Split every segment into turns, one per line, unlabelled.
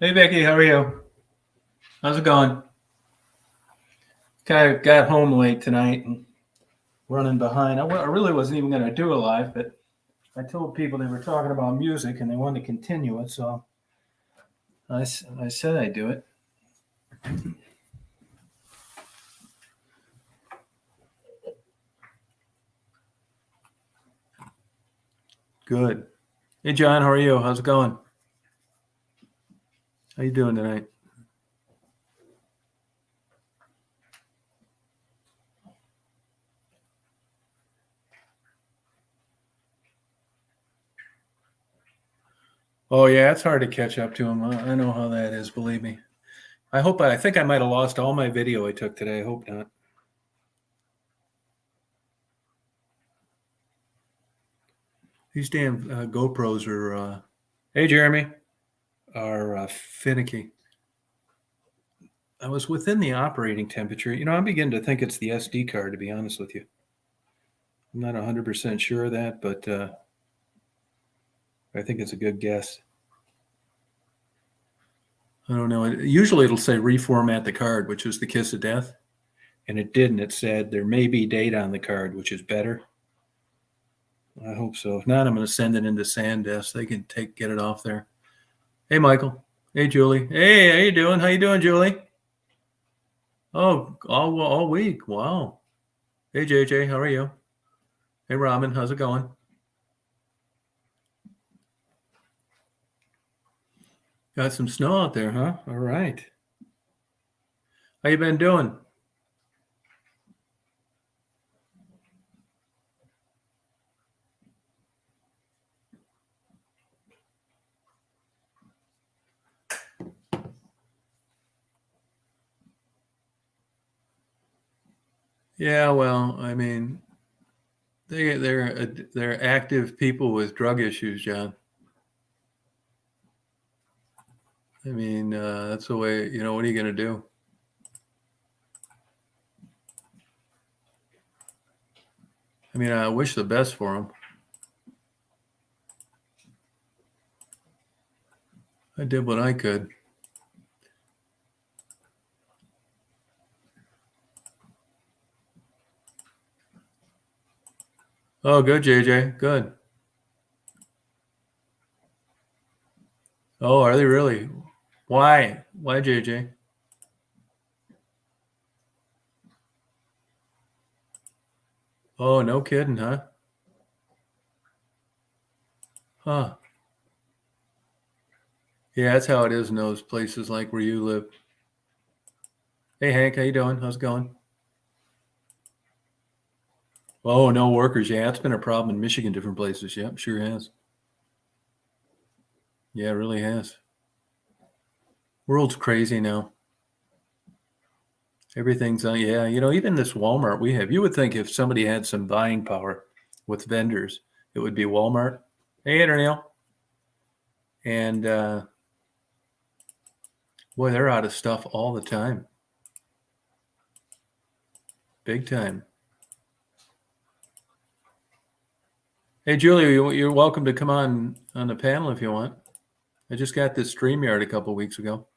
Hey Becky, how are you? How's it going? Kind of got home late tonight and running behind. I really wasn't even going to do a live, but I told people they were talking about music and they wanted to continue it, so I said I'd do it. Good. Hey John, how are you? How's it going? How you doing tonight? Oh yeah, it's hard to catch up to him. I know how that is. Believe me. I think I might have lost all my video I took today. I hope not. These damn GoPros are. Hey Jeremy, are finicky. I was within the operating temperature. I'm beginning to think it's the SD card, to be honest with you. I'm not 100% sure of that, but I think it's a good guess. I don't know. Usually it'll say reformat the card, which is the kiss of death. And it didn't. It said there may be data on the card, which is better. I hope so. If not, I'm going to send it into SanDisk. They can get it off there. Hey, Michael. Hey, Julie. Hey, how you doing? How you doing, Julie? Oh, all week. Wow. Hey, JJ. How are you? Hey, Robin. How's it going? Got some snow out there, huh? All right. How you been doing? Yeah, well, I mean, they're active people with drug issues, John. I mean, that's the way. What are you going to do? I mean, I wish the best for them. I did what I could. Oh, good, JJ. Good. Oh, are they really? Why? Why, JJ? Oh, no kidding, huh? Huh. Yeah, that's how it is in those places like where you live. Hey, Hank, how you doing? How's it going? Oh, no workers. Yeah, it's been a problem in Michigan, different places. Yep, sure has. Yeah, it really has. World's crazy now. Everything's on. Yeah, even this Walmart we have. You would think if somebody had some buying power with vendors, it would be Walmart. Hey, Adriel. And boy, they're out of stuff all the time. Big time. Hey, Julia, you're welcome to come on the panel if you want. I just got this StreamYard a couple weeks ago.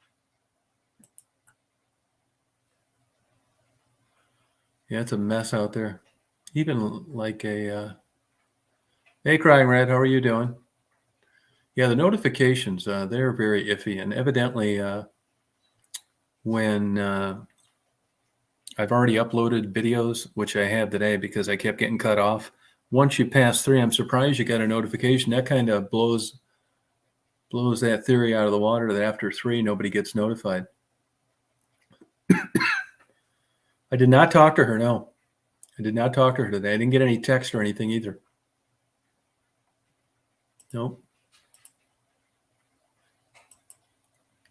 Yeah, it's a mess out there. Even like a. Hey, Crying Red, how are you doing? Yeah, the notifications, they're very iffy. And evidently, when I've already uploaded videos, which I have today because I kept getting cut off. Once you pass 3, I'm surprised you got a notification. That kind of blows that theory out of the water that after 3, nobody gets notified. I did not talk to her, no. I did not talk to her today. I didn't get any text or anything either. Nope.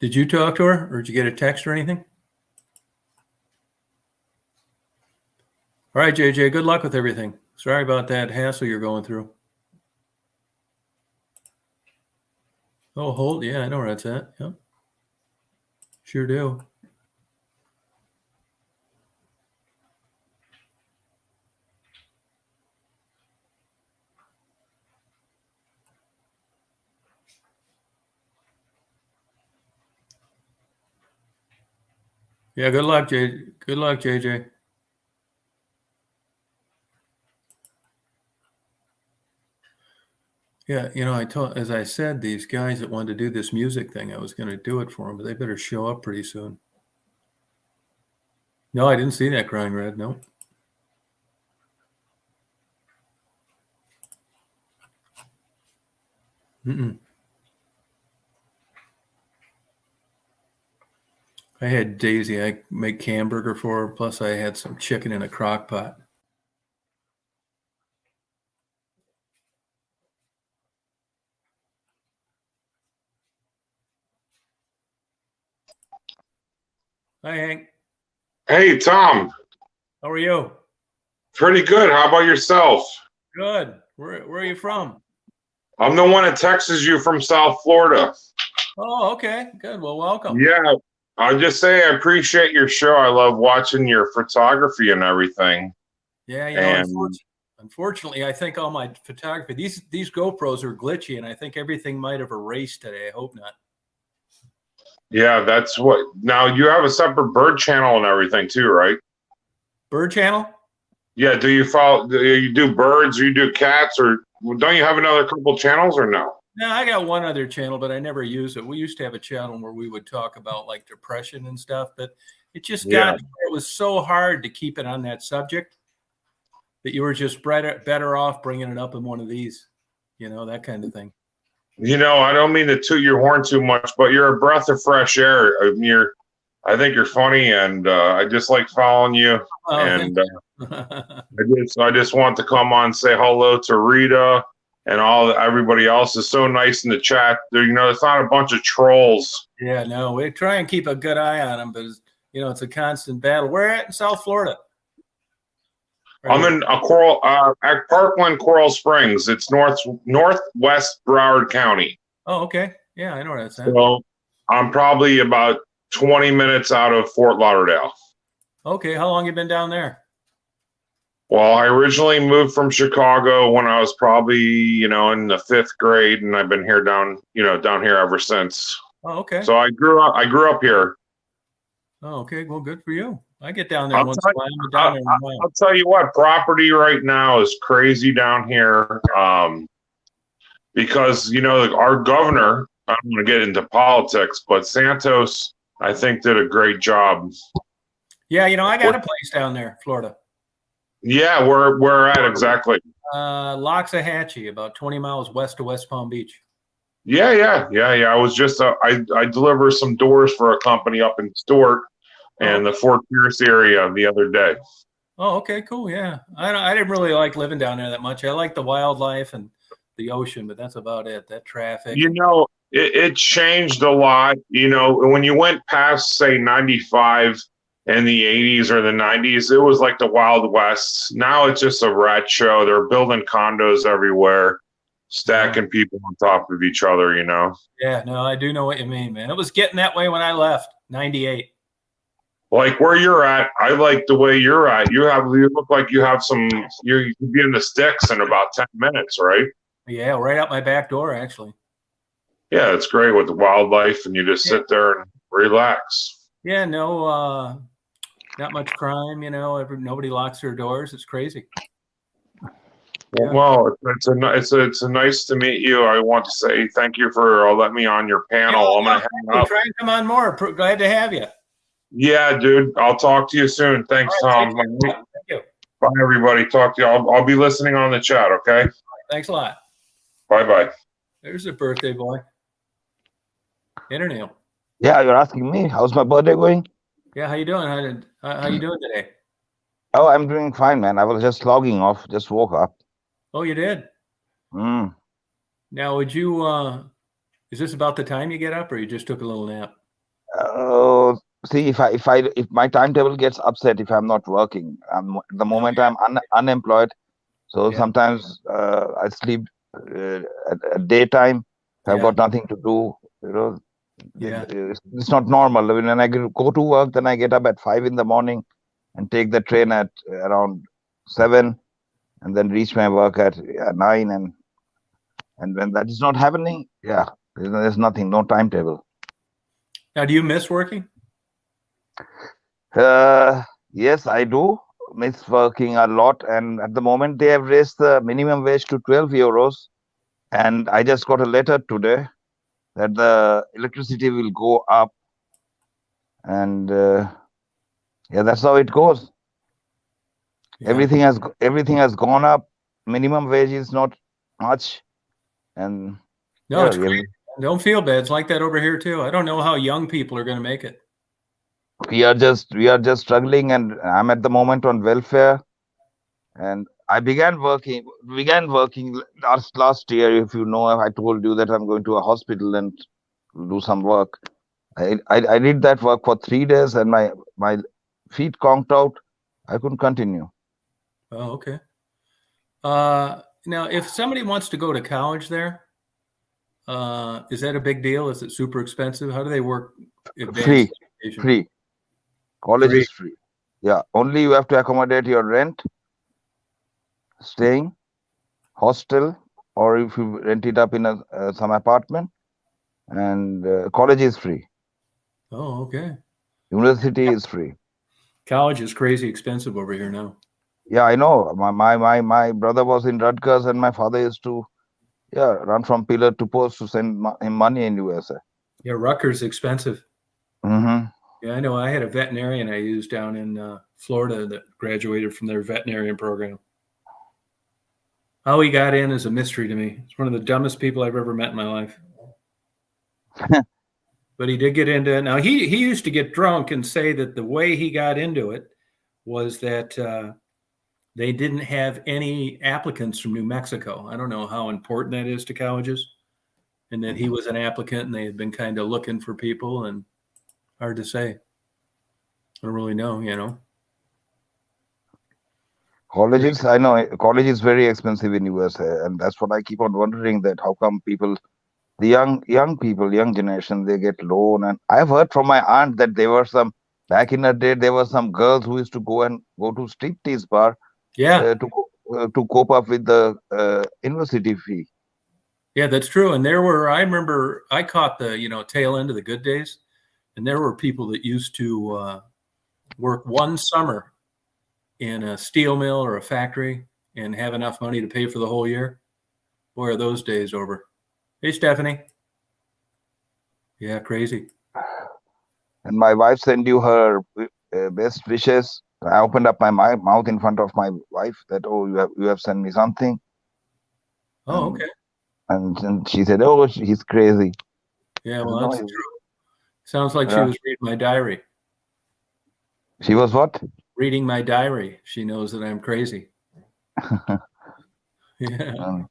Did you talk to her or did you get a text or anything? All right, JJ, good luck with everything. Sorry about that hassle you're going through. Oh, Holt, yeah, I know where that's at. Yep. Sure do. Yeah, good luck, J. Good luck, JJ. Yeah, as I said, these guys that wanted to do this music thing, I was going to do it for them, but they better show up pretty soon. No, I didn't see that crying red. No. Mm-mm. I had Daisy. I make hamburger for her. Plus, I had some chicken in a crock pot. Hi, Hank.
Hey, Tom.
How are you?
Pretty good. How about yourself?
Good. Where are you from?
I'm the one that texts you from South Florida.
Oh, okay. Good. Well, welcome.
Yeah, I'll just say I appreciate your show. I love watching your photography and everything.
Yeah,
And
unfortunately, I think all my photography, these GoPros are glitchy, and I think everything might have erased today. I hope not.
yeah, that's what. Now you have a separate bird channel and everything too, right?
Bird channel?
Yeah. Do you do birds or you do cats or don't you have another couple channels or no?
No, I got one other channel, but I never use it. We used to have a channel where we would talk about like depression and stuff, but it just
Yeah.
got, it was so hard to keep it on that subject that you were just better off bringing it up in one of these, that kind of thing.
I don't mean to toot your horn too much, but you're a breath of fresh air. I think you're funny, and I just like following you.
Oh,
And I just want to come on and say hello to Rita and everybody else is so nice in the chat. It's not a bunch of trolls.
Yeah, no, we try and keep a good eye on them, but it's a constant battle. Where at in South Florida?
I'm in at Parkland, Coral Springs. It's northwest Broward County.
Oh, okay. Yeah, I know where that's at.
So I'm probably about 20 minutes out of Fort Lauderdale.
Okay, how long you been down there?
Well, I originally moved from Chicago when I was probably, in the 5th grade, and I've been here down here ever since.
Oh, okay.
So I grew up here.
Oh, okay. Well, good for you. I get down there once in a while.
I'll tell you what, property right now is crazy down here. Because, our governor, I don't want to get into politics, but Santos, I think, did a great job.
Yeah, I got a place down there, Florida.
Yeah, where at exactly?
Loxahatchee, about 20 miles west of West Palm Beach.
Yeah. I was just I deliver some doors for a company up in Stewart and the Fort Pierce area the other day.
Oh, okay, cool. Yeah, I didn't really like living down there that much. I like the wildlife and the ocean, but that's about it. That traffic.
It changed a lot. When you went past, say, 95 in the 80s or the 90s, it was like the Wild West. Now it's just a rat show. They're building condos everywhere, stacking people on top of each other,
Yeah, no, I do know what you mean, man. It was getting that way when I left, 98.
Like where you're at, I like the way you're at. You look like you have you could be in the sticks in about 10 minutes, right?
Yeah, right out my back door, actually.
Yeah, it's great with the wildlife, and you just sit there and relax.
Yeah, no, not much crime. Nobody locks their doors. It's crazy.
Yeah. Well, it's a nice to meet you. I want to say thank you for letting me on your panel. I'm gonna hang up.
Try and come on more. Glad to have you.
Yeah, dude. I'll talk to you soon. Thanks, Tom.
Thank you.
Bye, everybody. Talk to you. I'll be listening on the chat. Okay.
Thanks a lot.
Bye.
There's a birthday boy. Interneil.
Yeah, you're asking me. How's my birthday going?
Yeah, how you doing? How you doing today?
Oh, I'm doing fine, man. I was just logging off. Just woke up.
Oh, you did? Now, would you? Is this about the time you get up, or you just took a little nap?
See, if my timetable gets upset if I'm not working, the moment I'm unemployed, so sometimes I sleep at daytime. I've got nothing to do. It's not normal. When I go to work, then I get up at 5 in the morning and take the train at around 7, and then reach my work at 9. And when that is not happening, there's nothing, no timetable.
Now, do you miss working?
Yes, I do miss working a lot, and at the moment they have raised the minimum wage to 12 euros. And I just got a letter today that the electricity will go up, and yeah, that's how it goes.
Yeah.
Everything has gone up. Minimum wage is not much, and
No,
yeah,
it's crazy. Don't feel bad. It's like that over here too. I don't know how young people are going to make it.
we are just struggling, and I'm at the moment on welfare. And I began working last year. If you know, I told you that I'm going to a hospital and do some work. I did that work for 3 days, and my feet conked out. I couldn't continue.
Oh, okay. Now, if somebody wants to go to college there, is that a big deal? Is it super expensive? How do they work advanced education?
Free. College
Free.
is free. Yeah, only you have to accommodate your rent, staying, hostel, or if you rent it up in some apartment, and college is free.
Oh, okay.
University is free.
College is crazy expensive over here now.
Yeah, I know. My brother was in Rutgers, and my father used to run from pillar to post to send him money in USA.
Yeah, Rutgers expensive.
Mm-hmm.
Yeah, I know. I had a veterinarian I used down in Florida that graduated from their veterinarian program. How he got in is a mystery to me. It's one of the dumbest people I've ever met in my life. But he did get into it. Now, he used to get drunk and say that the way he got into it was that they didn't have any applicants from New Mexico. I don't know how important that is to colleges. And that he was an applicant and they had been kind of looking for people, and hard to say. I don't really know, you know.
Colleges, I know college is very expensive in USA, and that's what I keep on wondering, that how come people, the young people, young generation, they get loan. And I've heard from my aunt that there were some back in the day, there were some girls who used to go to striptease bar
Yeah.
to cope up with the university fee.
Yeah, that's true. And I remember I caught the, tail end of the good days. And there were people that used to work one summer in a steel mill or a factory and have enough money to pay for the whole year. Boy, are those days over. Hey, Stephanie. Yeah, crazy.
And my wife sent you her best wishes. I opened up my mouth in front of my wife that, oh, you have sent me something.
Oh, okay.
And she said, oh, he's crazy.
Yeah, well, that's true. Sounds like she was reading my diary.
She was what?
Reading my diary. She knows that I'm crazy. Yeah.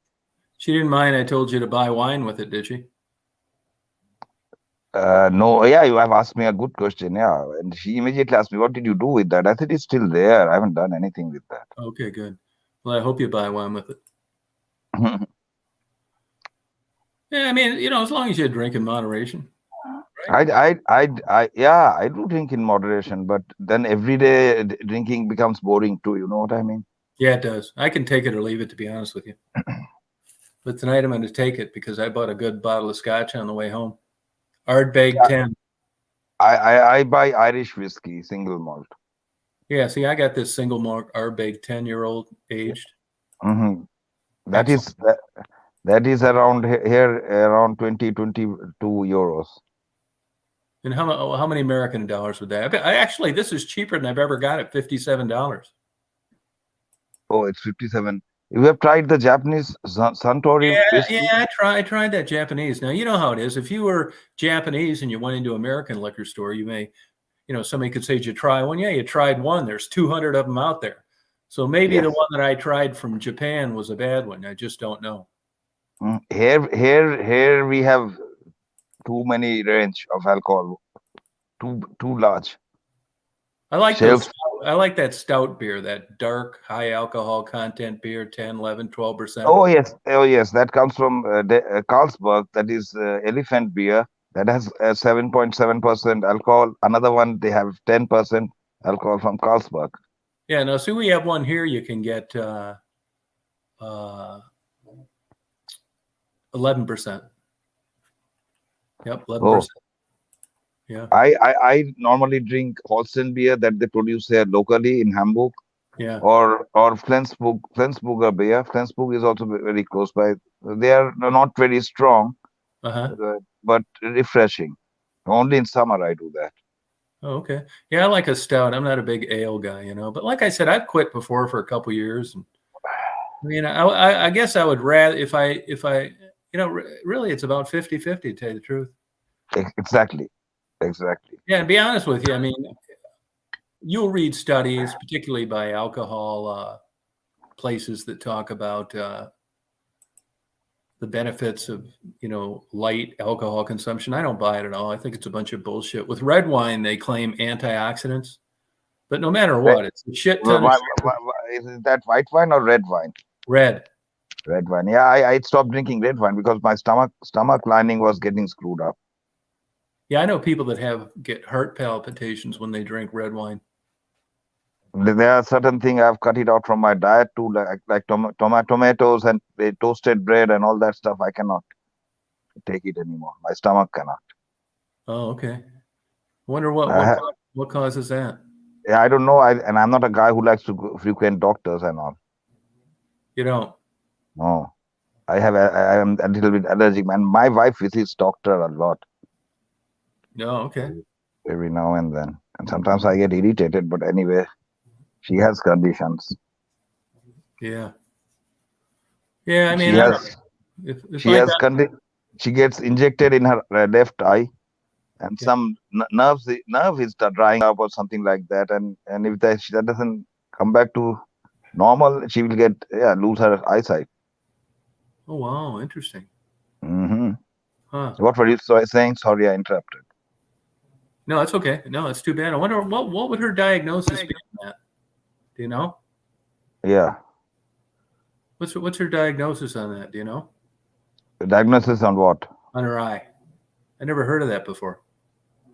She didn't mind I told you to buy wine with it, did she?
No, yeah, you have asked me a good question. Yeah. And she immediately asked me, what did you do with that? I said, it's still there. I haven't done anything with that.
Okay, good. Well, I hope you buy wine with it. Yeah, I mean, as long as you drink in moderation.
Right? I do drink in moderation, but then every day drinking becomes boring too. You know what I mean?
Yeah, it does. I can take it or leave it, to be honest with you. But tonight I'm going to take it because I bought a good bottle of scotch on the way home. Ardbeg 10.
I buy Irish whiskey, single malt.
Yeah, see, I got this single malt Ardbeg 10-year-old aged.
Mm-hmm. That is around here around 22 euros.
And how many American dollars would that? Actually, this is cheaper than I've ever got at $57.
Oh, it's 57. You have tried the Japanese Suntory whiskey?
Yeah, I tried that Japanese. Now, you know how it is. If you were Japanese and you went into American liquor store, you may, somebody could say, did you try one? Yeah, you tried one. There's 200 of them out there. So maybe the one that I tried from Japan was a bad one. I just don't know.
Here we have too many range of alcohol, too large.
I like those. I like that stout beer, that dark, high alcohol content beer, 10, 11, 12%.
Oh yes, that comes from Carlsberg. That is elephant beer. That has 7.7% alcohol. Another one, they have 10% alcohol from Carlsberg.
Yeah, no, see, we have one here. You can get 11%. Yep, 11%. Yeah.
I normally drink Holstein beer that they produce here locally in Hamburg,
Yeah.
or Flensburger beer. Flensburg is also very close by. They are not very strong,
Uh-huh.
but refreshing. Only in summer I do that.
Oh, okay. Yeah, I like a stout. I'm not a big ale guy, you know. But like I said, I've quit before for a couple years, and I mean, I guess I would rather if I you know really it's about 50-50 to tell you the truth.
Exactly.
Yeah, and be honest with you, I mean, you'll read studies, particularly by alcohol places that talk about the benefits of, you know, light alcohol consumption. I don't buy it at all. I think it's a bunch of bullshit. With red wine, they claim antioxidants, but no matter what, it's a shit ton of sugar.
Is that white wine or red wine?
Red.
Red wine. Yeah, I stopped drinking red wine because my stomach lining was getting screwed up.
Yeah, I know people that get heart palpitations when they drink red wine.
There are certain things I've cut it out from my diet too, like tomatoes and toasted bread and all that stuff. I cannot take it anymore. My stomach cannot.
Oh, okay. I wonder what causes that.
Yeah, I don't know. And I'm not a guy who likes to frequent doctors and all.
You don't?
No, I am a little bit allergic, and my wife visits doctor a lot.
No, okay.
Every now and then, and sometimes I get irritated. But anyway, she has conditions.
Yeah. Yeah, I mean,
She has
if
she
I
has
got,
she gets injected in her left eye, and
yeah.
some nerve is drying up or something like that, and if that doesn't come back to normal, she will lose her eyesight.
Oh, wow, interesting.
Hmm.
Huh.
What were you saying? Sorry, I interrupted.
No, it's okay. No, it's too bad. I wonder what would her diagnosis be on that? Do you know?
Yeah,
What's her diagnosis on that? Do you know?
the diagnosis on what?
On her eye. I never heard of that before.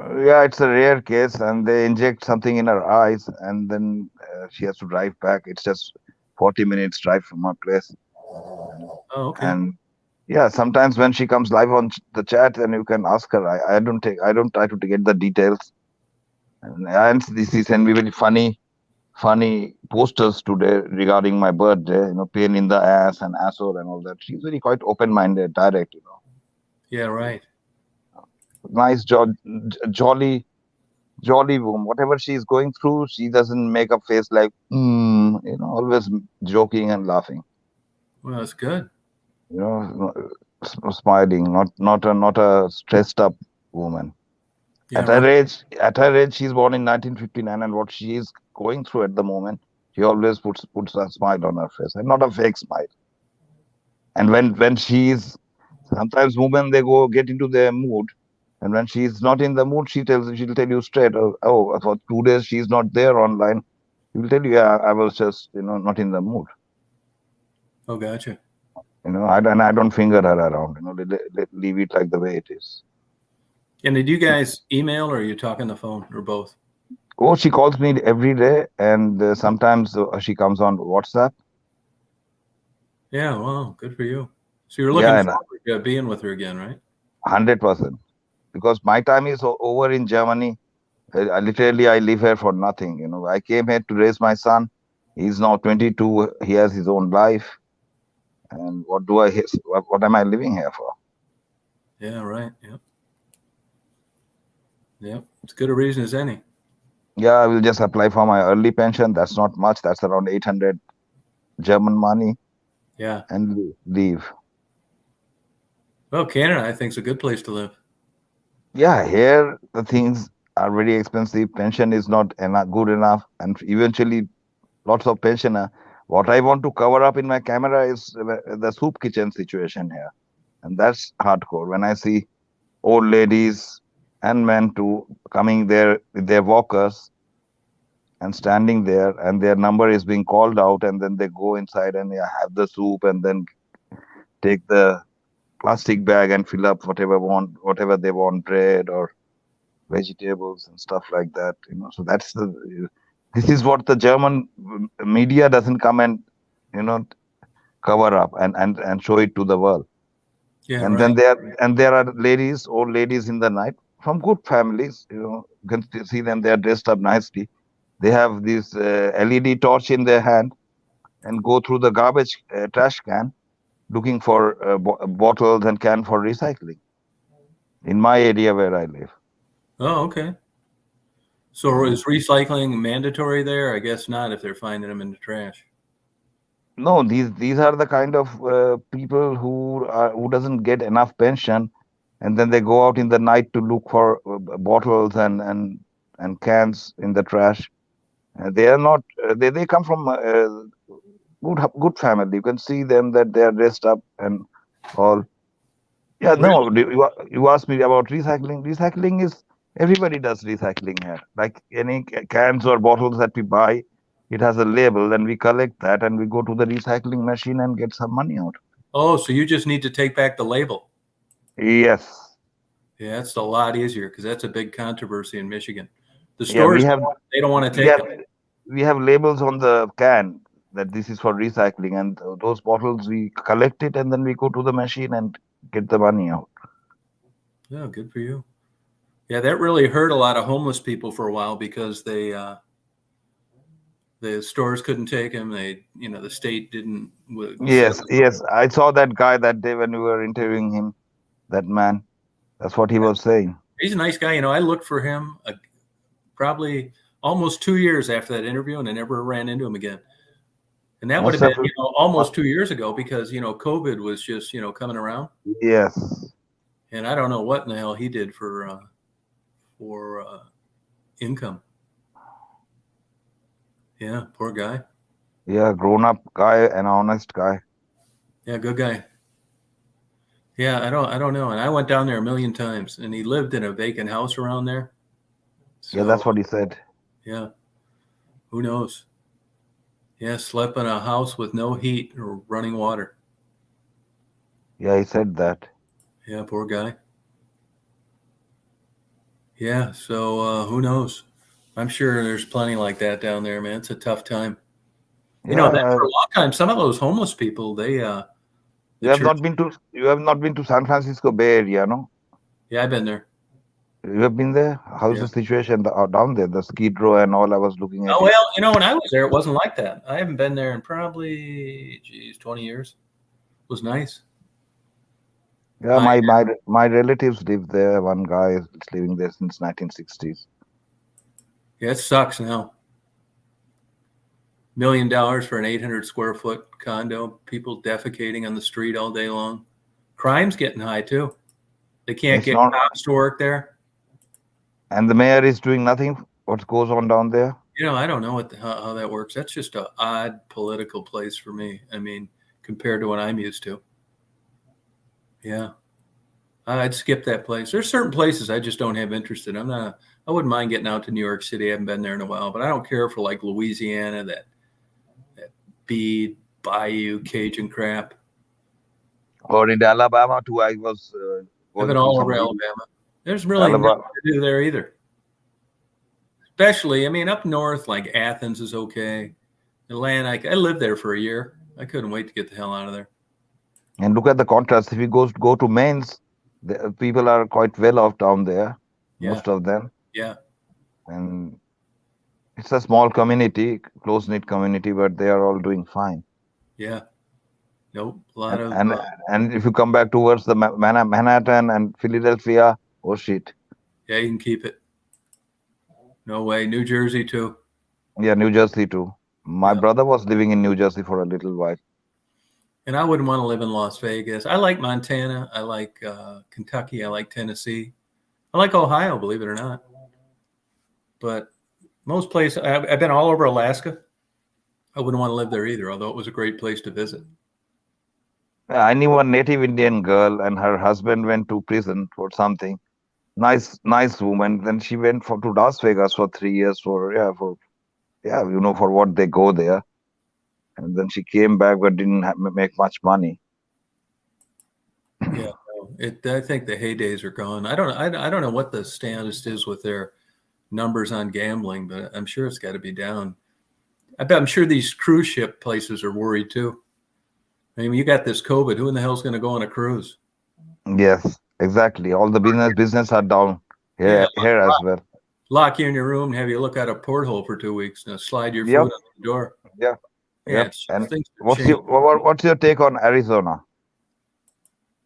Yeah, it's a rare case, and they inject something in her eyes, and then she has to drive back. It's just 40 minutes drive from her place,
Oh, okay.
and yeah, sometimes when she comes live on the chat, and you can ask her. I don't try to get the details, and she sent me very funny posters today regarding my birthday. You know, pain in the ass and asshole and all that. She's very quite open-minded, direct. You know,
Yeah, right.
nice, jolly woman. Whatever she's going through, she doesn't make a face like, you know, always joking and laughing.
Well, that's good.
You know, smiling, not a stressed up woman.
Yeah, right.
At her age, she's born in 1959, and what she is going through at the moment, she always puts a smile on her face, and not a fake smile. And when she's sometimes women they get into their mood, and when she's not in the mood, she'll tell you straight, oh, for 2 days she's not there online. She will tell you, yeah, I was just not in the mood.
Oh, gotcha.
You know, I don't finger her around. You know, leave it like the way it is.
And did you guys email or are you talking the phone or both?
Oh, she calls me every day, and sometimes she comes on WhatsApp.
Yeah, wow, good for you. So you're looking forward to being with her again, right?
100%. Because my time is over in Germany. Literally, I live here for nothing. You know, I came here to raise my son. He's now 22. He has his own life. And what am I living here for?
Yeah, right. Yep. Yep. It's good a reason as any.
Yeah, I will just apply for my early pension. That's not much. That's around 800 German money.
Yeah.
And leave.
Well, Canada, I think, is a good place to live.
Yeah, here the things are very expensive. Pension is not good enough. And eventually, lots of pensioner. What I want to cover up in my camera is the soup kitchen situation here. And that's hardcore. When I see old ladies and men too coming there with their walkers and standing there, and their number is being called out, and then they go inside and have the soup, and then take the plastic bag and fill up whatever they want, bread or vegetables and stuff like that. You know, so this is what the German media doesn't come and cover up and show it to the world.
Yeah,
And
right.
then there are old ladies in the night from good families. You can see them. They are dressed up nicely. They have this LED torch in their hand and go through the garbage trash can looking for bottles and can for recycling. In my area where I live.
Oh, okay. So is recycling mandatory there? I guess not if they're finding them in the trash.
No, these are the kind of people who doesn't get enough pension, and then they go out in the night to look for bottles and cans in the trash. They are not. They come from good family. You can see them that they are dressed up and all. Yeah,
Really?
no. You asked me about recycling. Recycling is everybody does recycling here. Like any cans or bottles that we buy, it has a label, and we collect that, and we go to the recycling machine and get some money out.
Oh, so you just need to take back the label.
Yes.
Yeah, that's a lot easier because that's a big controversy in Michigan. The
Yeah,
stores they don't want to
we
take
have
them.
we have labels on the can that this is for recycling, and those bottles we collect it, and then we go to the machine and get the money out.
Oh, good for you. Yeah, that really hurt a lot of homeless people for a while because the stores couldn't take them. The state didn't.
Yes. I saw that guy that day when we were interviewing him. That man. That's what he was saying.
He's a nice guy. I looked for him probably almost 2 years after that interview, and I never ran into him again. And that would have been almost 2 years ago because COVID was just coming around.
Yes.
And I don't know what in the hell he did for income. Yeah, poor guy.
Yeah, grown-up guy, an honest guy.
Yeah, good guy. Yeah, I don't know. And I went down there a million times, and he lived in a vacant house around there. So,
Yeah, that's what he said.
Yeah. Who knows? Yeah, slept in a house with no heat or running water.
Yeah, he said that.
Yeah, poor guy. Yeah, so who knows? I'm sure there's plenty like that down there, man. It's a tough time.
Yeah,
For a long time, some of those homeless people,
you have not been to San Francisco Bay Area, no?
Yeah, I've been there.
You have been there? How's
Yeah.
the situation down there? The Skid Row and all. I was looking at.
Oh well, when I was there, it wasn't like that. I haven't been there in probably 20 years. It was nice.
Yeah, my relatives live there. One guy is living there since 1960s.
Yeah, it sucks now. $1 million for an 800 square foot condo. People defecating on the street all day long. Crime's getting high too. They can't get cops to work there.
And the mayor is doing nothing. What goes on down there?
I don't know how that works. That's just an odd political place for me. I mean, compared to what I'm used to. Yeah. I'd skip that place. There's certain places I just don't have interest in. I wouldn't mind getting out to New York City. I haven't been there in a while, but I don't care for like Louisiana, that Bede, Bayou, Cajun crap.
Or in Alabama too. I was.
I've been all over Alabama. There's really nothing to do there either. Especially, up north, like Athens is okay. Atlanta, I lived there for a year. I couldn't wait to get the hell out of there.
And look at the contrast. If you go to Mainz, the people are quite well off down there.
Yeah.
Most of them.
Yeah.
And it's a small community, close-knit community, but they are all doing fine.
Yeah. Nope.
And if you come back towards the Manhattan and Philadelphia, oh shit.
Yeah, you can keep it. No way. New Jersey too.
Yeah, New Jersey too. My brother was living in New Jersey for a little while.
And I wouldn't want to live in Las Vegas. I like Montana. I like Kentucky. I like Tennessee. I like Ohio, believe it or not. But most places, I've been all over Alaska. I wouldn't want to live there either, although it was a great place to visit.
I knew a native Indian girl, and her husband went to prison for something. Nice woman. Then she went to Las Vegas for 3 years for what they go there. And then she came back, but didn't make much money.
Yeah, I think the heydays are gone. I don't know what the status is with their numbers on gambling, but I'm sure it's got to be down. I'm sure these cruise ship places are worried too. You got this COVID. Who in the hell's going to go on a cruise?
Yes, exactly. All the business are down here as well.
Lock you in your room and have you look out a porthole for 2 weeks and slide your
Yep.
food on the door.
Yeah.
Yeah,
Yep. And
things have
what's
changed.
what's your take on Arizona?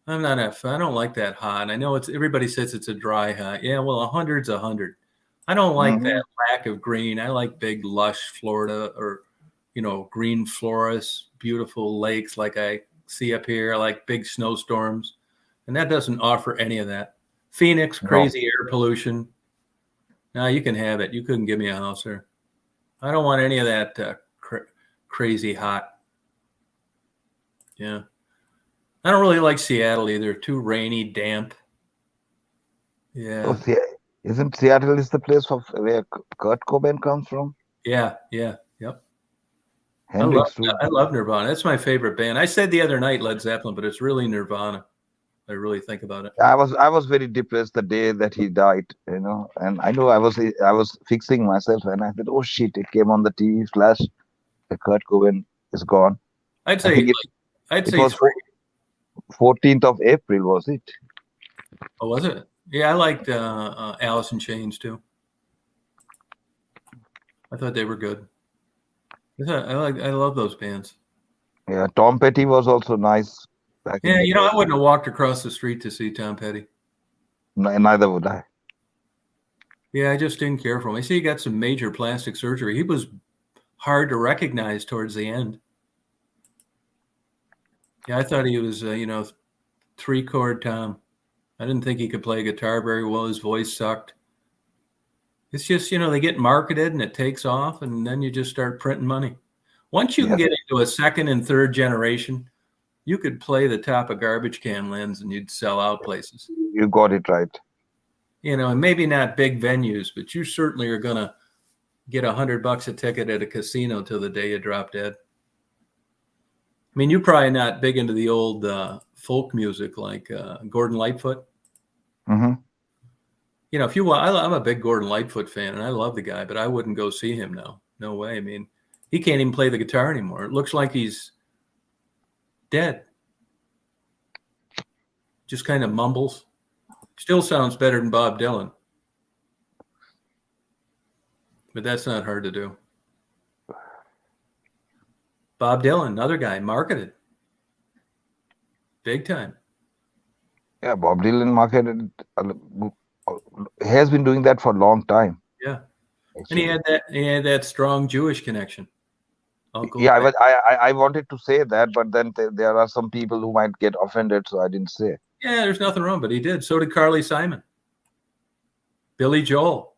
I'm not I don't like that hot. I know everybody says it's a dry hot. Yeah, well, 100's 100. I don't like that lack of green. I like big, lush Florida or, green forests, beautiful lakes like I see up here. I like big snowstorms. And that doesn't offer any of that. Phoenix, crazy air pollution. No, you can have it. You couldn't give me a house there. I don't want any of that crazy hot. Yeah. I don't really like Seattle either. Too rainy, damp. Yeah.
So, isn't Seattle is the place where Kurt Cobain comes from?
Yeah. Yep.
Hendrix too.
I love Nirvana. That's my favorite band. I said the other night Led Zeppelin, but it's really Nirvana. I really think about it.
I was very depressed the day that he died, and I know I was fixing myself, and I said, "Oh shit!" It came on the TV flash. The Kurt Cobain is gone.
I'd say
it was 14th of April, was it?
Oh, was it? Yeah, I liked Alice in Chains too. I thought they were good. I love those bands.
Yeah, Tom Petty was also nice.
Yeah, I wouldn't have walked across the street to see Tom Petty.
Neither would I.
Yeah, I just didn't care for him. I see he got some major plastic surgery. He was hard to recognize towards the end. Yeah, I thought he was, 3-chord Tom. I didn't think he could play guitar very well. His voice sucked. It's just, they get marketed and it takes off, and then you just start printing money. Once you can get into a second and third generation, you could play the top of garbage can lids and you'd sell out places.
You got it right.
And maybe not big venues, but you certainly are going to get $100 a ticket at a casino till the day you drop dead. I mean, you're probably not big into the old folk music like Gordon Lightfoot.
Mm-hmm.
If you want, I'm a big Gordon Lightfoot fan, and I love the guy, but I wouldn't go see him now. No way. I mean, he can't even play the guitar anymore. It looks like he's dead. Just kind of mumbles. Still sounds better than Bob Dylan. But that's not hard to do. Bob Dylan, another guy, marketed. Big time.
Yeah, Bob Dylan marketed. Has been doing that for a long time.
Yeah. Actually. And he had that strong Jewish connection.
Yeah, I wanted to say that, but then there are some people who might get offended, so I didn't say.
Yeah, there's nothing wrong, but he did. So did Carly Simon. Billy Joel.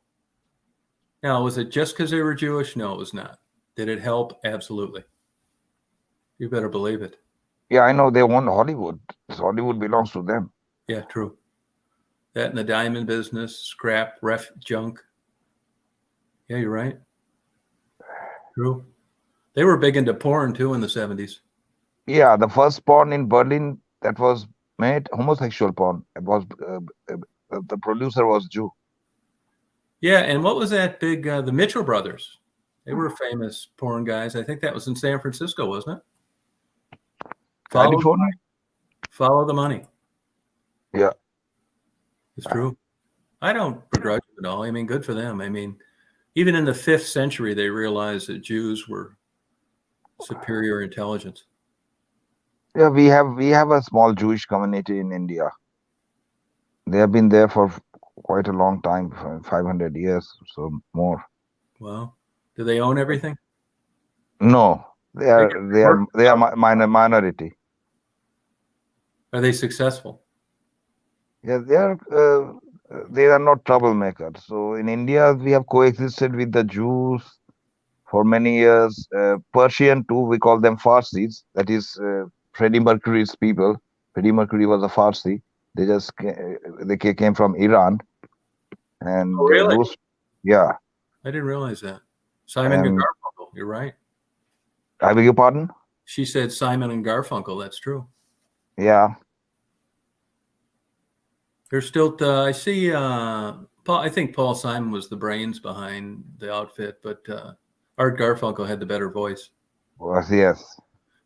Now, was it just because they were Jewish? No, it was not. Did it help? Absolutely. You better believe it.
Yeah, I know they want Hollywood. So Hollywood belongs to them.
Yeah, true. That and the diamond business, scrap, junk. Yeah, you're right. True. They were big into porn too in the 70s.
Yeah, the first porn in Berlin that was made, homosexual porn. It was the producer was Jew.
Yeah, and what was that big? The Mitchell brothers. They were famous porn guys. I think that was in San Francisco, wasn't it?
California.
Follow the money.
Yeah,
it's true. I don't begrudge it at all. I mean, good for them. I mean, even in the 5th century, they realized that Jews were superior intelligence.
Yeah, we have a small Jewish community in India. They have been there for quite a long time, 500 years, so more.
Wow. Do they own everything?
No, they are minority.
Are they successful?
Yeah, they are not troublemakers. So in India, we have coexisted with the Jews for many years. Persian too, we call them Farsis. That is Freddie Mercury's people. Freddie Mercury was a Farsi. They came from Iran. And
really?
Yeah.
I didn't realize that. Simon and Garfunkel, you're right.
I beg your pardon?
She said Simon and Garfunkel. That's true.
Yeah.
There's still, I see, I think Paul Simon was the brains behind the outfit, but Art Garfunkel had the better voice.
Well, yes.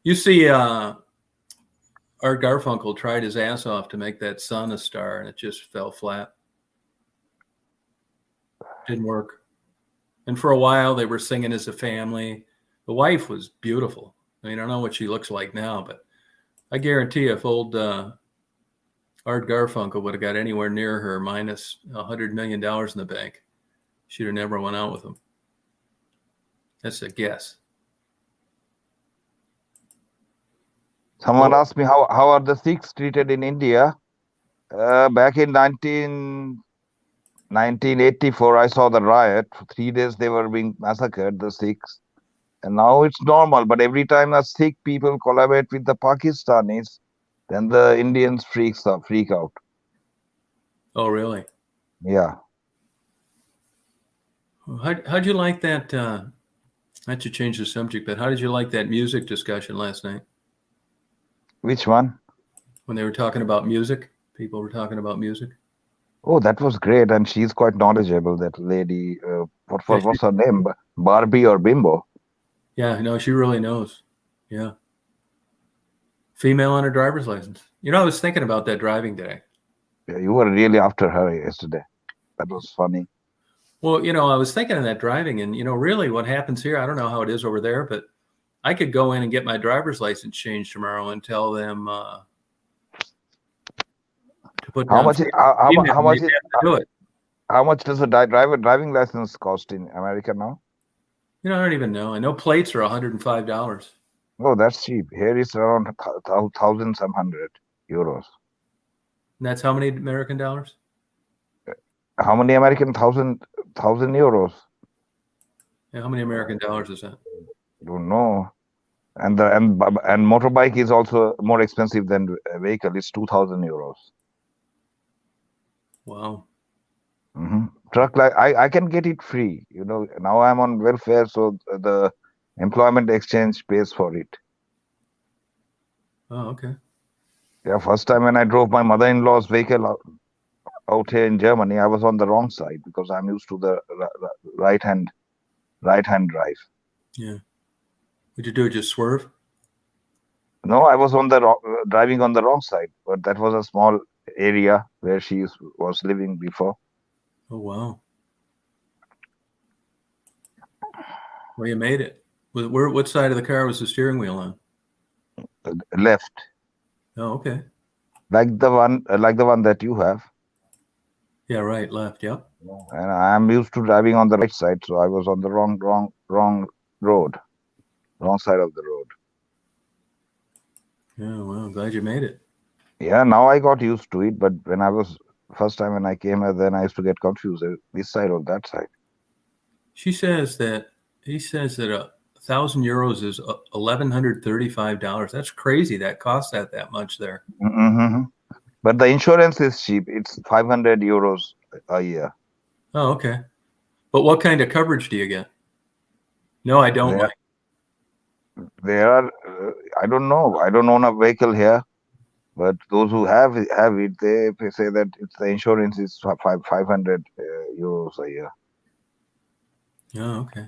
You see, Art Garfunkel tried his ass off to make that son a star, and it just fell flat. Didn't work. And for a while, they were singing as a family. The wife was beautiful. I mean, I don't know what she looks like now, but I guarantee if old Art Garfunkel would have got anywhere near her minus $100 million in the bank, she'd have never went out with him. That's a guess.
Someone asked me how are the Sikhs treated in India. Back in 1984, I saw the riot. For 3 days, they were being massacred, the Sikhs. And now it's normal. But every time the Sikh people collaborate with the Pakistanis, then the Indians freak out.
Oh, really?
Yeah.
How'd you like that? Not to change the subject, but how did you like that music discussion last night
Which one?
when they were talking about music? People were talking about music.
Oh, that was great. And she's quite knowledgeable, that lady. What's her name? Barbie or Bimbo?
Yeah, no, she really knows. Yeah. Female on her driver's license. You know, I was thinking about that driving today.
Yeah, you were really after her yesterday. That was funny.
Well, you know, I was thinking of that driving, and, you know, really what happens here, I don't know how it is over there, but I could go in and get my driver's license changed tomorrow and tell them to put
How
down
much?
female,
How much?
they'd have to do it.
How much does a driving license cost in America now?
You know, I don't even know. I know plates are $105.
Oh, that's cheap. Here it's around 1,700 euros.
And that's how many American dollars?
How many American? 1,000 euros?
Yeah, how many American dollars is that?
Don't know. And motorbike is also more expensive than a vehicle. It's 2,000 euros.
Wow.
Truck, like I can get it free. You know, now I'm on welfare, so the employment exchange pays for it.
Oh, okay.
Yeah, first time when I drove my mother-in-law's vehicle out here in Germany, I was on the wrong side because I'm used to the right hand drive.
Yeah. What'd you do? Just swerve?
No, I was on the driving on the wrong side, but that was a small area where she was living before.
Oh, wow. Well, you made it. What side of the car was the steering wheel on?
Left,
Oh, okay.
like the one that you have.
Yeah, right. Left. Yep.
And I'm used to driving on the right side, so I was on the wrong road, wrong side of the road.
Yeah, well, I'm glad you made it.
Yeah, now I got used to it, but when I was first time when I came here, then I used to get confused, this side or that side.
He says that 1,000 euros is $1,135. That's crazy. That costs that much there.
But the insurance is cheap. It's 500 euros a year.
Oh, okay. But what kind of coverage do you get? No, I don't. Mike.
There are, I don't know. I don't own a vehicle here, but those who have it, they say that the insurance is 500 euros a year.
Oh, okay.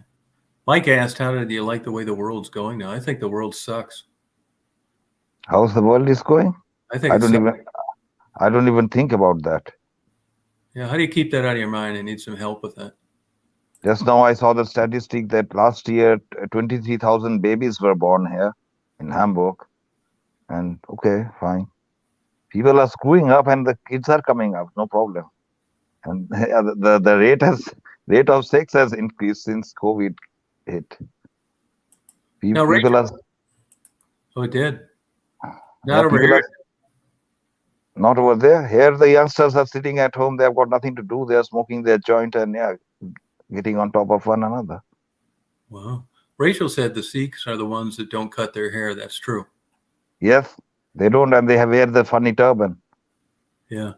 Mike asked, how did you like the way the world's going now? I think the world sucks.
How's the world is going?
I think
I don't even think about that.
Yeah, how do you keep that out of your mind? I need some help with that.
Just now I saw the statistic that last year 23,000 babies were born here in Hamburg. And okay, fine. People are screwing up and the kids are coming up, no problem. And the rate of sex has increased since COVID hit.
Now,
People are.
Oh, it did. Not over
People
here.
are not over there. Here, the youngsters are sitting at home. They've got nothing to do. They're smoking their joint and getting on top of one another.
Wow. Rachel said the Sikhs are the ones that don't cut their hair. That's true.
Yes, they don't, and they wear the funny turban.
Yeah.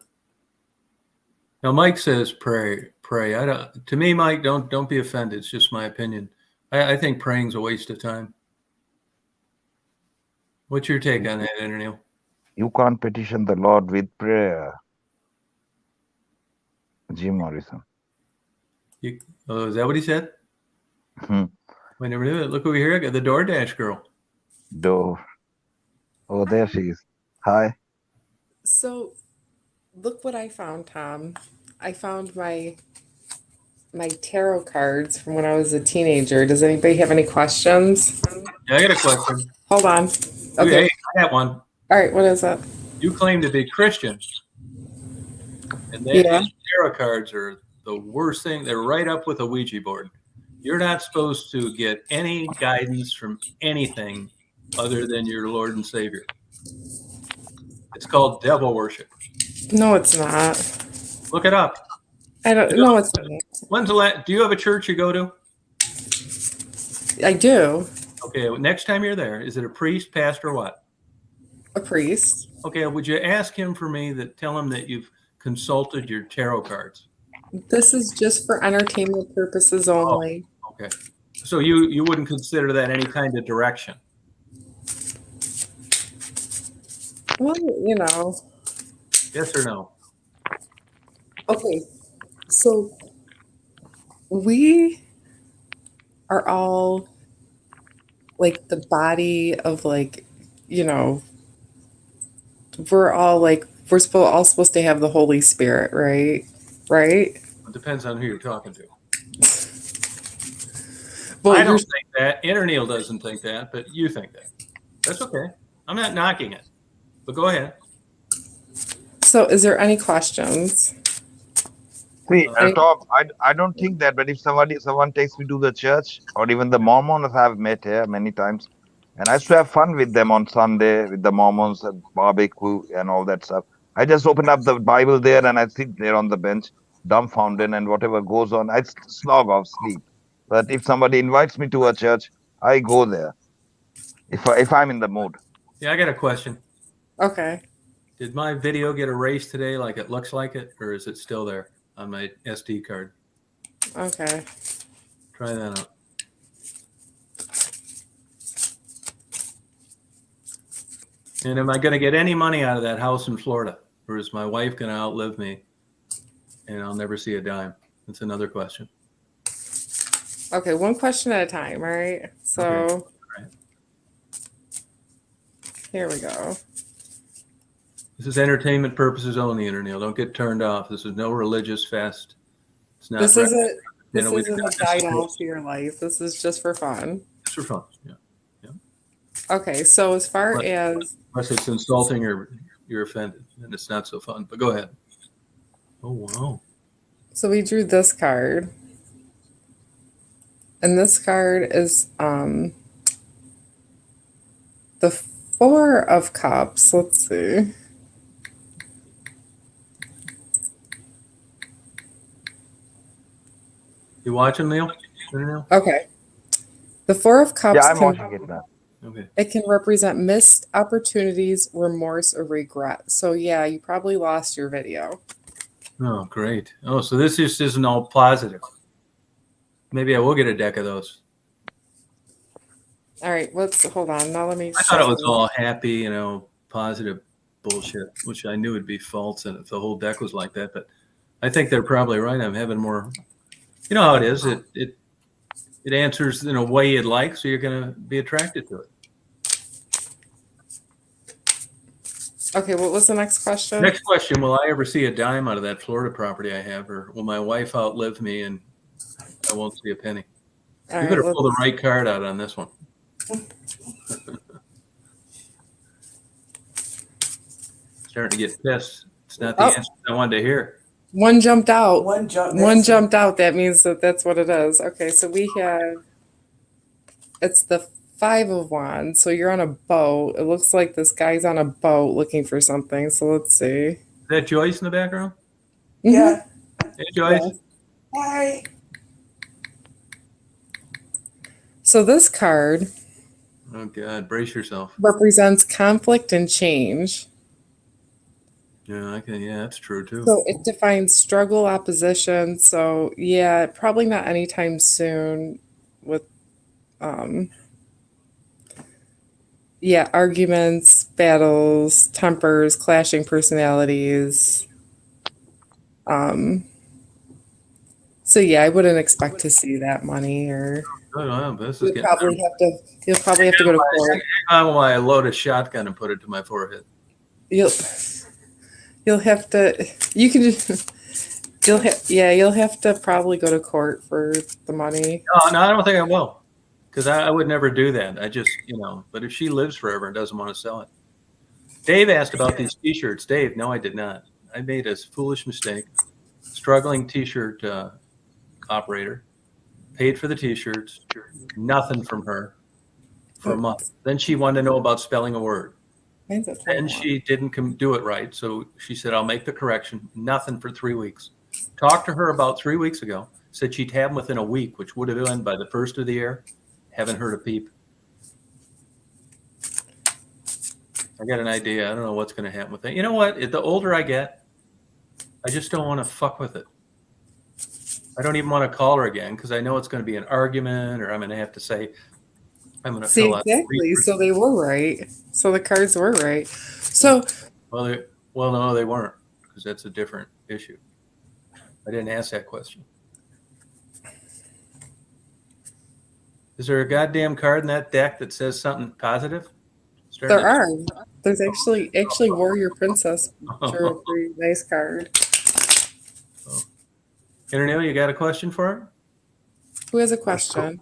Now, Mike says pray. To me, Mike, don't be offended. It's just my opinion. I think praying's a waste of time. What's your take on that, Neil?
You can't petition the Lord with prayer. Jim Morrison.
Is that what he said? I never knew it. Look over here. I got the DoorDash girl.
Oh, there she is. Hi.
So, look what I found, Tom. I found my my tarot cards from when I was a teenager. Does anybody have any questions?
Yeah, I got a question.
Hold on.
Okay,
Okay.
I got one.
All right. What is it?
You claim to be Christian, and
Yeah.
tarot cards are the worst thing. They're right up with a Ouija board. You're not supposed to get any guidance from anything other than your Lord and Savior. It's called devil worship.
No, it's not.
Look it up.
I don't know. It's not.
When's the last? Do you have a church you go to?
I do.
Okay, next time you're there, is it a priest, pastor, or what?
A priest.
Okay, would you ask him for me that tell him that you've consulted your tarot cards?
This is just for entertainment purposes only.
Oh, okay. So you wouldn't consider that any kind of direction?
Well, you know.
Yes or no?
Okay. So we are all like the body of like, you know, we're all like all supposed to have the Holy Spirit, right? Right?
It depends on who you're talking to.
Well,
I don't think that. Interneil doesn't think that, but you think that. That's okay. I'm not knocking it, but go ahead.
So is there any questions?
See, Tom, I don't think that, but if someone takes me to the church, or even the Mormons I've met here many times, and I used to have fun with them on Sunday with the Mormons and barbecue and all that stuff. I just open up the Bible there and I sit there on the bench, dumbfounded, and whatever goes on, I slog off sleep. But if somebody invites me to a church, I go there if I'm in the mood.
Yeah, I got a question.
Okay.
Did my video get erased today like it looks like it, or is it still there on my SD card?
Okay.
Try that out. And am I going to get any money out of that house in Florida, or is my wife going to outlive me and I'll never see a dime? That's another question.
Okay, one question at a time, all right? So
Okay. All right.
Here we go.
This is entertainment purposes only, Interneil. Don't get turned off. This is no religious fest. It's not.
This isn't
we
a guide all to your life. This is just for fun.
It's for fun. Yeah.
Okay, so as far as
unless it's insulting or you're offended, then it's not so fun. But go ahead. Oh wow.
So we drew this card. And this card is the Four of Cups. Let's see.
You watching, Neil?
Okay. The Four of Cups.
Yeah, I'm watching it now.
Okay.
It can represent missed opportunities, remorse, or regret. So yeah, you probably lost your video.
Oh, great. Oh, so this just isn't all positive. Maybe I will get a deck of those.
All right, hold on. Now let me.
I thought it was all happy, positive bullshit, which I knew would be false, and if the whole deck was like that. But I think they're probably right. I'm having more. You know how it is. It answers in a way you'd like, so you're going to be attracted to it.
Okay, what was the next question?
Next question: will I ever see a dime out of that Florida property I have, or will my wife outlive me and I won't see a penny?
All
You better pull the right card out on this one. Starting to get pissed. It's not the answer I wanted to hear.
One jumped out.
One
jumped out. That means that's what it is. Okay, so we have. It's the Five of Wands. So you're on a boat. It looks like this guy's on a boat looking for something. So let's see.
Is that Joyce in the background?
Yeah.
Hey, Joyce.
Yeah.
Hi.
So this card
Oh, God. Brace yourself.
represents conflict and change.
Yeah, yeah, that's true, too.
So it defines struggle, opposition. So yeah, probably not anytime soon with arguments, battles, tempers, clashing personalities. So yeah, I wouldn't expect to see that money, or
This is
you'll
getting
probably have to go to court.
why I load a shotgun and put it to my forehead.
You'll have to. You can just. You'll have to probably go to court for the money.
No, I don't think I will, because I would never do that. I just, but if she lives forever and doesn't want to sell it. Dave asked about these T-shirts. Dave, no, I did not. I made a foolish mistake. Struggling T-shirt operator. Paid for the T-shirts. Nothing from her for a month. Then she wanted to know about spelling a word. And she didn't do it right. So she said, I'll make the correction. Nothing for 3 weeks. Talked to her about 3 weeks ago. Said she'd have them within a week, which would have been by the first of the year. Haven't heard a peep. I got an idea. I don't know what's going to happen with it. You know what? The older I get, I just don't want to fuck with it. I don't even want to call her again because I know it's going to be an argument, or I'm going to have to say, I'm going to
See,
fill out.
exactly. So they were right. So the cards were right. So,
well, no, they weren't, because that's a different issue. I didn't ask that question. Is there a goddamn card in that deck that says something positive?
there are. There's actually Warrior Princess. Sure, a pretty nice card.
Interneil, you got a question for her?
Who has a question?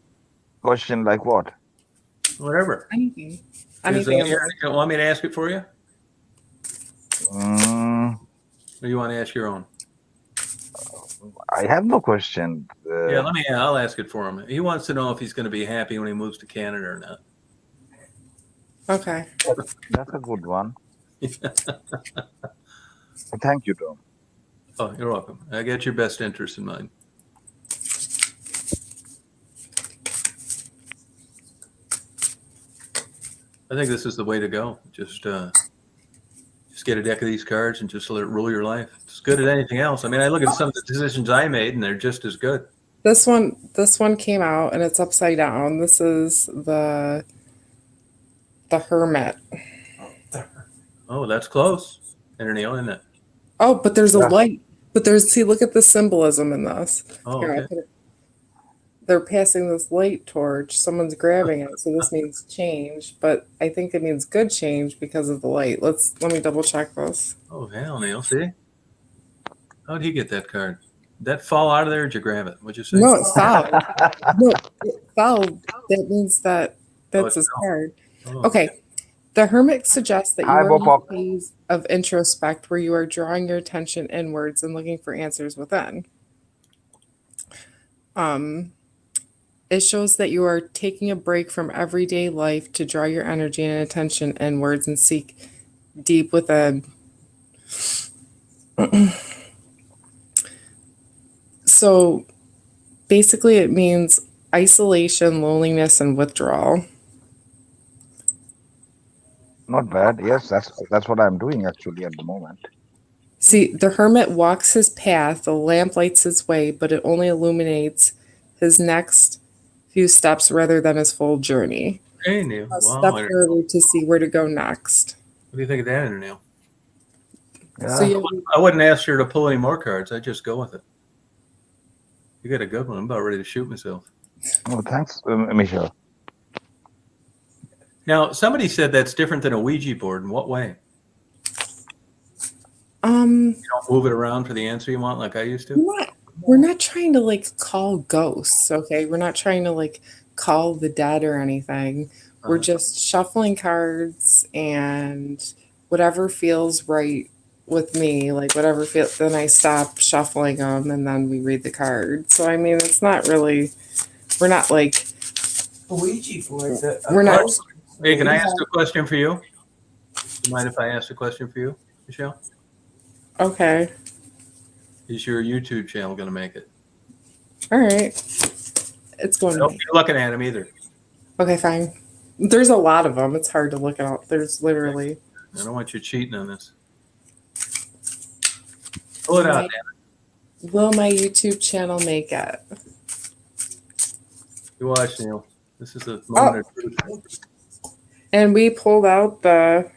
Question like what?
Whatever.
Anything.
You want me to ask it for you?
Mm,
Or you want to ask your own?
I have no question.
Yeah, I'll ask it for him. He wants to know if he's going to be happy when he moves to Canada or not.
Okay.
That's a good one. Thank you, Tom.
Oh, you're welcome. I got your best interest in mind. I think this is the way to go. Just get a deck of these cards and just let it rule your life. It's good at anything else. I mean, I look at some of the decisions I made, and they're just as good.
This one came out and it's upside down. This is the Hermit.
Oh, that's close. Interneil, isn't it?
Oh, but there's a light. But look at the symbolism in this.
Oh,
Here,
okay.
they're passing this light torch. Someone's grabbing it, so this means change. But I think it means good change because of the light. Let me double check this.
Oh, hell, Neil. See? How'd he get that card? Did that fall out of there, or did you grab it? What'd you say?
No, it fell. No, it fell. That means that's his
fell.
card.
Oh,
Okay. The Hermit suggests that you
Hi,
are in a
Bopok.
phase of introspect where you are drawing your attention inwards and looking for answers within. It shows that you are taking a break from everyday life to draw your energy and attention inwards and seek deep within. So basically it means isolation, loneliness, and withdrawal.
Not bad. Yes, that's what I'm doing actually at the moment.
See, the hermit walks his path, the lamp lights his way, but it only illuminates his next few steps rather than his full journey.
Hey, Neil.
A
Wow.
step further to see where to go next.
What do you think of that, Interneil?
Yeah.
So
I wouldn't ask her to pull any more cards. I'd just go with it. You got a good one. I'm about ready to shoot myself.
Oh, thanks, Michelle.
Now, somebody said that's different than a Ouija board. In what way?
you
don't move it around for the answer you want like I used to?
we're not trying to like call ghosts, okay? We're not trying to like call the dead or anything. We're just shuffling cards and whatever feels right with me, like whatever feels, then I stop shuffling them and then we read the card. So I mean, it's not really, we're not like
Ouija board.
We're not-
Hey, can I ask a question for you? Do you mind if I ask a question for you, Michelle?
okay.
Is your YouTube channel going to make it?
All right. It's going
I
to
don't
be.
be looking at them either.
Okay, fine. There's a lot of them. It's hard to look out. There's literally.
I don't want you cheating on this. Pull it out, Dan.
Will my YouTube channel make it?
You watch, Neil. This is a moment of truth.
And we pulled out the.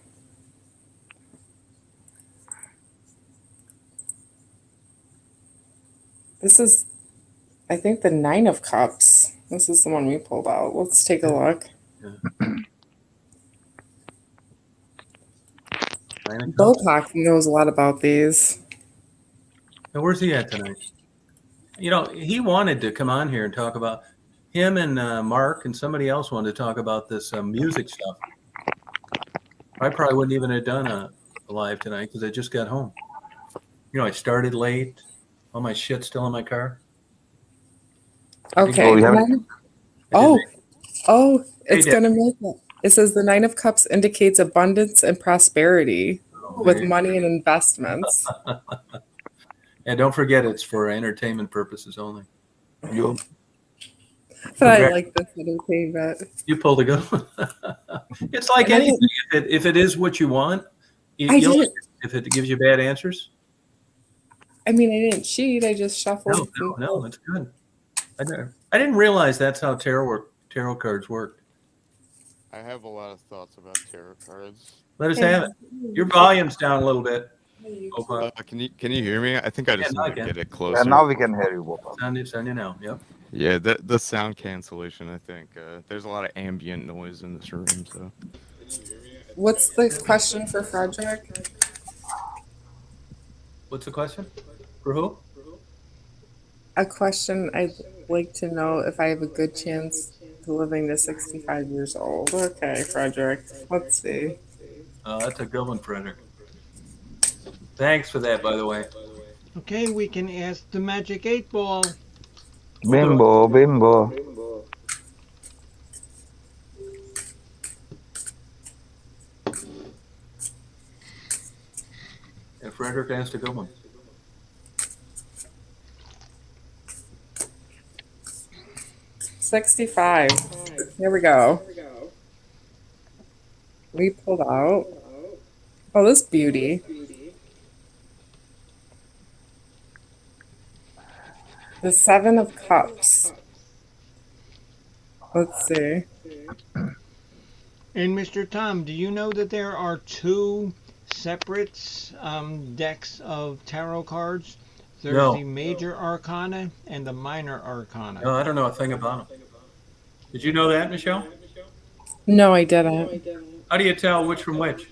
This is, I think, the 9 of Cups. This is the one we pulled out. Let's take a look.
Nine of Cups.
Bopak knows a lot about these.
Now, where's he at tonight? You know, he wanted to come on here and talk about him and Mark and somebody else wanted to talk about this music stuff. I probably wouldn't even have done a live tonight because I just got home. You know, I started late. All my shit's still in my car.
Okay.
Oh, you
the
haven't-
nine-
I did
oh,
Hey,
it's
Dad.
gonna make it. It says the Nine of Cups indicates abundance and prosperity
Oh,
with
there you
money and investments.
And don't forget, it's for entertainment purposes only.
You
But I
Congrats.
like this entertainment.
You pulled a good one. It's like
And I
anything. If it is what you want,
I
you'll
didn't.
if it gives you bad answers,
I mean, I didn't cheat. I just shuffled.
no, it's good. I didn't realize that's how tarot cards worked.
I have a lot of thoughts about tarot cards.
Let us have it. Your volume's down a little bit. Opa.
Can you hear me? I think I just
Yeah, now I
need to
can.
get it
yeah,
closer.
now we can hear you, Bopa.
It's on you now. Yep.
Yeah, the sound cancellation. I think there's a lot of ambient noise in this room. So
What's the question for Frederick?
What's the question? For who?
A question I'd like to know if I have a good chance to living to 65 years old. Okay, Frederick. Let's see.
That's a good one, Frederick. Thanks for that, by the way.
Okay, we can ask the Magic 8 Ball.
Bimbo, bimbo.
And Frederick asked a good one.
$65. Here we go. We pulled out. Oh, this beauty. The Seven of Cups. Let's see.
And Mr. Tom, do you know that there are two separate decks of tarot cards? There's
No.
the Major Arcana and the Minor Arcana.
No, I don't know a thing about them. Did you know that, Michelle?
No, I didn't.
How do you tell which from which?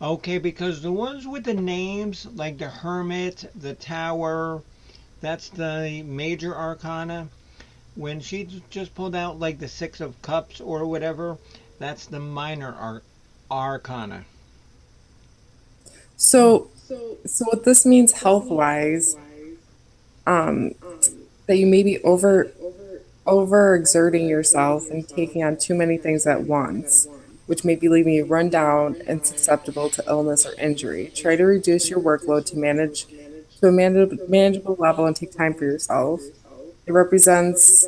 Okay, because the ones with the names, like the Hermit, the Tower, that's the Major Arcana. When she just pulled out like the Six of Cups or whatever, that's the Minor Arcana.
So what this means health-wise, that you may be overexerting yourself and taking on too many things at once, which may be leaving you run down and susceptible to illness or injury. Try to reduce your workload to a manageable level and take time for yourself. It represents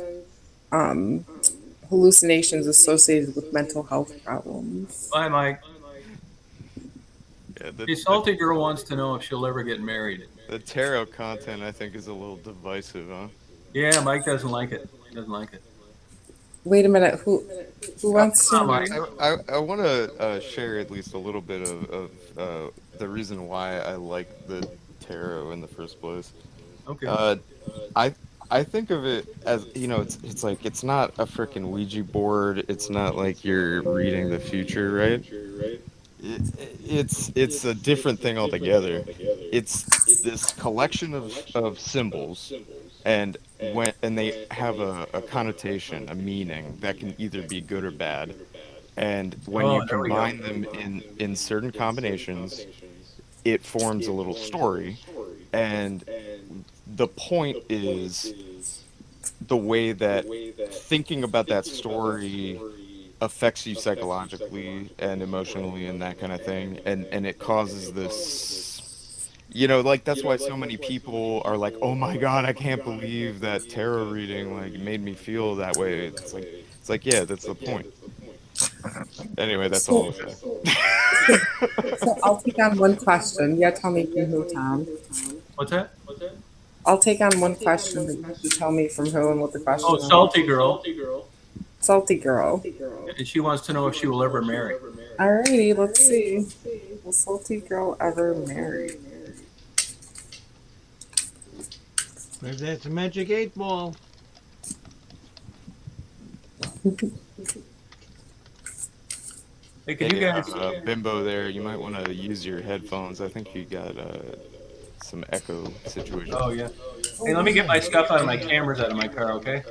hallucinations associated with mental health problems.
Bye, Mike.
yeah,
The salty girl wants to know if she'll ever get married.
the tarot content I think is a little divisive, huh?
Yeah, Mike doesn't like it. He doesn't like it.
Wait a minute, who wants to?
Mike.
I want to share at least a little bit of the reason why I like the tarot in the first place.
Okay.
I think of it as, you know, it's like it's not a freaking Ouija board. It's not like you're reading the future, right? It's a different thing altogether. It's this collection of symbols, and they have a connotation, a meaning that can either be good or bad. And when you
there we go.
combine them in certain combinations, it forms a little story. And the point is the way that thinking about that story affects you psychologically and emotionally and that kind of thing, and it causes this, you know, like that's why so many people are like, oh my god, I can't believe that tarot reading like made me feel that way. It's like yeah, that's the point. Anyway, that's all I'll say.
So I'll take on one question. Yeah, tell me from who, Tom.
What's that?
I'll take on one question, but you have to tell me from who and what the question
Oh,
is.
salty girl.
Salty girl.
And she wants to know if she will ever marry.
Alrighty, let's see. Will salty girl ever marry?
Where's that Magic 8 Ball?
Hey, can you guys?
Bimbo there, you might want to use your headphones. I think you got some echo situations.
Oh yeah. Hey, let me get my stuff out of my cameras out of my car, okay?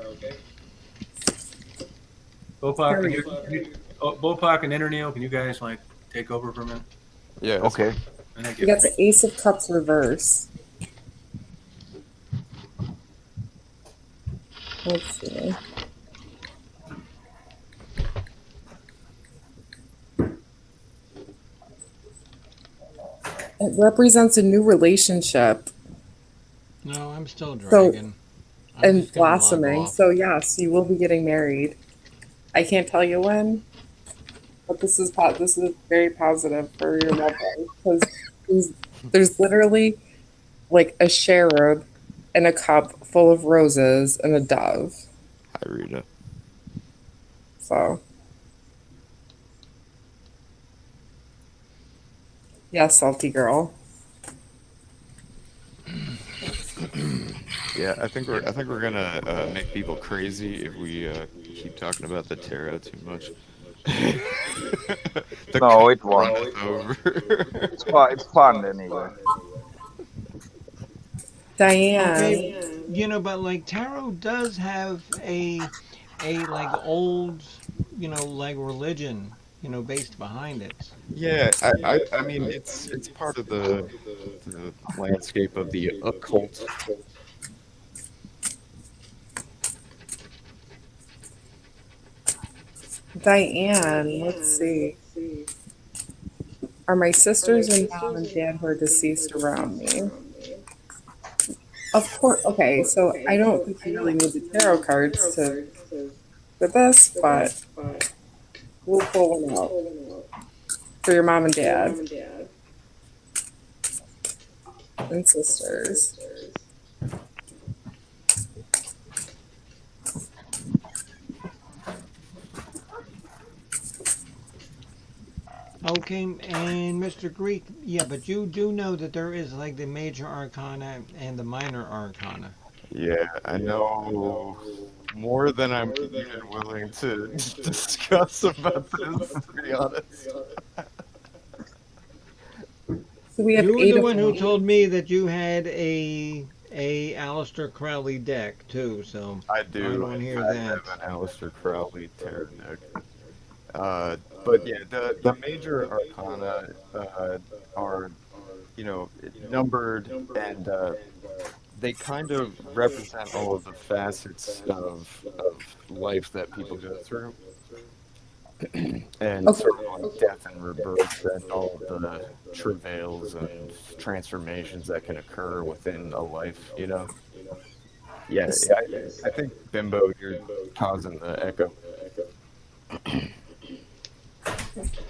Bopak, Bopak and Interneo, can you guys like take over for a minute?
Yeah. That's
Okay.
Thank
You
you.
got the Ace of Cups reverse. Let's see. It represents a new relationship
No, I'm still dragon. I'm
and
just gonna log
blossoming.
off.
So yes, you will be getting married. I can't tell you when, but this is very positive for your love life because there's literally like a cherub and a cup full of roses and a dove.
Hi, Rita.
So yes, salty girl.
Yeah, I think we're gonna make people crazy if we keep talking about the tarot too much. The
No, it
cup
won't.
runneth over.
It's fun anyway.
Diane.
Okay, but like tarot does have a like old, like religion, based behind it.
Yeah, I mean it's part of the landscape of the occult.
Diane, let's see. Are my sisters and mom and dad who are deceased around me? Of course. Okay, so I don't think you really need the tarot cards for this, but we'll pull one out for your mom and dad and sisters.
Okay, and Mr. Greek, yeah, but you do know that there is like the major arcana and the minor arcana.
Yeah, I know more than I'm even willing to discuss about this, to be honest.
So we have
You were
eight
the
of
one who
them.
told me that you had a Aleister Crowley deck too, so
I
I
do.
don't hear
I
that.
have an Aleister Crowley tarot deck. But yeah, the major arcana are, numbered, and they kind of represent all of the facets of life that people go through, and
Okay.
sort of like death and rebirth, and all of the travails and transformations that can occur within a life. Yeah, I think Bimbo, you're causing the echo.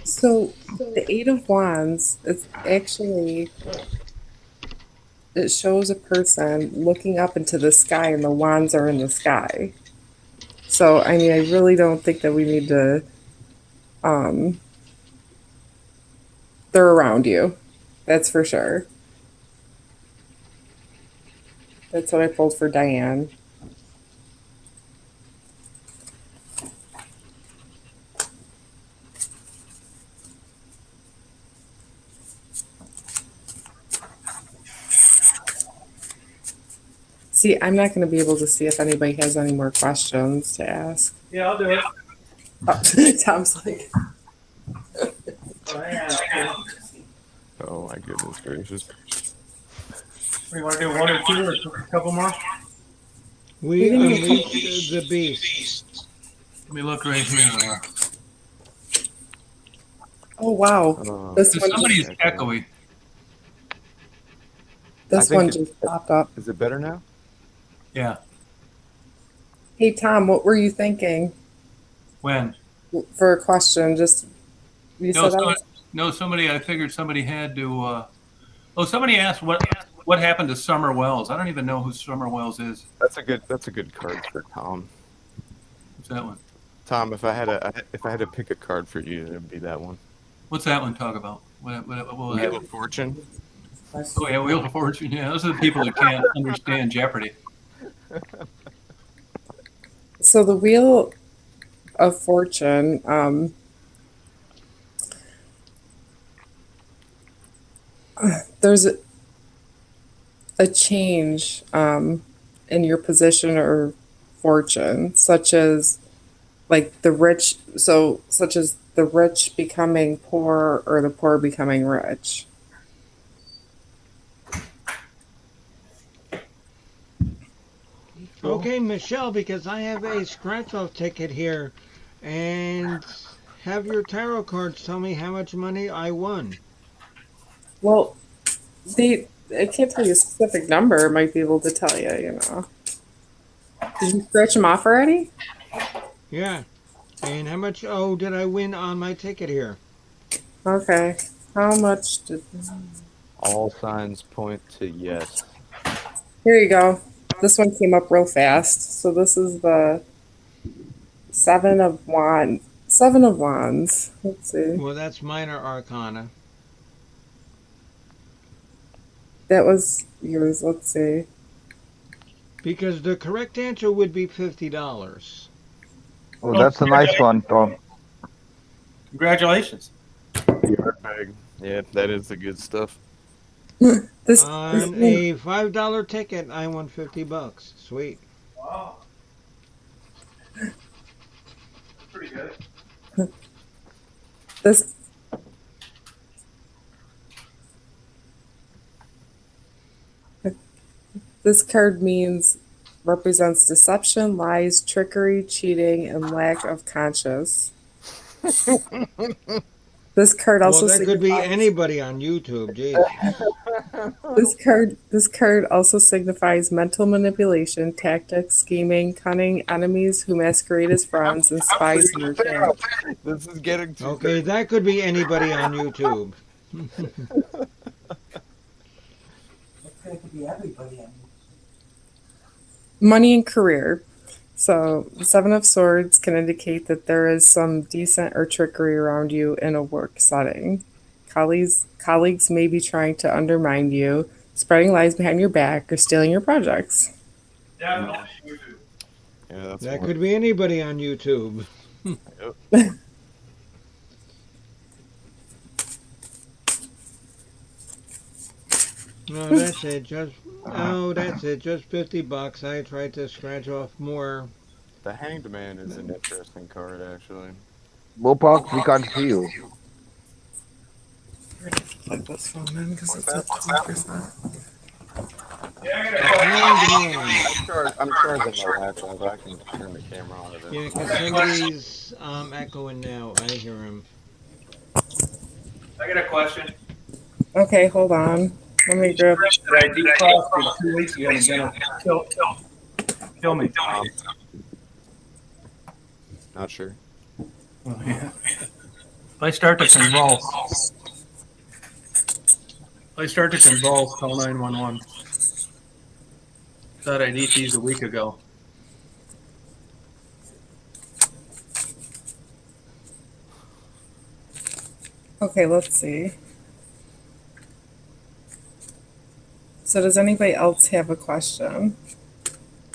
So the eight of wands, it shows a person looking up into the sky and the wands are in the sky. So I mean I really don't think that we need to um they're around you. That's for sure. That's what I pulled for Diane. See, I'm not going to be able to see if anybody has any more questions to ask.
Yeah, I'll do it.
Tom's like,
Oh my goodness gracious.
You want to do one or two or a couple more?
We unleash the beast.
Let me look right here.
oh wow, this one,
Somebody's echoey.
this
I
one
think
just popped up.
Is it better now?
Yeah.
Hey Tom, what were you thinking
When?
for a question? Just you
No,
said I
no. Somebody. I figured somebody had to. Somebody asked what happened to Summer Wells. I don't even know who Summer Wells is.
That's a good card for Tom.
What's that one?
Tom, if I had to pick a card for you, it would be that one.
What's that one talk about? What will
Wheel
happen?
of Fortune.
Oh yeah, Wheel of Fortune. Yeah, those are the people that can't understand Jeopardy.
so the Wheel of Fortune. There's a change in your position or fortune, such as like the rich, so such as the rich becoming poor or the poor becoming rich.
Okay, Michelle, because I have a scratch-off ticket here, and have your tarot cards tell me how much money I won.
Well, I can't tell you a specific number. It might be able to tell you, you know. Did you scratch them off already?
Yeah, and how much, oh, did I win on my ticket here?
Okay. How much did.
All signs point to yes.
Here you go. This one came up real fast. So this is the Seven of Wands. Seven of Wands. Let's see.
Well, that's minor arcana.
That was yours. Let's see.
Because the correct answer would be $50.
Oh, that's a nice one, Tom.
Congratulations.
Yeah, that is the good stuff.
This
On a $5 ticket, I won $50. Sweet.
Wow. Pretty good.
this this card means represents deception, lies, trickery, cheating, and lack of conscience. This card also
Well, that could be
signifies-
anybody on YouTube. Geez.
This card also signifies mental manipulation, tactics, scheming, cunning, enemies who masquerade as friends, and spies in your camp.
This is getting too
Okay, that could be anybody on YouTube.
Money and career. So the Seven of Swords can indicate that there is some decent or trickery around you in a work setting. Colleagues may be trying to undermine you, spreading lies behind your back, or stealing your projects.
Definitely.
Yeah, that's
That
one.
could be anybody on YouTube. No, that's it. That's it. Just $50. I tried to scratch off more.
The Hanged Man is an interesting card, actually.
Bopak, we can't see you.
Like this phone in because it's at 20%.
I'm charging my laptop. I can turn the camera on.
Yeah, because somebody's echoing now. I hear him.
I got a question.
Okay, hold on. Let me grab.
That I declassified 2 weeks ago and gonna kill me.
Not sure.
Oh, yeah. If I start to convulse. Call 911. Thought I'd eat these a week ago.
Okay, let's see. So does anybody else have a question?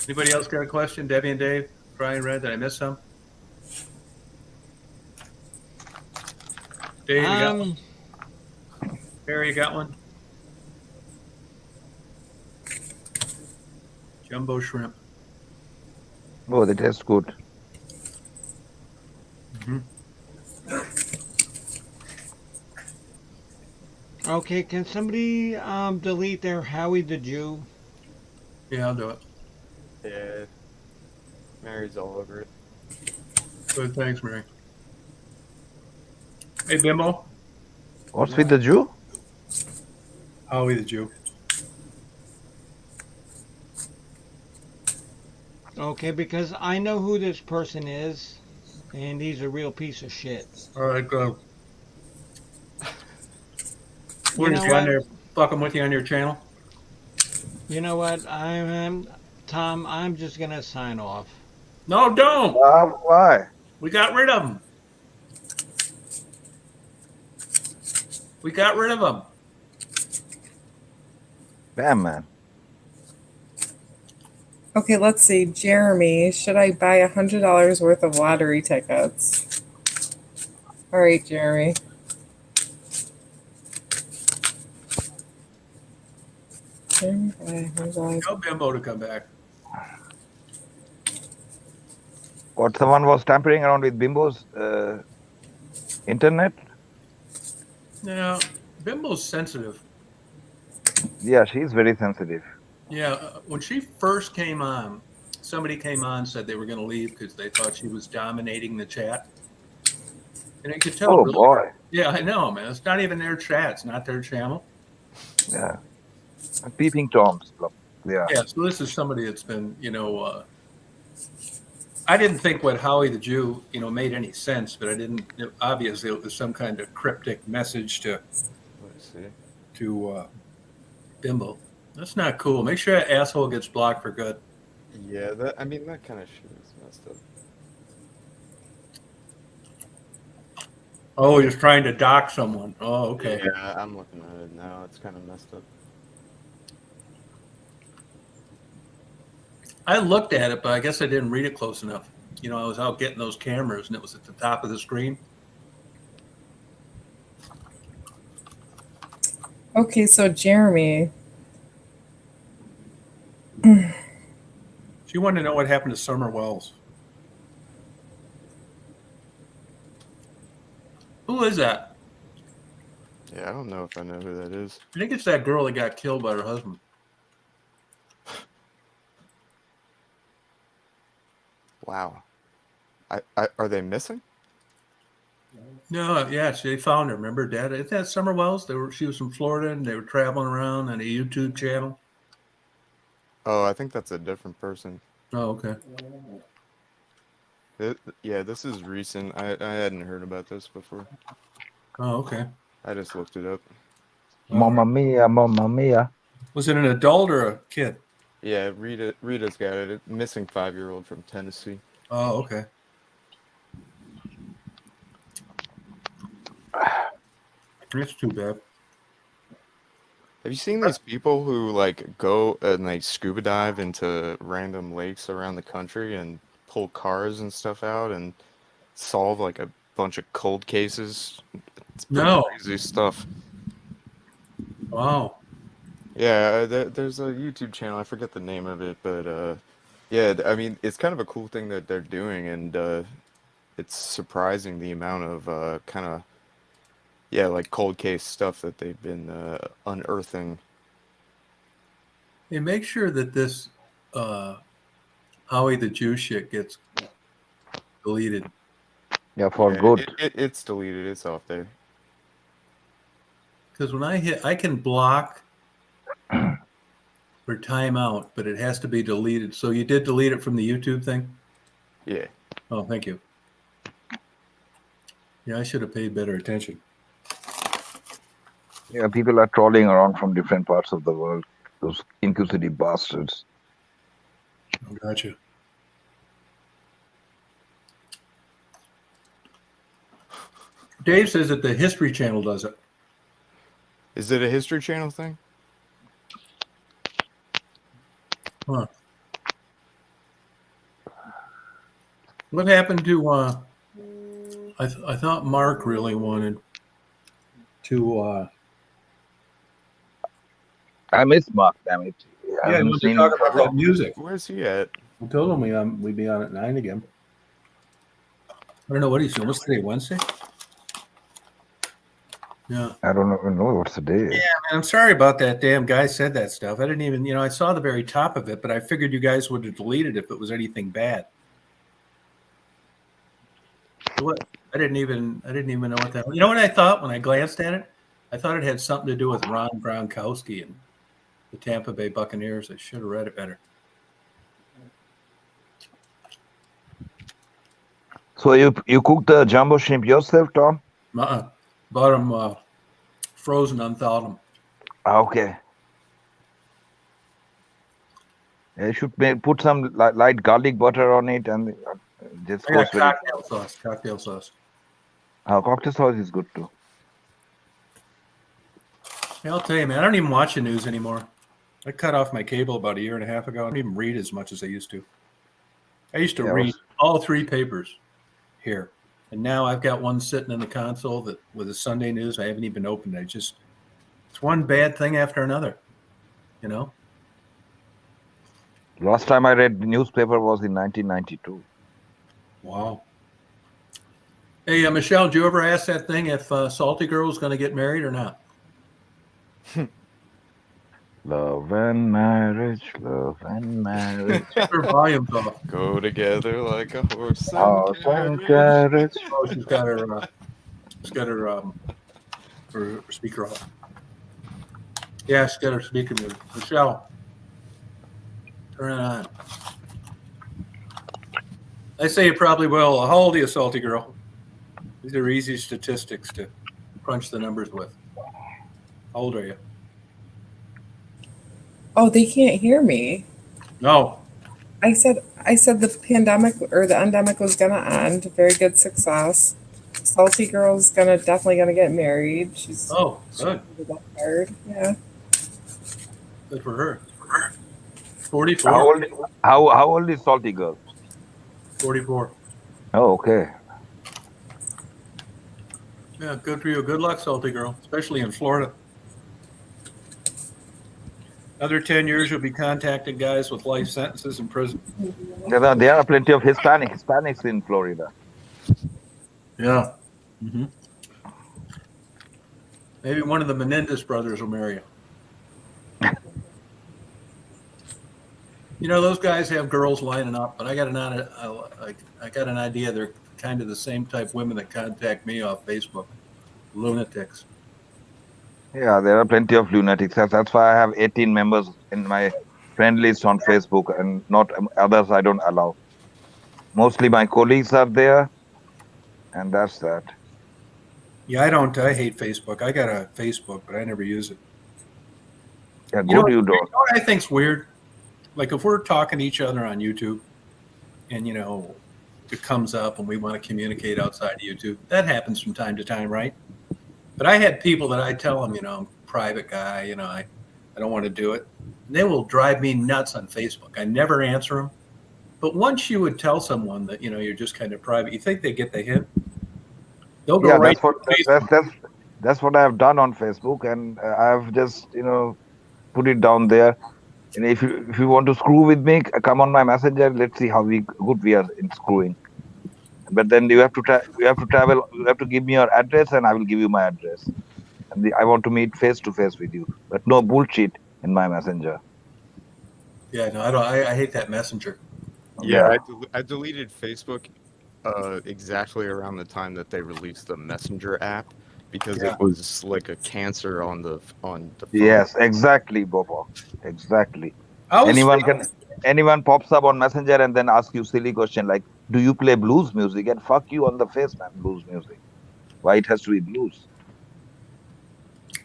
Anybody else got a question? Debbie and Dave? Brian, Red, did I miss some? Dave, you got one? Barry, you got one? Jumbo shrimp.
Oh, they taste good.
Okay, can somebody delete their Howie the Jew?
Yeah, I'll do it.
Yeah. Mary's all over it.
Good, thanks, Mary. Hey, Bimbo.
What's with the Jew?
Howie the Jew.
Okay, because I know who this person is, and he's a real piece of shit.
All right, go.
You
We're
know
just down
what?
there fucking with you on your channel.
You know what? Tom, I'm just going to sign off.
No, don't.
Why?
We got rid of them.
Damn, man.
Okay, let's see. Jeremy, should I buy $100 worth of lottery tickets? All right, Jeremy.
Tell Bimbo to come back.
What, someone was tampering around with Bimbo's internet?
Now, Bimbo's sensitive.
Yeah, she's very sensitive.
Yeah, when she first came on, somebody came on and said they were going to leave because they thought she was dominating the chat. And I could tell.
Oh
really,
boy.
yeah, I know, man. It's not even their chat. It's not their channel.
Yeah. Peeping Toms. Yeah.
Yeah, so this is somebody that's been, I didn't think what Howie the Jew, made any sense, but I didn't. Obviously, it was some kind of cryptic message
Let's see.
to Bimbo. That's not cool. Make sure that asshole gets blocked for good.
Yeah, that kind of shit is messed up.
Oh, he's trying to dock someone. Oh, okay.
Yeah, I'm looking at it now. It's kind of messed up.
I looked at it, but I guess I didn't read it close enough. I was out getting those cameras, and it was at the top of the screen.
Okay, so Jeremy.
She wanted to know what happened to Summer Wells. Who is that?
Yeah, I don't know if I know who that is.
I think it's that girl that got killed by her husband.
Wow. Are they missing?
No, yeah, they found her. Remember, Dad? Isn't that Summer Wells? She was from Florida, and they were traveling around on a YouTube channel.
Oh, I think that's a different person.
Oh, okay.
Yeah, this is recent. I hadn't heard about this before.
Oh, okay.
I just looked it up.
Mamma mia, mamma mia.
Was it an adult or a kid?
Yeah, Rita's got it. Missing 5-year-old from Tennessee.
Oh, okay. That's too bad.
Have you seen these people who go and scuba dive into random lakes around the country and pull cars and stuff out and solve a bunch of cold cases? It's pretty crazy stuff.
Wow.
Yeah, there's a YouTube channel. I forget the name of it, but yeah, it's kind of a cool thing that they're doing, and it's surprising the amount of cold case stuff that they've been unearthing.
Hey, make sure that this Howie the Jew shit gets deleted.
Yeah, for good.
It's deleted. It's off there.
Because when I can block or time out, but it has to be deleted. So you did delete it from the YouTube thing?
Yeah.
Oh, thank you. Yeah, I should have paid better attention.
Yeah, people are trolling around from different parts of the world. Those inquisitive bastards.
Oh, gotcha. Dave says that the History Channel does it.
Is it a History Channel thing?
Huh. What happened to I thought Mark really wanted to
I miss Mark, damn it.
I wanted to talk about that music.
Where's he at?
I told him we'd be on at 9 again. I don't know what he's doing. What's today, Wednesday? Yeah.
I don't even know what's the day.
Yeah, man, I'm sorry about that. Damn guy said that stuff. I didn't even, I saw the very top of it, but I figured you guys would have deleted if it was anything bad. What? I didn't even know what that. You know what I thought when I glanced at it? I thought it had something to do with Ron Gronkowski and the Tampa Bay Buccaneers. I should have read it better.
So you cooked the jumbo shrimp yourself, Tom?
Bought them frozen, unthawed them.
Okay. You should put some light garlic butter on it, and just
I got cocktail sauce. Cocktail sauce.
Cocktail sauce is good too.
Yeah, I'll tell you, man. I don't even watch the news anymore. I cut off my cable about a year and a half ago. I don't even read as much as I used to. I used to read all 3 papers here, and now I've got one sitting in the console with the Sunday news. I haven't even opened it. It's one bad thing after another. You know.
Last time I read the newspaper was in 1992.
Wow. Hey, Michelle, did you ever ask that thing if Salty Girl was going to get married or not?
Love and marriage, love and marriage.
Her volume's off.
Go together like a horse and
Horse and
carriage.
carriage.
Oh, she's got her speaker off. Yeah, she's got her speaker muted. Michelle, turn it on. I say you probably will. How old are you, Salty Girl? These are easy statistics to crunch the numbers with. How old are you?
Oh, they can't hear me.
No.
I said the pandemic or the endemic was gonna end. Very good success. Salty girl's definitely gonna get married. She's
Oh, good.
hard. Yeah.
Good for her.
How
44.
old? How old is Salty Girl?
44.
Oh, okay.
Yeah, good for you. Good luck, Salty Girl, especially in Florida. Another 10 years, you'll be contacting guys with life sentences in prison.
There are plenty of Hispanics in Florida.
Yeah. Mm-hmm. Maybe one of the Menendez brothers will marry you. You know, those guys have girls lining up, but I got an idea they're kind of the same type women that contact me off Facebook. Lunatics.
Yeah, there are plenty of lunatics. That's why I have 18 members in my friend list on Facebook, and not others I don't allow. Mostly my colleagues are there, and that's that.
Yeah, I hate Facebook. I got a Facebook, but I never use it.
Yeah,
You know
good you don't.
what I think's weird? Like if we're talking to each other on YouTube and, it comes up and we want to communicate outside of YouTube, that happens from time to time, right? But I had people that I tell them, I'm a private guy, I don't want to do it. And they will drive me nuts on Facebook. I never answer them. But once you would tell someone that, you're just kind of private, you think they get the hint? They'll go right to Facebook.
That's what I have done on Facebook, and I've just put it down there. And if you want to screw with me, come on my messenger. Let's see how good we are in screwing. But then you have to travel. You have to give me your address, and I will give you my address. And I want to meet face to face with you, but no bullshit in my messenger.
Yeah, no, I don't. I hate that messenger.
Yeah, I deleted Facebook exactly around the time that they released the Messenger app because it was like a cancer on the phone.
Yes, exactly, Bobo. Exactly.
Anyone
anyone pops up on Messenger and then asks you silly question like, "Do you play blues music?" And fuck you on the face, man. Blues music. Why it has to be blues?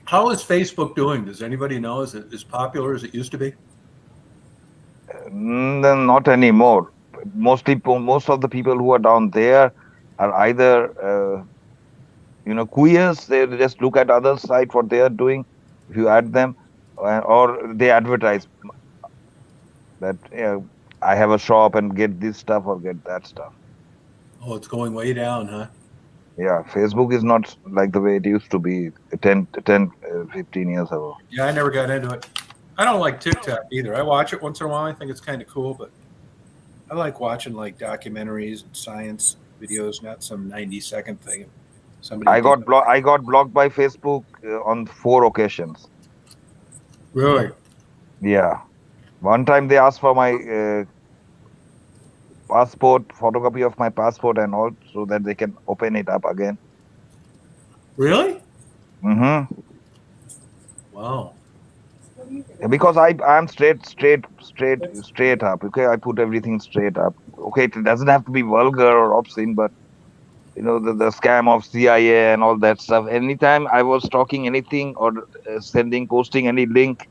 How is Facebook doing? Does anybody know? Is it as popular as it used to be?
Not anymore. Most of the people who are down there are either queers. They just look at other side what they are doing. If you add them, or they advertise that I have a shop and get this stuff or get that stuff.
Oh, it's going way down, huh?
Yeah, Facebook is not like the way it used to be 10, 15 years ago.
Yeah, I never got into it. I don't like TikTok either. I watch it once in a while. I think it's kind of cool, but I like watching like documentaries and science videos, not some 90-second thing.
I got blocked by Facebook on 4 occasions.
Really?
Yeah. One time they asked for my passport, photocopy of my passport and all, so that they can open it up again.
Really?
Mm-hmm.
Wow.
Because I'm straight up. Okay, I put everything straight up. Okay, it doesn't have to be vulgar or obscene, but the scam of CIA and all that stuff. Anytime I was talking anything or posting any link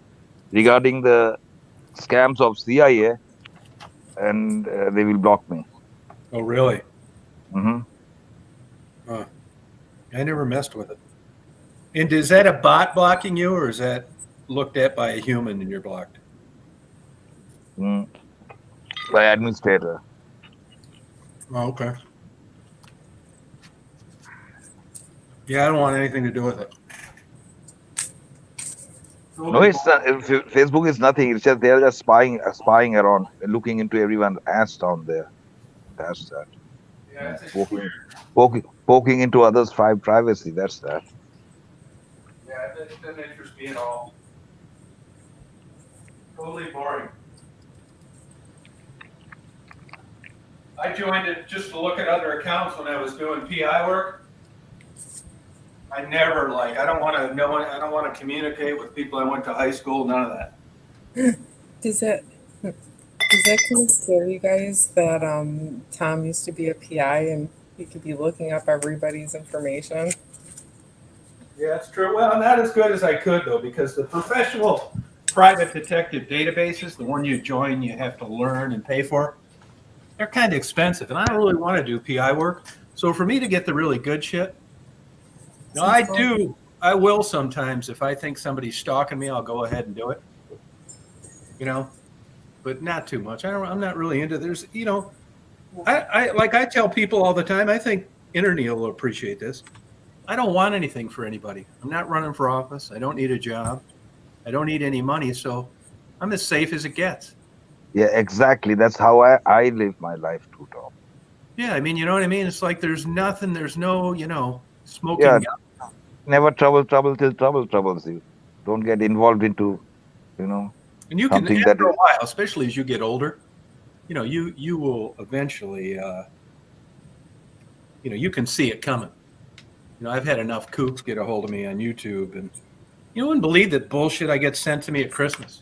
regarding the scams of CIA, and they will block me.
Oh, really?
Mm-hmm.
Huh. I never messed with it. And is that a bot blocking you, or is that looked at by a human and you're blocked?
By administrator.
Oh, okay. Yeah, I don't want anything to do with it.
No, it's not, Facebook is nothing. It's just they're just spying around, looking into everyone's ass down there. That's that.
Yeah,
And
it's
poking into others' privacy. That's that.
Yeah, that doesn't interest me at all. Totally boring. I joined it just to look at other accounts when I was doing PI work. I never I don't want to know. I don't want to communicate with people I went to high school. None of that.
Does that kind of scare you guys that Tom used to be a PI and he could be looking up everybody's information?
Yeah, that's true. Well, not as good as I could though, because the professional private detective databases, the one you join, you have to learn and pay for. They're kind of expensive, and I don't really want to do PI work. So for me to get the really good shit, no, I do. I will sometimes if I think somebody's stalking me, I'll go ahead and do it. But not too much. I'm not really into. There's, I tell people all the time. I think Internet will appreciate this. I don't want anything for anybody. I'm not running for office. I don't need a job. I don't need any money. So I'm as safe as it gets.
Yeah, exactly. That's how I live my life too, Tom.
Yeah, I mean, you know what I mean? It's like there's nothing. There's no, smoking
Yeah,
gun.
never trouble till trouble troubles you. Don't get involved into,
And you can,
something that
after a
is.
while, especially as you get older, you will eventually, you can see it coming. I've had enough kooks get a hold of me on YouTube, and you wouldn't believe that bullshit I get sent to me at Christmas.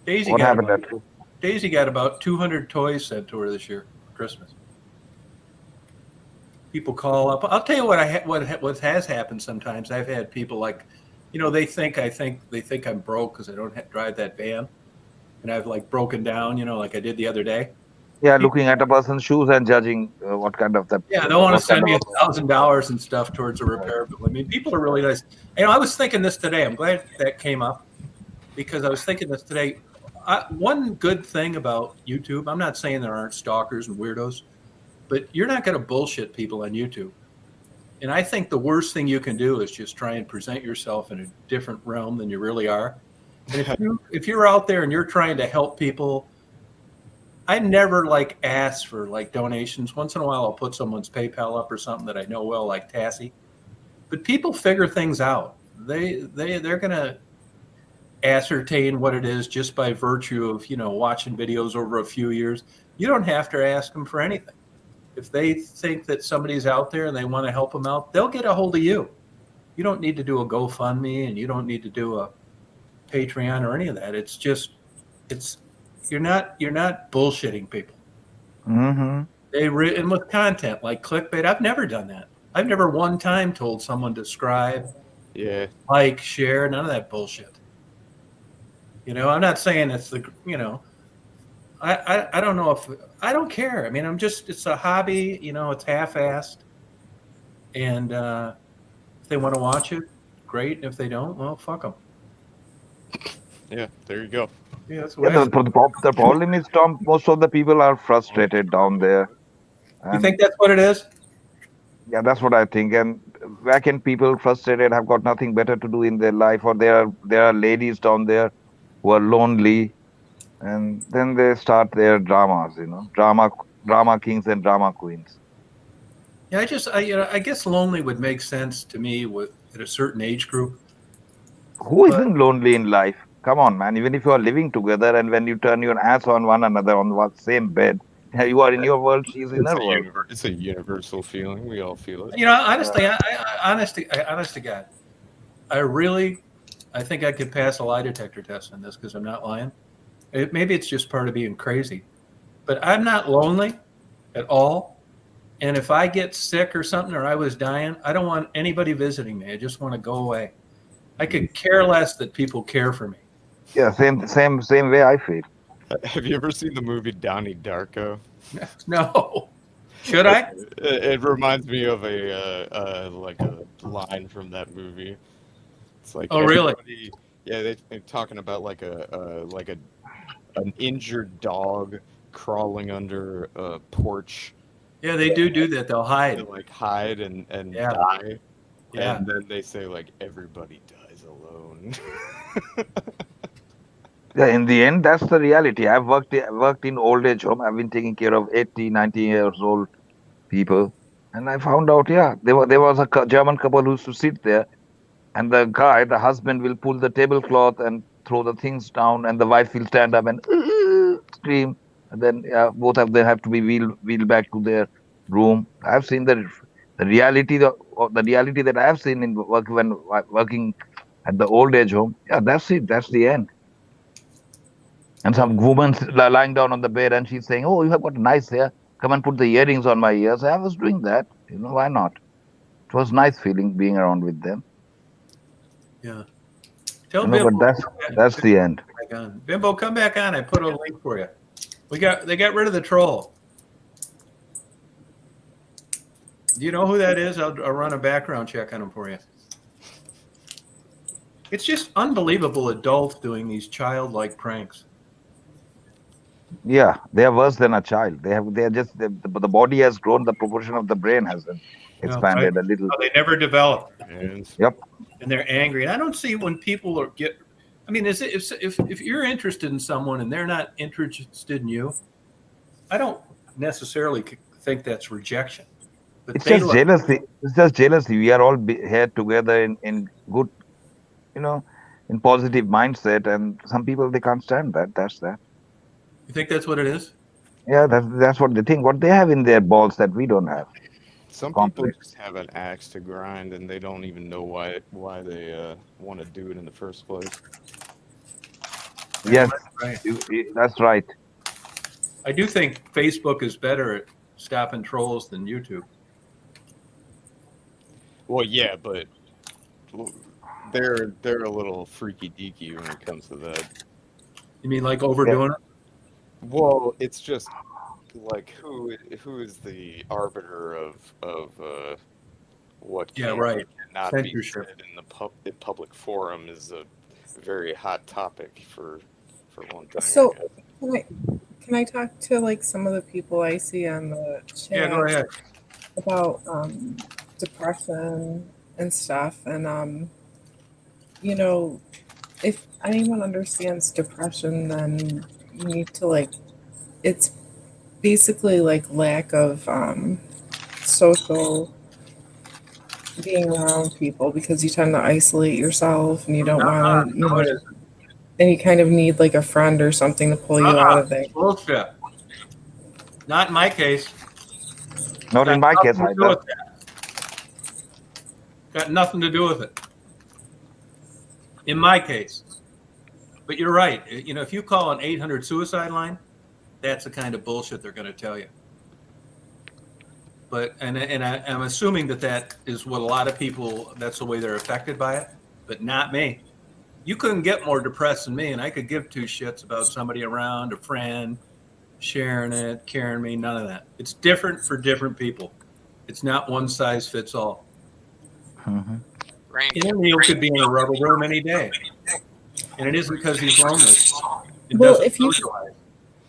Daisy
What
got
happened
about,
at?
Daisy got about 200 toys sent to her this year for Christmas. People call up. I'll tell you what has happened sometimes. I've had people they think I'm broke because I don't drive that van, and I've broken down, like I did the other day.
Yeah, looking at a person's shoes and judging what kind of the.
Yeah, they'll want to send me $1,000 and stuff towards a repair bill. I mean, people are really nice. I was thinking this today. I'm glad that came up because I was thinking this today. One good thing about YouTube, I'm not saying there aren't stalkers and weirdos, but you're not going to bullshit people on YouTube. And I think the worst thing you can do is just try and present yourself in a different realm than you really are. And if you're out there and you're trying to help people, I never ask for donations. Once in a while, I'll put someone's PayPal up or something that I know well, like Tassie. But people figure things out. They're gonna ascertain what it is just by virtue of watching videos over a few years. You don't have to ask them for anything. If they think that somebody's out there and they want to help them out, they'll get a hold of you. You don't need to do a GoFundMe and you don't need to do a Patreon or any of that. You're not bullshitting people.
Mm-hmm.
And with content like clickbait, I've never done that. I've never one time told someone to subscribe, share, none of that bullshit. I'm not saying it's I don't know if I don't care. I mean, it's a hobby, it's half-assed. And if they want to watch it, great. And if they don't, well, fuck them.
Yeah, there you go.
Yeah, that's
Yeah, the problem is, Tom, most of the people are frustrated down there.
You think that's what it is?
Yeah, that's what I think. And where can people frustrated have got nothing better to do in their life, or there are ladies down there who are lonely, and then they start their dramas, drama kings and drama queens.
Yeah, I guess lonely would make sense to me at a certain age group.
Who isn't lonely in life? Come on, man. Even if you are living together and when you turn your ass on one another on one same bed, you are in your world, she's in her world.
It's a universal feeling. We all feel it.
Honestly, honest to God, I think I could pass a lie detector test on this because I'm not lying. Maybe it's just part of being crazy, but I'm not lonely at all. And if I get sick or something, or I was dying, I don't want anybody visiting me. I just want to go away. I could care less that people care for me.
Yeah, same way I feel.
Have you ever seen the movie Donnie Darko?
No. Should I?
It reminds me of a line from that movie. It's like,
oh really?
Yeah, they're talking about an injured dog crawling under a porch.
Yeah, they do that. They'll hide.
They hide and
Yeah.
die.
Yeah.
And then they say like everybody dies alone.
Yeah, in the end, that's the reality. I've worked in old age home. I've been taking care of 80, 90 years old people, and I found out, yeah, there was a German couple who used to sit there, and the husband will pull the tablecloth and throw the things down, and the wife will stand up and scream, and then both of them have to be wheeled back to their room. I've seen the reality the reality that I've seen in working at the old age home. Yeah, that's it. That's the end. And some woman lying down on the bed, and she's saying, "Oh, you have got nice hair. Come and put the earrings on my ears." I was doing that. Why not? It was nice feeling being around with them.
Yeah. Tell
But
Bimbo.
that's the end.
Bimbo, come back on. I put a link for you. They got rid of the troll. Do you know who that is? I'll run a background check on him for you. It's just unbelievable adults doing these childlike pranks.
Yeah, they are worse than a child. The body has grown, the proportion of the brain hasn't expanded a little.
They never develop.
Yep.
And they're angry. And I don't see when people I mean, if you're interested in someone and they're not interested in you, I don't necessarily think that's rejection. But
it's just jealousy. It's just jealousy. We are all here together in good, in positive mindset, and some people, they can't stand that. That's that.
You think that's what it is?
Yeah, that's what they think. What they have in their balls that we don't have.
Some people just have an axe to grind, and they don't even know why they want to do it in the first place.
Yes, that's right.
I do think Facebook is better at stopping trolls than YouTube.
Well, yeah, but they're a little freaky deaky when it comes to that.
You mean like overdoing it?
Well, it's just like who is the arbiter of what can and cannot be said in the public forum is a very hot topic for a long time.
So can I talk to like some of the people I see on the chat?
Yeah, go ahead.
About depression and stuff, and if anyone understands depression, then you need to it's basically like lack of social being around people, because you tend to isolate yourself and you don't want to, and you kind of need like a friend or something to pull you out of it.
Bullshit. Not in my case.
Not in my case either.
Got nothing to do with it. In my case. But you're right. If you call an 800 suicide line, that's the kind of bullshit they're going to tell you. But I'm assuming that is what a lot of people, that's the way they're affected by it, but not me. You couldn't get more depressed than me, and I could give two shits about somebody around, a friend, sharing it, carrying me, none of that. It's different for different people. It's not one size fits all.
Mm-hmm.
Neil could be in a rubber room any day, and it isn't because he's lonely.
Well,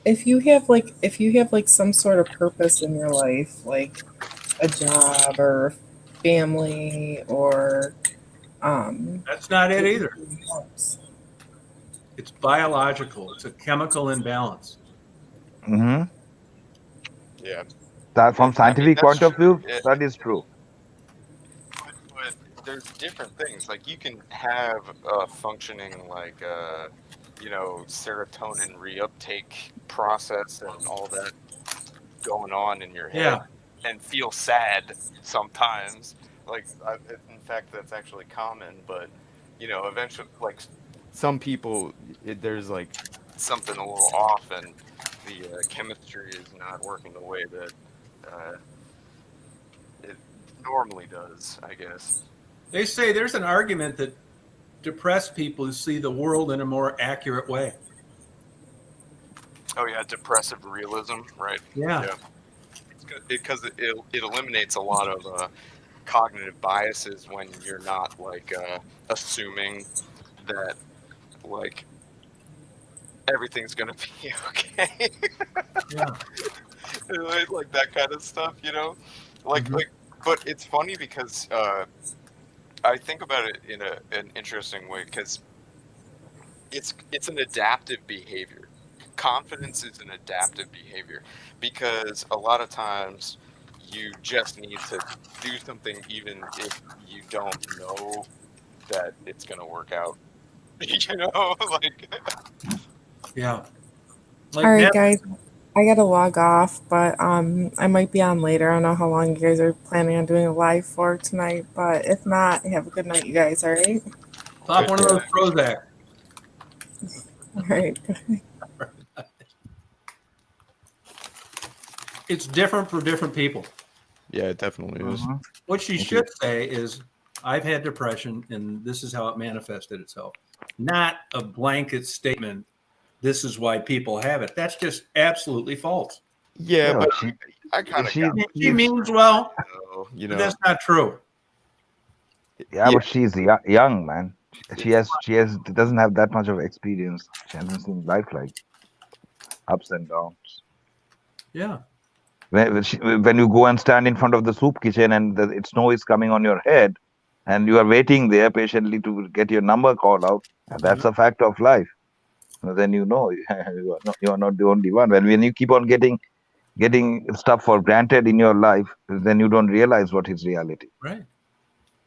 if you have like some sort of purpose in your life, like a job or family or
that's not it either. It's biological. It's a chemical imbalance.
Mm-hmm.
Yeah.
That from scientific point of view, that is true.
But there's different things. Like you can have a functioning serotonin reuptake process and all that going on in your head, and feel sad sometimes. In fact, that's actually common. But eventually, some people, there's something a little off, and the chemistry is not working the way that it normally does, I guess.
They say there's an argument that depressed people see the world in a more accurate way.
Oh yeah, depressive realism, right?
Yeah.
It's good because it eliminates a lot of cognitive biases when you're not assuming that everything's gonna be okay.
Yeah.
Like that kind of stuff, but it's funny because I think about it in an interesting way because it's an adaptive behavior. Confidence is an adaptive behavior because a lot of times you just need to do something even if you don't know that it's going to work out. You know, like
Yeah.
All right,
Matt,
guys. I gotta log off, but I might be on later. I don't know how long you guys are planning on doing a live for tonight, but if not, have a good night, you guys. All right.
pop one of those Prozac.
All right.
It's different for different people.
yeah, it definitely is.
What she
Okay.
should say is, I've had depression and this is how it manifested itself. Not a blanket statement, this is why people have it. That's just absolutely false.
Yeah,
Yeah,
but
she
I kind of
she
got
She means well,
you
but
know.
that's not true.
yeah, but she's young, man. She doesn't have that much of experience. She hasn't seen life like ups and downs.
Yeah.
When you go and stand in front of the soup kitchen and the snow is coming on your head, and you are waiting there patiently to get your number called out, and that's a fact of life. Then you know you are not the only one. When you keep on getting stuff for granted in your life, then you don't realize what is reality.
Right.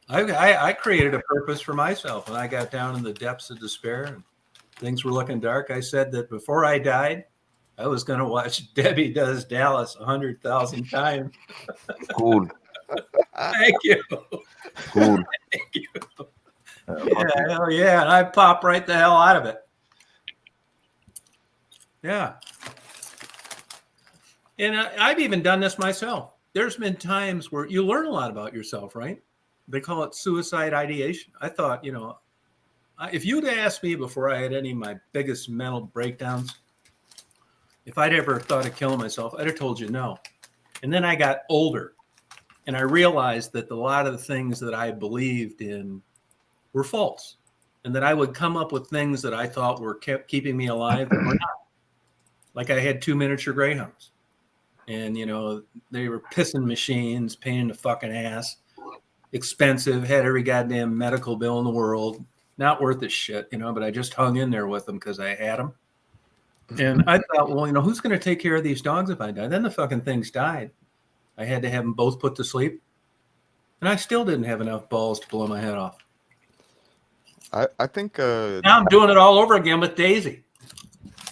I created a purpose for myself when I got down in the depths of despair and things were looking dark. I said that before I died, I was going to watch Debbie Does Dallas 100,000 times.
Cool,
Thank you.
cool.
Thank you. Yeah, hell yeah. And I pop right the hell out of it. Yeah. And I've even done this myself. There's been times where you learn a lot about yourself, right? They call it suicide ideation. I thought, if you'd asked me before I had any of my biggest mental breakdowns, if I'd ever thought of killing myself, I'd have told you no. And then I got older and I realized that a lot of the things that I believed in were false and that I would come up with things that I thought were keeping me alive that were not. Like I had 2 miniature greyhounds and, they were pissing machines, pain in the fucking ass, expensive, had every goddamn medical bill in the world, not worth a shit, but I just hung in there with them because I had them. And I thought, well, who's going to take care of these dogs if I die? Then the fucking things died. I had to have them both put to sleep. And I still didn't have enough balls to blow my head off.
I think
Now I'm doing it all over again with Daisy.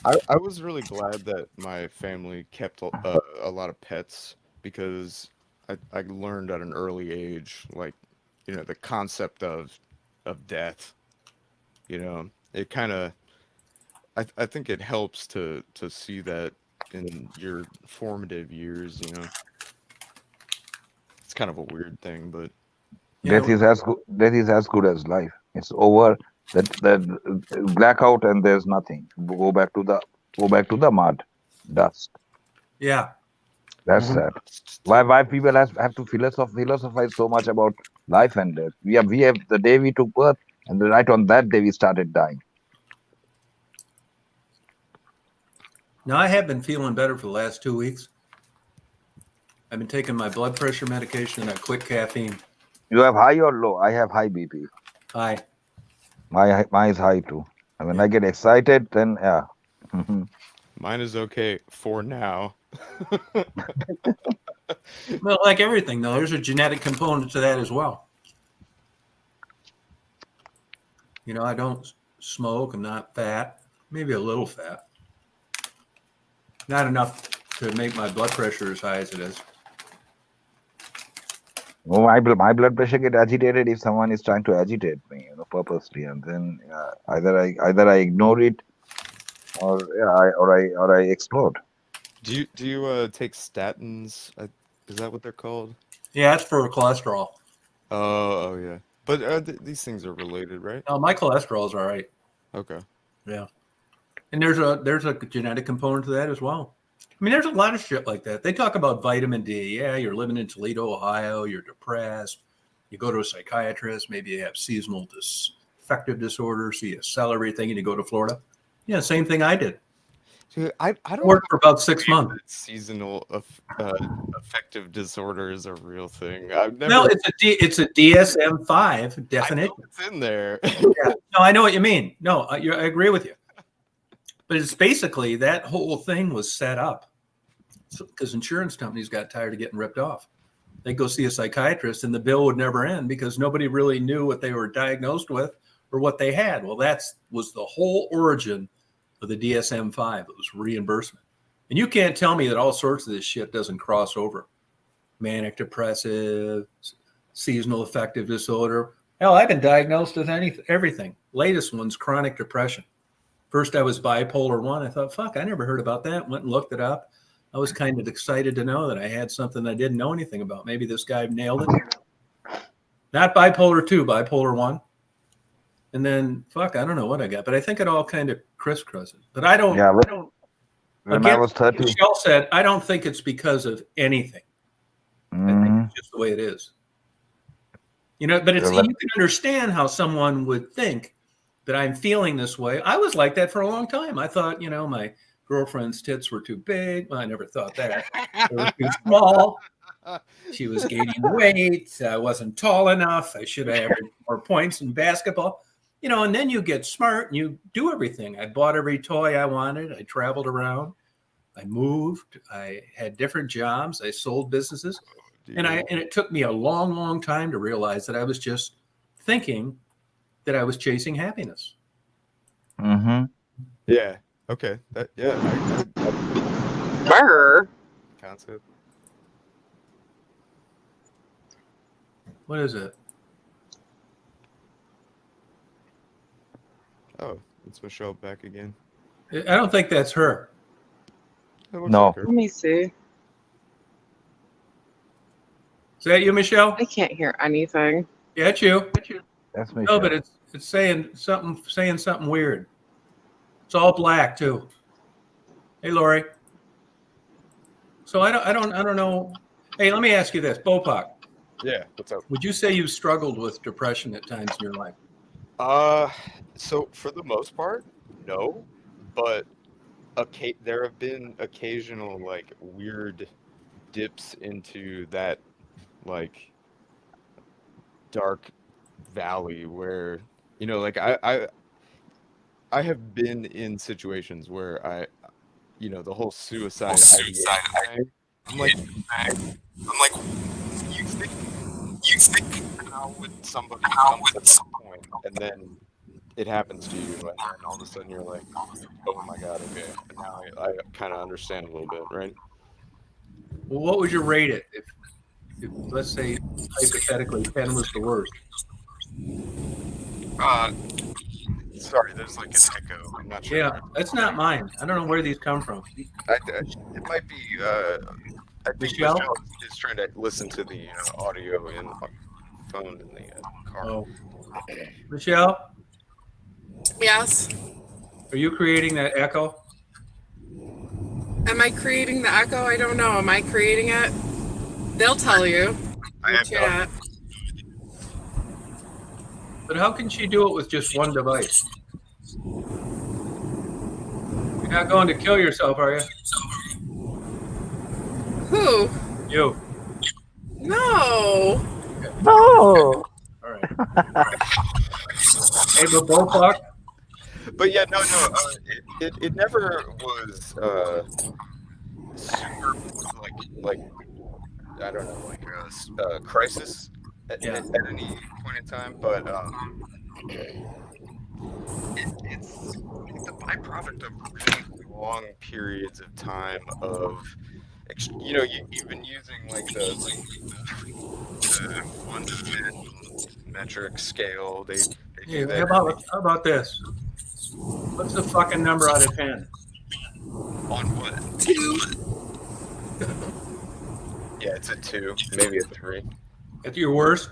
I was really glad that my family kept a lot of pets because I learned at an early age, like, the concept of death. It kind of, I think it helps to see that in your formative years. It's kind of a weird thing, but
Death is as good as life. It's over. That blackout and there's nothing. Go back to the mud, dust.
Yeah.
That's sad. Why people have to philosophize so much about life and death? We have the day we took birth, and right on that day we started dying.
Now I have been feeling better for the last 2 weeks. I've been taking my blood pressure medication and I quit caffeine.
You have high or low? I have high BP.
High.
My is high too. And when I get excited, then yeah.
mine is okay for now.
Well, like everything, though, there's a genetic component to that as well. I don't smoke. I'm not fat. Maybe a little fat. Not enough to make my blood pressure as high as it is.
Oh, my blood pressure get agitated if someone is trying to agitate me, purposely, and then either I ignore it, or I explode.
Do you take statins? Is that what they're called?
Yeah, it's for cholesterol.
Oh yeah. But these things are related, right?
No, my cholesterol is all right.
Okay.
Yeah. And there's a genetic component to that as well. I mean, there's a lot of shit like that. They talk about vitamin D. Yeah, you're living in Toledo, Ohio. You're depressed. You go to a psychiatrist. Maybe you have seasonal affective disorder. See a celery thing, and you go to Florida. Yeah, same thing I did.
See, I don't
Worked for about 6
believe
months.
that seasonal affective disorder is a real thing. I've never.
No, it's a DSM-5
I know
definition.
it's in there.
Yeah. No, I know what you mean. No, I agree with you. But it's basically that whole thing was set up because insurance companies got tired of getting ripped off. They'd go see a psychiatrist and the bill would never end because nobody really knew what they were diagnosed with or what they had. Well, that was the whole origin of the DSM-5. It was reimbursement. And you can't tell me that all sorts of this shit doesn't cross over. Manic depressive, seasonal affective disorder. Hell, I've been diagnosed with everything. Latest one's chronic depression. First, I was bipolar 1. I thought, fuck, I never heard about that. Went and looked it up. I was kind of excited to know that I had something I didn't know anything about. Maybe this guy nailed it. Not bipolar 2, bipolar 1. And then, fuck, I don't know what I got, but I think it all kind of crisscrosses. But I don't.
Yeah, when I
Again,
was 30.
Michelle said, I don't think it's because of anything. I think it's just the way it is. You know, but you can understand how someone would think that I'm feeling this way. I was like that for a long time. I thought, you know, my girlfriend's tits were too big. Well, I never thought that. They were too small. She was gaining weight. I wasn't tall enough. I should have had more points in basketball. You know, and then you get smart and you do everything. I bought every toy I wanted. I traveled around. I moved. I had different jobs. I sold businesses. And it took me a long, long time to realize that I was just thinking that I was chasing happiness.
Mm-hmm.
Yeah. Okay.
Burr.
Concept.
What is it?
Oh, it's Michelle back again.
I don't think that's her.
It looks
No.
like her.
Let me see.
Is that you, Michelle?
I can't hear anything.
Yeah, it's you.
That's me.
No, but it's saying something weird. It's all black too. Hey, Lori. So I don't know. Hey, let me ask you this, Bopak.
Yeah. What's up?
Would you say you struggled with depression at times in your life?
So for the most part, no, but there have been occasional like weird dips into that like dark valley where, you know, like I have been in situations where you know, the whole suicide thing. I'm like, you think how would somebody come to that point, and then it happens to you, and then all of a sudden you're like, oh my god, okay, and now I kind of understand a little bit, right?
Well, what would you rate it if let's say hypothetically 10 was the worst?
Sorry, there's like an echo. I'm not sure.
Yeah, that's not mine. I don't know where these come from.
It might be. I think
Michelle?
Michelle is trying to listen to the audio in the phone in the car.
Oh, Michelle,
Yes.
are you creating that echo?
Am I creating the echo? I don't know. Am I creating it? They'll tell you.
I have no
Chat.
But how can she do it with just one device? You're not going to kill yourself, are you?
Who?
You.
No.
No.
All right. Hey, but Bopak,
But yeah, no. It never was super like I don't know, like a crisis at any point in time. But it's the byproduct of really long periods of time of, you know, you've been using like the 1 to 10 metric scale. They
hey,
do that.
how about this? What's the fucking number out of 10?
On what?
2.
Yeah, it's a 2, maybe a 3.
At your worst?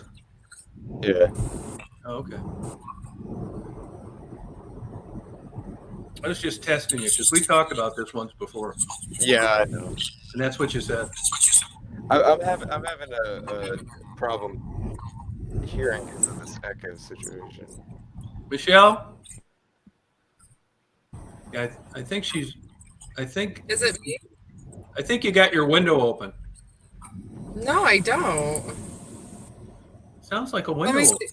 Yeah.
Oh, okay. I was just testing you because we talked about this once before,
Yeah, I know.
and that's what you said.
I'm having a problem hearing because of this echo situation.
Michelle? Yeah, I think she's I think
Is it me?
you got your window open.
No, I don't.
Sounds like a
Let
window
me
open.
see.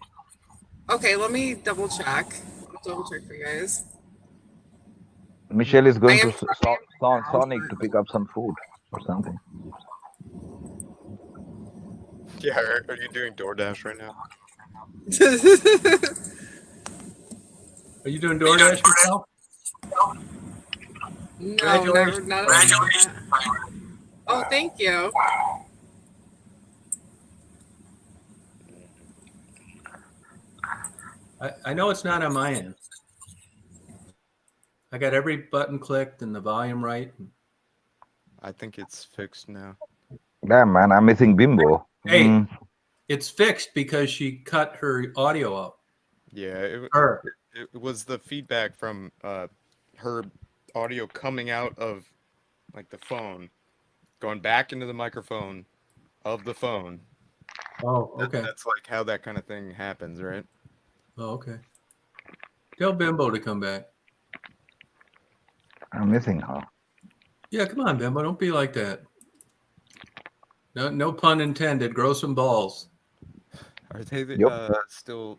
Okay, let me double check. I'll double check for you guys.
Michelle is
I
going
am
to Sonic to pick up some food or something.
Yeah, are you doing DoorDash right now?
Are you doing DoorDash yourself?
No,
Congratulations.
not at the moment. Oh, thank you.
I know it's not on my end. I got every button clicked and the volume right.
I think it's fixed now.
Damn, man, I'm missing Bimbo.
Hey, it's fixed because she cut her audio out.
Yeah,
Her.
it was the feedback from her audio coming out of like the phone, going back into the microphone of the phone.
Oh, okay.
That's like how that kind of thing happens, right?
Oh, okay. Tell Bimbo to come back.
I'm missing her.
Yeah, come on, Bimbo. Don't be like that. No pun intended. Grow some balls.
Are they
Yep.
still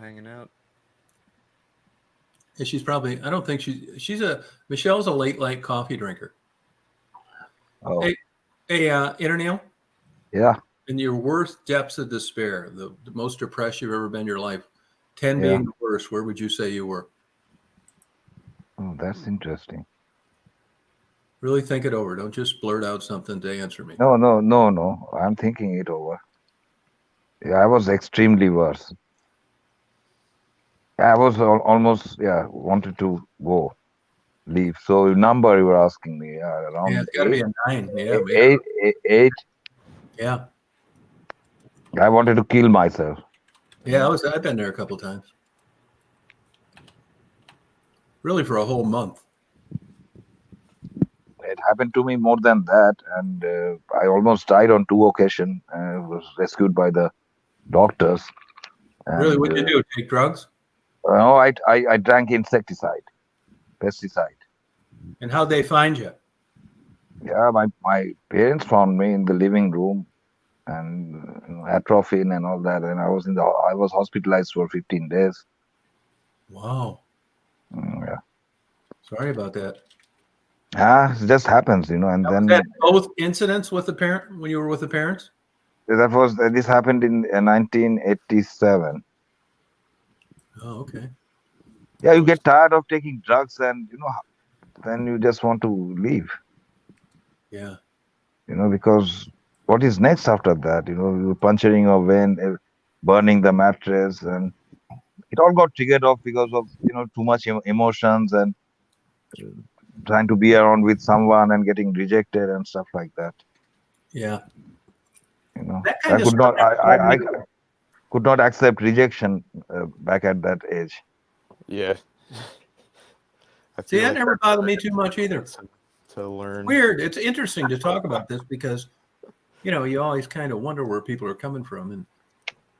hanging out?
Yeah, she's probably. I don't think Michelle's a late coffee drinker.
Oh,
Hey, Interneil.
yeah,
In your worst depths of despair, the most depressed you've ever been in your life, 10
yeah.
being the worst, where would you say you were?
Oh, that's interesting.
Really think it over. Don't just blurt out something to answer me.
No. I'm thinking it over. Yeah, I was extremely worse. I was almost wanted to leave. So number you were asking me around
Yeah, it's got to be a 9. Yeah,
eight.
yeah.
I wanted to kill myself.
Yeah, I've been there a couple times. Really, for a whole month.
It happened to me more than that, and I almost died on 2 occasions. Was rescued by the doctors. And,
Really, what'd you do? Take drugs?
No, I drank pesticide.
And how'd they find you?
Yeah, my parents found me in the living room, and atropine and all that, and I was hospitalized for 15 days.
Wow.
Yeah.
Sorry about that.
It just happens, and then
Was that both incidents with the parent when you were with the parents?
this happened in 1987.
Oh, okay.
Yeah, you get tired of taking drugs, and then you just want to leave.
Yeah.
Because what is next after that? You're puncturing your vein, burning the mattress, and it all got triggered off because of too much emotions and trying to be around with someone and getting rejected and stuff like that.
Yeah.
I
That
could not. I could not accept rejection back at that age.
Yeah.
See, that never bothered me too much either.
To learn.
Weird. It's interesting to talk about this because, you always kind of wonder where people are coming from, and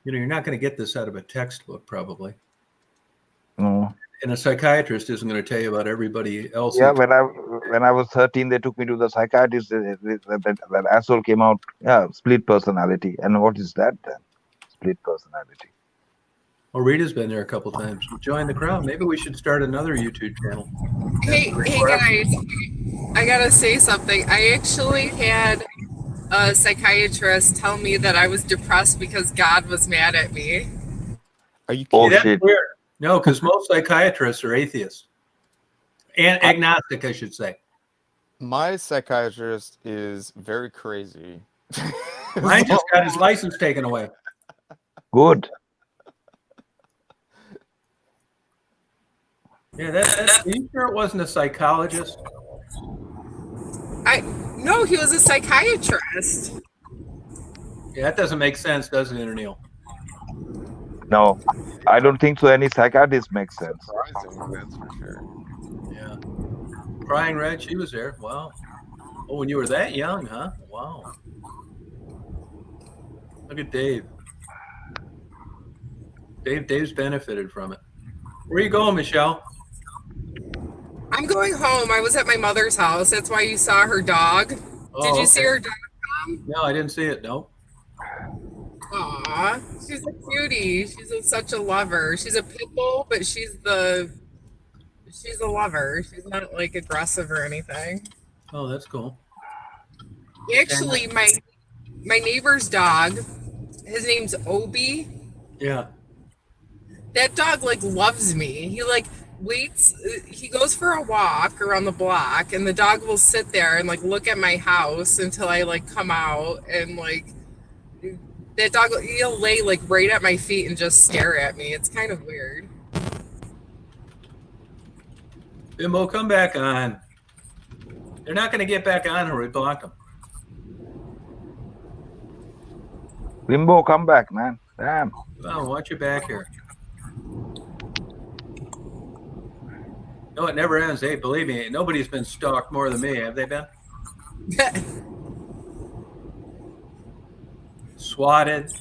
you're not going to get this out of a textbook probably.
No.
And a psychiatrist isn't going to tell you about everybody else.
Yeah, when I was 13, they took me to the psychiatrist. That asshole came out. Yeah, split personality. And what is that then? Split personality.
Well, Rita's been there a couple times. Join the crowd. Maybe we should start another YouTube channel.
Hey guys, I gotta say something. I actually had a psychiatrist tell me that I was depressed because God was mad at me.
Are you kidding?
Oh,
That's
shit.
weird. No, because most psychiatrists are atheists. And agnostic, I should say.
My psychiatrist is very crazy.
Mine just got his license taken away.
Good.
Yeah, are you sure it wasn't a psychologist?
No, he was a psychiatrist.
Yeah, that doesn't make sense, does it, Interneil?
No, I don't think so. Any psychiatrist makes sense.
Surprising, that's for sure.
Yeah. Crying Red, she was there. Wow. Oh, when you were that young, huh? Wow. Look at Dave. Dave's benefited from it. Where are you going, Michelle?
I'm going home. I was at my mother's house. That's why you saw her dog.
Oh,
Did you see
okay.
her dog?
No, I didn't see it. No.
Aw, she's a cutie. Such a lover. She's a pit bull, but she's a lover. She's not like aggressive or anything.
Oh, that's cool.
Actually, my neighbor's dog, his name's Obi.
Yeah.
That dog like loves me. He like waits. He goes for a walk around the block, and the dog will sit there and like look at my house until I like come out, and like that dog, he'll lay like right at my feet and just stare at me. It's kind of weird.
Bimbo, come back on. They're not going to get back on or we block them.
Bimbo, come back, man. Damn.
Oh, watch your back here. No, it never ends. Hey, believe me, nobody's been stalked more than me. Have they been? Swatted.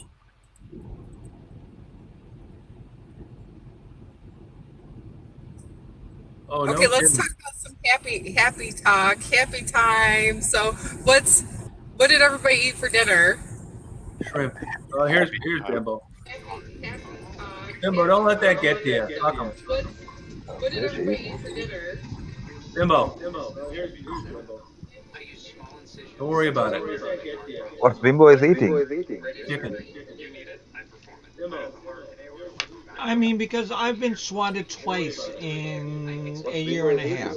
Oh, no.
Okay, let's talk about some happy talk, happy time. So, what did everybody eat for dinner?
Shrimp. Well, here's Bimbo. Bimbo, don't let that get to you. Fuck 'em.
What did everybody eat for dinner?
Bimbo. Here's Bimbo. Don't worry about it.
What Bimbo is eating?
Chicken.
I mean, because I've been swatted twice in a year and a half.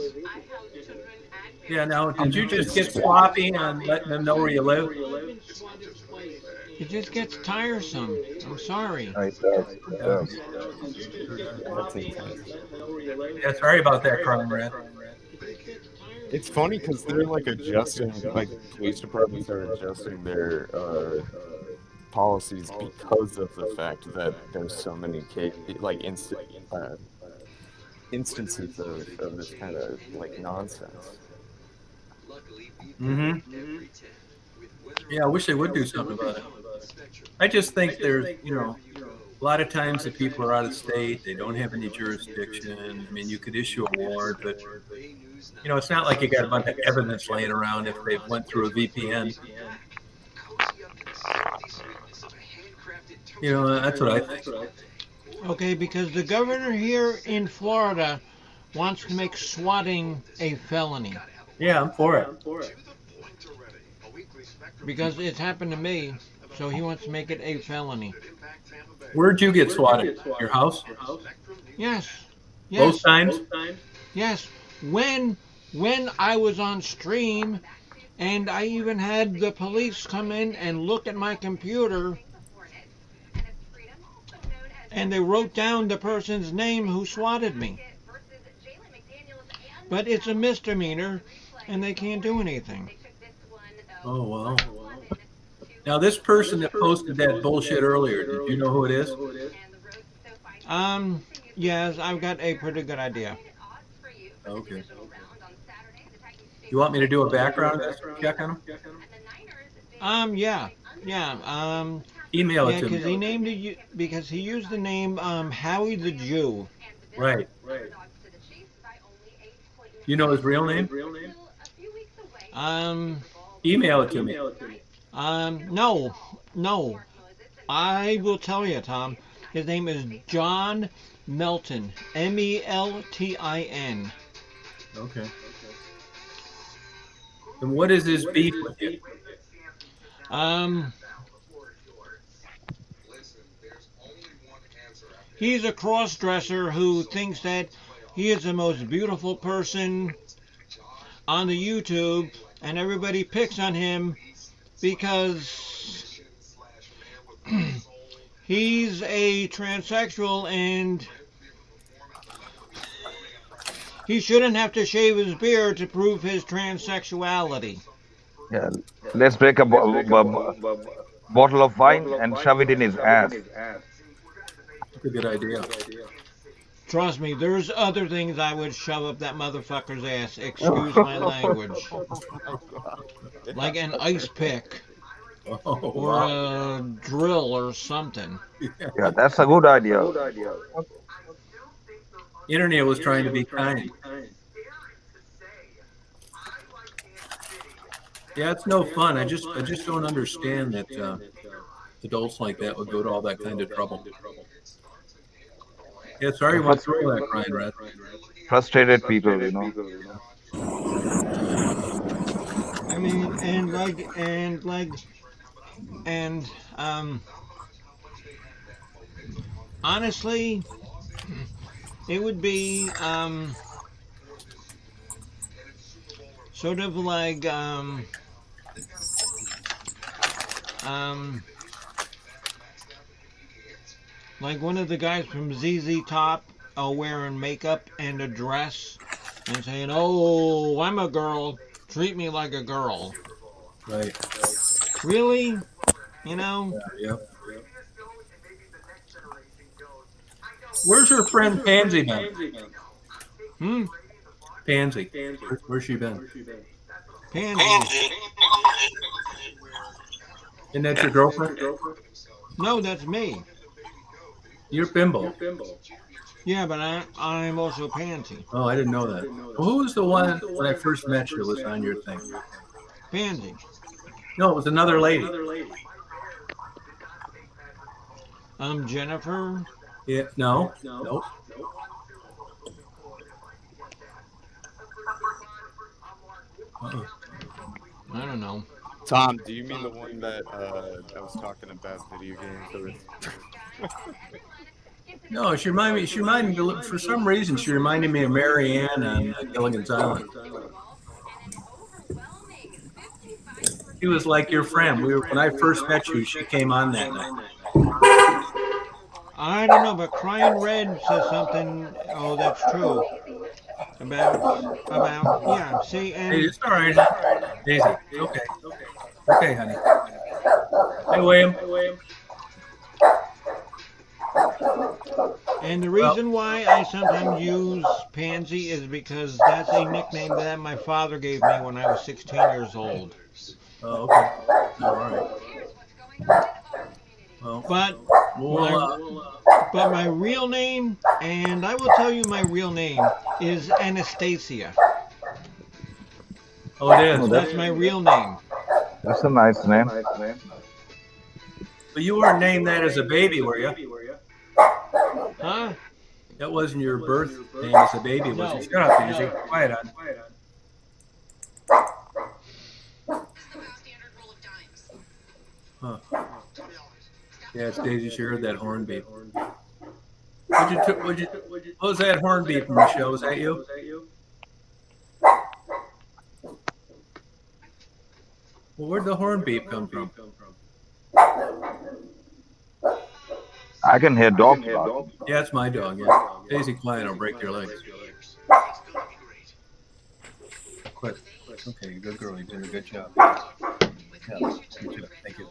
Yeah, now, did you just get sloppy on letting them know where you live?
It just gets tiresome. I'm sorry.
It does.
That's intense.
Yeah, sorry about that, Conrad.
It's funny because they're like adjusting, like police departments are adjusting their policies because of the fact that there's so many instances of this kind of like nonsense.
Mm-hmm. Yeah, I wish they would do something about it. I just think there's, a lot of times that people are out of state, they don't have any jurisdiction. I mean, you could issue a warrant, but it's not like you got a bunch of evidence laying around if they went through a VPN. That's what I think.
Okay, because the governor here in Florida wants to make swatting a felony.
Yeah, I'm for it.
Because it's happened to me, so he wants to make it a felony.
Where'd you get swatted? Your house?
Yes.
Both times?
Yes. When I was on stream, and I even had the police come in and look at my computer, and they wrote down the person's name who swatted me. But it's a misdemeanor, and they can't do anything.
Oh, wow. Now, this person that posted that bullshit earlier, did you know who it is?
Yes, I've got a pretty good idea.
Okay. You want me to do a background check on him?
Yeah.
Email it to
me. Because he used the name Howie the Jew.
Right. You know his real name? Email it to me.
No. I will tell you, Tom. His name is John Melton. Meltin.
Okay. And what is his beef with you?
He's a cross-dresser who thinks that he is the most beautiful person on the YouTube, and everybody picks on him because he's a transsexual and he shouldn't have to shave his beard to prove his transsexuality.
Yeah, let's break a bottle of wine and shove it in his ass.
That's a good idea.
Trust me, there's other things I would shove up that motherfucker's ass. Excuse my language. Like an ice pick. Or a drill or something.
Yeah, that's a good idea.
Internet was trying to be kind. Yeah, it's no fun. I just don't understand that adults like that would go to all that kind of trouble. Yeah, sorry you went through all that, Brian Red.
Frustrated people,
I mean, and honestly, it would be sort of um, like one of the guys from ZZ Top wearing makeup and a dress and saying, "Oh, I'm a girl. Treat me like a girl."
Right.
Really? You know?
Yeah. Where's your friend Pansy been?
Hmm?
Pansy. Where's she been?
Pansy.
Isn't that your girlfriend?
No, that's me.
You're Bimbo.
Yeah, but I'm also Pansy.
Oh, I didn't know that. Well, who was the one when I first met you was on your thing?
Pansy.
No, it was another lady.
Jennifer.
Yeah. No. Nope. Uh-uh.
I don't know.
Tom, do you mean the one that I was talking about video games with?
No, she reminded me, for some reason, she reminded me of Mary Ann on Gilligan's Island. She was like your friend. When I first met you, she came on that night.
I don't know, but Crying Red says something. Oh, that's true. About yeah. See,
Hey,
and
it's all right. Daisy. Okay. Okay, honey. Hey, William.
the reason why I sometimes use Pansy is because that's a nickname that my father gave me when I was 16 years old.
Oh, okay. All right. Well,
But
we'll,
my real name, and I will tell you my real name, is Anastasia.
oh, it is.
That's my real name.
That's a nice name.
But you weren't named that as a baby, were you?
Huh?
That wasn't your birth name as a baby, was
No.
it? Shut up, Daisy. Quiet on. Huh. Yeah, it's Daisy. She heard that horn beep. What was that horn beep, Michelle? Was that you? Well, where'd the horn beep come from?
I can hear dogs barking.
Yeah, it's my dog. Yeah, Daisy, quiet. I'll break your legs. Quit. Okay, good girl. You did a good job. Yeah, good job. Thank you.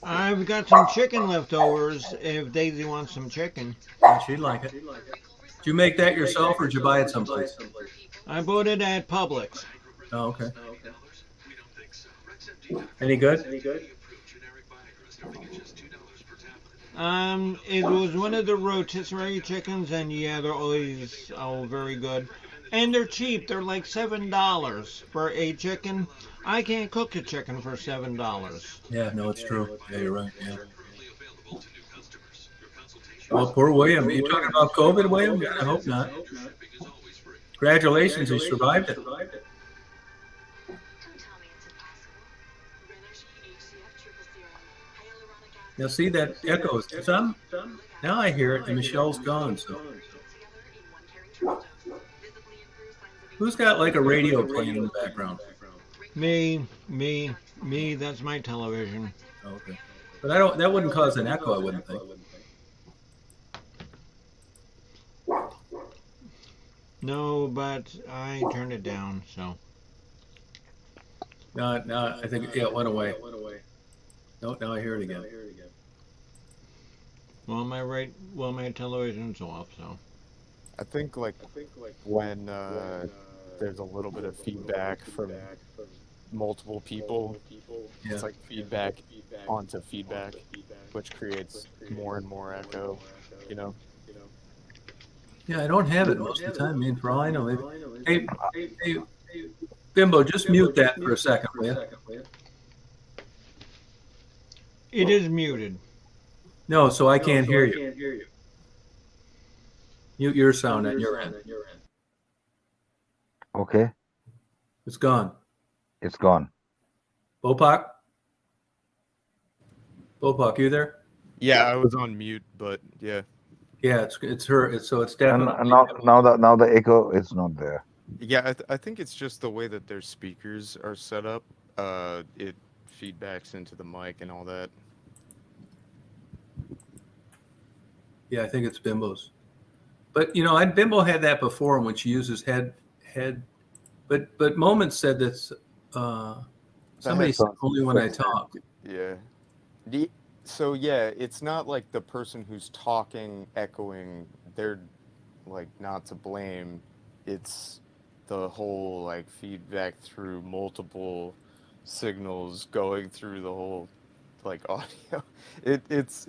I've got some chicken leftovers if Daisy wants some chicken.
Yeah, she'd like it. Did you make that yourself, or did you buy it someplace?
I bought it at Publix.
Oh, okay. Any good?
It was one of the rotisserie chickens, and yeah, they're always very good. And they're cheap. They're like $7 for a chicken. I can't cook a chicken for $7.
Yeah, no, it's true. Yeah, you're right. Yeah. Well, poor William. Are you talking about COVID, William? I hope not. Congratulations, you survived it. Now, see, that echoes. Some? Now I hear it, and Michelle's gone. So, who's got like a radio playing in the background?
Me. That's my television.
Oh, okay, but I don't. That wouldn't cause an echo, I wouldn't think.
No, but I turned it down, so.
No, I think it went away. No, now I hear it again.
Well, my television's off, so.
I think like when there's a little bit of feedback from multiple people,
Yeah.
it's like feedback onto feedback, which creates more and more echo, you know?
Yeah, I don't have it most of the time. I mean, for all I know, hey, Bimbo, just mute that for a second, will you?
It is muted.
No, so I can't hear you. Mute your sound on your end.
Okay,
It's gone.
it's gone.
Bopak? Bopak, you there?
Yeah, I was on mute, but yeah.
Yeah, it's her. It's
And
definitely.
now the echo is not there.
Yeah, I think it's just the way that their speakers are set up. It feedbacks into the mic and all that.
Yeah, I think it's Bimbo's. But Bimbo had that before when she uses head. But Moment said that's somebody said
headphones
only when I
fix it.
talk.
Yeah. So yeah, it's not like the person who's talking echoing, they're like not to blame. It's the whole like feedback through multiple signals going through the whole like audio. It's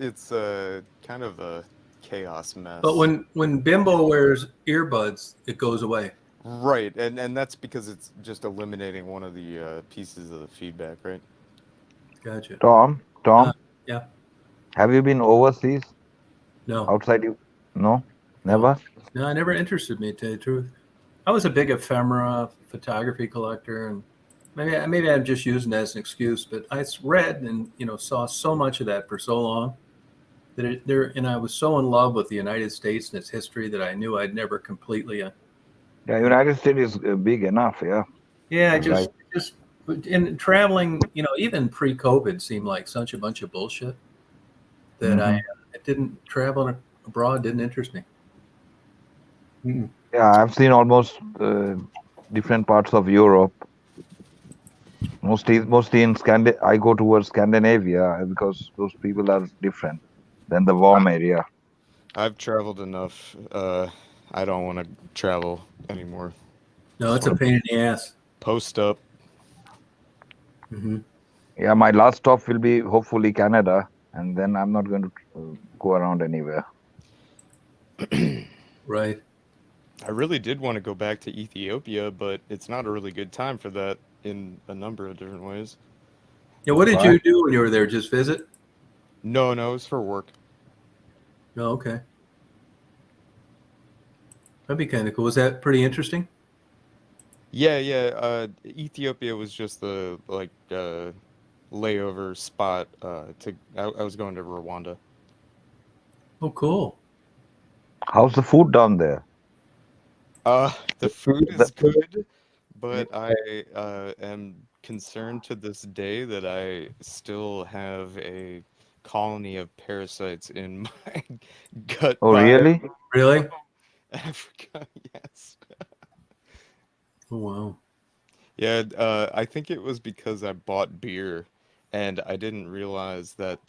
kind of a chaos mess.
But when Bimbo wears earbuds, it goes away.
Right, and that's because it's just eliminating one of the pieces of the feedback, right?
Gotcha.
Tom,
Yeah.
have you been overseas
No.
outside you? No, never.
No, it never interested me, to tell you the truth. I was a big ephemera photography collector, and maybe I'm just using that as an excuse, but I read and saw so much of that for so long that and I was so in love with the United States and its history that I knew I'd never completely.
Yeah, United States is big enough. Yeah.
Yeah, I
Right.
just in traveling, even pre-COVID seemed like such a bunch of bullshit that it didn't travel abroad didn't interest me. Mm-mm.
Yeah, I've seen almost different parts of Europe. Mostly in I go towards Scandinavia because those people are different than the warm area.
I've traveled enough. I don't want to travel anymore.
No, it's a pain in the ass.
Post up.
Mm-hmm.
Yeah, my last stop will be hopefully Canada, and then I'm not going to go around anywhere.
Right.
I really did want to go back to Ethiopia, but it's not a really good time for that in a number of different ways.
Yeah, what did you do when you were there? Just visit?
No, it was for work.
Oh, okay. That'd be kind of cool. Was that pretty interesting?
Yeah. Ethiopia was just the layover spot. I was going to Rwanda.
Oh, cool.
How's the food down there?
The food is good, but I am concerned to this day that I still have a colony of parasites in my gut.
Oh, really?
Really?
Africa, yes.
Oh, wow.
Yeah, I think it was because I bought beer and I didn't realize that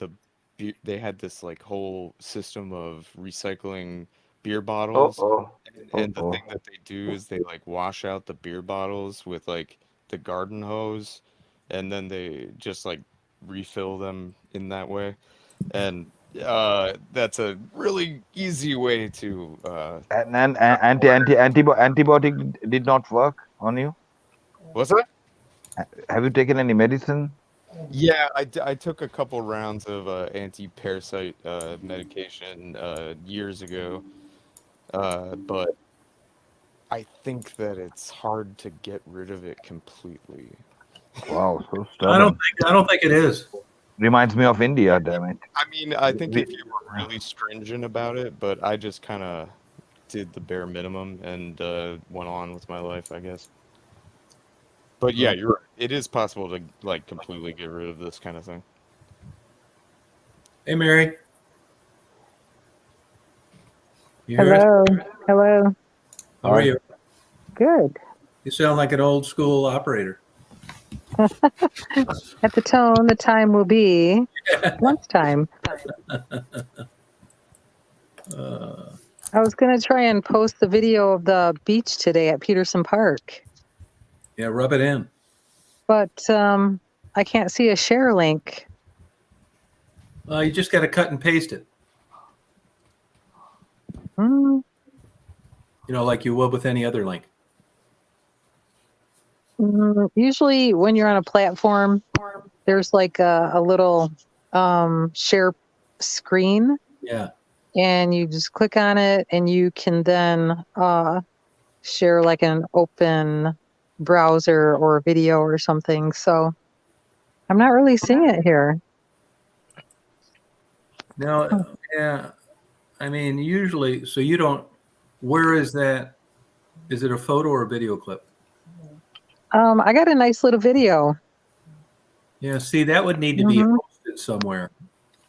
they had this like whole system of recycling beer bottles. And the thing that they do is they like wash out the beer bottles with like the garden hose and then they just like refill them in that way. And that's a really easy way to
And antibiotic did not work on you?
what's that?
Have you taken any medicine?
Yeah, I took a couple rounds of anti-parasite medication years ago, but I think that it's hard to get rid of it completely.
Wow, so
I
stubborn.
don't think it is.
Reminds me of India, damn it.
I mean, I think if you were really stringent about it, but I just kind of did the bare minimum and went on with my life, I guess. But yeah, you're right. It is possible to like completely get rid of this kind of thing.
Hey, Mary. You hear us?
Hello.
How are you?
Good.
You sound like an old school operator.
At the tone, the time will be lunchtime. I was going to try and post the video of the beach today at Peterson Park,
Yeah, rub it in.
but I can't see a share link.
You just got to cut and paste it.
Hmm.
Like you would with any other link.
Usually when you're on a platform, there's like a little share screen,
Yeah.
and you just click on it, and you can then share like an open browser or video or something. So I'm not really seeing it here.
No, yeah. I mean, usually, so you don't, where is that? Is it a photo or a video clip?
I got a nice little video.
Yeah, see, that would need to be
Mhm.
posted somewhere.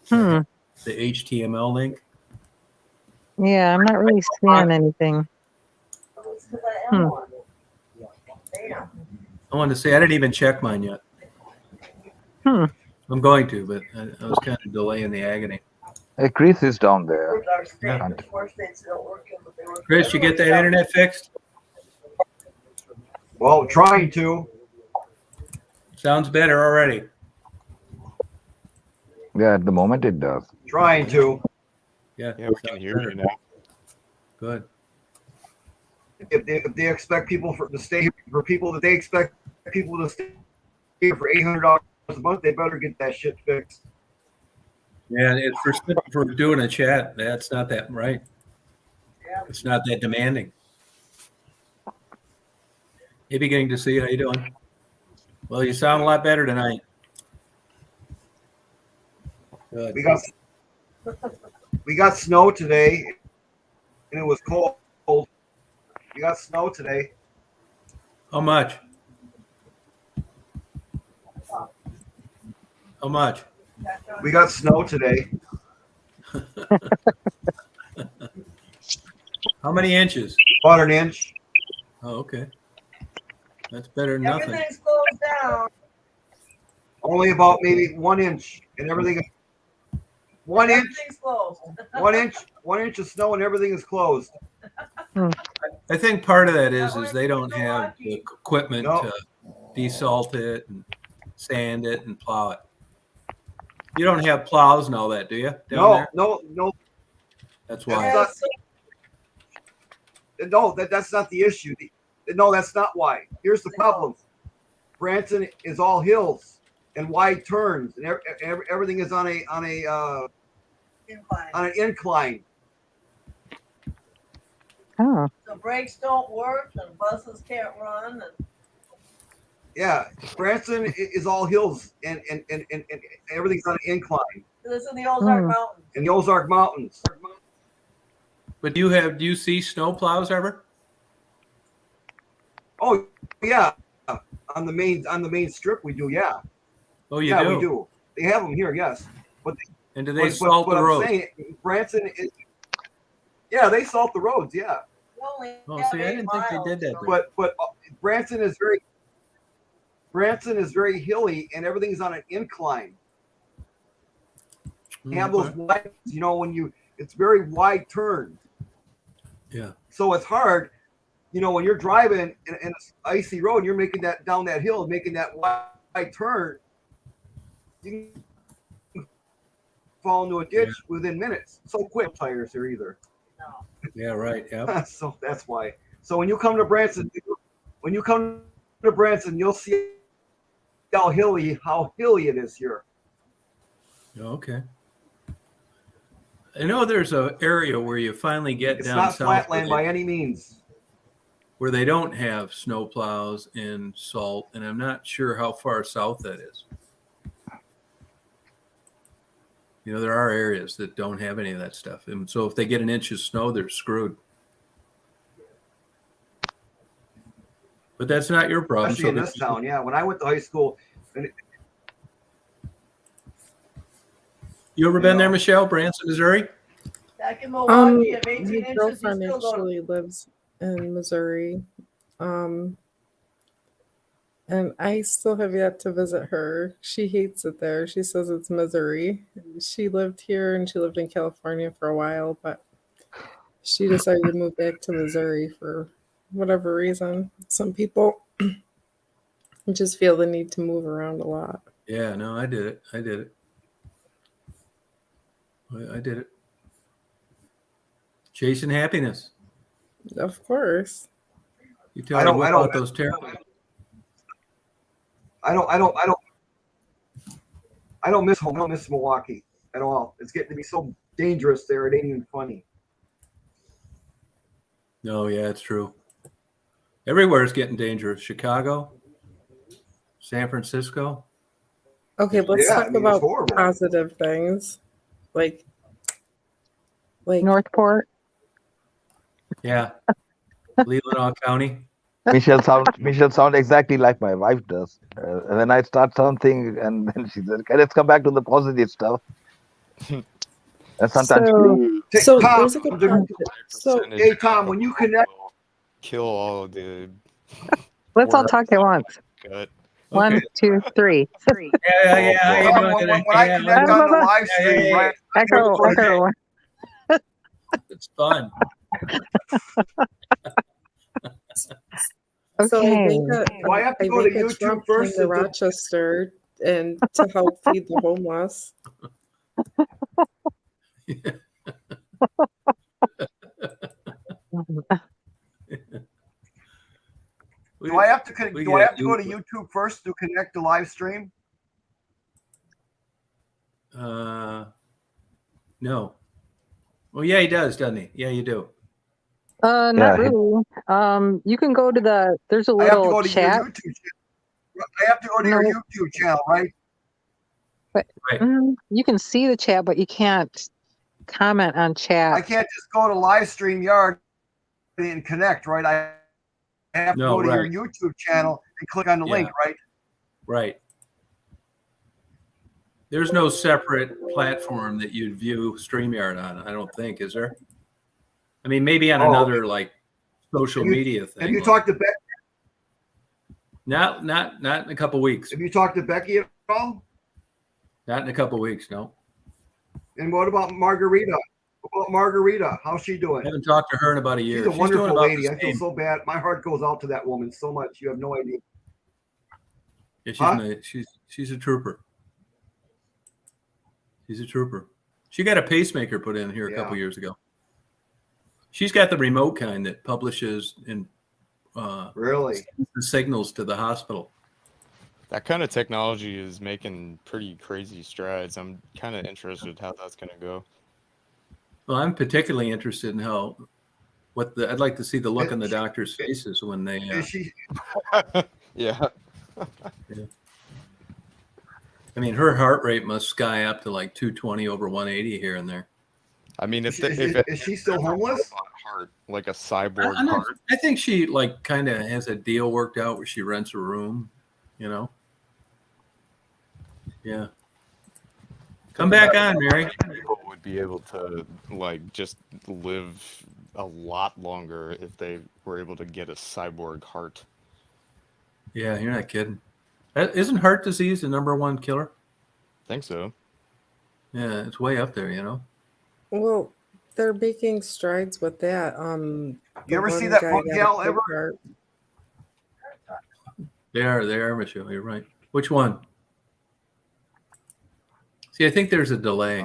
Hmm.
The HTML link.
Yeah, I'm not really seeing anything. Hmm.
I wanted to say, I didn't even check mine yet.
Hmm.
I'm going to, but I was kind of delaying the agony.
Chris is down there.
Yeah. Chris, you get that internet fixed?
Well, trying to.
Sounds better already.
Yeah, at the moment it does.
Trying to.
Yeah,
Yeah, we can hear you now.
good.
If they expect people to stay for people that they expect people to stay here for $800 a month, they better get that shit fixed.
Yeah, it's for doing a chat. That's not that right. It's not that demanding. Hey, beginning to see how you doing. Well, you sound a lot better tonight. Good.
We got snow today, and it was cold. We got snow today.
How much? How much?
We got snow today.
How many inches?
About an inch.
Oh, okay. That's better than nothing.
Everything's closed down.
Only about maybe 1 inch, and everything. 1 inch.
Everything's closed.
1 inch of snow, and everything is closed.
I think part of that is they don't have the equipment
No.
to desalt it and sand it and plow it. You don't have plows and all that, do you? Down there?
No.
That's
That's
why.
not, no, that's not the issue. No, that's not why. Here's the problem. Branson is all hills and wide turns, and everything is on an incline.
Oh.
The brakes don't work, and buses can't run. And
Yeah, Branson is all hills and everything's on an incline.
it's in the Ozark Mountains.
In the Ozark Mountains.
But do you see snow plows ever?
Oh yeah, on the main strip we do. Yeah.
Oh, you
yeah,
do?
we do. They have them here, yes. But
and do they salt the roads?
I'm saying, Branson is. Yeah, they salt the roads. Yeah.
Oh, see, I didn't think they did that.
But Branson is very hilly, and everything's on an incline. You have those wide, it's very wide turns.
Yeah.
So it's hard, when you're driving in an icy road, and you're making that down that hill, making that wide turn, you can fall into a ditch within minutes. So quick tires here either.
No.
Yeah, right. Yeah.
So that's why. So when you come to Branson, you'll see how hilly it is here.
Okay. I know there's an area where you finally get
It's
down
not
south
flatland by any means.
where they don't have snow plows and salt, and I'm not sure how far south that is. There are areas that don't have any of that stuff, and so if they get an inch of snow, they're screwed. But that's not your problem.
Especially in this town, yeah. When I went to high school,
you ever been there, Michelle? Branson, Missouri?
Back in Milwaukee, at 18
My
inches,
girlfriend
you still go
actually lives in Missouri. And I still have yet to visit her. She hates it there. She says it's Missouri. She lived here and she lived in California for a while, but she decided to move back to Missouri for whatever reason. Some people just feel the need to move around a lot.
Yeah, no, I did it. I did it. Chasing happiness.
Of course.
You tell me about those terrible.
I don't miss home. I don't miss Milwaukee at all. It's getting to be so dangerous there. It ain't even funny.
No, yeah, it's true. Everywhere is getting dangerous. Chicago, San Francisco.
Okay, let's
Yeah,
talk
I mean, it's
about
horrible.
positive things. Like
Northport.
Yeah. Leelanau County.
Michelle sound exactly like my wife does. And then I start something, and then she says, "Okay, let's come back to the positive stuff." And sometimes
So
Tom,
there's a good positive. So
hey Tom, when you connect,
kill all of the.
Let's all
worms
talk at once.
gut.
1, 2, 3.
Yeah. How you
Tom,
doing
when
today?
I
Yeah,
connect on the live stream,
yeah.
right? I
Echo,
look for-
echo.
It's fun.
So
Okay.
Do I have to go to
Ivanka
YouTube
Trump
first?
came to Rochester and to help feed the homeless.
Do I have to go to YouTube first to connect the live stream?
No. Well, yeah, he does, doesn't he? Yeah, you do.
Not really. You can go to there's a
I have to
little
go to
chat.
your YouTube channel. I have to go to your YouTube channel, right?
But you can see the chat, but you can't comment on chat.
I can't just go to Livestream and connect, right? I have to go to your YouTube channel and click on the link, right?
Right. There's no separate platform that you'd view StreamYard on, I don't think, is there? I mean, maybe on another like social media thing.
Have you talked to Becky?
Not in a couple weeks.
Have you talked to Becky at all?
Not in a couple weeks, no.
And what about Margarita? How's she doing?
I haven't talked to her in about a year.
She's a wonderful
doing about
lady.
the
I feel
same.
so bad. My heart goes out to that woman so much. You have no idea.
Yeah, she's a trooper. She's a trooper. She got a pacemaker put in here a couple years ago. She's got the remote kind that publishes and
really
the signals to the hospital.
That kind of technology is making pretty crazy strides. I'm kind of interested how that's going to go.
Well, I'm particularly interested in I'd like to see the look on the doctors' faces when they.
Yeah.
I mean, her heart rate must sky up to like 220 over 180 here and there.
I mean,
is she still homeless?
Heart, like a cyborg heart.
I think she like kind of has a deal worked out where she rents a room, you know. Yeah. Come back on, Mary.
People would be able to like just live a lot longer if they were able to get a cyborg heart.
Yeah, you're not kidding. Isn't heart disease the #1 killer?
Think so.
Yeah, it's way up there, you know.
Well, they're making strides with that.
You ever see that book, Gal, ever?
They are, Michelle. You're right. Which one? See, I think there's a delay.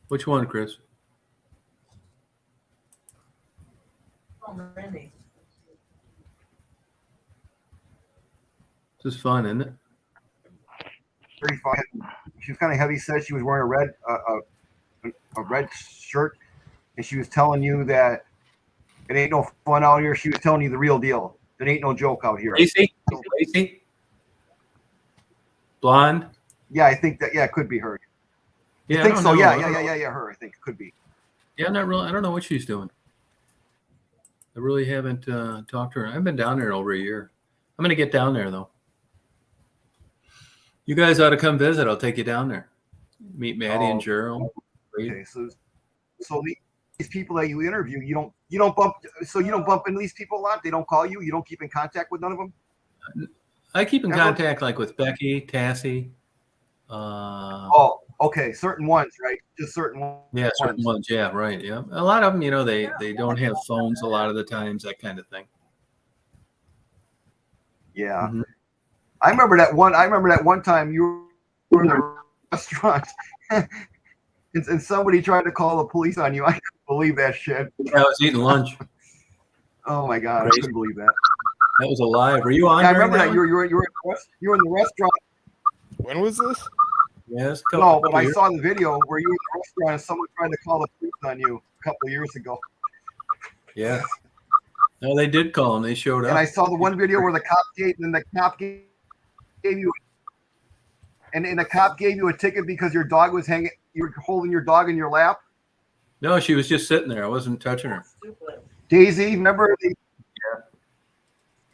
Which one, Chris? This is fun, isn't it?
Pretty fun. She was kind of heavy set. She was wearing a red shirt, and she was telling you that it ain't no fun out here. She was telling you the real deal. It ain't no joke out here.
Lacey? Blonde?
Yeah, I think that. Yeah, it could be her.
Yeah,
I think
don't
so.
know.
Yeah, her. I think it could be.
Yeah, I'm not really. I don't know what she's doing. I really haven't talked to her. I've been down there over a year. I'm going to get down there though. You guys ought to come visit. I'll take you down there. Meet Maddie and Gerald.
Okay, so these people that you interview, you don't bump into these people a lot. They don't call you. You don't keep in contact with none of them.
I keep in contact like with Becky, Tassie.
Okay, certain ones, right? Just certain ones.
Yeah, certain ones. Yeah, right. Yeah, a lot of them, you know, they don't have phones a lot of the times, that kind of thing.
Yeah, I remember that one time you were in the restaurant and somebody tried to call the police on you. I couldn't believe that shit.
Yeah, I was eating lunch.
Oh my god, I couldn't believe that.
That was alive. Were you on?
Yeah, I
during
remember that.
one?
You were in the restaurant.
When was this?
Yes.
No, but I saw the video where you were in the restaurant and someone tried to call the police on you a couple of years ago.
Yeah. No, they did call him. They showed up.
And I saw the one video where the cop gave you, and the cop gave you a ticket because your dog was hanging. You were holding your dog in your lap.
No, she was just sitting there. I wasn't touching her.
Daisy, remember?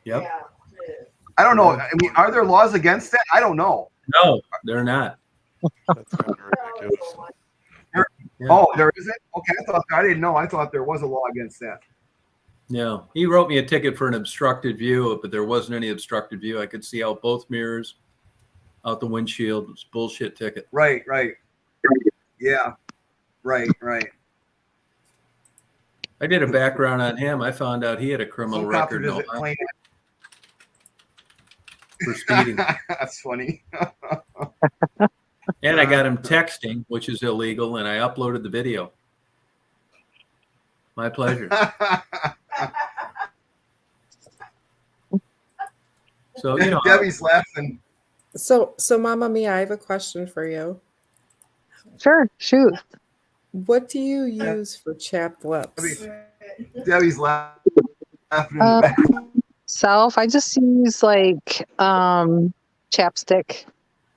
Yep.
I don't know. I mean, are there laws against that? I don't know.
No, they're not.
That's kind of ridiculous.
Yeah.
Oh, there isn't? Okay, I didn't know. I thought there was a law against that.
No, he wrote me a ticket for an obstructed view, but there wasn't any obstructed view. I could see out both mirrors, out the windshield. It was a bullshit ticket.
Right. Yeah. Right.
I did a background on him. I found out he had a criminal
Some cops
record
visit plain.
for speeding.
That's funny.
And I got him texting, which is illegal, and I uploaded the video. My pleasure. So, you know,
Debbie's laughing.
So Mama Mia, I have a question for you.
Sure, shoot.
What do you use for chapped lips?
Debbie's laughing in the back.
Self, I just use like chapstick.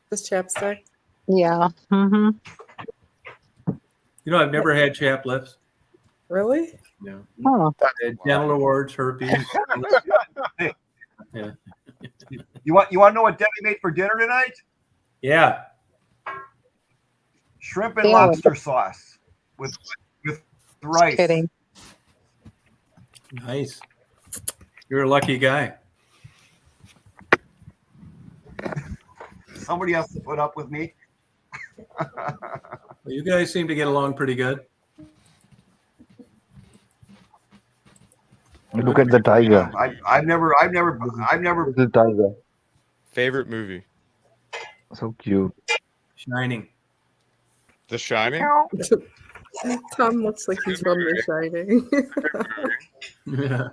Just chapstick?
Yeah. Mm-hmm.
You know, I've never had chapped lips.
Really?
No.
Oh.
I had dental awards, herpes. Yeah.
You want to know what Debbie made for dinner tonight?
Yeah.
Shrimp and lobster sauce with rice.
Kidding.
Nice. You're a lucky guy.
Somebody has to put up with me.
Well, you guys seem to get along pretty good.
Look at the tiger.
I've never.
The tiger.
Favorite movie?
So cute.
Shining.
The Shining?
Tom looks like he's from The Shining.
Yeah.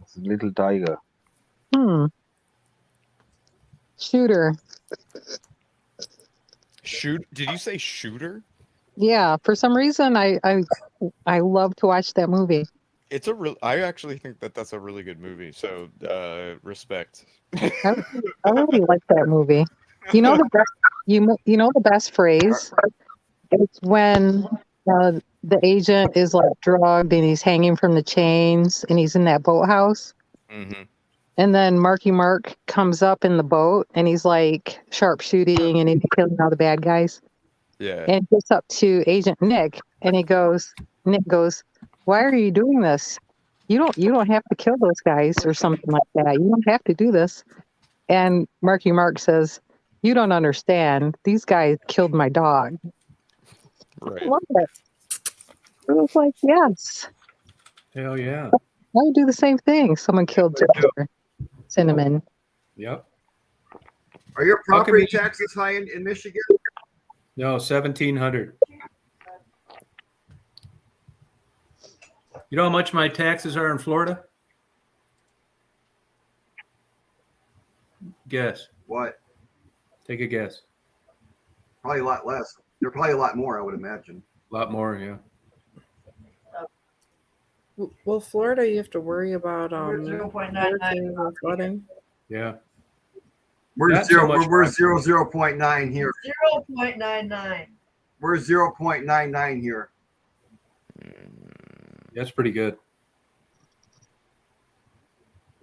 It's a little tiger.
Shooter.
Did you say Shooter?
Yeah, for some reason I love to watch that movie.
It's I actually think that's a really good movie. So respect.
I really like that movie. You know the best, you know the best phrase? It's when the agent is like drugged and he's hanging from the chains and he's in that boathouse.
Mm-hmm.
And then Marky Mark comes up in the boat and he's like sharpshooting and he's killing all the bad guys.
Yeah.
And gets up to Agent Nick and Nick goes, "Why are you doing this? You don't have to kill those guys," or something like that. "You don't have to do this." And Marky Mark says, "You don't understand. These guys killed my dog."
Right.
I love it. It was like, yes.
Hell yeah.
I would do the same thing. Someone killed Ginger. Cinnamon.
Yep.
Are your property taxes high in Michigan?
No, 1,700. You know how much my taxes are in Florida? Guess.
What?
Take a guess.
Probably a lot less. They're probably a lot more, I would imagine.
A lot more, yeah.
Well, Florida, you have to worry about
0.99.
hurricanes and flooding.
Yeah.
We're
Not so much
we're
fun.
0.9 here.
0.99.
We're 0.99 here.
That's pretty good.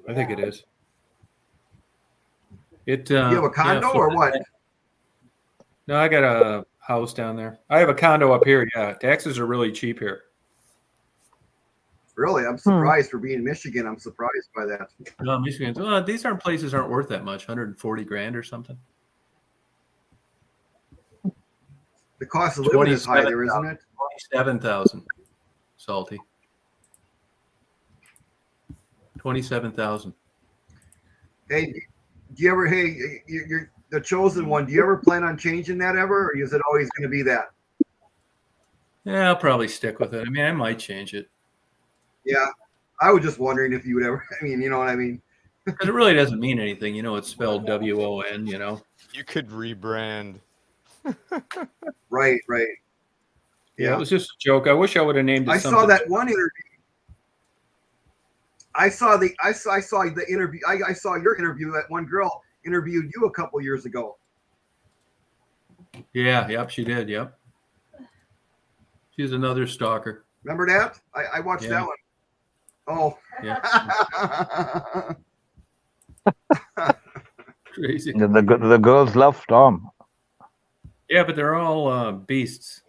I think it is. You
You have a condo or what?
No, I got a house down there. I have a condo up here. Yeah, taxes are really cheap here.
Really? I'm surprised for being in Michigan. I'm surprised by that.
No, Michigan. These places aren't worth that much. 140 grand or something.
The cost of living is high there, isn't it?
27,000. Salty. 27,000.
Hey, do you ever? Hey, you're the chosen one. Do you ever plan on changing that ever, or is it always going to be that?
Yeah, I'll probably stick with it. I mean, I might change it.
Yeah. I was just wondering if you would ever. I mean, you know what I mean?
Because it really doesn't mean anything. You know, it's spelled WON. You know.
You could rebrand.
Right.
Yeah, it was just a joke. I wish I would have named it
I
something.
saw that one interview. I saw the interview. I saw your interview. That one girl interviewed you a couple years ago.
Yeah, yep, she did. Yep. She's another stalker.
Remember that? I watched
Yeah.
that one. Oh.
Yeah. Crazy.
The girls love Tom.
Yeah, but they're all beasts,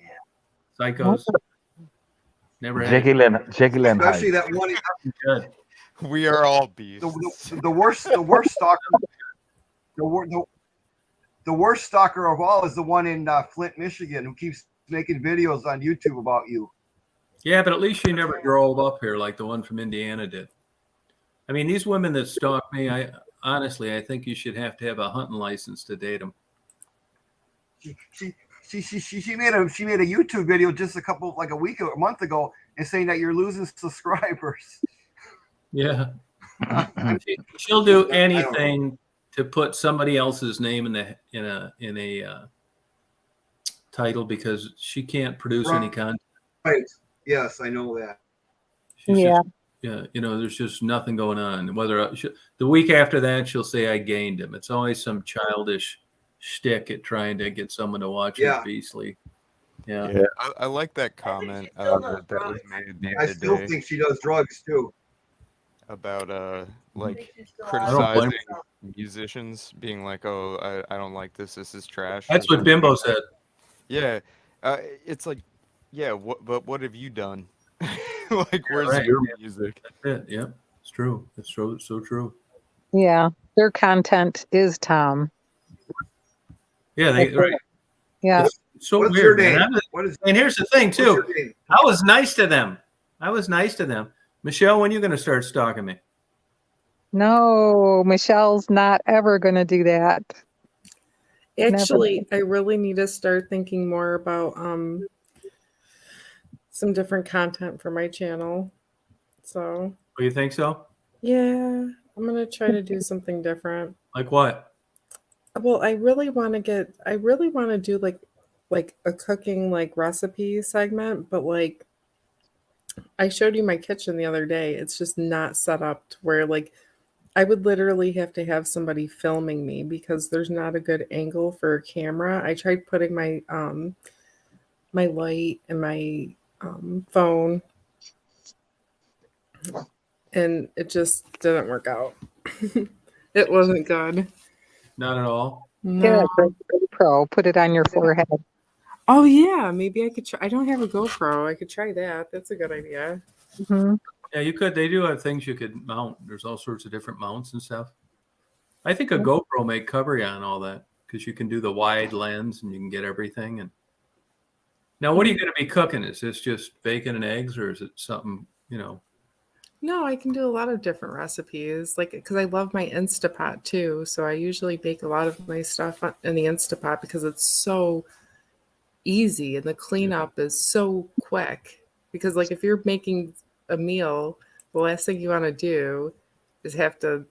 psychos. Never had
Jekyll and
Especially
Hyde.
that one.
Good.
We are all beasts.
The worst stalker. The worst stalker of all is the one in Flint, Michigan, who keeps making videos on YouTube about you.
Yeah, but at least she never drove up here like the one from Indiana did. I mean, these women that stalk me, I think you should have to have a hunting license to date them.
She made a YouTube video just a month ago, and saying that you're losing subscribers.
Yeah. She'll do anything to put somebody else's name in a title because she can't produce any content.
Right. Yes, I know that.
There's just nothing going on. The week after that, she'll say I gained him. It's always some childish shtick at trying to get someone to watch her beastly. Yeah.
I like that comment that was made the
I
other
still
day
think she does drugs too.
about criticizing musicians, being like, "Oh, I don't like this. This is trash."
That's what Bimbo said.
Yeah, it's like, yeah. But what have you done? Like, where's
Right.
your music?
That's it. Yeah, it's true. It's true. It's so true.
Yeah, their content is Tom.
Yeah, right.
Yeah.
It's so
What's
weird.
your name?
Man. And here's the thing, too.
What's your name?
I was nice to them. Michelle, when are you going to start stalking me?
No, Michelle's not ever going to do that.
Actually, I really need to start thinking more about some different content for my channel. So,
Oh, you think so?
yeah, I'm gonna try to do something different.
Like what?
Well, I really want to do like a cooking recipe segment, but I showed you my kitchen the other day. It's just not set up to where I would literally have to have somebody filming me because there's not a good angle for a camera. I tried putting my my light and my phone, and it just didn't work out. It wasn't good.
Not at all.
Get
No.
a GoPro, put it on your forehead.
Oh yeah, maybe I could try. I don't have a GoPro. I could try that. That's a good idea.
Mm-hmm.
Yeah, you could. They do have things you could mount. There's all sorts of different mounts and stuff. I think a GoPro may cover you on all that because you can do the wide lens and you can get everything. And now, what are you going to be cooking? Is this just bacon and eggs, or is it something?
No, I can do a lot of different recipes, because I love my Instapot too. So I usually bake a lot of my stuff in the Instapot because it's so easy and the cleanup is so quick. Because if you're making a meal, the last thing you want to do is have to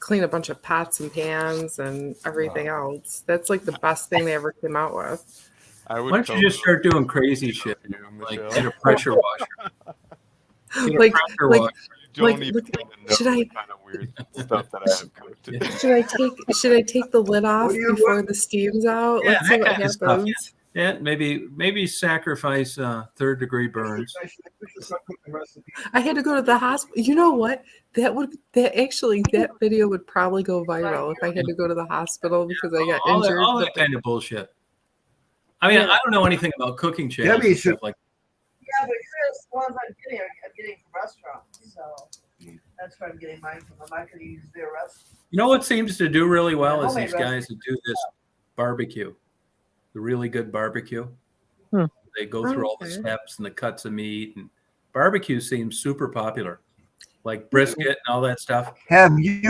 clean a bunch of pots and pans and everything else. That's the best thing they ever came out with.
I would
Why don't you just start doing crazy shit?
Michelle.
Get a pressure washer. Get a
Like-
pressure
like-
washer.
You don't
like,
even
look,
want to know
should I-
the kind of weird stuff that I have cooked.
Should I take the lid off
What do you
before
want?
the steam's out?
Yeah,
Let's see
that
what
kind of stuff.
happens.
Yeah, maybe sacrifice third-degree burns.
I should start cooking recipes.
I had to go to the hospital. You know what? That video would probably go viral if I had to go to the hospital because I got
all
injured.
that kind of bullshit. I mean, I don't know anything about cooking channels.
Debbie
and
should-
stuff like
Yeah, but here's the ones I'm getting from restaurants. So that's where I'm getting mine from. I'm not going to use their recipe.
You know what seems to do really well is
Homemade
these guys that do this barbecue, the really good barbecue.
Hmm.
They go through all the
Okay.
steps and the cuts of meat, and barbecue seems super popular, like brisket and all that stuff.
Have you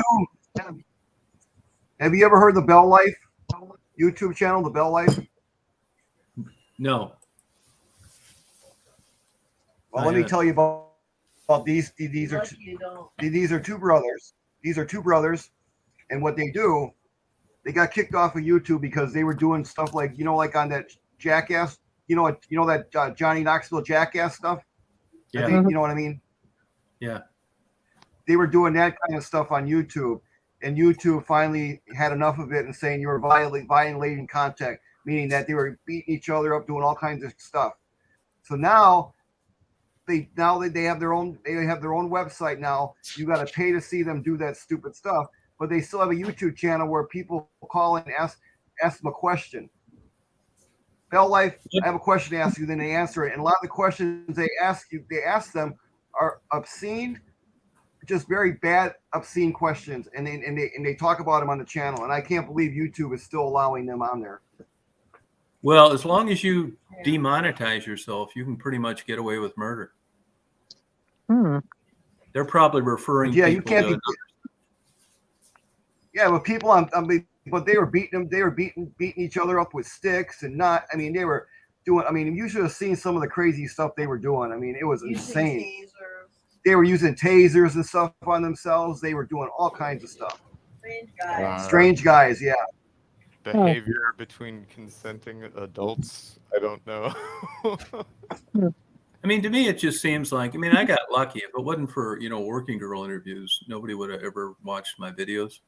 ever heard the Bell Life YouTube channel, the Bell Life?
No,
Well,
I
let me
haven't.
tell you about these are
Lucky you don't.
these are two brothers. These are two brothers, and what they do, they got kicked off of YouTube because they were doing stuff like, you know, like on that Jackass, you know that Johnny Knoxville Jackass stuff.
Yeah.
I think you know what I mean.
Yeah.
They were doing that kind of stuff on YouTube, and YouTube finally had enough of it and saying you were violating contact, meaning that they were beating each other up, doing all kinds of stuff. So now they have their own website now. You got to pay to see them do that stupid stuff, but they still have a YouTube channel where people call in and ask them a question. Bell Life, I have a question to ask you, then they answer it. And a lot of the questions they ask them are obscene, just very bad, obscene questions, and they talk about them on the channel. And I can't believe YouTube is still allowing them on there.
Well, as long as you demonetize yourself, you can pretty much get away with murder. They're probably referring
Yeah,
people
you can't
to
be. Yeah, but people but they were beating them. They were beating each other up with sticks and not. I mean, they were doing. I mean, you should have seen some of the crazy stuff they were doing. I mean, it was insane.
Tasers.
They were using tasers and stuff on themselves. They were doing all kinds of stuff.
Strange guys.
Strange guys, yeah.
Behavior between consenting adults, I don't know.
I mean, to me, it just seems like, I mean, I got lucky. If it wasn't for, working girl interviews, nobody would have ever watched my videos.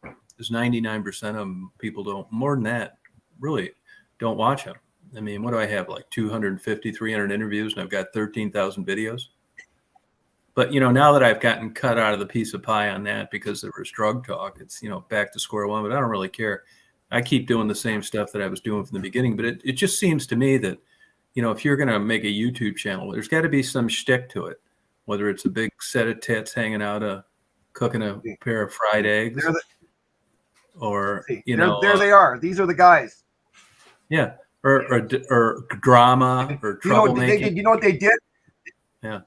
Because 99% of them, people don't, more than that, really don't watch them. I mean, what do I have? Like 250, 300 interviews, and I've got 13,000 videos. But, now that I've gotten cut out of the piece of pie on that because there was drug talk, it's, back to square one, but I don't really care. I keep doing the same stuff that I was doing from the beginning. But it just seems to me that, if you're going to make a YouTube channel, there's got to be some shtick to it, whether it's a big set of tits hanging out, cooking a pair of fried eggs, or,
there they are. These are the guys.
Yeah. Or drama or troublemaking.
You know what they did?
Yeah.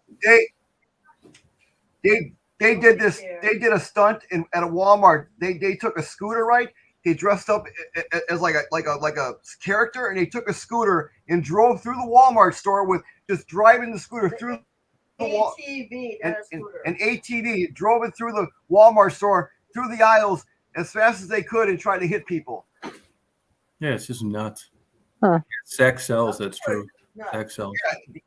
They did this. They did a stunt at a Walmart. They took a scooter, right? They dressed up as like a character, and they took a scooter and drove through the Walmart store with just driving the scooter through the wall.
ATV,
an ATV drove it through the Walmart store, through the aisles as fast as they could, and tried to hit people.
Yeah, it's just nuts.
Huh.
Sex sells. That's true. Sex sells.
Yeah.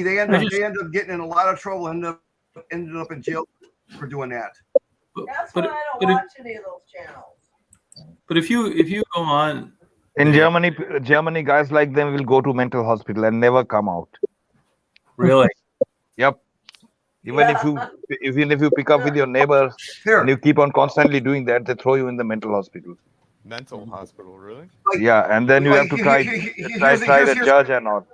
They end up getting in a lot of trouble. Ended up in jail for doing that.
That's why I don't watch any of those channels.
But if you go on
in Germany, guys like them will go to mental hospital and never come out.
Really?
Yep. Even if you pick up with your neighbor and you keep on constantly doing that, they throw you in the mental hospital.
Mental hospital, really?
Yeah, and then you have to try the judge and all.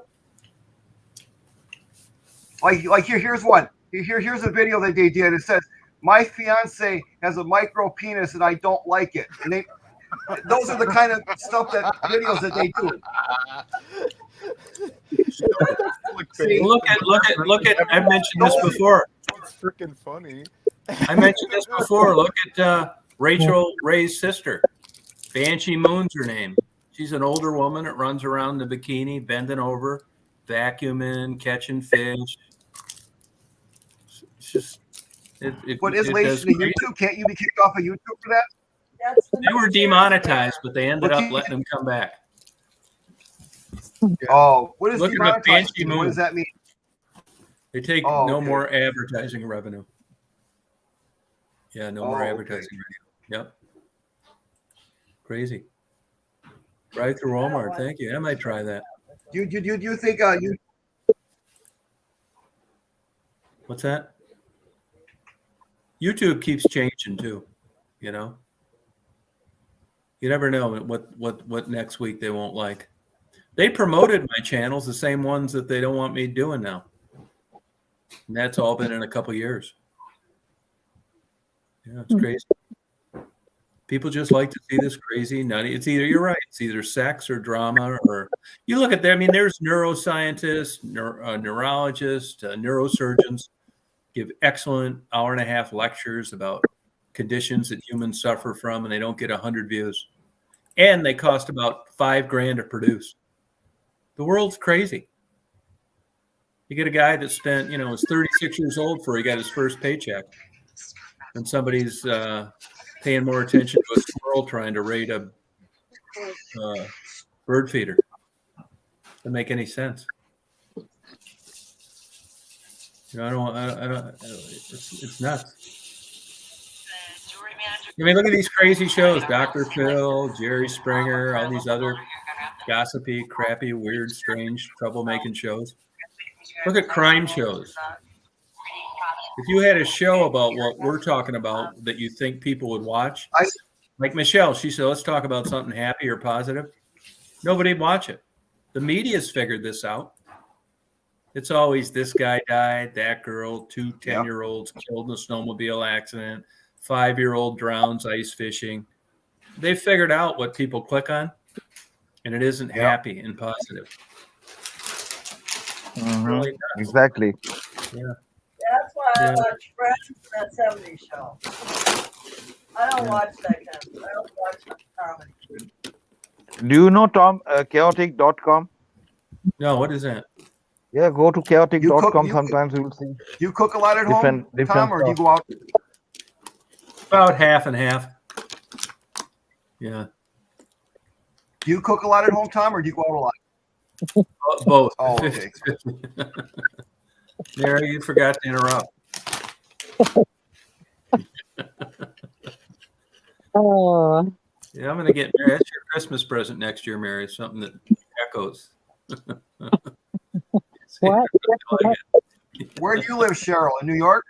Here's one. Here's a video that they did. It says, "My fiance has a micro penis and I don't like it." And those are the kind of videos that they do.
Look at. I mentioned this before.
It's freaking funny.
I mentioned this before. Look at Rachel Ray's sister. Banshee Moon's her name. She's an older woman that runs around in the bikini, bending over, vacuuming, catching fish. It's just.
What is laced into YouTube? Can't you be kicked off of YouTube for that?
They were demonetized, but they ended up letting them come back.
Oh, what is
demonetized? Banshee Moon.
What does that mean?
They take no more advertising revenue. Yeah, no more advertising revenue. Yep. Crazy. Right through Walmart. Thank you. I might try that.
Do you think you?
What's that? YouTube keeps changing too. You never know what next week they won't like. They promoted my channels, the same ones that they don't want me doing now. And that's all been in a couple years. Yeah, it's crazy. People just like to see this crazy, nutty. It's either, you're right, it's either sex or drama, or you look at there. I mean, there's neuroscientists, neurologists, neurosurgeons give excellent hour-and-a-half lectures about conditions that humans suffer from, and they don't get 100 views. And they cost about $5,000 to produce. The world's crazy. You get a guy that spent, was 36 years old before he got his first paycheck, and somebody's paying more attention to a squirrel trying to raid a bird feeder. Doesn't make any sense. I don't. It's nuts. I mean, look at these crazy shows: Dr. Phil, Jerry Springer, all these other gossipy, crappy, weird, strange, troublemaking shows. Look at crime shows. If you had a show about what we're talking about that you think people would watch, like Michelle, she said, let's talk about something happy or positive. Nobody'd watch it. The media's figured this out. It's always this guy died, that girl, 2 10-year-olds killed in a snowmobile accident, 5-year-old drowns ice fishing. They figured out what people click on, and it isn't happy and positive. Really
exactly.
Yeah.
That's why I watch Friends and that 70s show. I don't watch that kind of I don't watch comedy.
Do you know, Tom, chaotic.com?
No, what is that?
Yeah, go to chaotic.com. Sometimes you will see.
You cook a lot at home, Tom, or do you go out?
About half and half. Yeah.
Do you cook a lot at home, Tom, or do you go out a lot?
Both.
Oh, okay.
Mary, you forgot to interrupt.
Oh.
Yeah, I'm going to get Mary. That's your Christmas present next year, Mary. Something that echoes.
What?
Where do you live, Cheryl? In New York?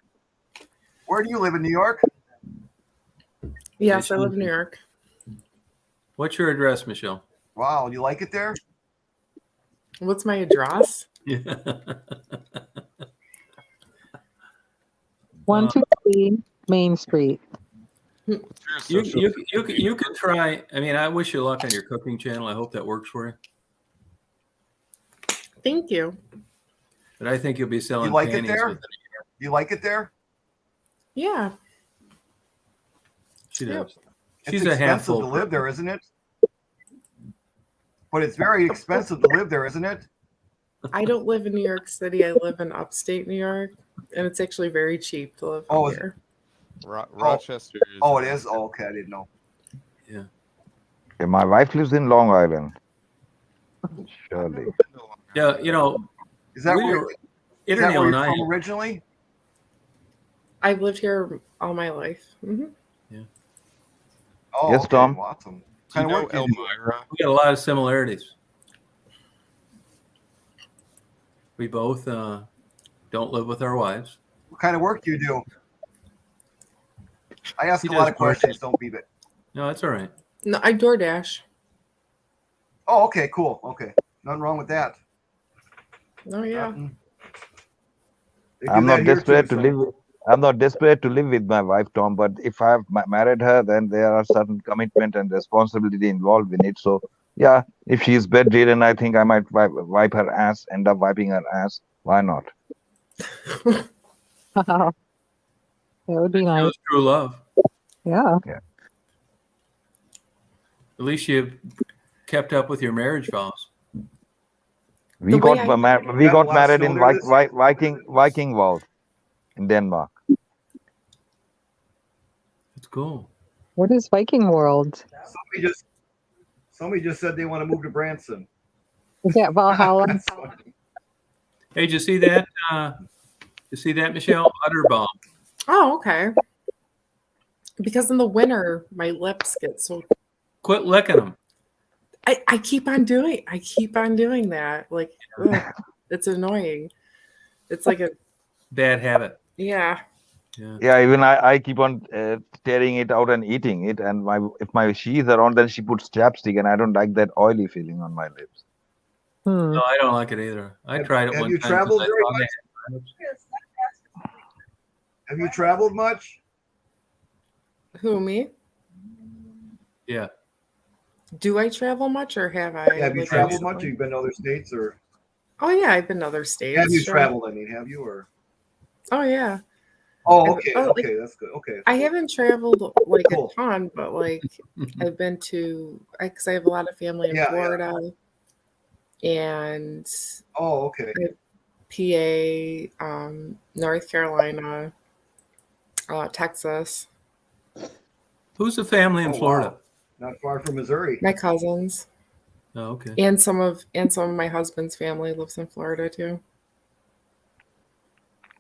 Where do you live in New York?
Yes, I live in New York.
What's your address, Michelle?
Wow, you like it there?
What's my address?
Yeah.
123 Main Street.
You can try. I mean, I wish you luck on your cooking channel. I hope that works for you.
Thank you.
But I think you'll be selling
You like it
panties
there?
within a year.
You like it there?
Yeah.
She does.
It's
She's a
expensive
handful.
to live there, isn't it? But it's very expensive to live there, isn't it?
I don't live in New York City. I live in upstate New York, and it's actually very cheap to live here.
Rochester.
Oh, it is? Oh, okay. I didn't know.
Yeah.
Okay, my wife lives in Long Island. Surely.
Yeah,
Is that where
Italy,
you're
Illinois.
from originally?
I've lived here all my life. Mm-hmm.
Oh,
Yes,
okay.
Tom.
Awesome.
Do you
Kind of
know
work do you do?
Elmira?
We got a lot of similarities. We both don't live with our wives.
What kind of work do you do? I ask
He
a lot
does
of questions. Don't beat it.
No, that's all right.
No, I DoorDash.
Oh, okay. Cool. Okay. Nothing wrong with that.
Oh yeah.
Nothing. They do
I'm
that
not
here
desperate
too,
to
so-
live. I'm not desperate to live with my wife, Tom. But if I have married her, then there are certain commitment and responsibility involved in it. So yeah, if she's bedridden, I think I might wipe her ass. End up wiping her ass. Why not?
Wow. That would be
That
nice.
was true love.
Yeah.
At least you kept up with your marriage vows.
We
The way
got
I-
we
Got a
got
lot of
married
snow
in
there this-
Viking Vault in Denmark.
It's cool.
What is Viking World?
Somebody just said they want to move to Branson.
Is that Valhalla?
That's funny.
Hey, did you see that? You see that, Michelle? Utterbaum.
Oh, okay. Because in the winter, my lips get so.
Quit licking them.
I keep on doing that. Like, ugh, it's annoying. It's like a
Bad habit.
yeah.
Yeah.
Yeah, even I keep on tearing it out and eating it. And if she is around, then she puts chapstick, and I don't like that oily feeling on my lips.
No, I don't like it either. I tried it
Have
one
you
time.
traveled
'cause I
very
thought I
much?
had-
Have you traveled much?
Who, me?
Yeah.
Do I travel much or have I?
Have you
like,
traveled much? Have
recently?
you been to other states or
Oh yeah, I've been to other states.
have you
sure.
traveled? I mean, have you or?
Oh yeah.
Oh, okay,
Oh, like-
okay, that's good. Okay,
I haven't traveled like
Cool.
a ton, but like I've been to because I have a lot of family in
Yeah, yeah.
Florida, and
Oh, okay.
PA, North Carolina, Texas.
Who's the family in
Oh,
Florida?
wow. Not far from Missouri.
My cousins
Oh, okay.
and some of my husband's family lives in Florida too.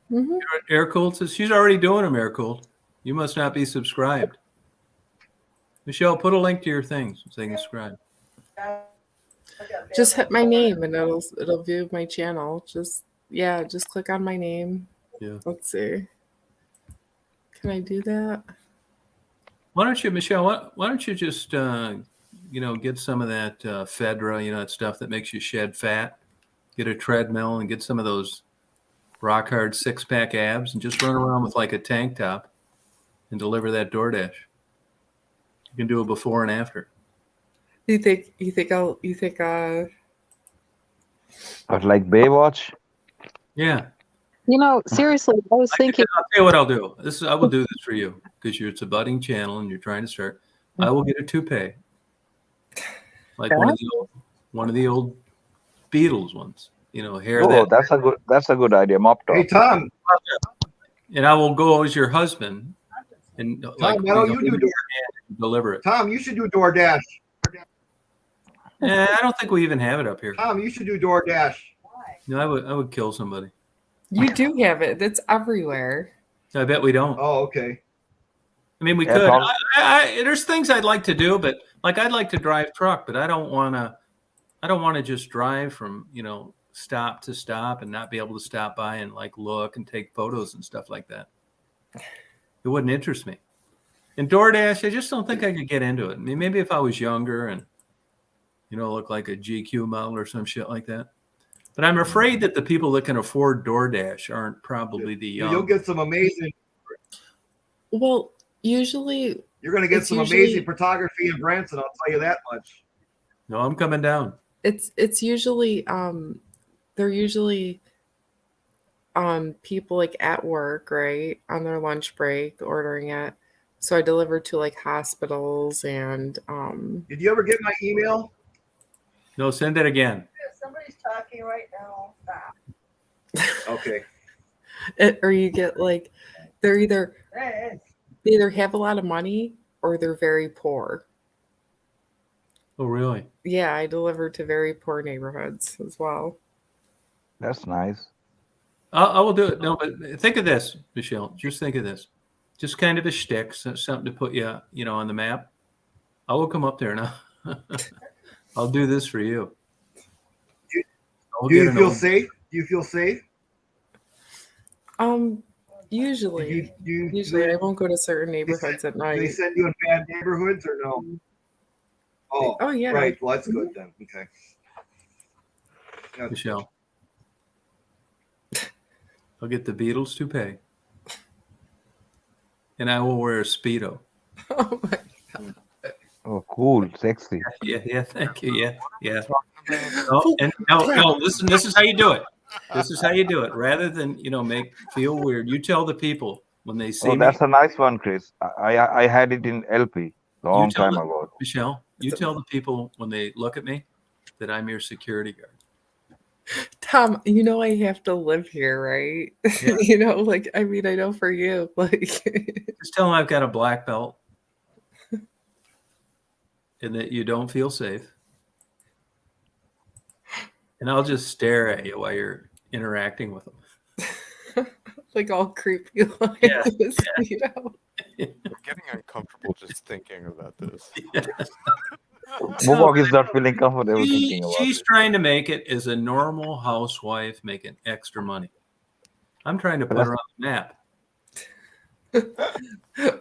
Hmm.
Air cooled says she's already doing them. Air cooled. You must not be subscribed. Michelle, put a link to your things so they can subscribe.
Just hit my name and it'll view my channel. Just click on my name.
Yeah.
Let's see. Can I do that?
Why don't you, Michelle? Why don't you just get some of that Fedra, that stuff that makes you shed fat. Get a treadmill and get some of those rock hard 6-pack abs and just run around with like a tank top and deliver that DoorDash. You can do a before and after.
You think
But like Baywatch,
Yeah.
Seriously, I was thinking.
I'll tell you what I'll do. I will do this for you because it's a budding channel and you're trying to start. I will get a toupee, like one of the old Beatles ones. Hair
oh,
that.
that's a good idea. Mop top.
Hey, Tom.
And I will go as your husband and
Tom, why don't you do
deliver it.
Tom, you should do DoorDash.
I don't think we even have it up here.
Tom, you should do DoorDash.
No, I would kill somebody.
you do have it? That's everywhere.
I bet we don't.
Oh, okay.
I mean, we
Yeah,
could.
Tom.
There's things I'd like to do, but like I'd like to drive truck, but I don't want to just drive from stop to stop and not be able to stop by and like look and take photos and stuff like that. It wouldn't interest me. And DoorDash, I just don't think I could get into it. I mean, maybe if I was younger and look like a GQ model or some shit like that. But I'm afraid that the people that can afford DoorDash aren't probably the young.
You'll get some amazing.
Well, usually
You're going to get some amazing photography in Branson. I'll tell you that much.
No, I'm coming down.
it's usually they're usually people like at work, right, on their lunch break ordering it. So I deliver to like hospitals and
Did you ever get my email?
No, send it again.
Somebody's talking right now. Stop.
Okay.
or you get like they either have a lot of money or they're very poor.
Oh, really?
Yeah, I deliver to very poor neighborhoods as well.
That's nice.
I will do it. No, but think of this, Michelle. Just think of this. Just kind of a shtick, something to put you, on the map. I will come up there now. I'll do this for you.
Do you feel safe? Do you feel safe?
Usually
Usually
I won't go to certain neighborhoods at night.
They send you in bad neighborhoods or no? Oh,
yeah.
Right. Well, that's good then. Okay.
Michelle. I'll get the Beatles toupee. And I will wear a Speedo.
Oh my God.
Oh, cool, sexy.
Yeah, thank you. Yeah. No, listen, this is how you do it. This is how you do it. Rather than, feel weird, you tell the people when they see
Oh,
me.
that's a nice one, Chris. I had it in LP long time ago.
Michelle, you tell the people when they look at me that I'm your security guard.
Tom, I have to live here, right?
Yeah.
I know for you,
just tell them I've got a black belt and that you don't feel safe. And I'll just stare at you while you're interacting with them.
like all creepy.
Yeah.
I'm getting uncomfortable just thinking about this.
Bobok is not feeling comfortable thinking about
She's
it.
trying to make it as a normal housewife making extra money. I'm trying to put her on the map.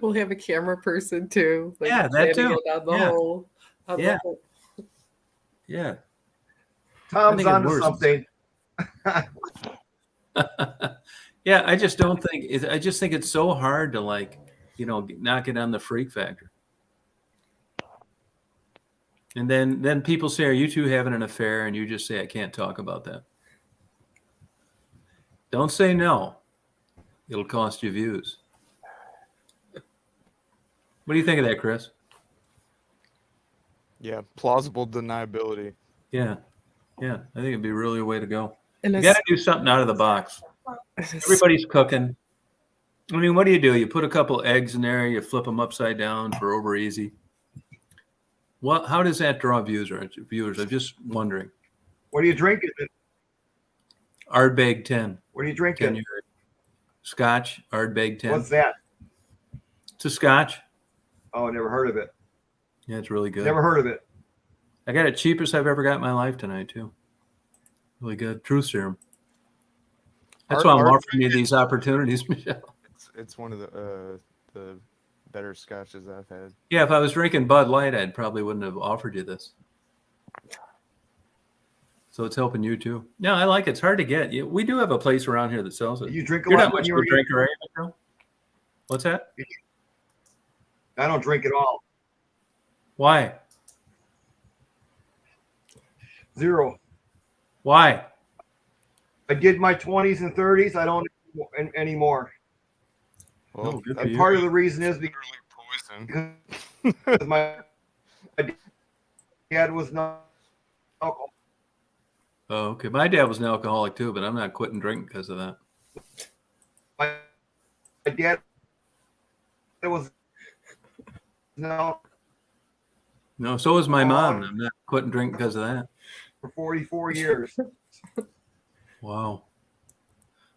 We'll have a camera person too.
Yeah, that too.
Yeah.
Yeah.
Tom's onto something.
Yeah, I just don't think. I just think it's so hard to knock it on the freak factor. And then people say, "Are you two having an affair?" And you just say, "I can't talk about that." Don't say no. It'll cost you views. What do you think of that, Chris?
Yeah, plausible deniability.
Yeah. I think it'd be really a way to go.
And
You got to do something out of the box. Everybody's cooking. I mean, what do? You put a couple eggs in there, you flip them upside down for over easy. Well, how does that draw viewers? I'm just wondering.
What are you drinking?
Ardbeg 10.
What are you
10
drinking?
year Scotch, Ardbeg 10.
What's that?
It's a Scotch.
Oh, never heard of it.
Yeah, it's really good.
Never heard of it.
I got it cheapest I've ever got in my life tonight, too. Really good. Truth serum. That's why I'm offering you these opportunities, Michelle.
It's one of the better scotches I've had.
Yeah, if I was drinking Bud Light, I probably wouldn't have offered you this. So it's helping you too. No, I like it. It's hard to get. We do have a place around here that sells it.
You drink a
You're
lot
not
when
much
you
of a
were
drinker, are you, Michelle? What's that?
I don't drink at all.
Why?
Zero.
Why?
I did my 20s and 30s. I don't anymore.
Well,
And part of the reason is
poison.
because my dad was not alcohol.
Oh, okay. My dad was an alcoholic too, but I'm not quitting drinking because of that.
My dad was no
No, so was my mom. I'm not quitting drinking because of that.
for 44 years.
Wow.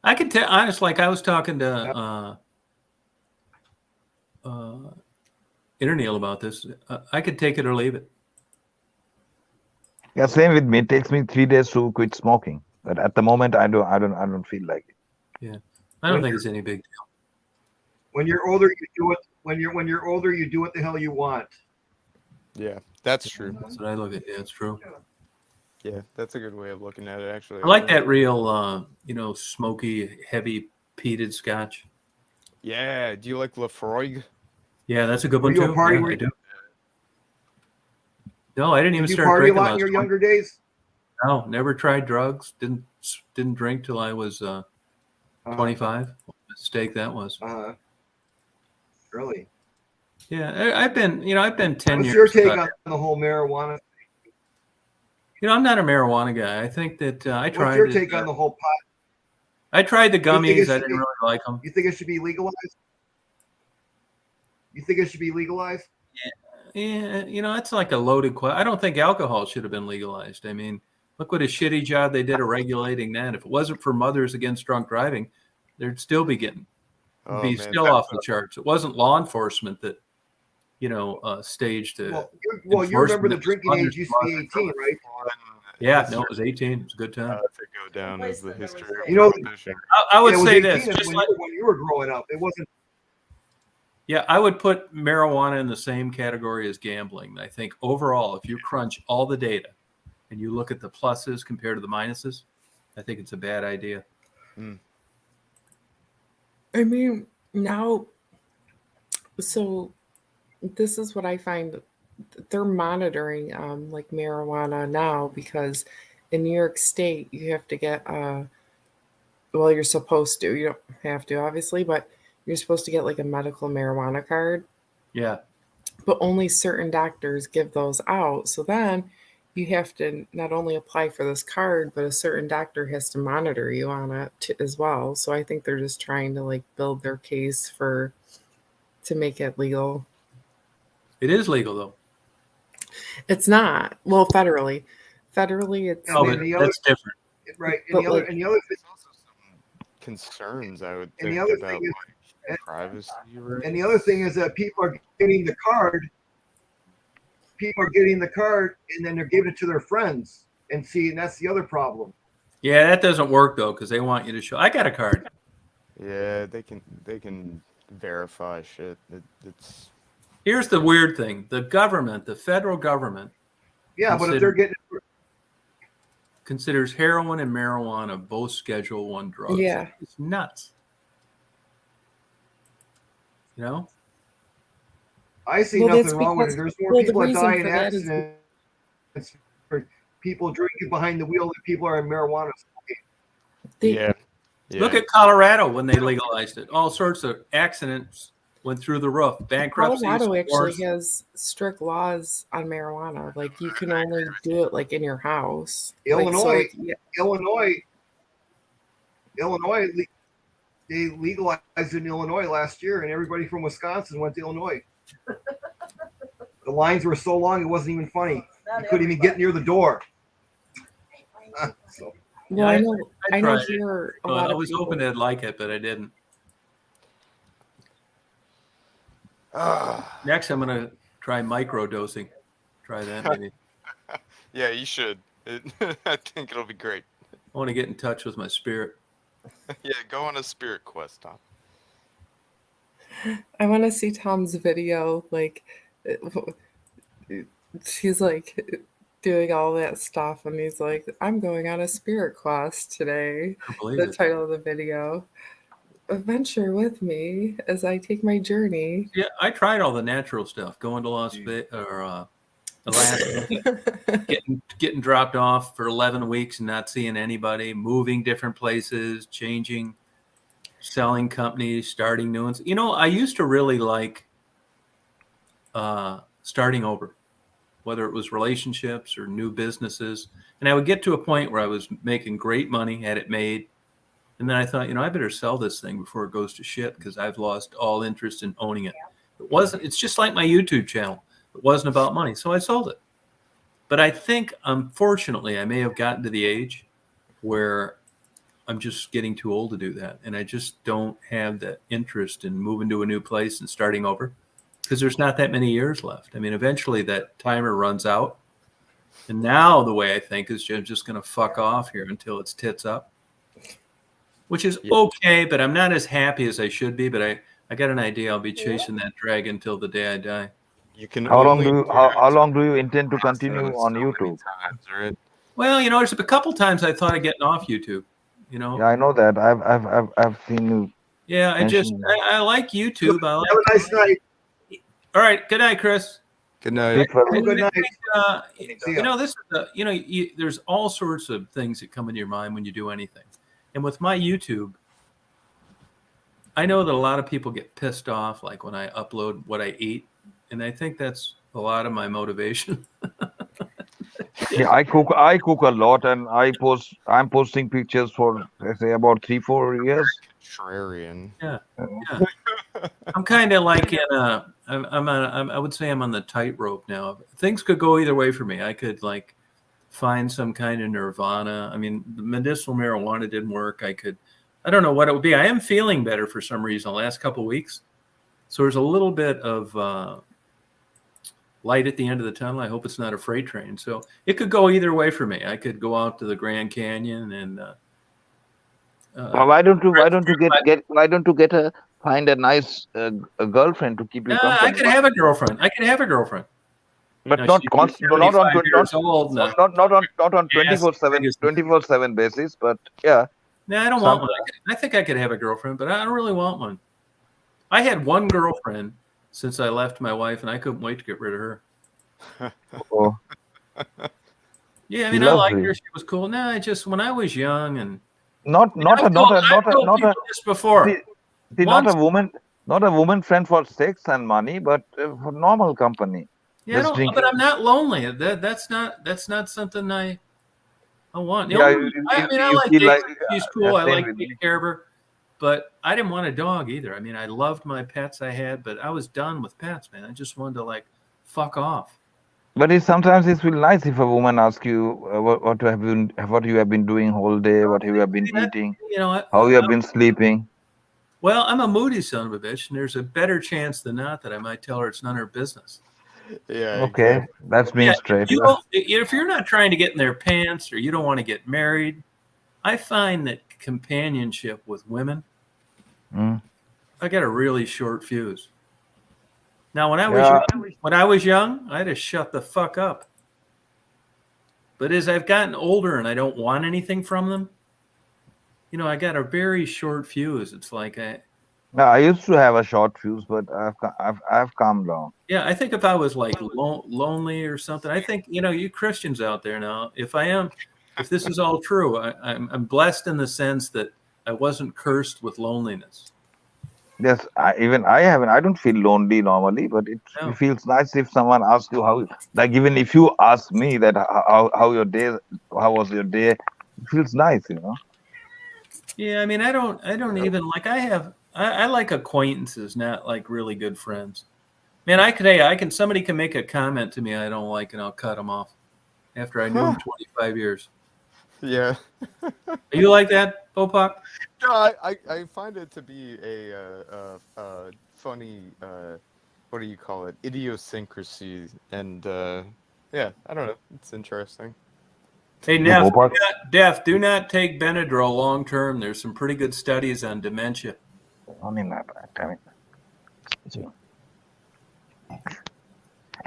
I can tell, honest, like I was talking to Interneil about this. I could take it or leave it.
Yeah, same with me. It takes me 3 days to quit smoking. But at the moment, I don't feel like it.
Yeah, I don't think it's any big deal.
When you're older, you do it. When you're older, you do what the hell you want.
Yeah, that's true.
That's what I look at. Yeah, it's true.
Yeah, that's a good way of looking at it, actually.
I like that real, smoky, heavy peated Scotch.
Yeah. Do you like Lafroig?
Yeah, that's a good one
Were you a
too.
party
Yeah,
where
I do. No, I didn't even
Did you
start
party a
drinking.
lot in your younger days?
No, never tried drugs. Didn't drink till I was 25. What a mistake that was.
Really?
Yeah, I've been 10
What's
years.
your take on the whole marijuana?
I'm not a marijuana guy. I think that I tried.
What's your take on the whole pot?
I tried the
You think it
gummies. I
should
didn't
be-
really like them.
You think it should be legalized? You think it should be legalized?
Yeah, it's like a loaded question. I don't think alcohol should have been legalized. I mean, look what a shitty job they did of regulating that. If it wasn't for Mothers Against Drunk Driving, they'd still be still off the charts. It wasn't law enforcement that, staged it.
Well, you remember the drinking age used to be 18, right?
Yeah, no, it was 18. It was a good time.
To go down as the history of
You know,
prohibition.
I would
it was
say
18
this.
when
Just
you
like,
were- when you were growing up. It wasn't.
yeah, I would put marijuana in the same category as gambling. I think overall, if you crunch all the data and you look at the pluses compared to the minuses, I think it's a bad idea.
I mean, now, so this is what I find. They're monitoring like marijuana now because in New York State, you have to get, well, you're supposed to. You don't have to, obviously, but you're supposed to get like a medical marijuana card.
Yeah.
But only certain doctors give those out. So then you have to not only apply for this card, but a certain doctor has to monitor you on it as well. So I think they're just trying to like build their case to make it legal.
It is legal though.
It's not. Well, federally, it's
Oh, but that's different.
Right.
But
And the other thing,
There's also some concerns, I would
And
think,
the other
about
thing is-
like, privacy. Right?
and the other thing is that people are getting the card. People are getting the card, and then they're giving it to their friends. And that's the other problem.
Yeah, that doesn't work though because they want you to show. I got a card.
Yeah, they can verify shit. It's
Here's the weird thing: the federal government,
Yeah, but if they're getting
considers heroin and marijuana both Schedule I drugs.
Yeah.
It's nuts.
I see
Well, that's
nothing wrong with it.
because-
There's more
well, the
people that
reason
die in
for that is-
accidents for people drinking behind the wheel than people are in marijuana smoking.
yeah.
Look at Colorado when they legalized it. All sorts of accidents went through the roof. Bankruptcies.
Colorado actually
wars.
has strict laws on marijuana. Like you can only do it like in your house. Like, so,
Illinois,
yeah.
Illinois, Illinois, they legalized it in Illinois last year, and everybody from Wisconsin went to Illinois. The lines were so long it wasn't even funny. You couldn't even get near the door. So,
Well,
Yeah,
I know
tried it.
here a
Well,
lot
I
of
was
people.
hoping they'd like it, but I didn't. Next, I'm gonna try microdosing. Try that maybe.
Yeah, you should. I think it'll be great.
I want to get in touch with my spirit.
Yeah, go on a spirit quest, Tom.
I want to see Tom's video. Like, she's like doing all that stuff, and he's like, "I'm going on a spirit quest today."
I believe
The
it.
title of the video. Adventure with me as I take my journey.
Yeah, I tried all the natural stuff. Going to Las Vegas or Alaska, getting dropped off for 11 weeks and not seeing anybody, moving different places, changing, selling companies, starting new ones. You know, I used to really like starting over, whether it was relationships or new businesses. And I would get to a point where I was making great money, had it made. And then I thought, you know, I better sell this thing before it goes to shit because I've lost all interest in owning it. It's just like my YouTube channel. It wasn't about money. So I sold it. But I think, unfortunately, I may have gotten to the age where I'm just getting too old to do that. And I just don't have the interest in moving to a new place and starting over because there's not that many years left. I mean, eventually that timer runs out. And now the way I think is I'm just going to fuck off here until it's tits up, which is okay, but I'm not as happy as I should be. But I got an idea. I'll be chasing that dragon till the day I die.
You can
How long
only
do you how long do you intend to continue on YouTube?
times, right?
Well, you know, there's a couple times I thought of getting off YouTube. You know,
Yeah, I know that. I've seen you.
yeah, I like YouTube. I like.
have a nice night.
All right, good night, Chris.
Good night.
Sleep well.
Good night.
You know, this is you know, there's all sorts of things that come into your mind when you do anything, and with my YouTube, I know that a lot of people get pissed off, like when I upload what I eat, and I think that's a lot of my motivation.
Yeah, I cook a lot, and I'm posting pictures for, let's say, about 3-4 years.
Contrarian.
Yeah. I'm kind of like in a. I would say I'm on the tightrope now. Things could go either way for me. I could like find some kind of nirvana. I mean, the medicinal marijuana didn't work. I don't know what it would be. I am feeling better for some reason the last couple of weeks. So there's a little bit of light at the end of the tunnel. I hope it's not a freight train. So it could go either way for me. I could go out to the Grand Canyon and.
Well, why don't you find a nice a girlfriend to keep you company?
I could have a girlfriend.
But
No,
not
she's
constant, not on
75 years old. No.
not on
Yes,
24/7 basis. But yeah,
No, I don't want one. I think I could have a girlfriend, but I don't really want one. I had one girlfriend since I left my wife, and I couldn't wait to get rid of her.
oh,
Yeah, I
She
mean, I
loves
liked
you.
her. She was cool. No, I just when I was young and
not
I've told people this before.
see,
Once-
not a woman friend for sex and money, but for normal company.
Yeah,
Just drink.
but I'm not lonely. That's not something I want.
Yeah,
I
you
like
feel
April.
like
She's cool. I
same
like
with me.
taking care of her, but I didn't want a dog either. I mean, I loved my pets I had, but I was done with pets, man. I just wanted to like fuck off.
But sometimes it feels nice if a woman asks you what you have been doing whole day, what you have been eating,
You know,
how you have been sleeping.
well, I'm a moody son of a bitch, and there's a better chance than not that I might tell her it's none of her business.
Yeah.
Okay, that's being straight.
If you're not trying to get in their pants or you don't want to get married, I find that companionship with women,
Mm.
I got a really short fuse. Now, when I was young, I had to shut the fuck up. But as I've gotten older and I don't want anything from them, you know, I got a very short fuse. It's like
I used to have a short fuse, but I've calmed down.
yeah, I think if I was like lonely or something, I think, you know, you Christians out there now, if this is all true, I'm blessed in the sense that I wasn't cursed with loneliness.
Yes, I don't feel lonely normally, but it feels nice if someone asks you how. Like even if you ask me that how was your day, it feels nice, you know.
Yeah, I mean, I don't even like. I like acquaintances, not like really good friends. Man, somebody can make a comment to me I don't like, and I'll cut them off after I knew them 25 years.
Yeah.
Are you like that, Bopak?
No, I find it to be a funny, what do you call it, idiosyncrasy, and yeah, I don't know, it's interesting.
Hey,
Hey, Bopak.
Do not take Benadryl long term. There's some pretty good studies on dementia.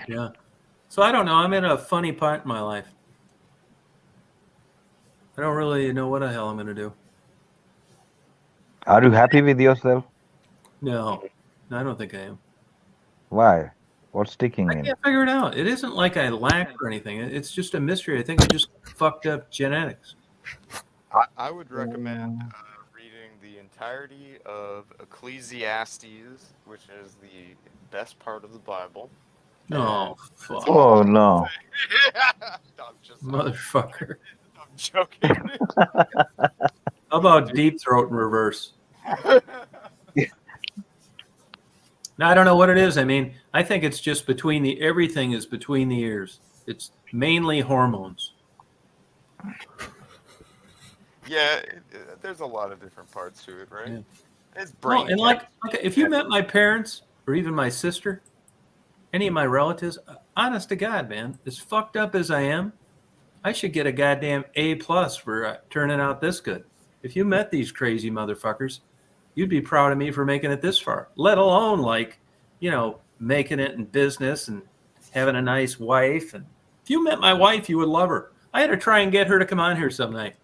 Yeah. So I don't know. I'm in a funny part in my life. I don't really know what the hell I'm going to do.
Are you happy with yourself?
No, I don't think I am.
Why? What's sticking
I
in?
can't figure it out. It isn't like I lack or anything. It's just a mystery. I think I just fucked up genetics.
I would recommend reading the entirety of Ecclesiastes, which is the best part of the Bible.
No, fuck.
Oh no,
Motherfucker.
I'm joking.
How about deep throat in reverse? No, I don't know what it is. I mean, I think it's just everything is between the ears. It's mainly hormones.
Yeah, there's a lot of different parts to it, right?
Yeah.
It's brain.
And like if you met my parents or even my sister, any of my relatives, honest to God, man, as fucked up as I am, I should get a goddamn A+ for turning out this good. If you met these crazy motherfuckers, you'd be proud of me for making it this far, let alone making it in business and having a nice wife. And if you met my wife, you would love her. I had to try and get her to come on here some night.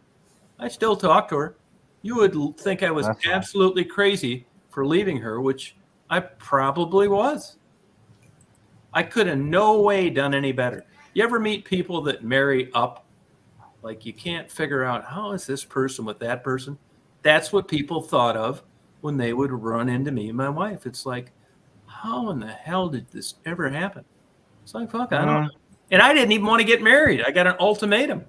I still talk to her. You would think I was absolutely crazy for leaving her, which I probably was. I could have no way done any better. You ever meet people that marry up? Like you can't figure out how is this person with that person? That's what people thought of when they would run into me and my wife. It's like, how in the hell did this ever happen? It's like, fuck, I don't know. And I didn't even want to get married. I got an ultimatum.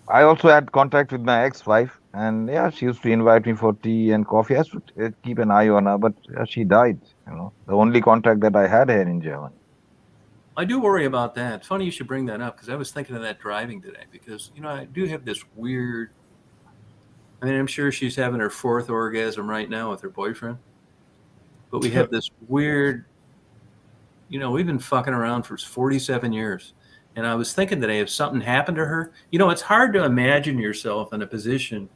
I also had contact with my ex-wife, and yeah, she used to invite me for tea and coffee. I used to keep an eye on her, but she died. The only contact that I had here in Germany.
I do worry about that. It's funny you should bring that up because I was thinking of that driving today because, I do have this weird, I'm sure she's having her 4th orgasm right now with her boyfriend, but we have this weird, we've been fucking around for 47 years. And I was thinking today, if something happened to her, it's hard to imagine yourself in a position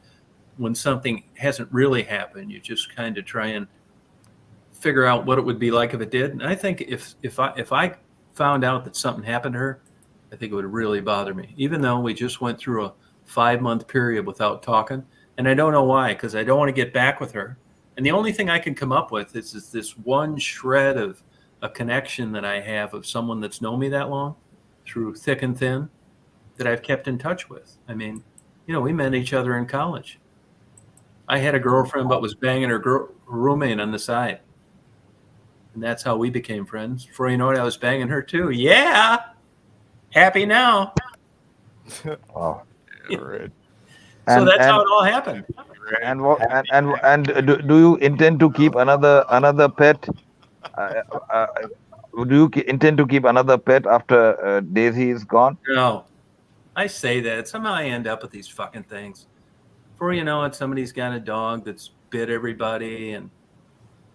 when something hasn't really happened. You just kind of try and figure out what it would be like if it did. And I think if I found out that something happened to her, I think it would really bother me, even though we just went through a 5-month period without talking. And I don't know why, because I don't want to get back with her. And the only thing I can come up with is this one shred of a connection that I have of someone that's known me that long through thick and thin that I've kept in touch with. I mean, we met each other in college. I had a girlfriend but was banging her roommate on the side. And that's how we became friends. Before you know it, I was banging her too. Yeah. Happy now.
Wow.
Right.
So that's how it all happened.
And do you intend to keep another pet? Do you intend to keep another pet after Daisy is gone?
No. I say that. Somehow I end up with these fucking things. Before you know it, somebody's got a dog that's bit everybody. And,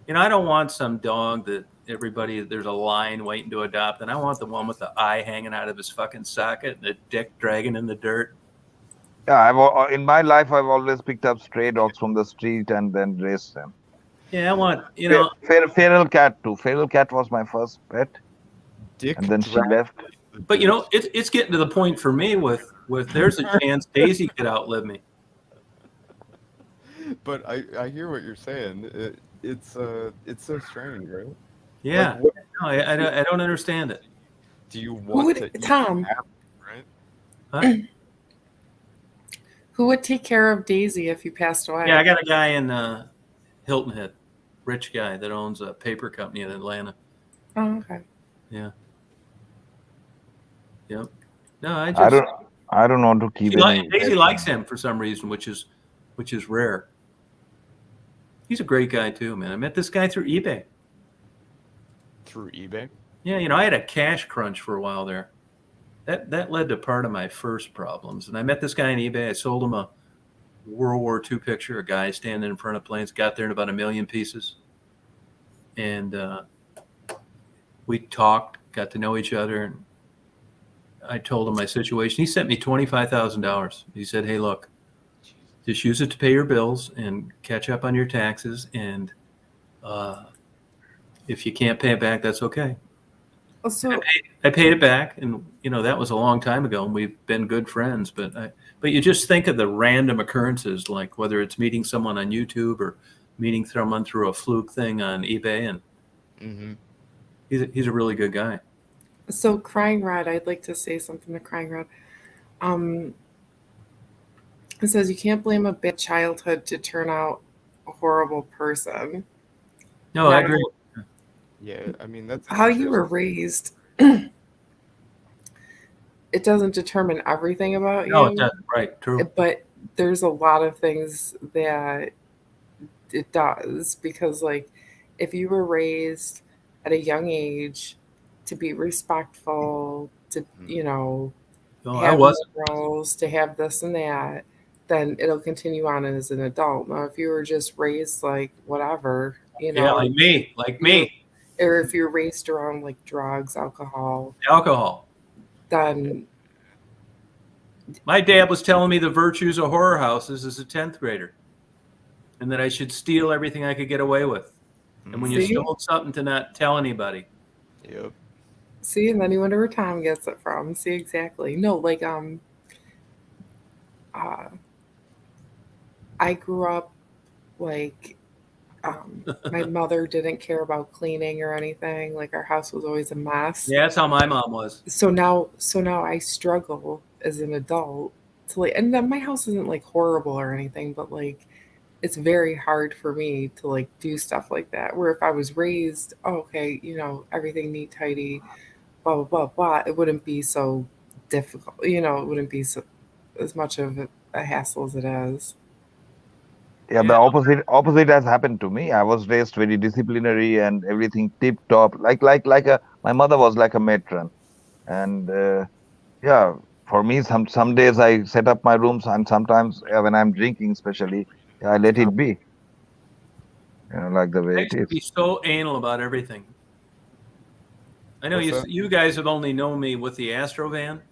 I don't want some dog that there's a line waiting to adopt. And I want the one with the eye hanging out of his fucking socket and the dick dragging in the dirt.
Yeah, in my life, I've always picked up stray dogs from the street and then raised them.
Yeah, I want,
Feral cat too. Feral cat was my first pet. And then she left.
But, it's getting to the point for me with there's a chance Daisy could outlive me.
But I hear what you're saying. It's so strange, right?
Yeah. I don't understand it.
Do you want to
Tom?
Right?
Huh?
Who would take care of Daisy if you passed away?
Yeah, I got a guy in Hilton Head, rich guy that owns a paper company in Atlanta.
Oh, okay.
Yeah. Yep. No,
I don't want to keep
Daisy likes him for some reason, which is rare. He's a great guy too, man. I met this guy through eBay.
Through eBay?
Yeah, I had a cash crunch for a while there. That led to part of my first problems. And I met this guy on eBay. I sold him a World War II picture, a guy standing in front of planes. Got there in about 1 million pieces. And we talked, got to know each other. And I told him my situation. He sent me $25,000. He said, hey, look, just use it to pay your bills and catch up on your taxes. And if you can't pay it back, that's okay.
So
I paid it back, and that was a long time ago, and we've been good friends. But you just think of the random occurrences, like whether it's meeting someone on YouTube or meeting someone through a fluke thing on eBay, and he's a really good guy.
So Crying Red, I'd like to say something to Crying Red. It says you can't blame a bad childhood to turn out a horrible person.
No, I agree.
Yeah, I mean that's
How you were raised. It doesn't determine everything about you.
No, it doesn't. Right, true.
But there's a lot of things that it does, because like if you were raised at a young age to be respectful, to
No, I
have
wasn't.
morals, to have this and that, then it'll continue on as an adult. Now, if you were just raised like whatever,
Yeah, like me.
Or if you're raised around like drugs, alcohol, then
my dad was telling me the virtues of horror houses as a 10th grader, and that I should steal everything I could get away with. And when you stole something, to not tell anybody.
Yep.
See, and then you wonder where Tom gets it from. See, exactly. No, like I grew up like my mother didn't care about cleaning or anything. Like our house was always a mess.
Yeah, that's how my mom was.
So now I struggle as an adult to like, and then my house isn't like horrible or anything, but like it's very hard for me to like do stuff like that. Where if I was raised, okay, everything neat, tidy, blah blah blah blah, it wouldn't be so difficult. It wouldn't be so as much of a hassle as it is.
Yeah, the opposite has happened to me. I was raised very disciplinary and everything tip top. My mother was like a matron, and yeah, for me, some days I set up my rooms, and sometimes when I'm drinking, especially, I let it be. Like the way
I
it
used to
is.
be so anal about everything. I know you guys have only known me with the Astrovan,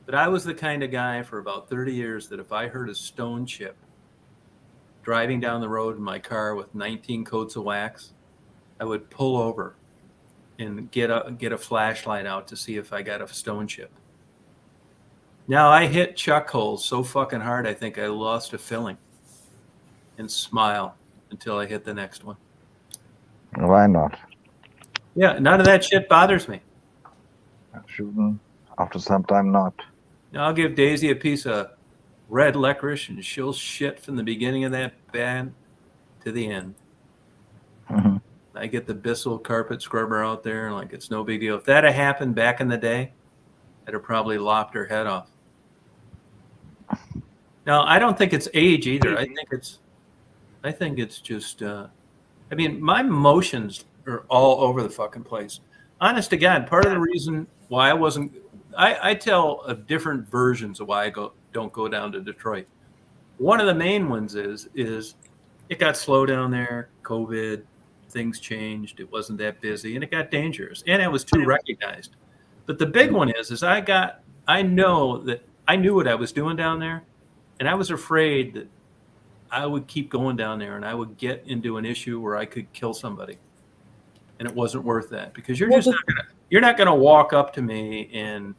but I was the kind of guy for about 30 years that if I heard a stone chip driving down the road in my car with 19 coats of wax, I would pull over and get a flashlight out to see if I got a stone chip. Now I hit chuck holes so fucking hard I think I lost a filling, and smile until I hit the next one.
Why not?
Yeah, none of that shit bothers me.
Shouldn't. After some time, not.
Now I'll give Daisy a piece of red licorice and she'll shit from the beginning of that band to the end.
Mm-hmm.
I get the Bissell carpet scrubber out there, and like it's no big deal. If that had happened back in the day, I'd have probably lopped her head off. Now I don't think it's age either. I think it's just. I mean, my emotions are all over the fucking place. Honest to God, part of the reason why I wasn't. I tell different versions of why I don't go down to Detroit. One of the main ones is it got slow down there, COVID, things changed, it wasn't that busy, and it got dangerous, and it was too recognized. But the big one is I know that I knew what I was doing down there, and I was afraid that I would keep going down there and I would get into an issue where I could kill somebody, and it wasn't worth that, because you're not gonna walk up to me and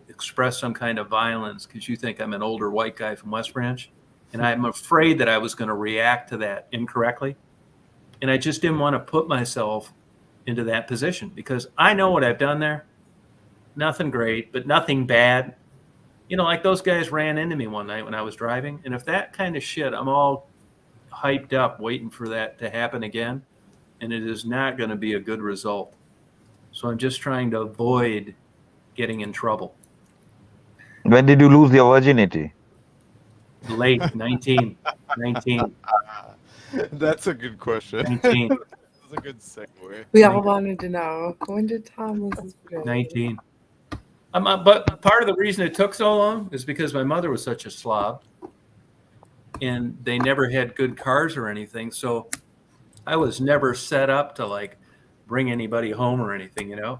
express some kind of violence because you think I'm an older white guy from West Branch, and I'm afraid that I was going to react to that incorrectly, and I just didn't want to put myself into that position, because I know what I've done there. Nothing great, but nothing bad. Like those guys ran into me one night when I was driving, and if that kind of shit, I'm all hyped up waiting for that to happen again, and it is not going to be a good result. So I'm just trying to avoid getting in trouble.
When did you lose your virginity?
Late, 19.
That's a good question.
19.
That's a good segue.
We all wanted to know, when did Tom lose his virginity?
19. But part of the reason it took so long is because my mother was such a slob, and they never had good cars or anything. So I was never set up to like bring anybody home or anything, you know.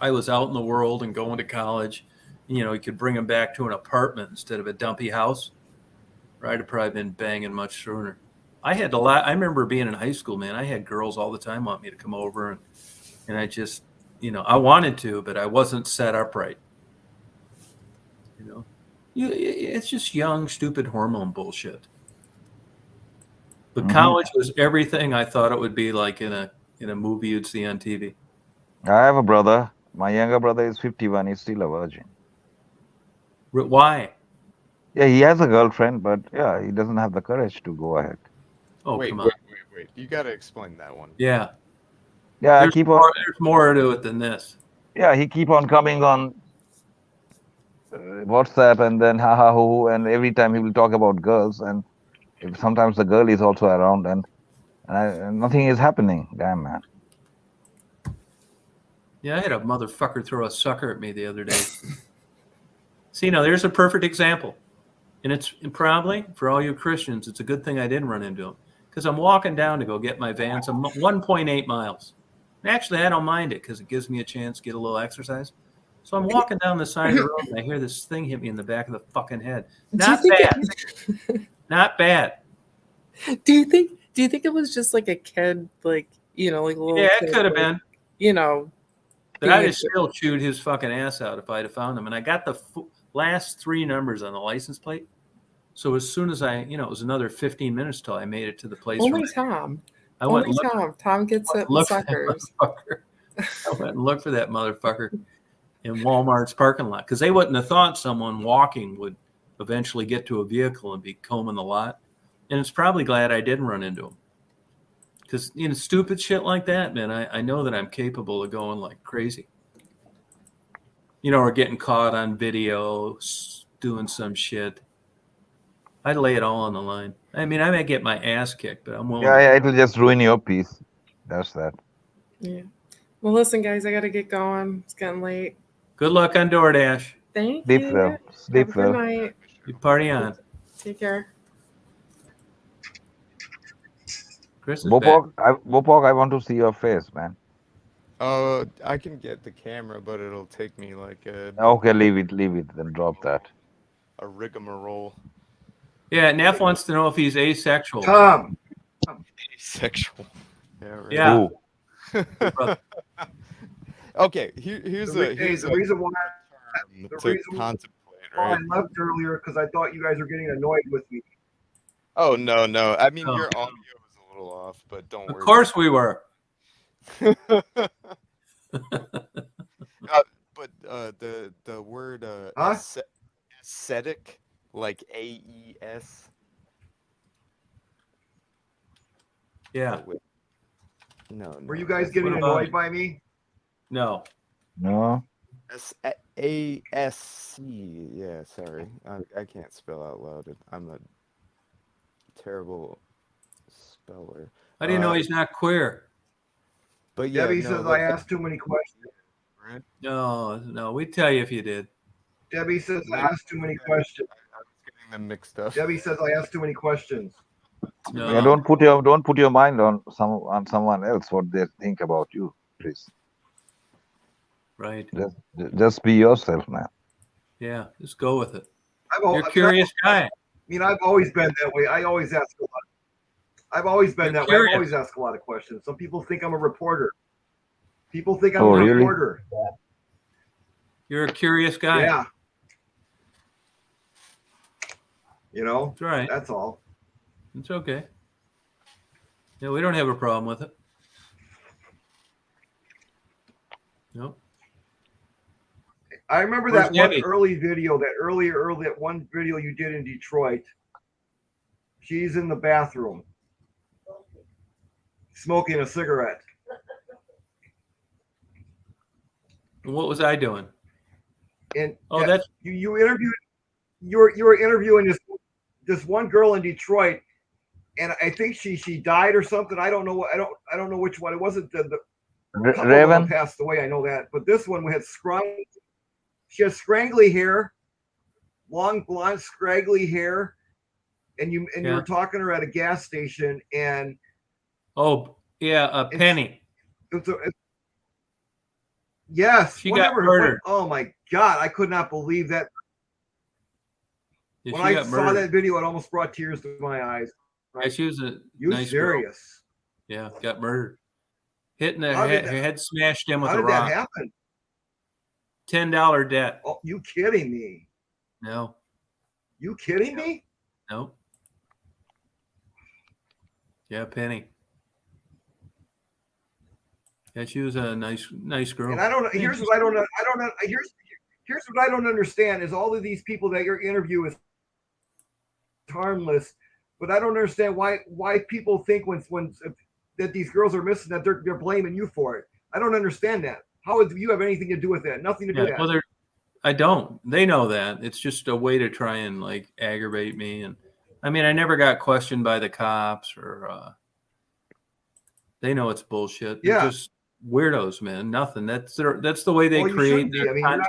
I was out in the world and going to college. You know, you could bring them back to an apartment instead of a dumpy house. Or I'd have probably been banging much sooner. I had a lot. I remember being in high school, man. I had girls all the time want me to come over, and I just, you know, I wanted to, but I wasn't set up right. You know, it's just young, stupid hormone bullshit. But college was everything I thought it would be like in a movie you'd see on TV.
I have a brother. My younger brother is 51. He's still a virgin.
Why?
Yeah, he has a girlfriend, but yeah, he doesn't have the courage to go ahead.
Oh,
wait,
come on.
wait. You got to explain that one.
Yeah.
Yeah,
There's more to it than this.
Yeah, he keep on coming on WhatsApp and then ha hoo, and every time he will talk about girls, and if sometimes the girl is also around, and nothing is happening. Damn, man.
Yeah, I had a motherfucker throw a sucker at me the other day. See, now there's a perfect example. And it's probably, for all you Christians, it's a good thing I didn't run into him. Because I'm walking down to go get my Vans. I'm 1.8 miles. And actually, I don't mind it because it gives me a chance to get a little exercise. So I'm walking down the side of the road and I hear this thing hit me in the back of the fucking head. Not bad. Not bad.
Do you think it was just like a kid, like, you know, like a little
Yeah,
kid,
it could have
like,
been.
you know.
But I'd have still chewed his fucking ass out if I'd have found him. And I got the last 3 numbers on the license plate. So as soon as it was another 15 minutes till I made it to the place.
Only Tom.
I went
Only Tom. Tom gets it with suckers.
I went and looked for that motherfucker in Walmart's parking lot because they wouldn't have thought someone walking would eventually get to a vehicle and be combing the lot. And it's probably glad I didn't run into him. Because, you know, stupid shit like that, man, I know that I'm capable of going like crazy. You know, or getting caught on video, doing some shit. I'd lay it all on the line. I mean, I may get my ass kicked, but I'm willing.
Yeah, it'll just ruin your peace. That's that.
Yeah. Well, listen, guys, I got to get going. It's getting late.
Good luck on DoorDash.
Thank
Sleep
you.
well. Sleep
Have a good
well.
night.
You party on.
Take care.
Chris is
Bopok, I want to see your face, man.
I can get the camera, but it'll take me like
Okay, leave it, then drop that.
a rigmarole.
Yeah, Neff wants to know if he's asexual.
Tom.
Asexual. Yeah. Right.
Yeah.
Okay, here's
the reason why
to contemplate.
I left earlier because I thought you guys were getting annoyed with me.
Oh no! I mean, your audio was a little off, but don't worry.
Of course we were.
But the word ascetic, like AES.
Yeah.
No.
Were you guys getting annoyed by me?
No.
ASC. Yeah, sorry. I can't spell out loud. I'm a terrible speller.
How do you know he's not queer?
But yeah, Debbie says I asked too many questions.
Right?
No, we'd tell you if you did.
Debbie says I asked too many questions.
I was getting them mixed up.
Debbie says I asked too many questions.
No.
Yeah, don't put your mind on someone else what they think about you, please.
Right.
Just be yourself, man.
Yeah, just go with it.
You're
a curious guy.
I mean, I've always been that way. I always ask a lot. I've always been that way. I always ask a lot of questions. Some people think I'm a reporter. People think I'm a reporter.
You're a curious guy.
Yeah. You know?
That's right.
That's all.
It's okay. Yeah, we don't have a problem with it. Nope.
I remember that one early video, that one video you did in Detroit. She's in the bathroom smoking a cigarette.
What was I doing?
And
that's
you interviewed. You were interviewing this one girl in Detroit, and I think she died or something. I don't know what I don't know which one. It wasn't the couple of them
Raven.
passed away. I know that, but this one had she has scraggly hair, long blonde scraggly hair, and you were talking to her at a gas station, and
oh yeah, Penny.
Yes,
she got murdered.
Oh my God, I could not believe that.
Yeah,
when I saw that video, it almost brought tears to my eyes.
Yeah, she was a
You
nice
serious?
Girl. Yeah, got murdered. Hitting her head smashed in with a rock.
How did that happen?
$10 debt.
Oh, you kidding me?
No.
You kidding me?
No. Yeah, Penny. Yeah, she was a nice girl.
And I don't. Here's what I don't. Here's what I don't understand is all of these people that you're interviewing is harmless, but I don't understand why people think when that these girls are missing that they're blaming you for it. I don't understand that. How would you have anything to do with that? Nothing to do with that.
Well, I don't. They know that. It's just a way to try and like aggravate me. And I mean, I never got questioned by the cops or they know it's bullshit. They're just weirdos, man. Nothing. That's the way they create their content.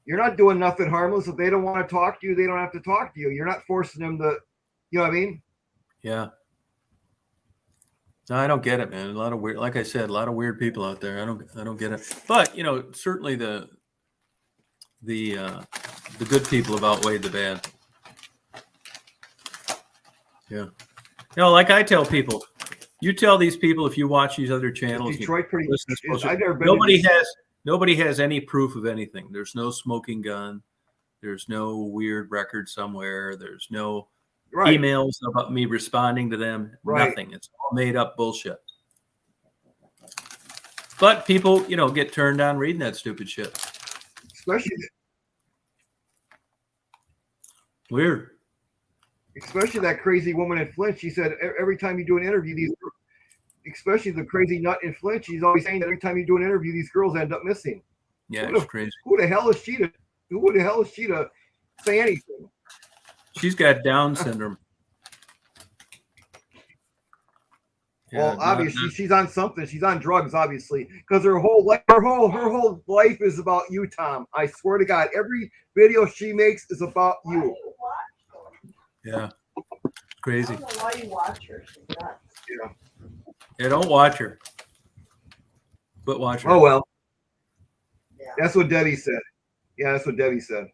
You're not doing nothing harmless. If they don't want to talk to you, they don't have to talk to you. You're not forcing them to, you know what I mean?
Yeah. No, I don't get it, man. A lot of weird, like I said, a lot of weird people out there. I don't get it. But you know, certainly the good people have outweighed the bad. Yeah. You know, like I tell people, you tell these people if you watch these other channels,
Detroit pretty.
I've never been nobody has any proof of anything. There's no smoking gun. There's no weird record somewhere. There's no emails about me responding to them. Nothing. It's all made up bullshit. But people, you know, get turned on reading that stupid shit.
Especially
weird.
Especially that crazy woman in Flint. She said every time you do an interview, especially the crazy nut in Flint, she's always saying that every time you do an interview, these girls end up missing.
Yeah, it's crazy.
Who the hell is she to say anything?
She's got Down syndrome.
Well, obviously she's on something. She's on drugs, obviously, because her whole life is about you, Tom. I swear to God, every video she makes is about you.
Yeah, crazy.
I don't know why you watch her. She's nuts.
Yeah, don't watch her, but watch her.
Oh well. Yeah. That's what Debbie said. Yeah, that's what Debbie said.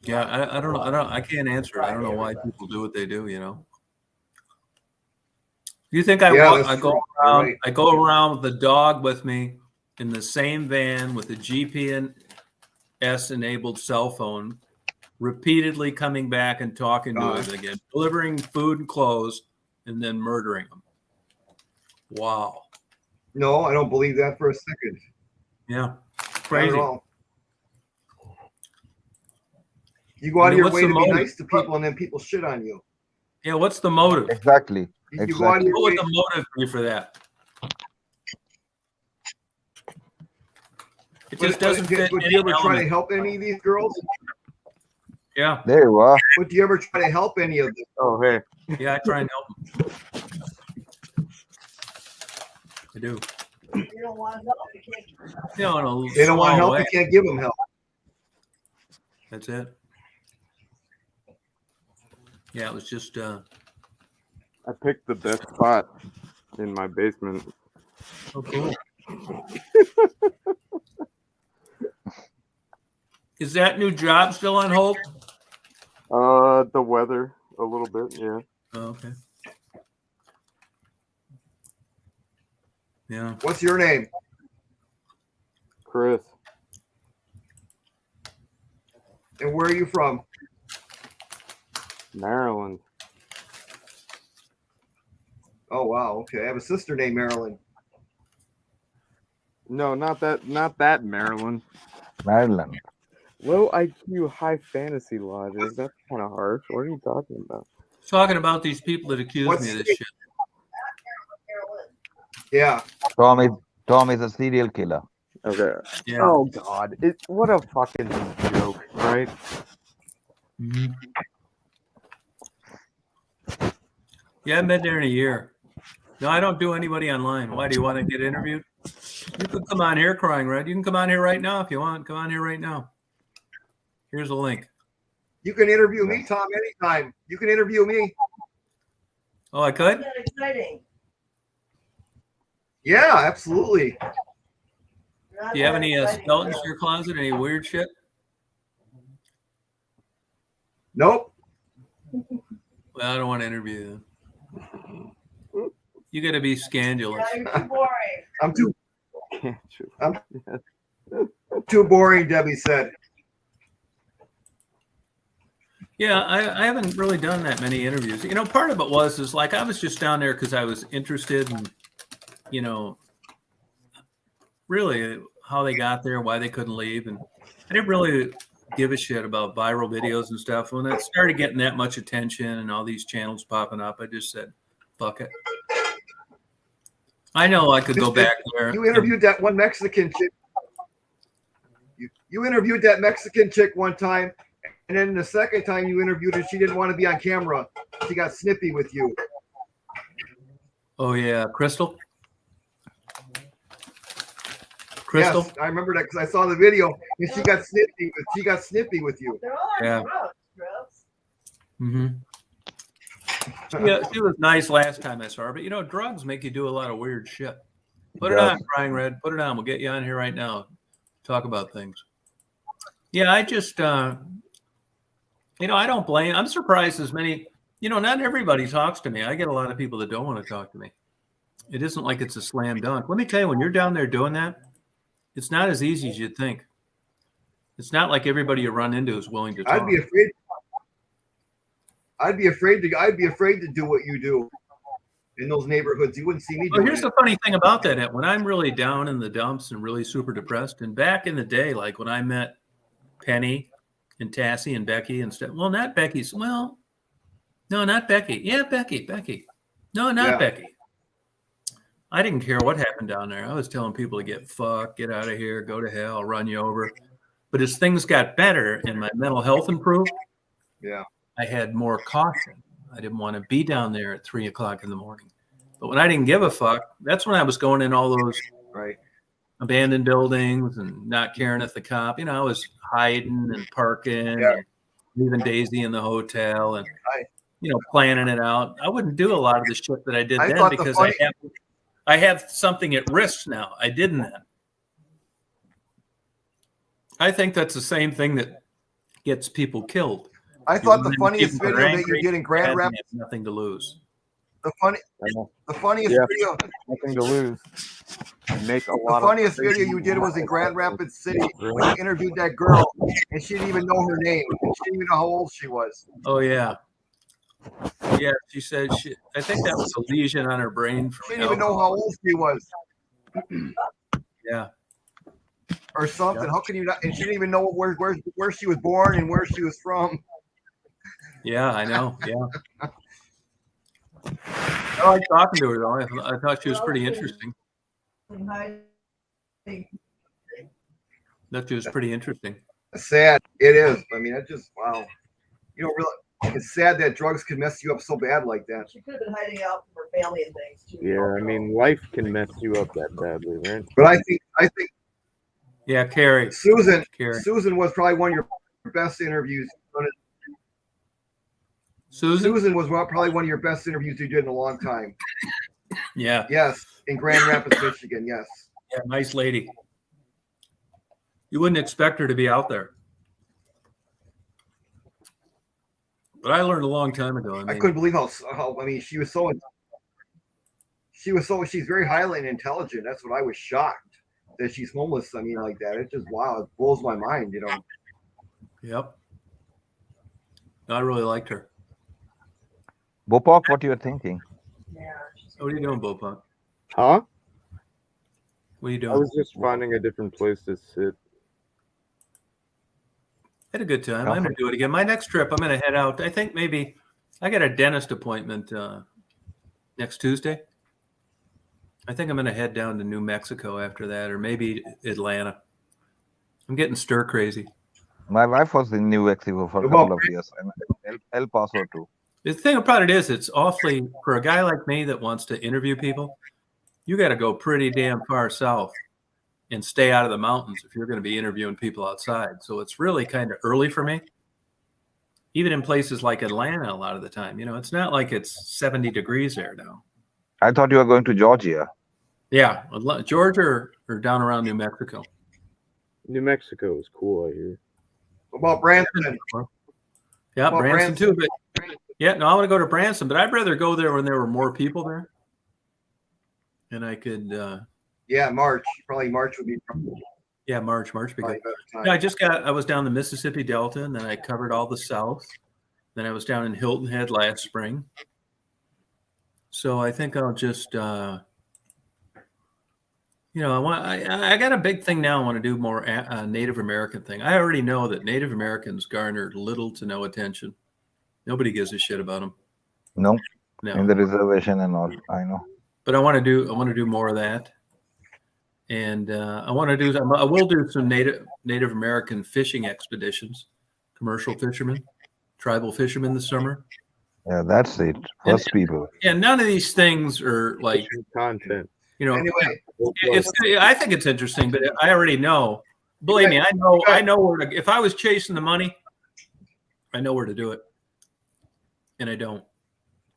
Yeah, I don't know. I can't answer it. I don't know why people do what they do. You know. You think I go around? Right. I go around with the dog with me in the same van with the GPS enabled cell phone, repeatedly coming back and talking to him again, delivering food and clothes, and then murdering them. Wow.
No, I don't believe that for a second.
Yeah, crazy.
You go out of your way to be nice to people, and then people shit on you.
Yeah, what's the motive?
Exactly.
You go out of your
what
way.
would the motive be for that? It just doesn't fit.
Would you ever try to help any of these girls?
Yeah.
There you are.
Would you ever try to help any of them?
Oh, hey.
Yeah, I try and help them. I do.
You don't want help, you can't give them help.
You know,
They don't want help, you can't give them help.
That's it. Yeah, it was just
I picked the best spot in my basement.
Oh, cool. Is that new job still on hold?
The weather a little bit, yeah.
Oh, okay. Yeah.
What's your name?
Chris.
And where are you from?
Maryland.
Oh wow, okay. I have a sister named Marilyn.
No, not that Maryland.
Maryland.
Low IQ, high fantasy logic. That's kind of harsh. What are you talking about?
Talking about these people that accuse me of this shit.
Yeah.
Tom is a serial killer.
Okay.
Yeah.
Oh God! What a fucking joke, right?
Mm-hmm. Yeah, I've been there in a year. No, I don't do anybody online. Why do you want to get interviewed? You can come on here, Crying Red. You can come on here right now if you want. Come on here right now. Here's a link.
You can interview me, Tom, anytime. You can interview me.
Oh, I could?
Isn't that exciting?
Yeah, absolutely.
Not
Do you have
that
any
exciting,
skeletons
bro.
in your closet? Any weird shit?
Nope.
Well, I don't want to interview them. You got to be scandalous.
Yeah, you're too boring.
I'm too boring, Debbie said.
Yeah, I haven't really done that many interviews. You know, part of it is like I was just down there because I was interested in, you know, really how they got there, why they couldn't leave. And I didn't really give a shit about viral videos and stuff. When it started getting that much attention and all these channels popping up, I just said, fuck it. I know I could go back there.
You interviewed that one Mexican chick. You interviewed that Mexican chick one time, and then the second time you interviewed her, she didn't want to be on camera. She got snippy with you.
Oh, yeah. Crystal? Crystal?
Yes, I remember that because I saw the video, and she got snippy with you.
They're all on
Yeah.
drugs.
Mm-hmm. Yeah, she was nice last time I saw her, but you know, drugs make you do a lot of weird shit. Put it on, Crying Red. Put it on. We'll get you on here right now. Talk about things. Yeah, I just, you know, I don't blame. I'm surprised as many, you know, not everybody talks to me. I get a lot of people that don't want to talk to me. It isn't like it's a slam dunk. Let me tell you, when you're down there doing that, it's not as easy as you'd think. It's not like everybody you run into is willing to talk.
I'd be afraid to do what you do in those neighborhoods. You wouldn't see me
Well,
doing
here's the funny thing about that. When I'm really down in the dumps and really super depressed, and back in the day, like when I met Penny and Tassie and Becky and stuff. Well, not Becky's. Well, no, not Becky. Yeah, Becky. No, not Becky. I didn't care what happened down there. I was telling people to get fucked, get out of here, go to hell, I'll run you over. But as things got better and my mental health improved, I had more caution. I didn't want to be down there at 3 o'clock in the morning. But when I didn't give a fuck, that's when I was going in all those abandoned buildings and not caring if the cop, you know, I was hiding and parking and leaving Daisy in the hotel and, you know, planning it out. I wouldn't do a lot of the shit that I did then because I have something at risk now. I didn't then. I think that's the same thing that gets people killed.
I thought the funniest video that you did in Grand Rapids.
Nothing to lose.
The funniest video.
Nothing to lose. Make a
The
lot.
funniest video you did was in Grand Rapids City when you interviewed that girl and she didn't even know her name. She didn't even know how old she was.
Oh yeah. Yeah, she said I think that was a lesion on her brain.
She didn't even know how old she was.
Yeah.
Or something. Yeah. How can you not? And she didn't even know where she was born and where she was from.
Yeah, I know. Yeah. I like talking to her though. I thought she was pretty interesting. That she was pretty interesting.
Sad. It is. I mean, it's just wow. You don't really. It's sad that drugs can mess you up so bad like that.
She could have been hiding out from her family and things too.
Yeah, I mean, life can mess you up that badly, right?
But I think.
Yeah, Carrie.
Susan was probably one of your best interviews. Susan was probably one of your best interviews you did in a long time.
Yeah.
Yes, in Grand Rapids, Michigan. Yes.
Yeah, nice lady. You wouldn't expect her to be out there. But I learned a long time ago.
I couldn't believe how I mean, she's very highly intelligent. That's what I was shocked that she's homeless. I mean, like that. It just, wow, it blows my mind, you know.
Yep. I really liked her.
Bopok, what you're thinking?
Yeah.
What are you doing, Bopok?
Huh?
What are you doing?
I was just finding a different place to sit.
Had a good time. I'm going to do it again. My next trip, I'm going to head out. I think maybe I got a dentist appointment next Tuesday. I think I'm going to head down to New Mexico after that, or maybe Atlanta. I'm getting stir crazy.
My wife was in New Mexico for a couple of years, and El Paso too.
The thing about it is, it's awfully, for a guy like me that wants to interview people, you got to go pretty damn far south and stay out of the mountains if you're going to be interviewing people outside. So it's really kind of early for me. Even in places like Atlanta, a lot of the time, it's not like it's 70 degrees there now.
I thought you were going to Georgia.
Yeah, Georgia or down around New Mexico.
New Mexico is cool, I hear.
What about Branson?
Yeah,
Well,
Branson too. But yeah, no, I want to go to Branson, but I'd rather go there when there were more people there, and I could.
Yeah, March. Probably March would be.
Yeah, March would be good.
Time.
Yeah, I was down the Mississippi Delta, and then I covered all the South. Then I was down in Hilton Head last spring. So I think I'll just, I got a big thing now. I want to do more Native American thing. I already know that Native Americans garnered little to no attention. Nobody gives a shit about them.
No.
No.
In the reservation and all, I know.
But I want to do more of that. And I will do some Native American fishing expeditions, commercial fishermen, tribal fishermen this summer.
Yeah, that's it. First people.
Yeah, none of these things are like
content.
Anyway,
I think it's interesting, but I already know. Believe me, I know where to. If I was chasing the money, I know where to do it, and I don't.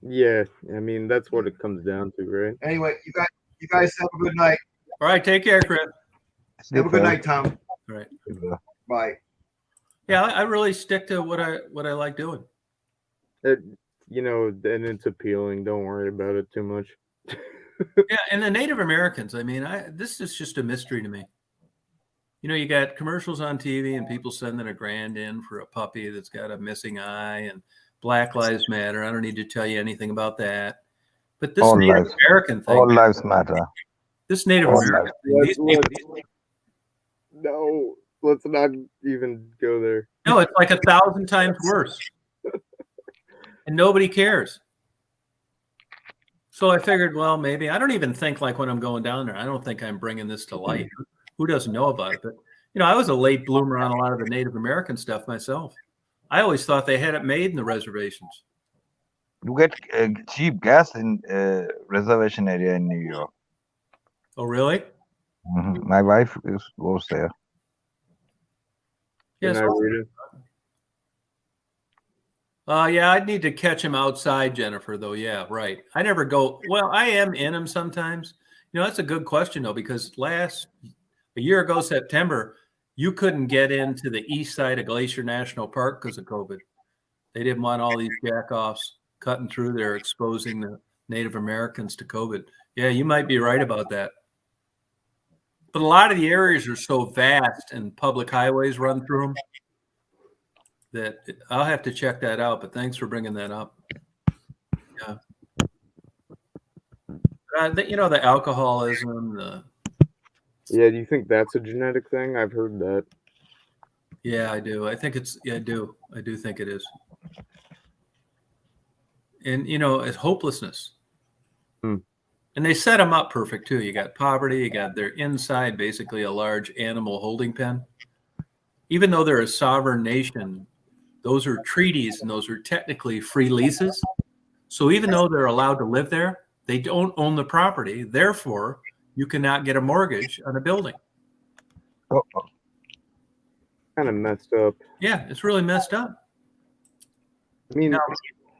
Yeah, I mean that's what it comes down to, right?
Anyway, you guys have a good night.
All right, take care, Chris.
Have a good night, Tom.
All right.
Bye.
Yeah, I really stick to what I like doing.
And it's appealing. Don't worry about it too much.
Yeah, and the Native Americans, I mean, this is just a mystery to me. You got commercials on TV and people sending $1,000 in for a puppy that's got a missing eye, and Black Lives Matter. I don't need to tell you anything about that. But this Native American thing.
All lives matter.
This Native American thing.
No, let's not even go there.
No, it's like 1,000 times worse. And nobody cares. So I figured, well, maybe I don't even think like when I'm going down there, I don't think I'm bringing this to light. Who doesn't know about it? But, I was a late bloomer on a lot of the Native American stuff myself. I always thought they had it made in the reservations.
You get cheap gas in reservation area in New York.
Oh, really?
Mm-hmm. My wife goes there.
Yes. Yeah, I'd need to catch him outside, Jennifer, though. Yeah, right. I never go. Well, I am in him sometimes. That's a good question, though, because a year ago, September, you couldn't get into the east side of Glacier National Park because of COVID. They didn't want all these jackoffs cutting through there, exposing the Native Americans to COVID. Yeah, you might be right about that. But a lot of the areas are so vast and public highways run through them that I'll have to check that out. But thanks for bringing that up. Yeah. The alcoholism,
Yeah, do you think that's a genetic thing? I've heard that.
Yeah, I do. I think I do think it is. And, it's hopelessness. And they set them up perfect, too. You got poverty. You got their inside, basically a large animal holding pen. Even though they're a sovereign nation, those are treaties and those are technically free leases. So even though they're allowed to live there, they don't own the property. Therefore, you cannot get a mortgage on a building.
Kind of messed up.
Yeah, it's really messed up.
I mean,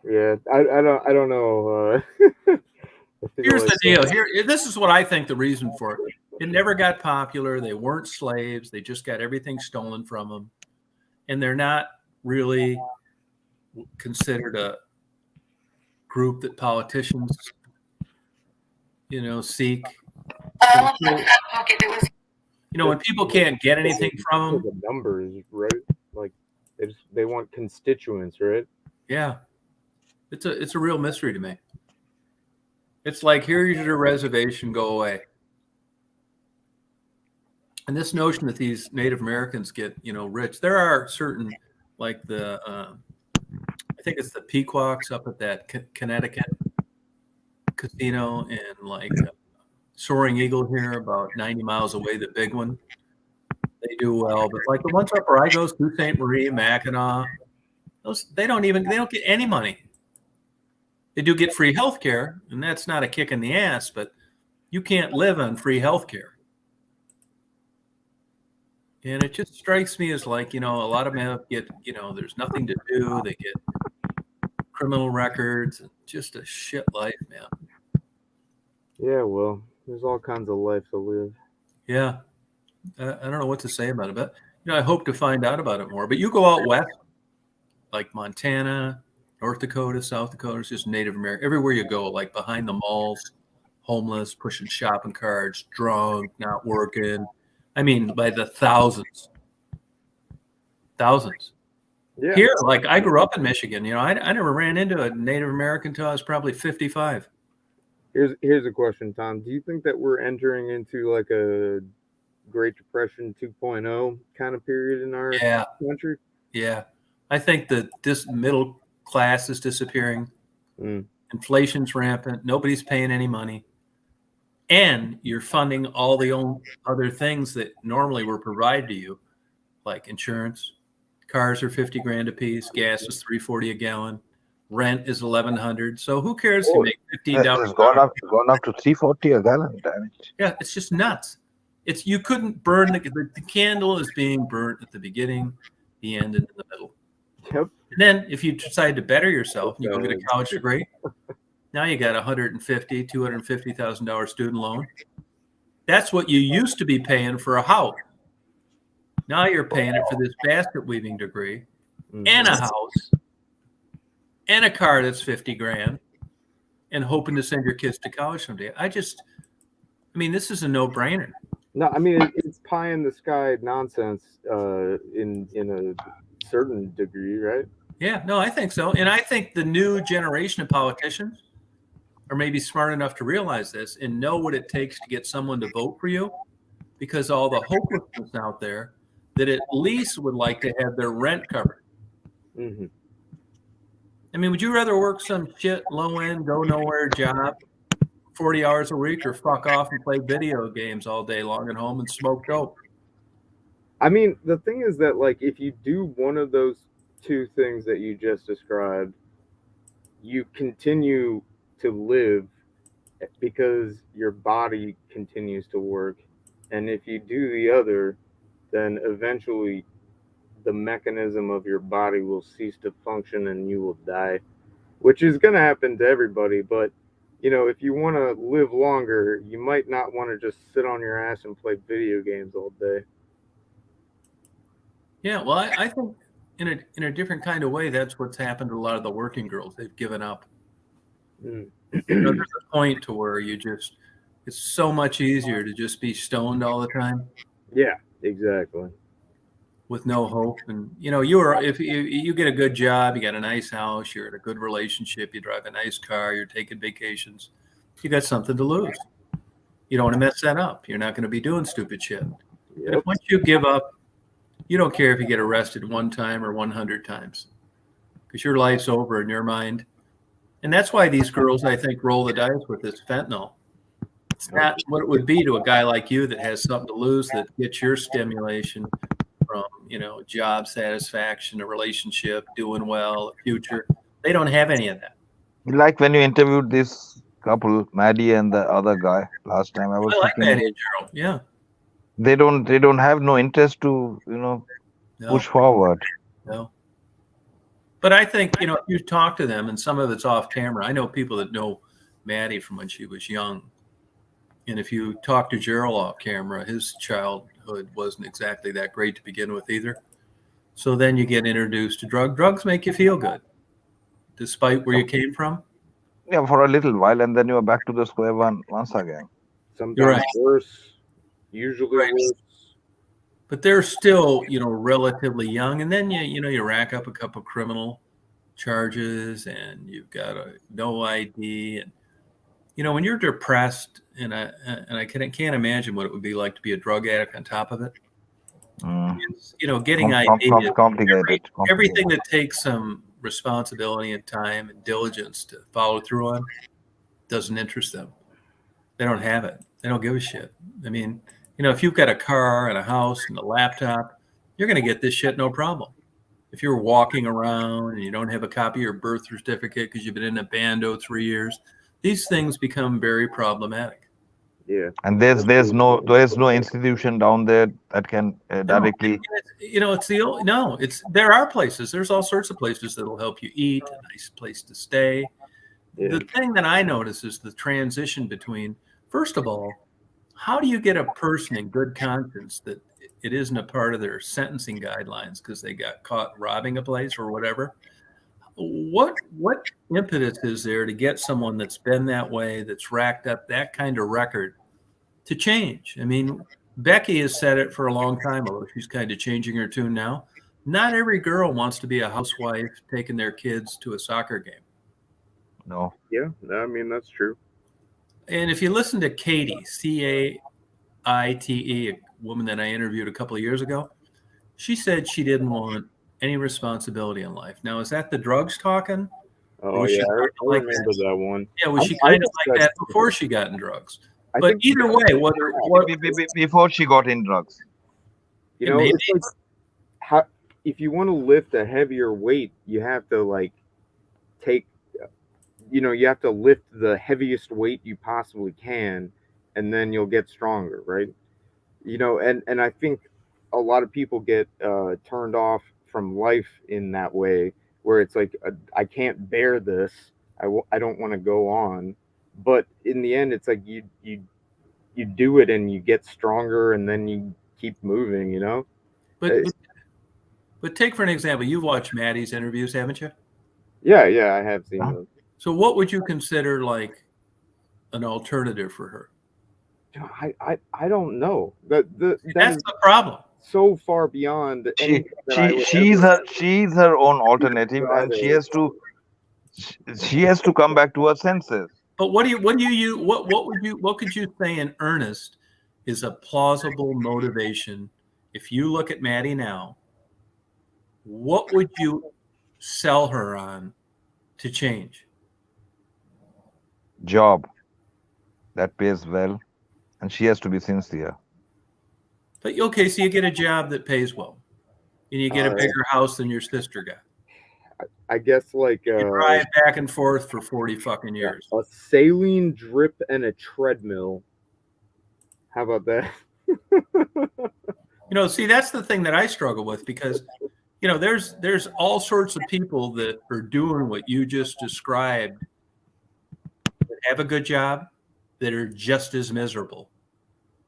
yeah, I don't know.
Here's the deal. This is what I think the reason for it. It never got popular. They weren't slaves. They just got everything stolen from them. And they're not really considered a group that politicians, seek. When people can't get anything from them.
The numbers, right? Like they want constituents, right?
Yeah. It's a real mystery to me. It's like, here's your reservation, go away. And this notion that these Native Americans get, rich, there are certain, like I think it's the Pequoks up at that Connecticut casino, and like Soaring Eagle here, about 90 miles away, the big one. They do well, but like the ones up where I go, Sault Ste. Marie, Mackinac, they don't get any money. They do get free health care, and that's not a kick in the ass, but you can't live on free health care. And it just strikes me as like, a lot of them get, there's nothing to do. They get criminal records, and just a shit life, man.
Yeah, well, there's all kinds of life to live.
Yeah. I don't know what to say about it, but, I hope to find out about it more. But you go out west, like Montana, North Dakota, South Dakota, it's just Native American. Everywhere you go, like behind the malls, homeless, pushing shopping carts, drunk, not working. I mean, by the thousands.
Yeah.
Here, like I grew up in Michigan, I never ran into a Native American until I was probably 55.
Here's a question, Tom. Do you think that we're entering into like a Great Depression 2.0 kind of period in our country?
Yeah. I think that this middle class is disappearing. Inflation's rampant. Nobody's paying any money. And you're funding all the other things that normally were provided to you, like insurance. Cars are $50,000 a piece. Gas is $3.40 a gallon. Rent is $1,100. So who cares if you make $15?
It's gone up to $3.40 a gallon. Damn it.
Yeah, it's just nuts. You couldn't burn the candle is being burnt at the beginning, the end, and in the middle.
Yep.
And then if you decide to better yourself, you go get a college degree. Now you got $150,000, $250,000 student loan. That's what you used to be paying for a house. Now you're paying it for this basket weaving degree, and a house, and a car that's $50,000, and hoping to send your kids to college someday. This is a no-brainer.
No, I mean it's pie in the sky nonsense in a certain degree, right?
Yeah, no, I think so. And I think the new generation of politicians are maybe smart enough to realize this and know what it takes to get someone to vote for you, because all the hopelessness out there that at least would like to have their rent covered. Would you rather work some shit, low-end, go-nowhere job 40 hours a week, or fuck off and play video games all day long at home and smoke dope?
I mean, the thing is that, like, if you do one of those two things that you just described, you continue to live because your body continues to work. And if you do the other, then eventually the mechanism of your body will cease to function and you will die, which is going to happen to everybody. But, if you want to live longer, you might not want to just sit on your ass and play video games all day.
Yeah, well, I think in a different kind of way, that's what's happened to a lot of the working girls. They've given up. There's a point to where it's so much easier to just be stoned all the time.
Yeah, exactly.
With no hope. And, if you get a good job, you got a nice house, you're in a good relationship, you drive a nice car, you're taking vacations, you got something to lose. You don't want to mess that up. You're not going to be doing stupid shit. But if once you give up, you don't care if you get arrested one time or 100 times, because your life's over in your mind. And that's why these girls, I think, roll the dice with this fentanyl. It's not what it would be to a guy like you that has something to lose, that gets your stimulation from, job satisfaction, a relationship, doing well, a future. They don't have any of that.
Like when you interviewed this couple, Maddie and the other guy last time, I
like Maddie and Gerald. Yeah.
They don't have no interest to, push forward.
No. But I think, if you talk to them, and some of it's off camera, I know people that know Maddie from when she was young. And if you talk to Gerald off camera, his childhood wasn't exactly that great to begin with either. So then you get introduced to drugs make you feel good, despite where you came from.
Yeah, for a little while, and then you are back to the square one once again.
Sometimes worse, usually worse.
But they're still, relatively young. And then you rack up a couple criminal charges, and you've got no ID. And when you're depressed, and I can't imagine what it would be like to be a drug addict on top of it. It's, getting ID,
complicated.
Everything that takes some responsibility and time and diligence to follow through on doesn't interest them. They don't have it. They don't give a shit. I mean, if you've got a car and a house and a laptop, you're going to get this shit no problem. If you're walking around and you don't have a copy of your birth certificate because you've been in a bando 3 years, these things become very problematic.
Yeah.
And there's no institution down there that can directly.
There are places. There's all sorts of places that'll help you eat, a nice place to stay.
Yeah.
The thing that I notice is the transition between, first of all, how do you get a person in good conscience that it isn't a part of their sentencing guidelines because they got caught robbing a place or whatever? What impetus is there to get someone that's been that way, that's racked up that kind of record, to change? I mean, Becky has said it for a long time, although she's kind of changing her tune now. Not every girl wants to be a housewife taking their kids to a soccer game.
No.
Yeah, I mean, that's true.
And if you listen to Katie, Caite, a woman that I interviewed a couple of years ago, she said she didn't want any responsibility in life. Now, is that the drugs talking?
Oh, yeah, I remember that one.
Yeah, was she kind of like that before she got in drugs? But either way,
before she got in drugs.
It's like, if you want to lift a heavier weight, you have to you have to lift the heaviest weight you possibly can, and then you'll get stronger, right? And I think a lot of people get turned off from life in that way, where it's like, I can't bear this. I don't want to go on. But in the end, it's like you do it and you get stronger, and then you keep moving,
But take for an example, you've watched Maddie's interviews, haven't you?
Yeah, I have seen those.
So what would you consider like an alternative for her?
I don't know. That's
the problem.
So far beyond.
She's her own alternative, and she has to come back to her senses.
But what could you say in earnest is a plausible motivation? If you look at Maddie now, what would you sell her on to change?
Job that pays well, and she has to be sincere.
But okay, so you get a job that pays well, and you get a bigger house than your sister got.
I guess you
drive back and forth for 40 fucking years.
A saline drip and a treadmill. How about that?
See, that's the thing that I struggle with, because there's all sorts of people that are doing what you just described, that have a good job, that are just as miserable.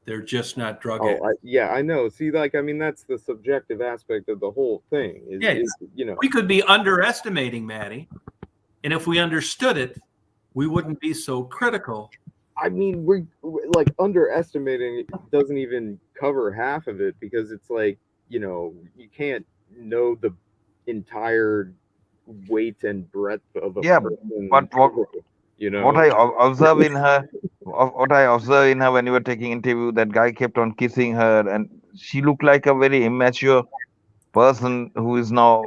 They're just not drug addicts.
I know. See, that's the subjective aspect of the whole thing.
We could be underestimating Maddie, and if we understood it, we wouldn't be so critical.
I mean, we're underestimating doesn't even cover half of it, because it's you can't know the entire weight and breadth of a person.
But what I observe in her when you were taking interview, that guy kept on kissing her, and she looked like a very immature person who is now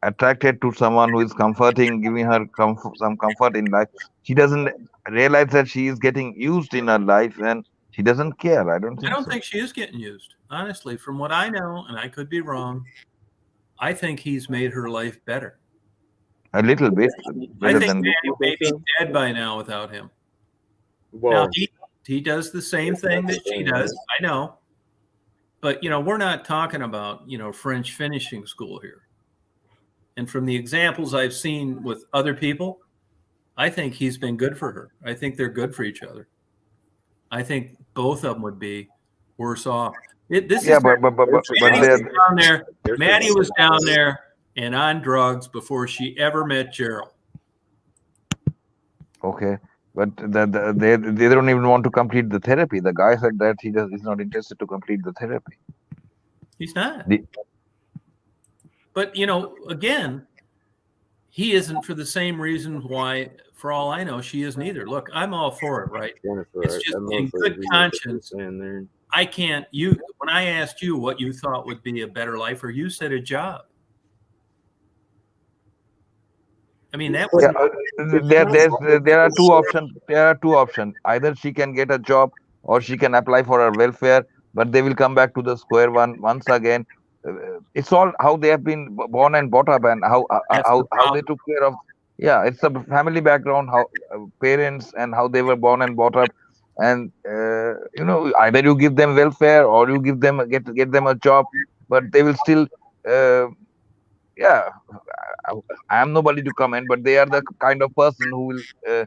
attracted to someone who is comforting, giving her some comfort in life. She doesn't realize that she is getting used in her life, and she doesn't care. I don't think
she is getting used. Honestly, from what I know, and I could be wrong, I think he's made her life better.
A little bit.
I think Maddie may be dead by now without him.
Well,
now, he does the same thing that she does. I know. But, we're not talking about, French finishing school here. And from the examples I've seen with other people, I think he's been good for her. I think they're good for each other. I think both of them would be worse off. Maddie was down there and on drugs before she ever met Gerald.
Okay, but they don't even want to complete the therapy. The guy said that he's not interested to complete the therapy.
He's not. But again, he isn't for the same reason why, for all I know, she isn't either. Look, I'm all for it, right? It's just in good conscience. I can't. When I asked you what you thought would be a better life, or you said a job. I mean, that
Yeah,
would
there are two options. There are two options. Either she can get a job, or she can apply for her welfare. But they will come back to the square one once again. It's all how they have been born and brought up, and
that's the
how they
problem.
took care of. Yeah, it's a family background, how parents and how they were born and brought up, and either you give them welfare or you get them a job, but they will still. Uh, yeah, I am nobody to comment, but they are the kind of person who will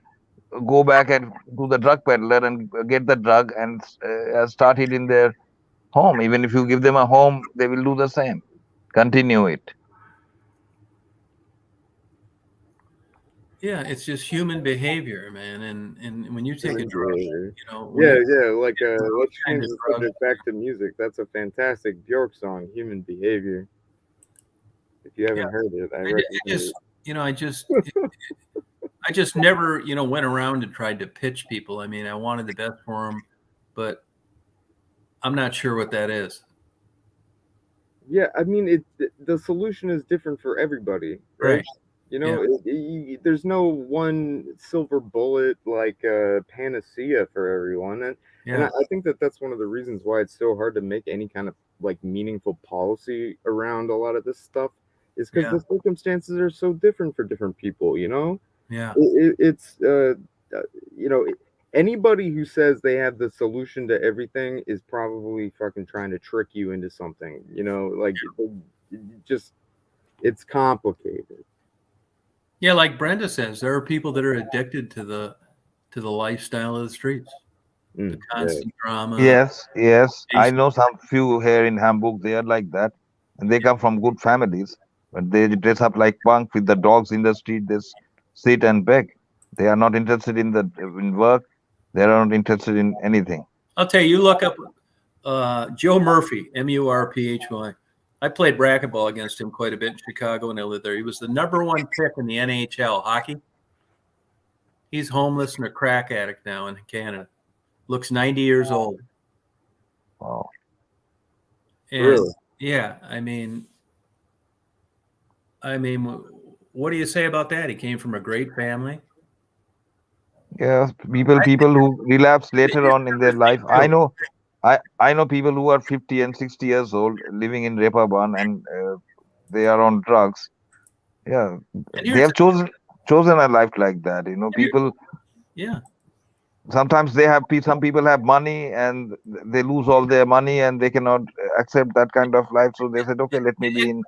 go back and to the drug peddler and get the drug and start it in their home. Even if you give them a home, they will do the same. Continue it.
Yeah, it's just human behavior, man. And when you take a
Human
drug,
behavior.
when
Yeah,
you
yeah. Like, let's
kind
change
of
the
drug,
subject back to music. That's a fantastic Bjork song, "Human Behavior." If you
yeah,
haven't heard it, I
it
recommend
just,
it.
I just never, went around and tried to pitch people. I mean, I wanted the best for them, but I'm not sure what that is.
Yeah, I mean, the solution is different for everybody, right?
Right.
You
Yeah.
know, there's no one silver bullet like panacea for everyone, and
Yeah.
I think that that's one of the reasons why it's so hard to make any kind of like meaningful policy around a lot of this stuff, is because
Yeah.
the circumstances are so different for different people. You know,
Yeah.
it's you know, anybody who says they have the solution to everything is probably fucking trying to trick you into something. You know, like just it's complicated.
Yeah, like Brenda says, there are people that are addicted to the lifestyle of the streets, the
Yeah.
constant drama.
Yes. I
Chasing.
know some few here in Hamburg. They are like that, and they come from good families, but they dress up like punk with the dogs in the street. They sit and beg. They are not interested in work. They are not interested in anything.
I'll tell you, you look up Joe Murphy, Murphy. I played racquetball against him quite a bit in Chicago when I lived there. He was the #1 pick in the NHL hockey. He's homeless and a crack addict now in Canada. Looks 90 years old.
Wow.
And
Really?
yeah, I mean, what do you say about that? He came from a great family.
Yes, people who relapse later on in their life. I know people who are 50 and 60 years old living in Reeperbahn, and they are on drugs. Yeah,
And
they have chosen a life like that. People
yeah.
sometimes some people have money and they lose all their money and they cannot accept that kind of life. So they said, okay, let me be in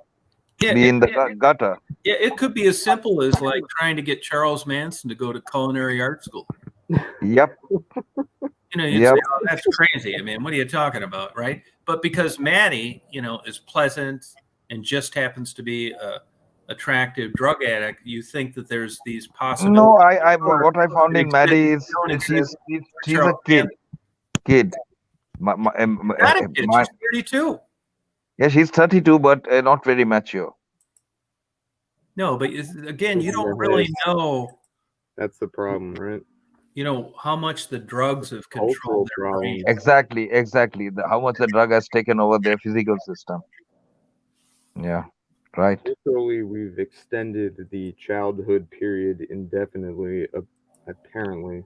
the gutter.
Yeah, it could be as simple as like trying to get Charles Manson to go to culinary art school.
Yep.
You'd say, oh, that's crazy. I mean, what are you talking about, right? But because Maddie, is pleasant and just happens to be a attractive drug addict, you think that there's these possibilities.
No, what I found in Maddie is she's a kid. Kid.
Not a kid. She's 32.
Yeah, she's 32, but not very mature.
No, but again, you don't really know.
That's the problem, right?
How much the drugs have controlled their brain.
Exactly. How much the drug has taken over their physical system. Yeah, right.
Literally, we've extended the childhood period indefinitely, apparently.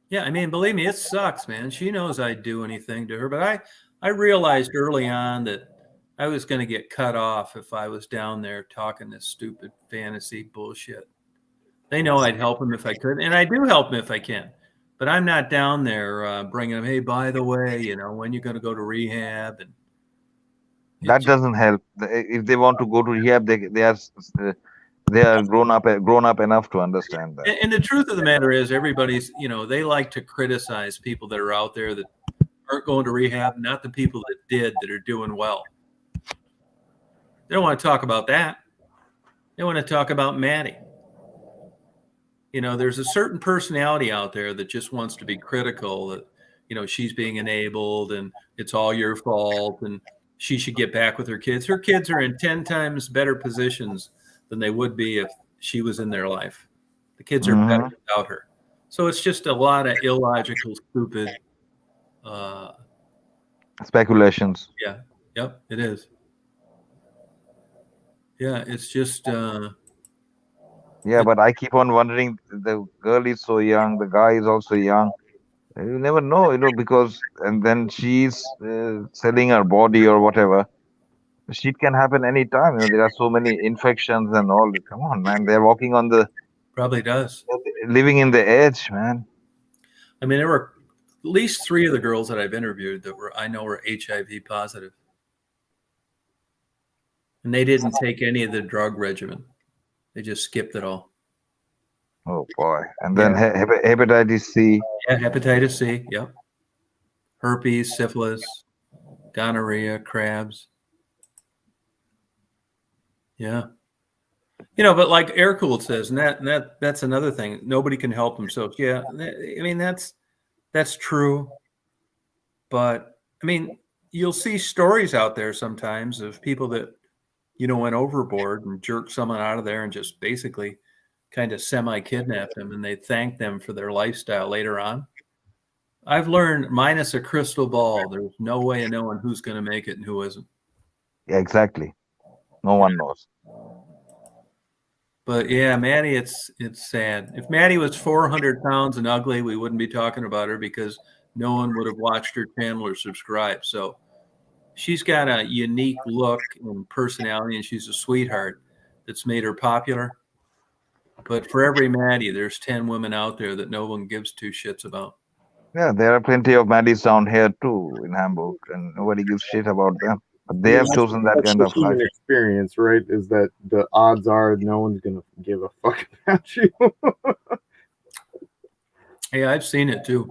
Yeah, I mean, believe me, it sucks, man. She knows I'd do anything to her, but I realized early on that I was going to get cut off if I was down there talking this stupid fantasy bullshit. They know I'd help them if I could, and I do help them if I can. But I'm not down there bringing them, hey, by the way, when you're going to go to rehab. And
that doesn't help. If they want to go to rehab, they are grown up enough to understand that.
And the truth of the matter is, everybody's, they like to criticize people that are out there that aren't going to rehab, not the people that did that are doing well. They don't want to talk about that. They want to talk about Maddie. There's a certain personality out there that just wants to be critical that, she's being enabled and it's all your fault and she should get back with her kids. Her kids are in 10 times better positions than they would be if she was in their life. The kids are better without her. So it's just a lot of illogical, stupid
speculations.
Yeah. Yep, it is. Yeah, it's just
Yeah, but I keep on wondering. The girl is so young. The guy is also young. You never know, because and then she's selling her body or whatever. Shit can happen anytime. There are so many infections and all. Come on, man. They're walking on the
Probably does.
living in the edge, man.
I mean, there were at least 3 of the girls that I've interviewed that I know were HIV positive. And they didn't take any of the drug regimen. They just skipped it all.
Oh boy. And then
Yeah.
hepatitis C.
Yeah, hepatitis C, yep. Herpes, syphilis, gonorrhea, crabs. Yeah. But like Air Cooled says, and that's another thing. Nobody can help themselves. Yeah. I mean, that's true. But I mean, you'll see stories out there sometimes of people that, went overboard and jerked someone out of there and just basically kind of semi-kidnapped them, and they thank them for their lifestyle later on. I've learned, minus a crystal ball, there's no way of knowing who's going to make it and who isn't.
Yeah, exactly. No one knows.
But yeah, Maddie, it's sad. If Maddie was 400 pounds and ugly, we wouldn't be talking about her because no one would have watched her channel or subscribed. So she's got a unique look and personality, and she's a sweetheart that's made her popular. But for every Maddie, there's 10 women out there that no one gives 2 shits about.
Yeah, there are plenty of Maddies down here too in Hamburg, and nobody gives shit about them. But they have chosen that
That's
kind
the
of life.
human experience, right? Is that the odds are no one's gonna give a fuck about you.
Hey, I've seen it too.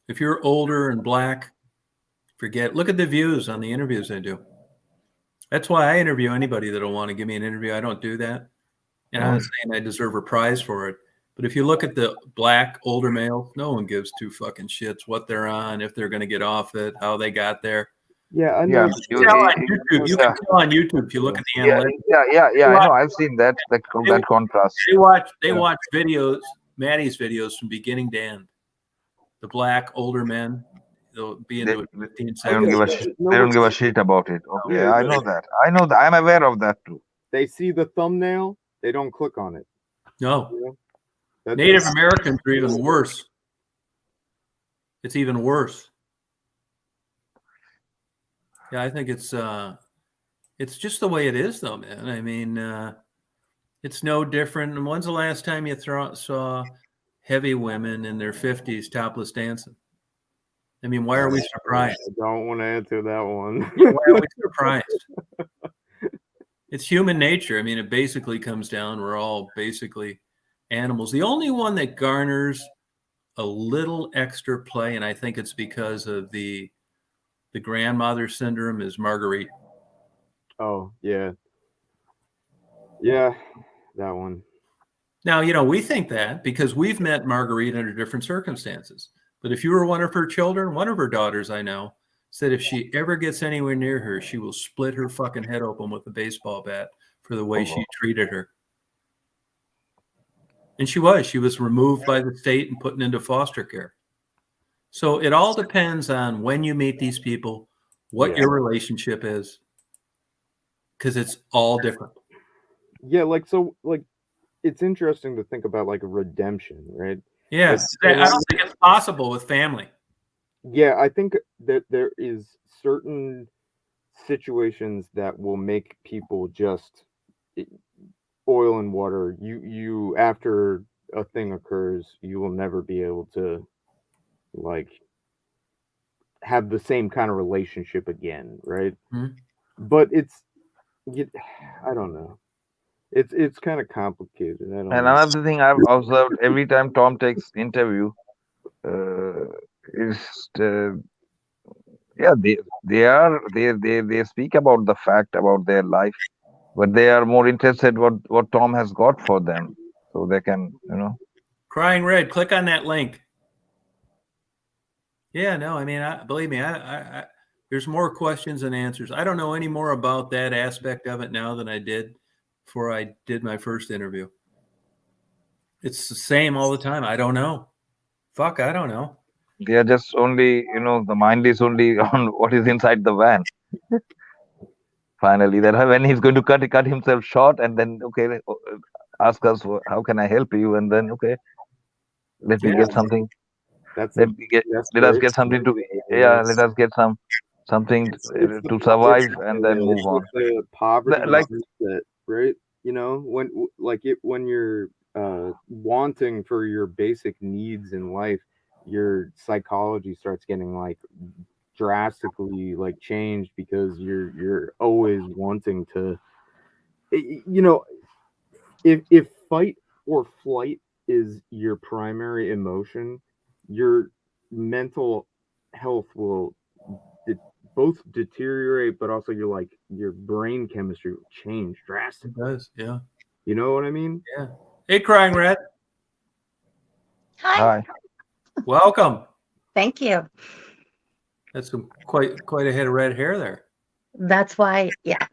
If you're older and black, forget. Look at the views on the interviews I do. That's why I interview anybody that'll want to give me an interview. I don't do that. And I'm not saying I deserve a prize for it. But if you look at the black older males, no one gives 2 fucking shits what they're on, if they're going to get off it, how they got there.
Yeah, I know.
You can tell on YouTube if you look at the analytics.
Yeah. I know. I've seen that contrast.
They watch videos, Maddie's videos from beginning to end. The black older men, they'll be into it 15 seconds.
They don't give a shit about it. Okay,
Yeah,
I know that. I'm aware of that too.
They see the thumbnail, they don't click on it.
No. Native Americans are even worse. It's even worse. Yeah, I think it's just the way it is, though, man. I mean, it's no different. And when's the last time you saw heavy women in their 50s topless dancing? I mean, why are we surprised?
I don't want to answer that one.
Why are we surprised? It's human nature. I mean, it basically comes down, we're all basically animals. The only one that garners a little extra play, and I think it's because of the grandmother syndrome, is Marguerite.
Oh, yeah. Yeah, that one.
Now, we think that because we've met Marguerite under different circumstances. But if you were one of her children, one of her daughters I know, said if she ever gets anywhere near her, she will split her fucking head open with a baseball bat for the way she treated her. And she was removed by the state and put into foster care. So it all depends on when you meet these people, what your relationship is, because it's all different.
Yeah, it's interesting to think about like a redemption, right?
Yeah, I don't think it's possible with family.
Yeah, I think that there is certain situations that will make people just oil and water. You after a thing occurs, you will never be able to like have the same kind of relationship again, right?
Mm-hmm.
But I don't know. It's kind of complicated.
And another thing I've observed every time Tom takes interview is they speak about the fact about their life, but they are more interested what Tom has got for them, so they can
Crying Red, click on that link. Yeah, no, I mean, believe me, I there's more questions than answers. I don't know any more about that aspect of it now than I did before I did my first interview. It's the same all the time. I don't know. Fuck, I don't know.
They are just only, the mind is only on what is inside the van. Finally, that when he's going to cut himself short, and then ask us, how can I help you? And then, okay, let me
Yeah,
get something.
that's
Let
a
me get, let us
desperation
get something to,
behavior.
let us get something
It's the
to survive, and then
it's
move on.
the poverty
Like,
mindset, right? You know, when you're wanting for your basic needs in life, your psychology starts getting like drastically like changed because you're always wanting to, you know, if fight or flight is your primary emotion, your mental health will de- both deteriorate, but also your brain chemistry will change
It
drastically.
does, yeah.
You know what I mean?
Yeah. Hey, Crying Red.
Hi.
hi.
Welcome.
Thank you.
That's some quite a head of red hair there.
That's why, yeah.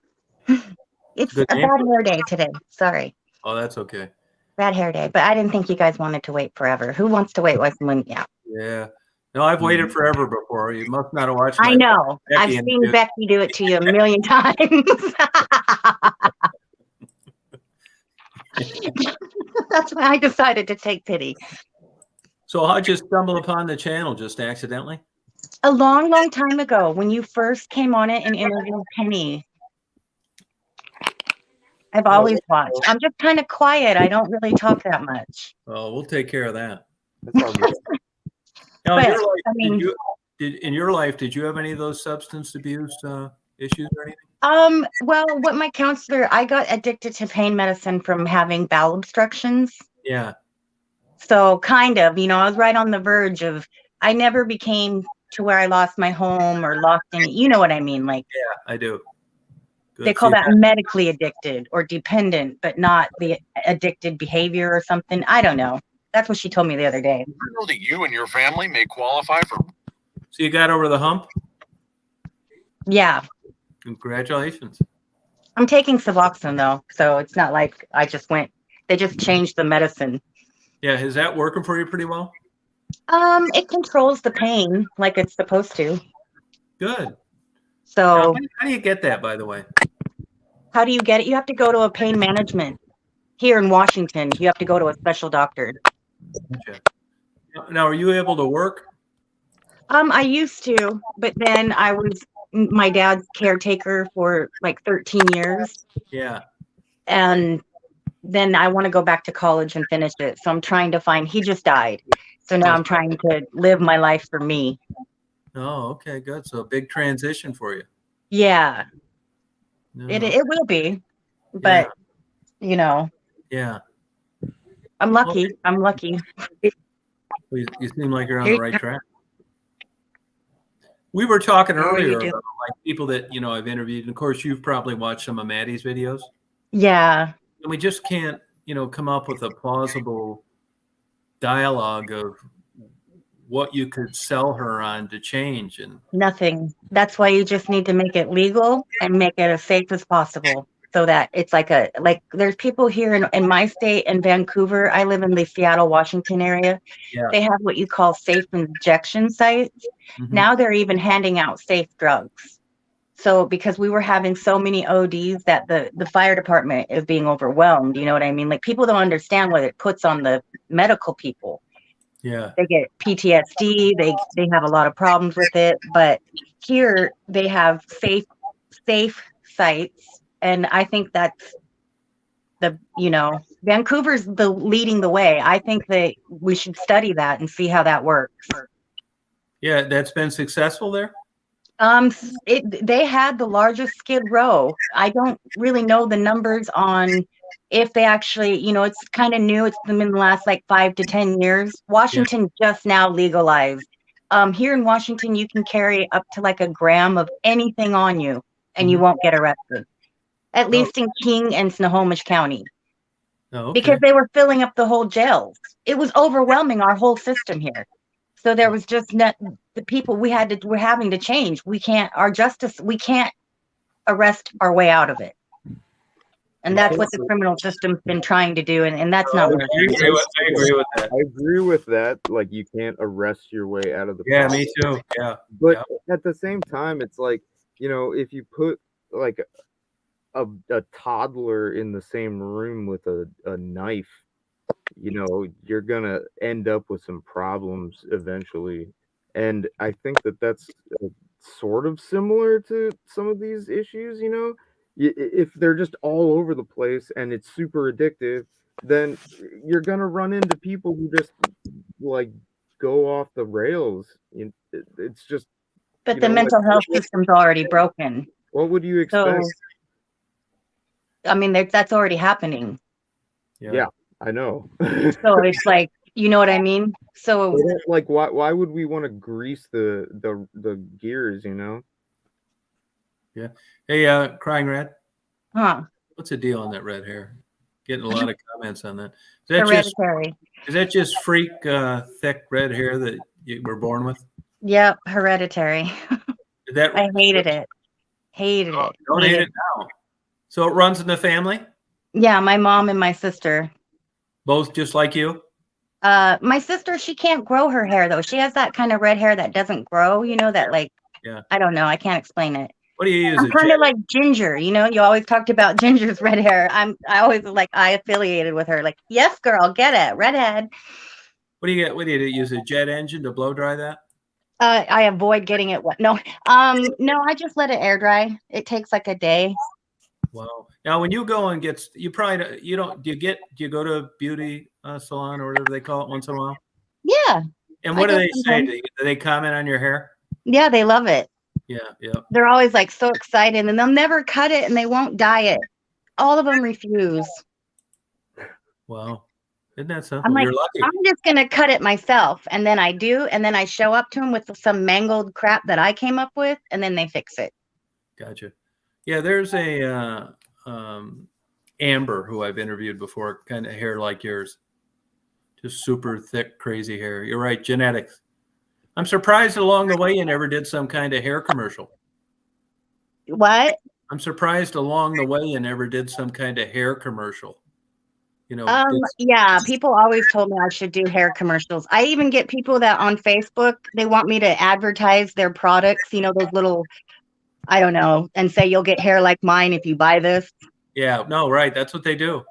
It's
Good
a
name
bad
for it.
hair day today. Sorry.
Oh, that's okay.
Bad hair day. But I didn't think you guys wanted to wait forever. Who wants to wait when yeah.
Yeah. No, I've waited forever before. You must not have watched
I
my
know. I've
Becky
seen
interview.
Becky do it to you a million times. That's why I decided to take pity.
So how'd you stumble upon the channel? Just accidentally?
A long, long time ago when you first came on it and interviewed Penny. I've always watched. I'm just kind of quiet. I don't really talk that much.
Oh, we'll take care of that.
That's all good.
Now, in
But,
your life,
I mean,
did you have any of those substance abuse issues or anything?
well, what my counselor, I got addicted to pain medicine from having bowel obstructions.
Yeah.
So kind of, I was right on the verge of, I never became to where I lost my home or lost any, you know what I mean? Like,
yeah, I do. Good.
They call that medically addicted or dependent, but not the addicted behavior or something. I don't know. That's what she told me the other day.
You know that you and your family may qualify for.
So you got over the hump?
Yeah.
Congratulations.
I'm taking Suboxone though, so it's not like I just went. They just changed the medicine.
Yeah, is that working for you pretty well?
It controls the pain like it's supposed to.
Good.
So
how do you get that, by the way?
How do you get it? You have to go to a pain management here in Washington. You have to go to a special doctor.
Okay. Now, are you able to work?
I used to, but then I was my dad's caretaker for like 13 years.
Yeah.
And then I want to go back to college and finish it. So I'm trying to find, he just died. So now I'm trying to live my life for me.
Oh, okay, good. So a big transition for you.
Yeah.
No.
It will be, but
Yeah.
I'm lucky. I'm lucky.
You seem like you're on the right track. We were talking earlier about like people that, I've interviewed. And of course, you've probably watched some of Maddie's videos.
Yeah.
And we just can't, come up with a plausible dialogue of what you could sell her on to change. And
nothing. That's why you just need to make it legal and make it as safe as possible. So that it's like there's people here in my state in Vancouver. I live in the Seattle, Washington area.
Yeah.
They have what you call safe injection sites.
Mm-hmm.
Now they're even handing out safe drugs. So because we were having so many ODs that the fire department is being overwhelmed, you know what I mean? Like people don't understand what it puts on the medical people.
Yeah.
They get PTSD, they have a lot of problems with it, but here they have safe sites. And I think that's Vancouver's leading the way. I think that we should study that and see how that works.
Yeah, that's been successful there?
They had the largest Skid Row. I don't really know the numbers on if they actually, it's kind of new. It's been in the last like 5 to 10 years. Washington just now legalized. Here in Washington, you can carry up to like a gram of anything on you and you won't get arrested. At least in King and Snohomish County.
Oh, okay.
Because they were filling up the whole jails. It was overwhelming our whole system here. So there was just not the people we're having to change. We can't arrest our way out of it. And that's what the criminal system's been trying to do. And that's not working.
I agree with that.
I agree with that. Like you can't arrest your way out of the
Yeah,
problem.
me too. Yeah.
But at the same time, it's like, if you put like a toddler in the same room with a knife, you're gonna end up with some problems eventually. And I think that that's sort of similar to some of these issues. If they're just all over the place and it's super addictive, then you're gonna run into people who just like go off the rails. It's just,
But the mental health system's already broken.
what would you expect?
So, I mean, that's already happening.
Yeah, I know.
So it's like, you know what I mean? So
like, why would we want to grease the gears?
Yeah. Hey, Crying Red.
Huh?
What's the deal on that red hair? Getting a lot of comments on that. Is
Hereditary.
Is that just freak thick red hair that you were born with?
Yep, hereditary. I hated it. Hated it.
Don't hate it now. So it runs in the family?
Yeah, my mom and my sister.
Both just like you?
My sister, she can't grow her hair though. She has that kind of red hair that doesn't grow, that like,
yeah.
I don't know. I can't explain it.
What do you use?
I'm kind of like Ginger, you always talked about Ginger's red hair. I always I affiliated with her. Like, yes, girl, get it. Redhead.
What do you get? What do you use? A jet engine to blow dry that?
I avoid getting it wet. No, I just let it air dry. It takes like a day.
Wow. Now, when you go and do you go to a beauty salon or whatever they call it once in a while?
Yeah.
And what do they say? Do they comment on your hair?
Yeah, they love it.
Yeah.
They're always like so excited, and they'll never cut it and they won't dye it. All of them refuse.
Wow. Isn't that something?
I'm like,
You're lucky.
I'm just going to cut it myself. And then I do. And then I show up to them with some mangled crap that I came up with, and then they fix it.
Gotcha. Yeah, there's a Amber who I've interviewed before, kind of hair like yours. Just super thick, crazy hair. You're right, genetics. I'm surprised along the way you never did some kind of hair commercial.
What?
I'm surprised along the way you never did some kind of hair commercial.
Yeah, people always told me I should do hair commercials. I even get people that on Facebook, they want me to advertise their products, those little, I don't know, and say you'll get hair like mine if you buy this.
Yeah, no, right. That's what they do.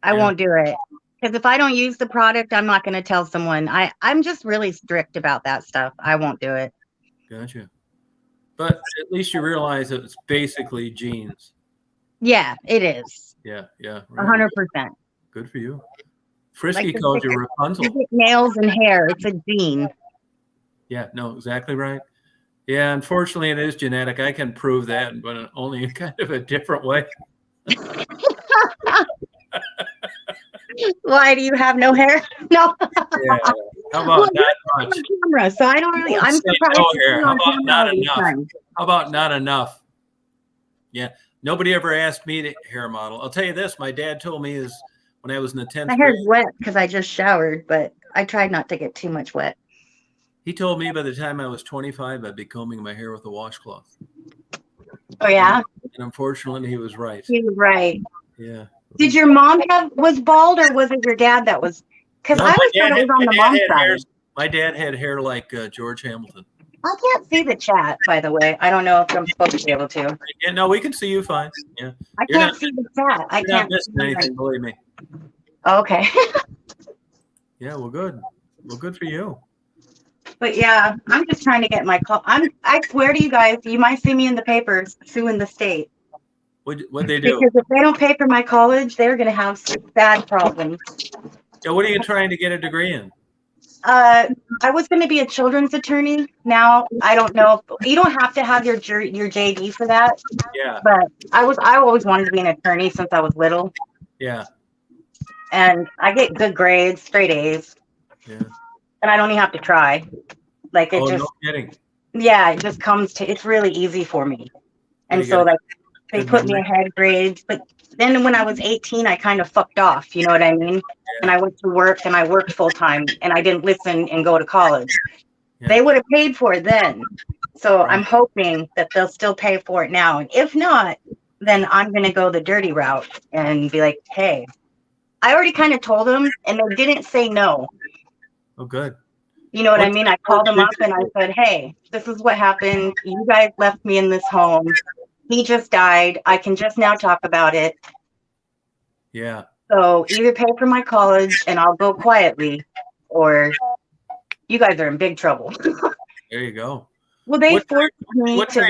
I won't do it. Because if I don't use the product, I'm not going to tell someone. I'm just really strict about that stuff. I won't do it.
Gotcha. But at least you realize that it's basically genes.
Yeah, it is.
Yeah.
Right. 100%.
Good for you. Frisky called you Rapunzel.
Nails and hair. It's a gene.
Yeah, no, exactly right. Yeah, unfortunately, it is genetic. I can prove that, but only in kind of a different way.
Why do you have no hair? No.
Yeah. How about not much?
Camera, so I don't really. I'm surprised.
No hair. How about not enough? How about not enough? Yeah. Nobody ever asked me to hair model. I'll tell you this. My dad told me when I was in the 10th grade.
My hair's wet because I just showered, but I tried not to get too much wet.
He told me by the time I was 25, I'd be combing my hair with a washcloth.
Oh, yeah?
And unfortunately, he was right.
He was right.
Yeah.
Did your mom was bald, or was it your dad that was? Because I always thought it was on the mom's side.
My dad had hair like George Hamilton.
I can't see the chat, by the way. I don't know if I'm supposed to be able to.
Yeah, no, we can see you fine. Yeah.
I can't see the chat. I can't.
Not missing anything, believe me.
Okay.
Yeah, well, good. Well, good for you.
But yeah, I'm just trying to get my call. I swear to you guys, you might see me in the papers suing the state.
What'd they do?
Because if they don't pay for my college, they're going to have bad problems.
Yeah, what are you trying to get a degree in?
I was going to be a children's attorney. Now I don't know. You don't have to have your JD for that.
Yeah.
But I always wanted to be an attorney since I was little.
Yeah.
And I get good grades, straight A's.
Yeah.
And I don't even have to try. Like it just.
No kidding.
Yeah, it just comes to. It's really easy for me. And so like they put me ahead grades, but then when I was 18, I kind of fucked off. You know what I mean? Yeah. And I went to work and I worked full time and I didn't listen and go to college. Yeah. They would have paid for it then. So I'm hoping that they'll still pay for it now. And if not, then I'm going to go the dirty route and be like, hey, I already kind of told them and they didn't say no.
Oh, good.
You know what I mean? I called them up and I said, hey, this is what happened. You guys left me in this home. He just died. I can just now talk about it.
Yeah.
So either pay for my college and I'll go quietly, or you guys are in big trouble.
There you go.
Well, they
What
forced me
What
to.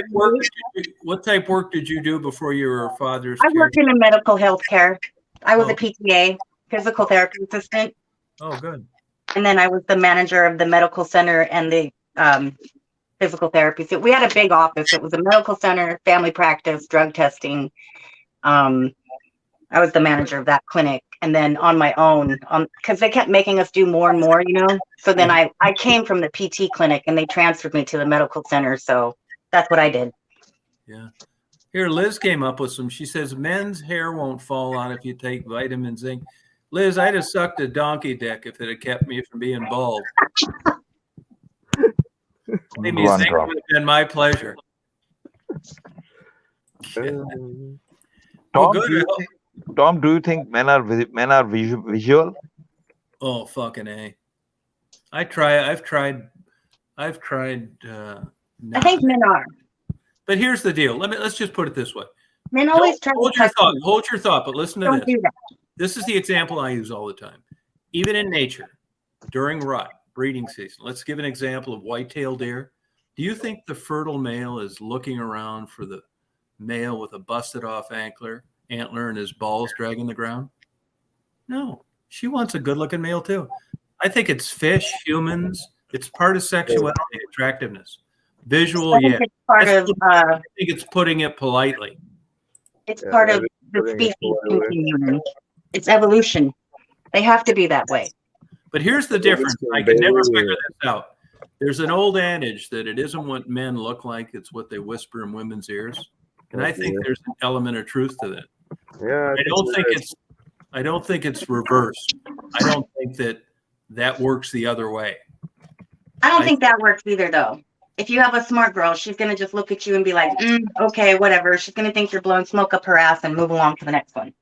type work did you do before you were father's
I
care?
worked in a medical health care. I was
Oh.
a PTA, physical therapy assistant,
Oh, good.
and then I was the manager of the medical center and the physical therapy. So we had a big office. It was a medical center, family practice, drug testing. I was the manager of that clinic, and then on my own, because they kept making us do more and more, So then I came from the PT clinic, and they transferred me to the medical center. So that's what I did.
Yeah. Here, Liz came up with some. She says men's hair won't fall out if you take vitamin zinc. Liz, I'd have sucked a donkey dick if it had kept me from being bald. Made me think it would have been my pleasure.
Tom, do you think men are visual?
Oh, fucking A. I've tried.
I think men are.
But here's the deal. Let's just put it this way.
Men always try
hold
to
your thought. Hold your thought. But listen to
Don't
this.
do that.
This is the example I use all the time. Even in nature, during rut, breeding season. Let's give an example of white-tailed deer. Do you think the fertile male is looking around for the male with a busted off antler and his balls dragging the ground? No. She wants a good-looking male too. I think it's fish, humans. It's part of sexuality, attractiveness. Visual,
I think
yeah.
it's part of.
I think it's putting it politely.
It's part of the species continuing. It's evolution. They have to be that way.
But here's the difference. I can never figure this out. There's an old adage that it isn't what men look like, it's what they whisper in women's ears. And I think there's an element of truth to that.
Yeah,
I don't think it's reversed. I don't think that works the other way.
I don't think that works either, though. If you have a smart girl, she's going to just look at you and be like, okay, whatever. She's going to think you're blowing smoke up her ass and move along to the next one.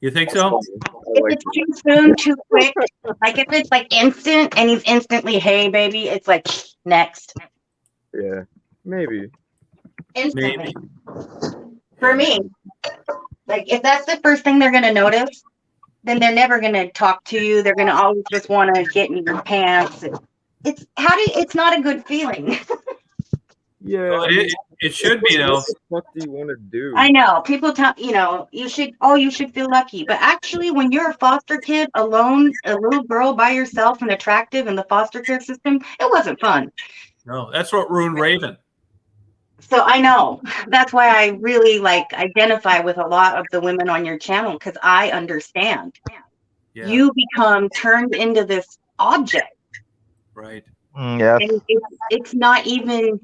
You think so?
If it's too soon, too quick, like if it's like instant and he's instantly, hey, baby, it's like, next.
Yeah, maybe.
Instantly. For me, like if that's the first thing they're going to notice, then they're never going to talk to you. They're going to always just want to get in your pants. It's not a good feeling.
Yeah,
well, it should be though.
What do you want to do?
I know people tell you should feel lucky, but actually, when you're a foster kid alone, a little girl by yourself and attractive in the foster care system, it wasn't fun.
No, that's what ruined Raven.
So I know that's why I really identify with a lot of the women on your channel, because I understand. Yeah. You become turned into this object.
Right.
Yes.
And it's not even,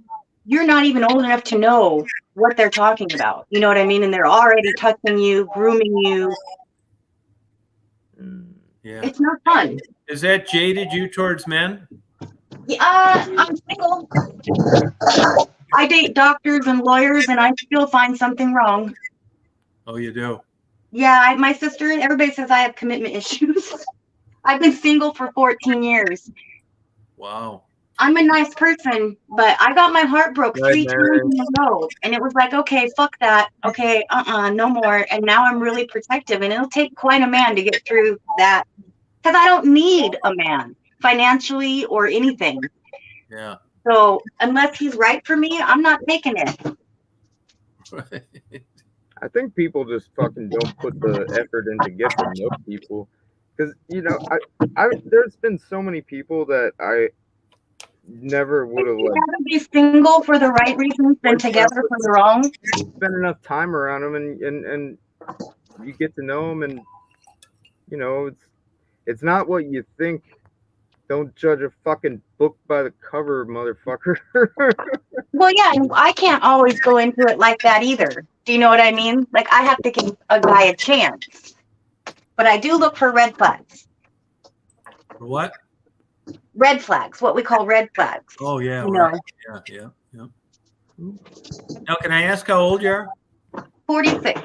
you're not even old enough to know what they're talking about. You know what I mean? And they're already touching you, grooming you.
Yeah.
It's not fun.
Is that jaded you towards men?
Yeah, I'm single. I date doctors and lawyers, and I still find something wrong.
Oh, you do?
Yeah, my sister, everybody says I have commitment issues. I've been single for 14 years.
Wow.
I'm a nice person, but I got my heart broke 3 times in a row. And it was like, okay, fuck that. Okay, no more. And now I'm really protective. And it'll take quite a man to get through that. Because I don't need a man financially or anything.
Yeah.
So unless he's right for me, I'm not taking it.
Right.
I think people just fucking don't put the effort in to get to know people. Because, there's been so many people that I never would have
rather be single for the right reasons than together for the wrong.
Spend enough time around them and you get to know them, and it's not what you think. Don't judge a fucking book by the cover, motherfucker.
Well, yeah, and I can't always go into it like that either. Do you know what I mean? Like, I have to give a guy a chance. But I do look for red flags.
What?
Red flags, what we call red flags.
Oh, yeah. Right. Yeah. Now, can I ask how old you are?
46.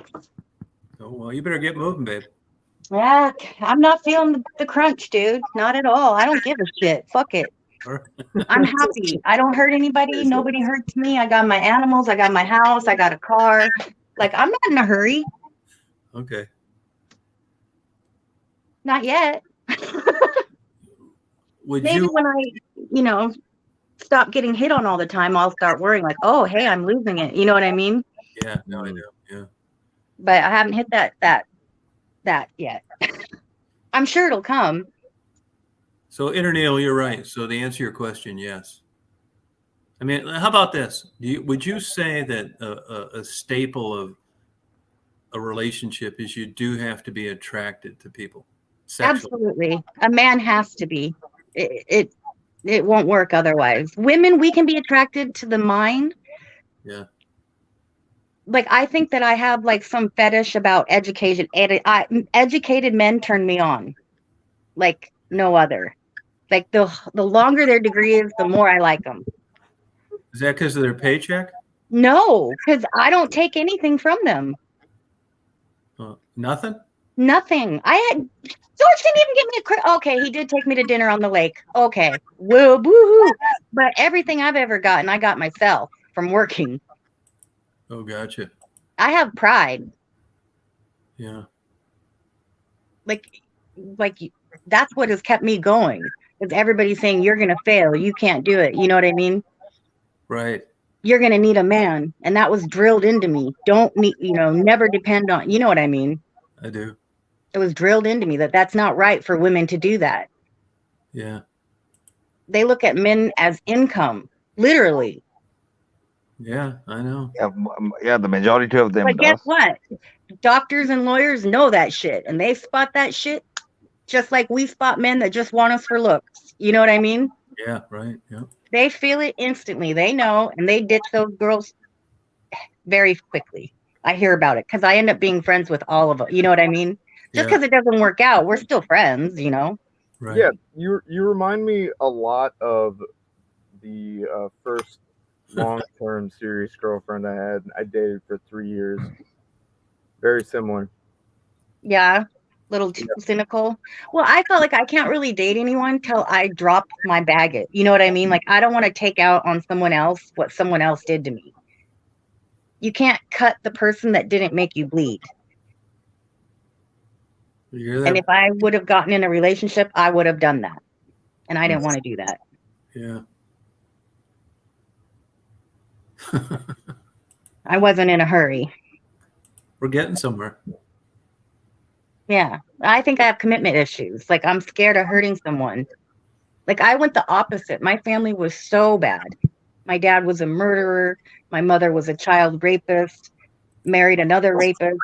Oh, well, you better get moving, babe.
Yeah, I'm not feeling the crunch, dude. Not at all. I don't give a shit. Fuck it. I'm happy. I don't hurt anybody. Nobody hurts me. I got my animals. I got my house. I got a car. Like, I'm not in a hurry.
Okay.
Not yet.
Would
Maybe
you?
when I, stop getting hit on all the time, I'll start worrying like, oh, hey, I'm losing it. You know what I mean?
Yeah. No, I know. Yeah.
But I haven't hit that yet. I'm sure it'll come.
So, Interneil, you're right. So, to answer your question, yes. I mean, how about this? Would you say that a staple of a relationship is you do have to be attracted to people sexually?
Absolutely. A man has to be. It won't work otherwise. Women, we can be attracted to the mind.
Yeah.
Like, I think that I have like some fetish about education. Educated men turn me on like no other. Like the longer their degree is, the more I like them.
Is that because of their paycheck?
No, because I don't take anything from them.
Nothing?
Nothing. George didn't even give me okay, he did take me to dinner on the lake. Okay. Whoa, boo-hoo. But everything I've ever gotten, I got myself from working.
Oh, gotcha.
I have pride.
Yeah.
Like that's what has kept me going. Because everybody's saying you're gonna fail, you can't do it. You know what I mean?
Right.
You're gonna need a man. And that was drilled into me. Don't need, never depend on, you know what I mean?
I do.
It was drilled into me that that's not right for women to do that.
Yeah.
They look at men as income, literally.
Yeah, I know.
Yeah, the majority of them
But guess
does.
what? Doctors and lawyers know that shit, and they spot that shit just like we spot men that just want us for looks. You know what I mean?
Yeah, right. Yeah.
They feel it instantly. They know, and they ditch those girls very quickly. I hear about it because I end up being friends with all of them. You know what I mean? Just because it doesn't work out, we're still friends,
Right.
Yeah, you remind me a lot of the first long-term serious girlfriend I had. I dated for 3 years. Very similar.
Yeah, little too cynical. Well, I felt like I can't really date anyone till I drop my baggage. You know what I mean? Like, I don't want to take out on someone else what someone else did to me. You can't cut the person that didn't make you bleed.
You hear that?
And if I would have gotten in a relationship, I would have done that. And I didn't want to do that.
Yeah.
I wasn't in a hurry.
We're getting somewhere.
Yeah. I think I have commitment issues. Like, I'm scared of hurting someone. Like, I went the opposite. My family was so bad. My dad was a murderer. My mother was a child rapist, married another rapist.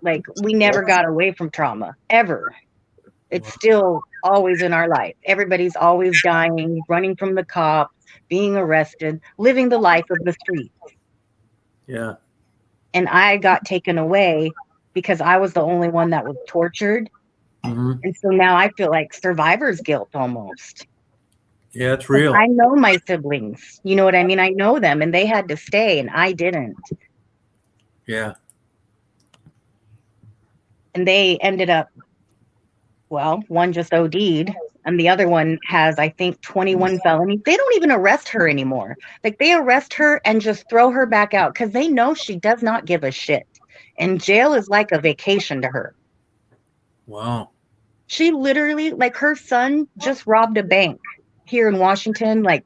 Like, we never got away from trauma, ever. It's still always in our life. Everybody's always dying, running from the cops, being arrested, living the life of the streets.
Yeah.
And I got taken away because I was the only one that was tortured.
Mm-hmm.
And so now I feel like survivor's guilt almost.
Yeah, it's real.
I know my siblings. You know what I mean? I know them, and they had to stay, and I didn't.
Yeah.
And they ended up, well, one just OD'd, and the other one has, I think, 21 felonies. They don't even arrest her anymore. Like, they arrest her and just throw her back out because they know she does not give a shit. And jail is like a vacation to her.
Wow.
She literally, like, her son just robbed a bank here in Washington, like,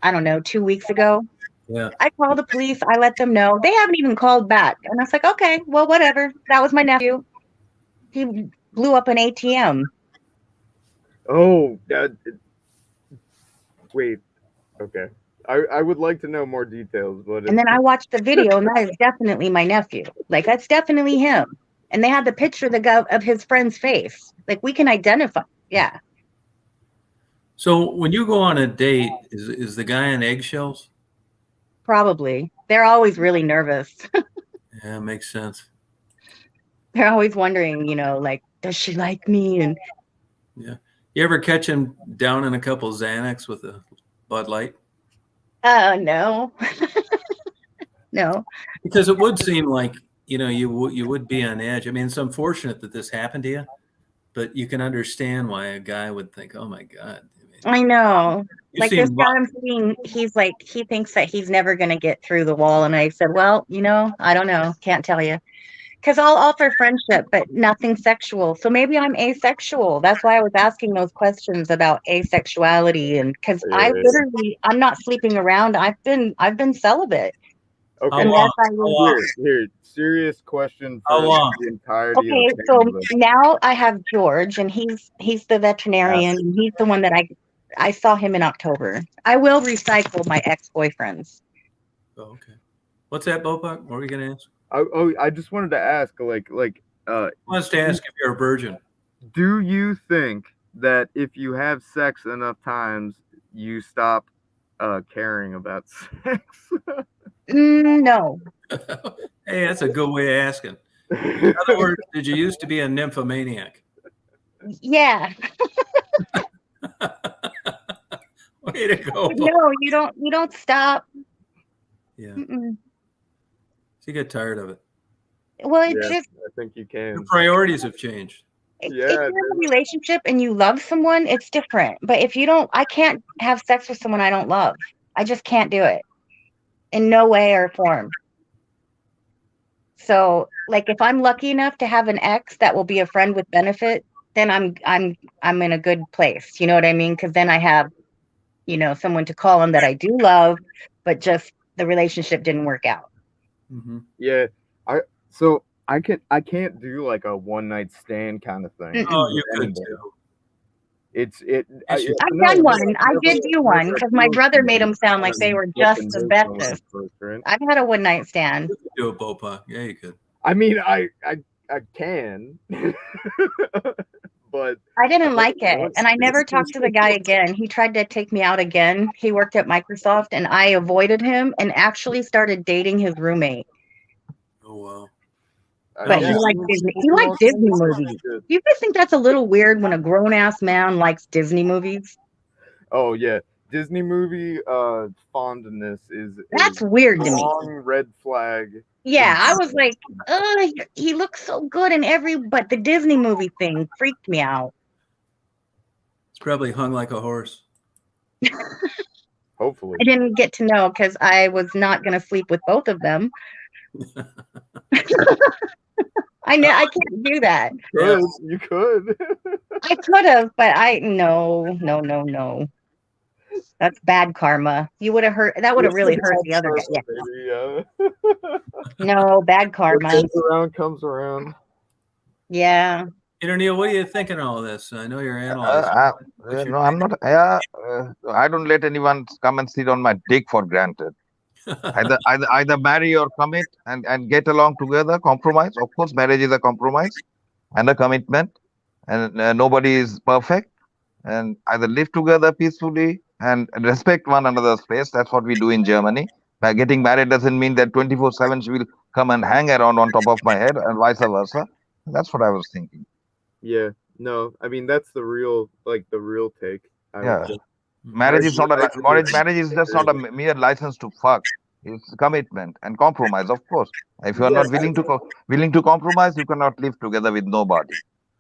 I don't know, 2 weeks ago.
Yeah.
I called the police. I let them know. They haven't even called back. And I was like, okay, well, whatever. That was my nephew. He blew up an ATM.
Oh, wait. Okay. I would like to know more details, but
And then I watched the video, and that is definitely my nephew. Like, that's definitely him. And they had the picture of his friend's face. Like, we can identify. Yeah.
So when you go on a date, is the guy on eggshells?
Probably. They're always really nervous.
Yeah, makes sense.
They're always wondering, like, does she like me? And
yeah. You ever catch him down in a couple Xanax with a Bud Light?
No. No.
Because it would seem like, you would be on edge. I mean, it's unfortunate that this happened to you, but you can understand why a guy would think, oh my God,
I know.
You
Like this
seem
guy I'm seeing, he's like, he thinks that he's never going to get through the wall. And I said, well, I don't know. Can't tell you. Because I'll offer friendship, but nothing sexual. So maybe I'm asexual. That's why I was asking those questions about asexuality. And because I'm not sleeping around. I've been celibate.
Okay.
How
Unless
long?
I was.
How long?
Here. Serious question
How
for
long?
the entirety
Okay,
of
so
Canada.
now I have George, and he's the veterinarian, and he's the one that I saw him in October. I will recycle my ex-boyfriends.
Oh, okay. What's that, Bopak? What were you going to ask?
I just wanted to ask,
Wants to ask if you're a virgin.
do you think that if you have sex enough times, you stop caring about sex?
No.
Hey, that's a good way of asking. In other words, did you used to be a nymphomaniac?
Yeah.
Way to go.
No, you don't stop.
Yeah.
Mm-mm.
So you get tired of it.
Well, it's
Yeah,
just
I think you can.
Your priorities have changed.
if
Yeah,
you're in a relationship and you love someone, it's different. But if you don't, I can't have sex with someone I don't love. I just can't do it in no way or form. So, like, if I'm lucky enough to have an ex that will be a friend with benefit, then I'm in a good place. You know what I mean? Because then I have, someone to call on that I do love, but just the relationship didn't work out.
Mm-hmm.
Yeah, I can't do like a one night stand kind of thing.
Oh, you
with
could
anybody.
too.
I've done one. I did do one because my brother made them sound like they were just the bestest. I've had a one night stand.
You could do a Bopak. Yeah, you could.
I mean, I can, but
I didn't like it, and I never talked to the guy again. He tried to take me out again. He worked at Microsoft, and I avoided him and actually started dating his roommate.
Oh wow!
But he liked Disney. He liked Disney movies. Do you guys think that's a little weird when a grown ass man likes Disney movies?
Oh yeah, Disney movie fondness is
That's weird to me.
Long red flag.
Yeah, I was like, he looks so good in but the Disney movie thing freaked me out.
It's probably hung like a horse.
Hopefully.
I didn't get to know because I was not going to sleep with both of them. I can't do that.
You could.
I could have, but no. That's bad karma. You would have hurt. That would have really hurt the other guy. Yeah. No, bad karma.
What comes around.
Yeah.
Neil, what are you thinking of all this? I know you're analyzing.
No, I'm not. I don't let anyone come and sit on my dick for granted. Either marry or commit and get along together, compromise. Of course, marriage is a compromise and a commitment, and nobody is perfect. And either live together peacefully and respect one another's space. That's what we do in Germany. By getting married doesn't mean that 24/7 she will come and hang around on top of my head and vice versa. That's what I was thinking.
Yeah, no, I mean that's the real take.
Yeah, marriage is not a marriage is just not a mere license to fuck. It's commitment and compromise, of course. If you are not willing to compromise, you cannot live together with nobody.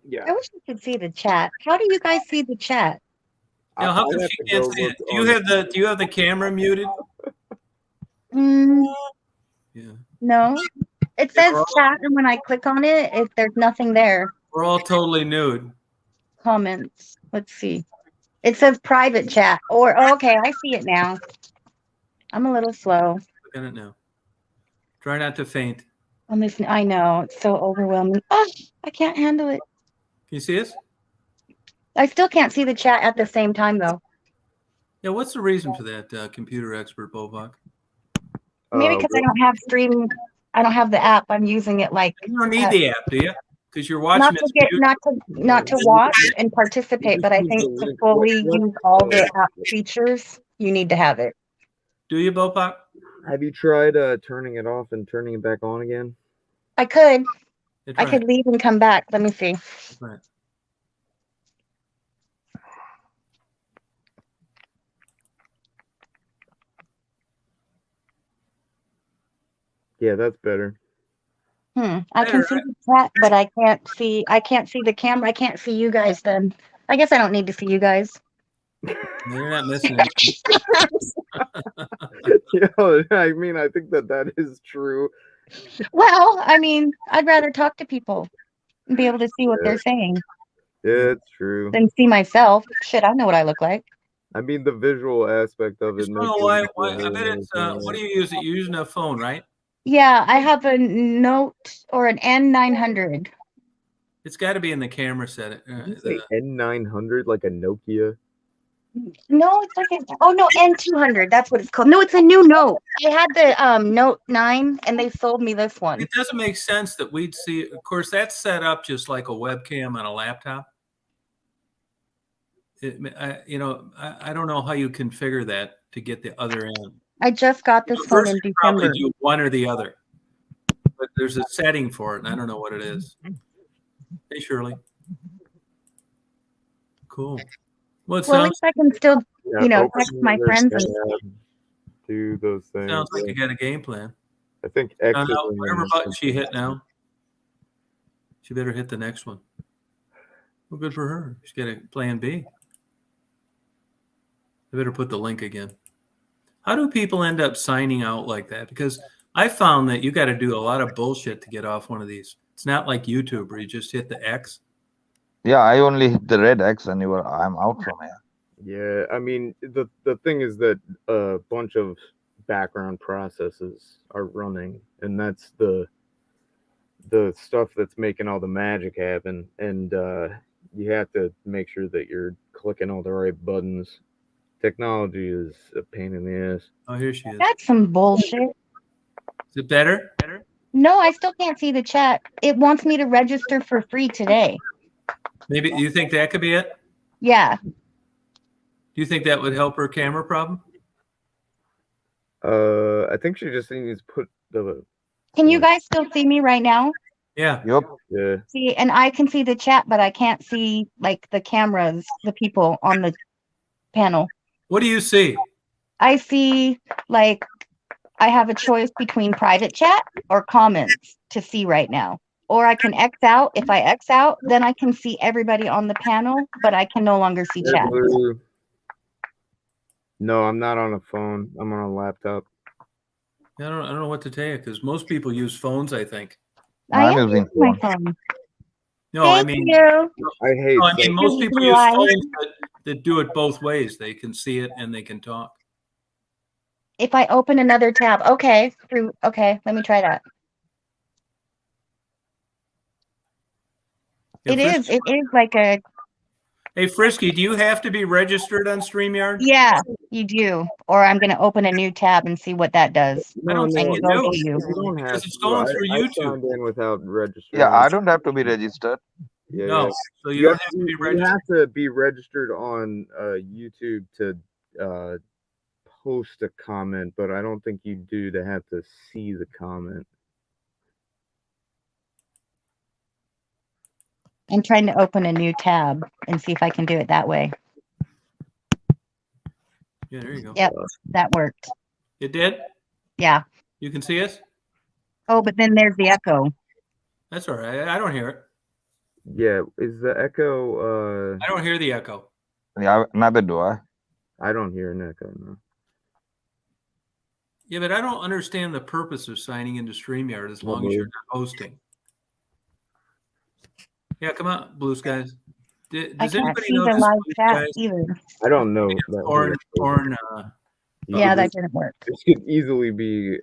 Yeah.
I wish you could see the chat. How do you guys see the chat?
Yeah, how come she can't see it? Do you have the camera muted?
Yeah. No. It says chat, and when I click on it, if there's nothing there.
We're all totally nude.
Comments. Let's see. It says private chat. Okay, I see it now. I'm a little slow.
Look at it now. Try not to faint.
I know. It's so overwhelming. Oh, I can't handle it.
Can you see us?
I still can't see the chat at the same time, though.
Yeah, what's the reason for that, computer expert Bovak?
Maybe because I don't have stream. I don't have the app. I'm using it like.
You don't need the app, do you? Because you're watching
not to watch and participate, but I think to fully use all the app features, you need to have it.
Do you, Bovak?
Have you tried turning it off and turning it back on again?
I could.
Yeah,
I could leave and come back. Let me see.
Right.
Yeah, that's better.
I can see the chat, but I can't see the camera. I can't see you guys then. I guess I don't need to see you guys.
You're not missing anything.
I mean, I think that is true.
Well, I mean, I'd rather talk to people and be able to see what they're saying
Yeah, it's true.
than see myself. Shit, I know what I look like.
I mean, the visual aspect of it
I don't
makes
know
it
why.
easier
I bet it's. What do you use? You're using a phone, right?
Yeah, I have a Note or an N900.
It's got to be in the camera set.
Did you say N900, like a Nokia?
No, it's like no, N200. That's what it's called. No, it's a new Note. I had the Note 9, and they sold me this one.
It doesn't make sense that we'd see. Of course, that's set up just like a webcam on a laptop. I don't know how you configure that to get the other end.
I just got this phone
First,
in
you probably
December.
do one or the other, but there's a setting for it, and I don't know what it is. Hey, Shirley. Cool. Well, it
Well, at
sounds,
least I can still,
Yeah,
text
open
my
your
friends and
tab, do those things.
sounds like you got a game plan.
I think
Now,
exiting
whatever
is
button she hit now, she better hit the next one. Well, good for her. She's got a plan B. I better put the link again. How do people end up signing out like that? Because I found that you got to do a lot of bullshit to get off one of these. It's not like YouTube where you just hit the X.
Yeah, I only hit the red X and I'm out from here.
Yeah, I mean, the thing is that a bunch of background processes are running, and that's the stuff that's making all the magic happen. And you have to make sure that you're clicking all the right buttons. Technology is a pain in the ass.
Oh, here she is.
that's some bullshit.
Is it better?
No, I still can't see the chat. It wants me to register for free today.
Maybe you think that could be it?
Yeah.
Do you think that would help her camera problem?
I think she just needs to put the.
Can you guys still see me right now?
Yeah.
Yep.
Yeah.
See, and I can see the chat, but I can't see like the cameras, the people on the panel.
What do you see?
I see like I have a choice between private chat or comments to see right now. Or I can X out. If I X out, then I can see everybody on the panel, but I can no longer see chat.
No, I'm not on a phone. I'm on a laptop.
I don't know what to tell you because most people use phones, I think.
I
I'm
am
using
using my
phone.
phone.
No, I
Thank
mean,
you.
I hate.
no, I mean most people use
Live.
phones that do it both ways. They can see it and they can talk.
If I open another tab, okay, let me try that.
Yeah,
It is like a,
Hey, Frisky, do you have to be registered on StreamYard?
yeah, you do. Or I'm going to open a new tab and see what that does.
I don't think
And
you
go
do.
to you.
You don't have
Because it's
to.
going through
I
YouTube.
signed in without registering.
Yeah, I don't have to be registered.
Yeah,
No,
yeah.
so you don't have to be
You
registered.
have to be registered on YouTube to post a comment, but I don't think you do to have to see the comment.
I'm trying to open a new tab and see if I can do it that way.
Yeah, there you go.
Yep, that worked.
It did?
Yeah.
You can see us?
Oh, but then there's the echo.
That's all right. I don't hear it.
Yeah, is the echo?
I don't hear the echo.
Yeah, neither do I.
I don't hear an echo. No.
Yeah, but I don't understand the purpose of signing into StreamYard as long as you're not hosting. Yeah, come on, Blue Skies.
I
Does
can't
anybody
see
know
the
this
live
Blue
chat
Skies?
either.
I don't know.
Porn.
Yeah, that didn't work.
This could easily be.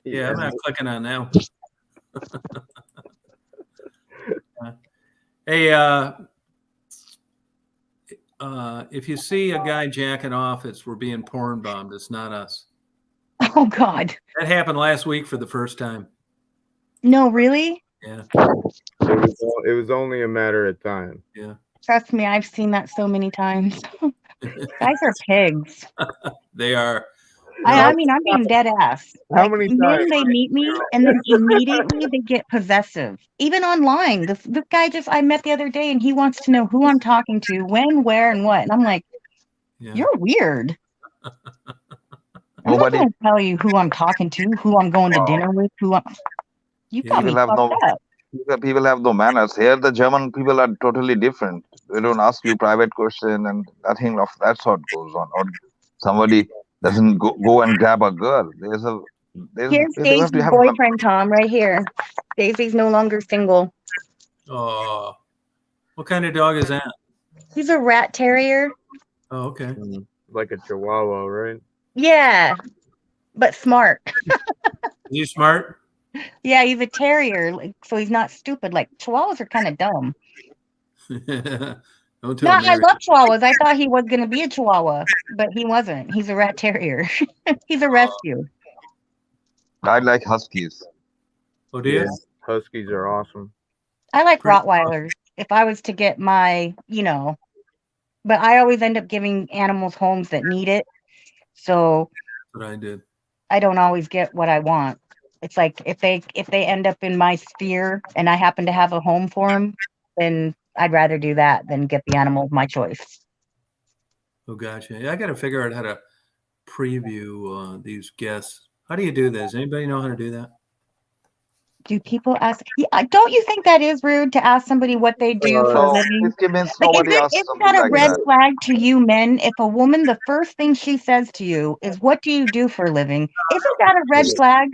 Yeah, I'm not clicking on that one. Hey, if you see a guy jacking off, we're being porn bombed. It's not us.
Oh God.
That happened last week for the first time.
No, really?
Yeah.
It was only a matter of time.
Yeah.
Trust me, I've seen that so many times. Guys are pigs.
They are.
I mean, I'm being dead ass.
How
Like,
many
men,
times?
they meet me and then immediately they get possessive. Even online. This guy I met the other day and he wants to know who I'm talking to, when, where, and what. And I'm like, you're weird. I'm not going to tell you who I'm talking to, who I'm going to dinner with, You got me fucked up.
people have no manners. Here, the German people are totally different. They don't ask you private question and nothing of that sort goes on. Or somebody doesn't go and grab a girl.
Here's
you have to
Daisy's
have.
boyfriend, Tom, right here. Daisy's no longer single.
Oh, what kind of dog is that?
He's a rat terrier.
Oh, okay.
Like a Chihuahua, right?
Yeah, but smart.
Is he smart?
Yeah, he's a terrier, so he's not stupid. Like Chihuahuas are kind of dumb.
Don't
No,
tell
I
Mary.
love Chihuahuas. I thought he was going to be a Chihuahua, but he wasn't. He's a rat terrier. He's a rescue.
I like huskies.
Oh, do you?
Huskies are awesome.
I like Rottweilers. If I was to get my, but I always end up giving animals homes that need it. So
That's what I did.
I don't always get what I want. It's like if they end up in my sphere and I happen to have a home for them, then I'd rather do that than get the animal of my choice.
Oh, gotcha. Yeah, I got to figure out how to preview these guests. How do you do this? Anybody know how to do that?
Do people ask? Yeah, don't you think that is rude to ask somebody what they do for a living?
Means
Like,
nobody asks
isn't
something
that a
like
red
that.
flag to you men? If a woman, the first thing she says to you is, "What do you do for a living?" Isn't that a red flag?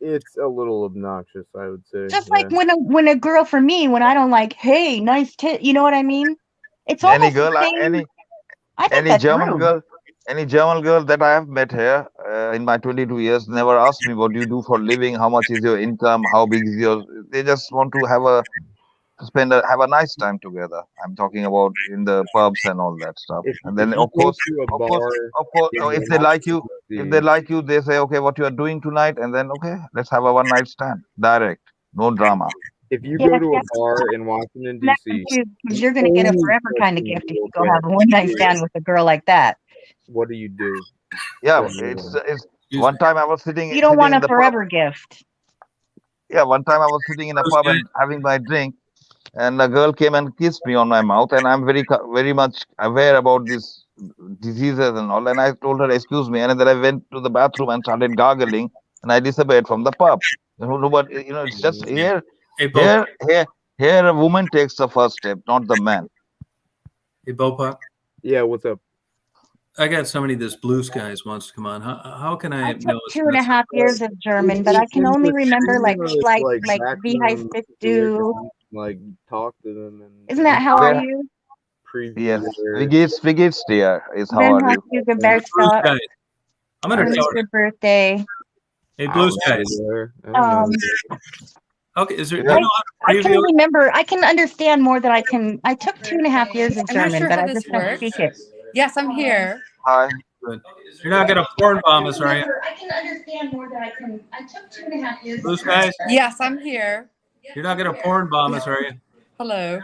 It's a little obnoxious, I would say.
Just like when a girl for me, when I don't like, "Hey, nice tit," you know what I mean? It's
Any
almost
girl,
the same. I think
any
that's
German
rude.
girl, any German girl that I have met here in my 22 years never asked me what do you do for a living, how much is your income, how big is your. They just want to have a nice time together. I'm talking about in the pubs and all that stuff. And then
if you
of course,
go to a
of course,
bar
of course,
in
if
the
they like you, they say, okay, what you are doing tonight, and then okay, let's have a one night stand, direct, no drama.
If you go to a bar in Washington D.C.,
because you're going to get a forever kind of gift if you go have a one night stand with a girl like that.
What do you do?
Yeah, it's one time I was sitting.
You don't want
in
a
the
forever
pub.
gift.
Yeah, one time I was sitting in a pub and having my drink, and a girl came and kissed me on my mouth, and I'm very much aware about these diseases and all. And I told her, "Excuse me," and then I went to the bathroom and started gargling, and I disappeared from the pub. But it's just here, a woman takes the first step, not the man.
Hey, Bopop.
Yeah, what's up?
I got somebody this Blue Skies wants to come on. How can I know?
Took 2.5 years of German, but I can only remember like Wie heißt bist du?
Like talk to them and
Isn't that how are you?
preview.
Yes, wie geht's dir? Is how
Then
are
how
you?
you the best start?
I'm gonna
When's
tell
your birthday?
Hey, Blue Skies. Okay, is there?
I can remember. I can understand more than I can. I took 2.5 years of
I'm not
German,
sure
but
how
I
this
just don't
works.
speak it.
Yes, I'm here.
Hi.
Good. You're not gonna porn bomb us, are you?
I can understand more than I can. I took 2.5 years.
Blue Skies.
Yes, I'm here.
You're not gonna porn bomb us, are you?
Hello.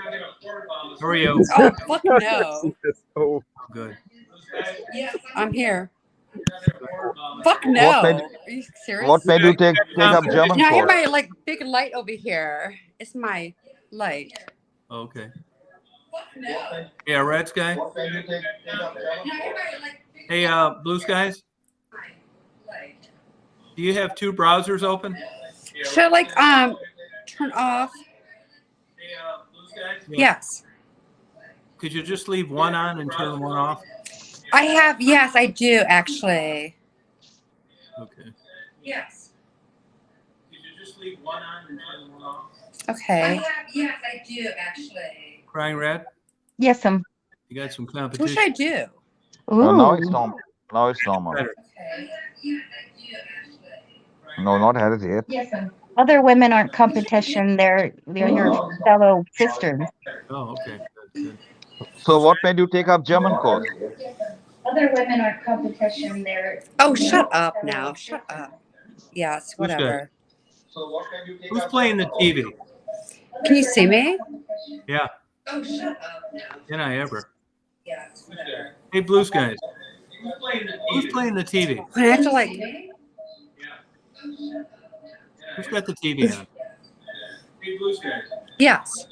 How are you?
Oh, fuck no.
Oh,
good.
I'm here. Fuck no. Are you serious?
What made you take up German
I have
course?
my big light over here. It's my light.
Okay. Yeah, Red Sky. Hey, Blue Skies. Do you have two browsers open?
Should I turn off? Yes.
Could you just leave one on and turn one off?
Yes, I do actually.
Okay.
Yes.
Could you just leave one on and turn one off?
Okay. Yes, I do actually.
Crying Red?
Yes,
You got some
What
competition.
should I do?
Now it's normal. Now it's normal. No, not has yet.
Yes, other women aren't competition. They're your fellow sisters.
Oh, okay. Good.
So what made you take up German course?
Other women aren't competition. They're.
Oh, shut up now. Shut up. Yes, whatever.
Who's playing the TV?
Can you see me?
Yeah.
Oh, shut up now.
Can I ever?
Yes, whatever.
Hey, Blue Skies. Who's playing the TV?
When I have to
Who's got the TV on? Hey, Blue Skies.
Yes.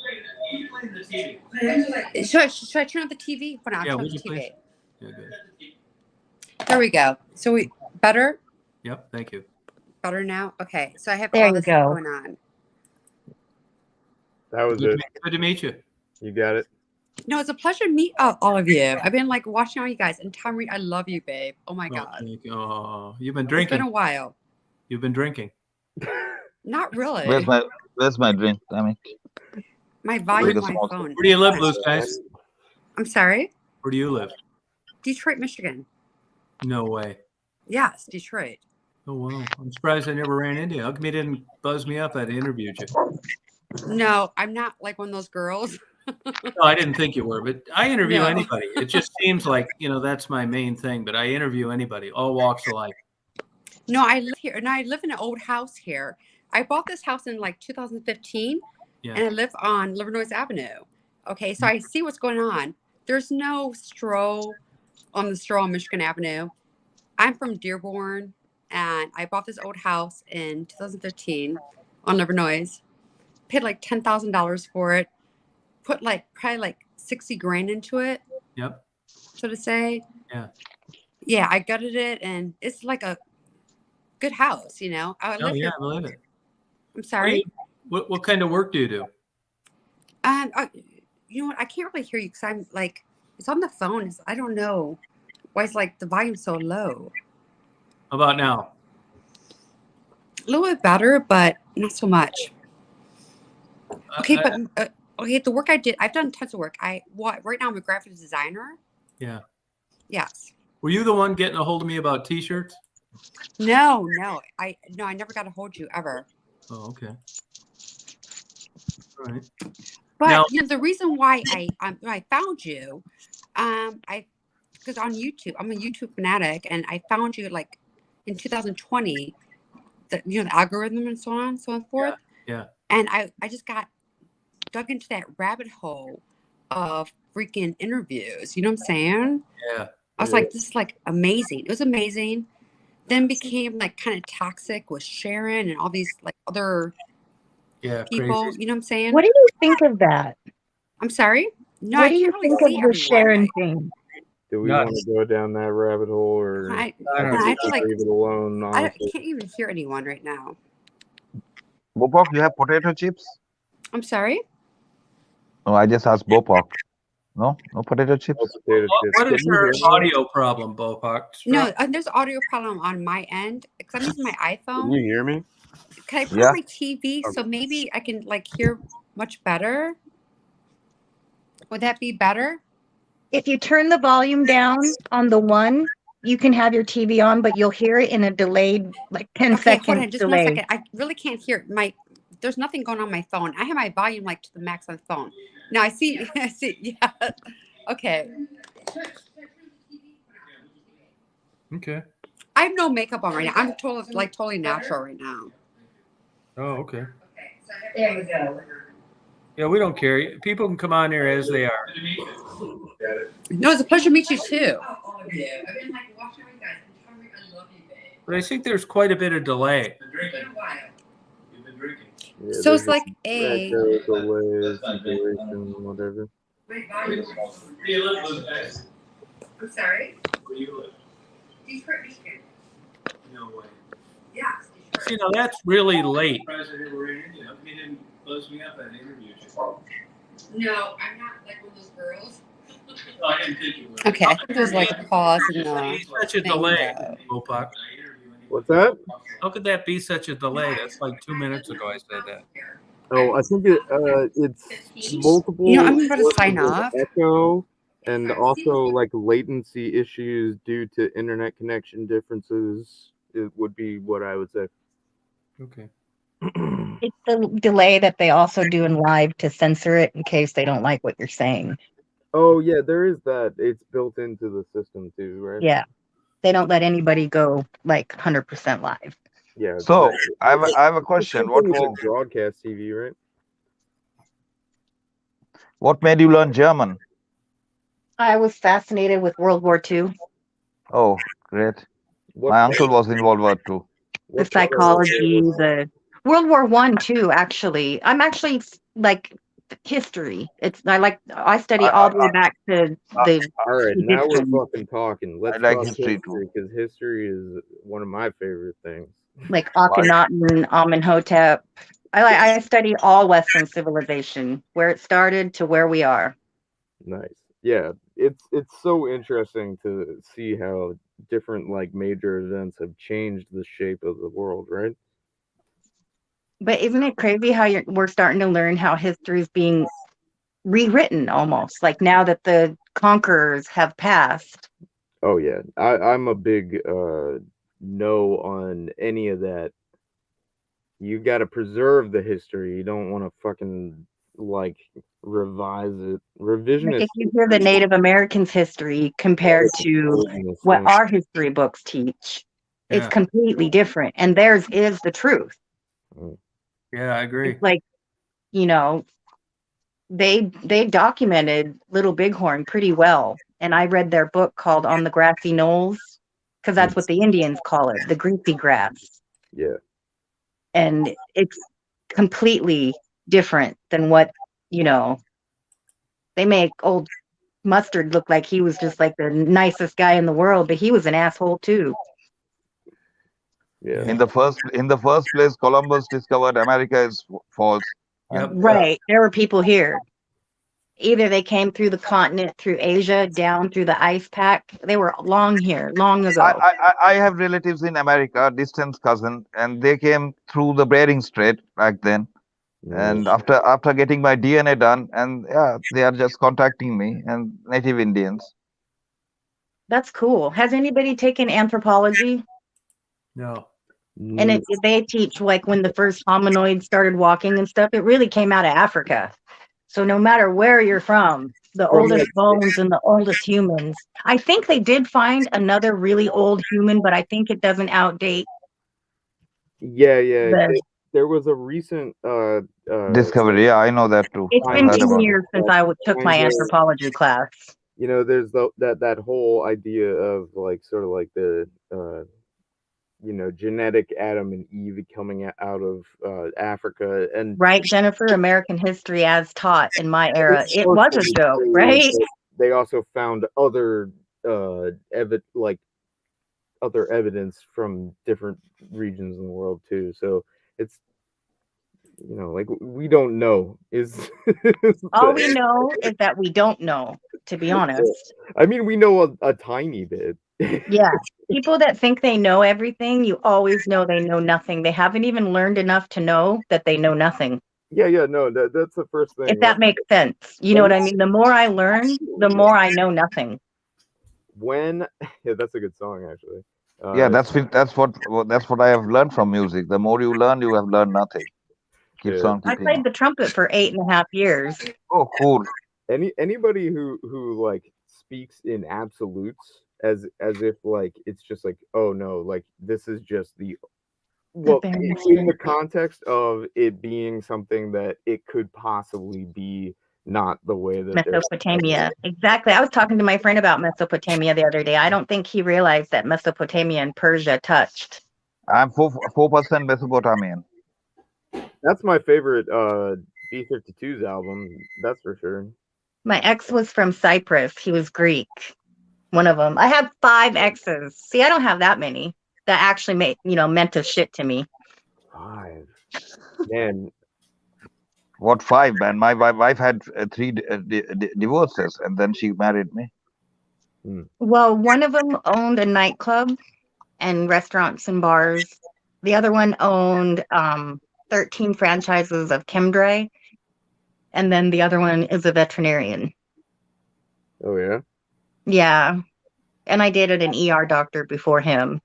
Who's playing the TV?
Should I turn on the TV? When I turn on
would
the
you
TV.
please? Yeah, good.
There we go. So better?
Yep, thank you.
Better now? Okay. So I have
There
all
you
this stuff
go.
going on.
That was it.
Good to meet you.
You got it.
No, it's a pleasure to meet all of you. I've been like watching all you guys, and Tommy, I love you, babe. Oh my god.
Thank you. Oh, you've been
It's
drinking.
been a while.
You've been drinking.
Not really.
Where's my drink? I mean,
My volume on my phone.
Where do you live, Blue Skies?
I'm sorry?
Where do you live?
Detroit, Michigan.
No way.
Yes, Detroit.
Oh wow. I'm surprised I never ran into you. How come you didn't buzz me up? I'd interviewed you.
No, I'm not like one of those girls.
No, I didn't think you were, but I interview
No.
anybody. It just seems like, that's my main thing, but I interview anybody, all walks of life.
No, I live here, and I live in an old house here. I bought this house in like 2015, and I live on Livernois Avenue. Okay, so I see what's going on. There's no stroll on Michigan Avenue. I'm from Dearborn, and I bought this old house in 2015 on Livernois. Paid like $10,000 for it. Put probably like 60 grand into it.
Yep.
So to say.
Yeah.
Yeah, I gutted it, and it's like a good house, I live here.
I believe it.
I'm sorry.
What kind of work do you do?
You know what? I can't really hear you because I'm like, it's on the phone. I don't know why it's like the volume's so low.
How about now?
A little bit better, but not so much. Okay, but the work I did, I've done tons of work. Right now I'm a graphic designer.
Yeah.
Yes.
Were you the one getting a hold of me about T-shirts?
No, I never got a hold of you ever.
Oh, okay. All right.
But
now,
the reason why I found you, because on YouTube, I'm a YouTube fanatic, and I found you like in 2020, the algorithm and so on and so forth.
Yeah.
And I just got dug into that rabbit hole of freaking interviews. You know what I'm saying?
Yeah.
I was like, this is like amazing. It was amazing. Then became like kind of toxic with Sharon and all these like other people.
Crazy.
You know what I'm saying?
What do you think of that?
I'm sorry? No,
What
I
do you
can't really
think
see
of the
everyone.
Sharon thing?
Do we want to go down that rabbit hole, or
I
just
feel like
leave it alone?
I
Honestly,
can't even hear anyone right now.
Bopok, you have potato chips?
I'm sorry?
No, I just asked Bopok. No potato chips.
What is your audio problem, Bopok?
No, there's audio problem on my end because I'm using my iPhone.
Can you hear me?
Can I put on my TV so maybe I can like hear much better? Would that be better?
If you turn the volume down on the one, you can have your TV on, but you'll hear it in a delayed, like 10-second
hold on, just
delay.
1 second. I really can't hear there's nothing going on my phone. I have my volume like to the max on the phone. Now I see, yeah. Okay.
Okay.
I have no makeup on right now. I'm totally natural right now.
Oh, okay.
There we go.
Yeah, we don't care. People can come on here as they are.
No, it's a pleasure to meet you too.
But I think there's quite a bit of delay.
Yeah,
So it's
there's
like
echo, delay, situation, whatever.
Where do you live, those guys? I'm sorry?
Where do you live?
Detroit, Michigan.
No way.
Yeah.
See, now that's really late. I'm surprised I never ran into you. How come you didn't buzz me up at an interview?
No, I'm not like one of those girls.
No, I didn't think you were.
Okay, I think there's like a pause in the
Such a delay, Bopok.
What's that?
How could that be such a delay? That's like 2 minutes ago I said that.
Oh, I think it's multiple.
You know, I'm about to sign off.
Echo, and also like latency issues due to internet connection differences. It would be what I would say.
Okay.
It's the delay that they also do in live to censor it in case they don't like what you're saying.
Oh yeah, there is that. It's built into the system too, right?
Yeah. They don't let anybody go like 100% live.
Yeah.
So
exactly.
I have a question.
What broadcast TV, right?
What made you learn German?
I was fascinated with World War II.
Oh, great. My uncle was in World War II.
The psychology, the World War I too, actually. I'm actually like history. I study all the way back to the
All right, now
history.
we're fucking talking. Let's
like
talk
history
history because history is one of my favorite things.
Like Akhenaten, Amenhotep. I study all Western civilization, where it started to where we are.
Nice. Yeah, it's so interesting to see how different like major events have changed the shape of the world, right?
But isn't it crazy how we're starting to learn how history is being rewritten almost? Like now that the conquerors have passed.
Oh yeah, I'm a big no on any of that. You got to preserve the history. You don't want to fucking like revise it.
Like
Revisionist
if you hear the Native Americans' history compared to what our history books teach, it's
Yeah.
completely different. And theirs is the truth.
Yeah, I agree.
It's like, you know, they documented Little Bighorn pretty well. And I read their book called On the Grassy Knolls, because that's what the Indians call it, the greasy grass.
Yeah.
And it's completely different than what, you know, they make old Mustard look like he was just like the nicest guy in the world, but he was an asshole too.
Yeah.
In the first place, Columbus discovered America is false. And,
Right. There were people here. Either they came through the continent, through Asia, down through the ice pack. They were long here, long ago.
I have relatives in America, distant cousin, and they came through the Bering Strait back then. And after getting my DNA done, and yeah, they are just contacting me and native Indians.
That's cool. Has anybody taken anthropology?
No.
And they teach like when the first hominoids started walking and stuff, it really came out of Africa. So no matter where you're from, the oldest bones and the oldest humans. I think they did find another really old human, but I think it doesn't outdate.
Yeah. There was a recent
Discovery. Yeah, I know that too.
It's been 10 years since I took my anthropology class.
You know, there's that whole idea of like sort of like the you know, genetic Adam and Eve coming out of Africa, and
right, Jennifer, American history as taught in my era, it was a joke, right?
They also found other other evidence from different regions in the world too. So it's, you know, like we don't know is
all we know is that we don't know, to be honest.
I mean, we know a tiny bit.
Yeah. People that think they know everything, you always know they know nothing. They haven't even learned enough to know that they know nothing.
Yeah, no, that's the first thing.
If that makes sense. You know what I mean? The more I learn, the more I know nothing.
Yeah, that's a good song actually.
Yeah, that's what I have learned from music. The more you learn, you have learned nothing. Keeps on
I
keeping
played
on.
the trumpet for 8.5 years.
Oh, cool.
Anybody who like speaks in absolutes as if like it's just like, oh no, like this is just the in the context of it being something that it could possibly be not the way that
Mesopotamia. Exactly. I was talking to my friend about Mesopotamia the other day. I don't think he realized that Mesopotamia and Persia touched.
I'm 4% Mesopotamian.
That's my favorite B-52's album, that's for sure.
My ex was from Cyprus. He was Greek. One of them. I have 5 exes. See, I don't have that many that actually meant a shit to me.
5. Man.
What 5, man? My wife had 3 divorces, and then she married me.
Well, one of them owned a nightclub and restaurants and bars. The other one owned 13 franchises of Chemdray. And then the other one is a veterinarian.
Oh, yeah?
Yeah. And I dated an ER doctor before him.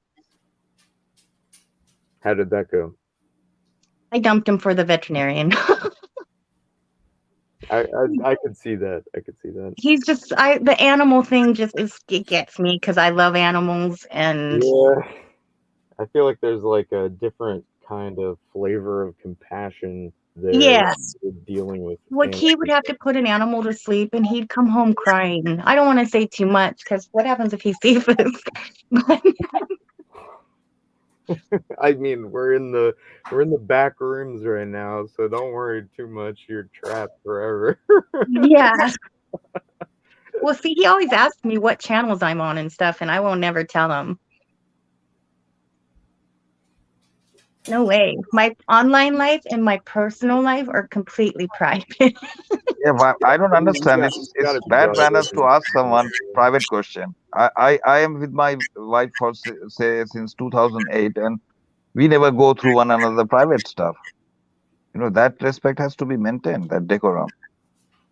How did that go?
I dumped him for the veterinarian.
I could see that. I could see that.
He's just the animal thing it gets me because I love animals and
yeah. I feel like there's like a different kind of flavor of compassion there.
Yes.
Dealing with
like he would have to put an animal to sleep and he'd come home crying. I don't want to say too much because what happens if he sees this?
I mean, we're in the back rooms right now, so don't worry too much. You're trapped forever.
Yeah. Well, see, he always asks me what channels I'm on and stuff, and I won't never tell him. No way. My online life and my personal life are completely private.
Yeah, but I don't understand.
It's gotta
It's
be
bad
private.
manners to ask someone private question. I am with my wife for say since 2008, and we never go through one another private stuff. You know, that respect has to be maintained, that decorum.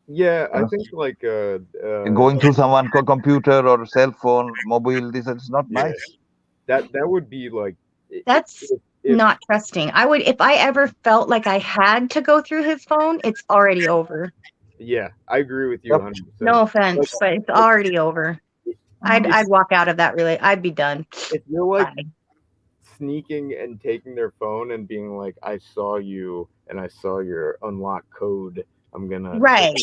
Yeah,
You
I
know,
think like
going through someone's computer or cell phone, mobile, this is not
yeah,
nice.
that would be like
That's
if
not trusting. I would, if I ever felt like I had to go through his phone, it's already over.
yeah, I agree with you
Yep.
100%.
No offense, but it's already over. I'd walk out of that. Really, I'd be done.
If you're like
Bye.
sneaking and taking their phone and being like, I saw you and I saw your unlock code, I'm gonna
Right.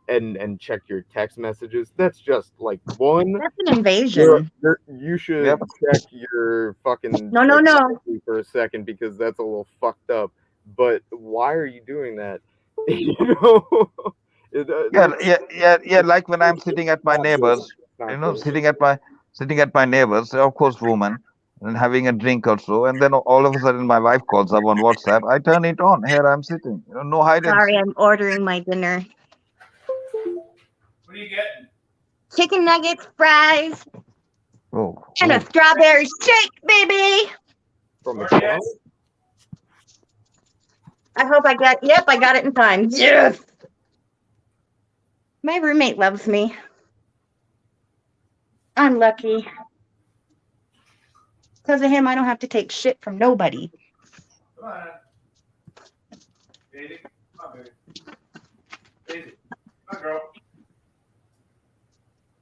and check your text messages. That's just like one.
That's an invasion.
You should
Yep.
check your fucking
No, no, no.
psychology for a second, because that's a little fucked up. But why are you doing that? You know.
Yeah. Like when I'm sitting at my
Not good.
neighbors,
Not
you know,
good.
sitting at my neighbors, of course, woman, and having a drink or so, and then all of a sudden my wife calls up on WhatsApp. I turn it on. Here I'm sitting. You know, no hide and
Sorry,
seek.
I'm ordering my dinner.
What are you getting?
Chicken nuggets, fries,
Oh,
and a
oh.
strawberry shake, baby.
From McDonald's?
I hope I got. Yep, I got it in time. Yes. My roommate loves me. I'm lucky. Because of him, I don't have to take shit from nobody.
Come on. Baby. Come on, baby. Baby. Come on, girl.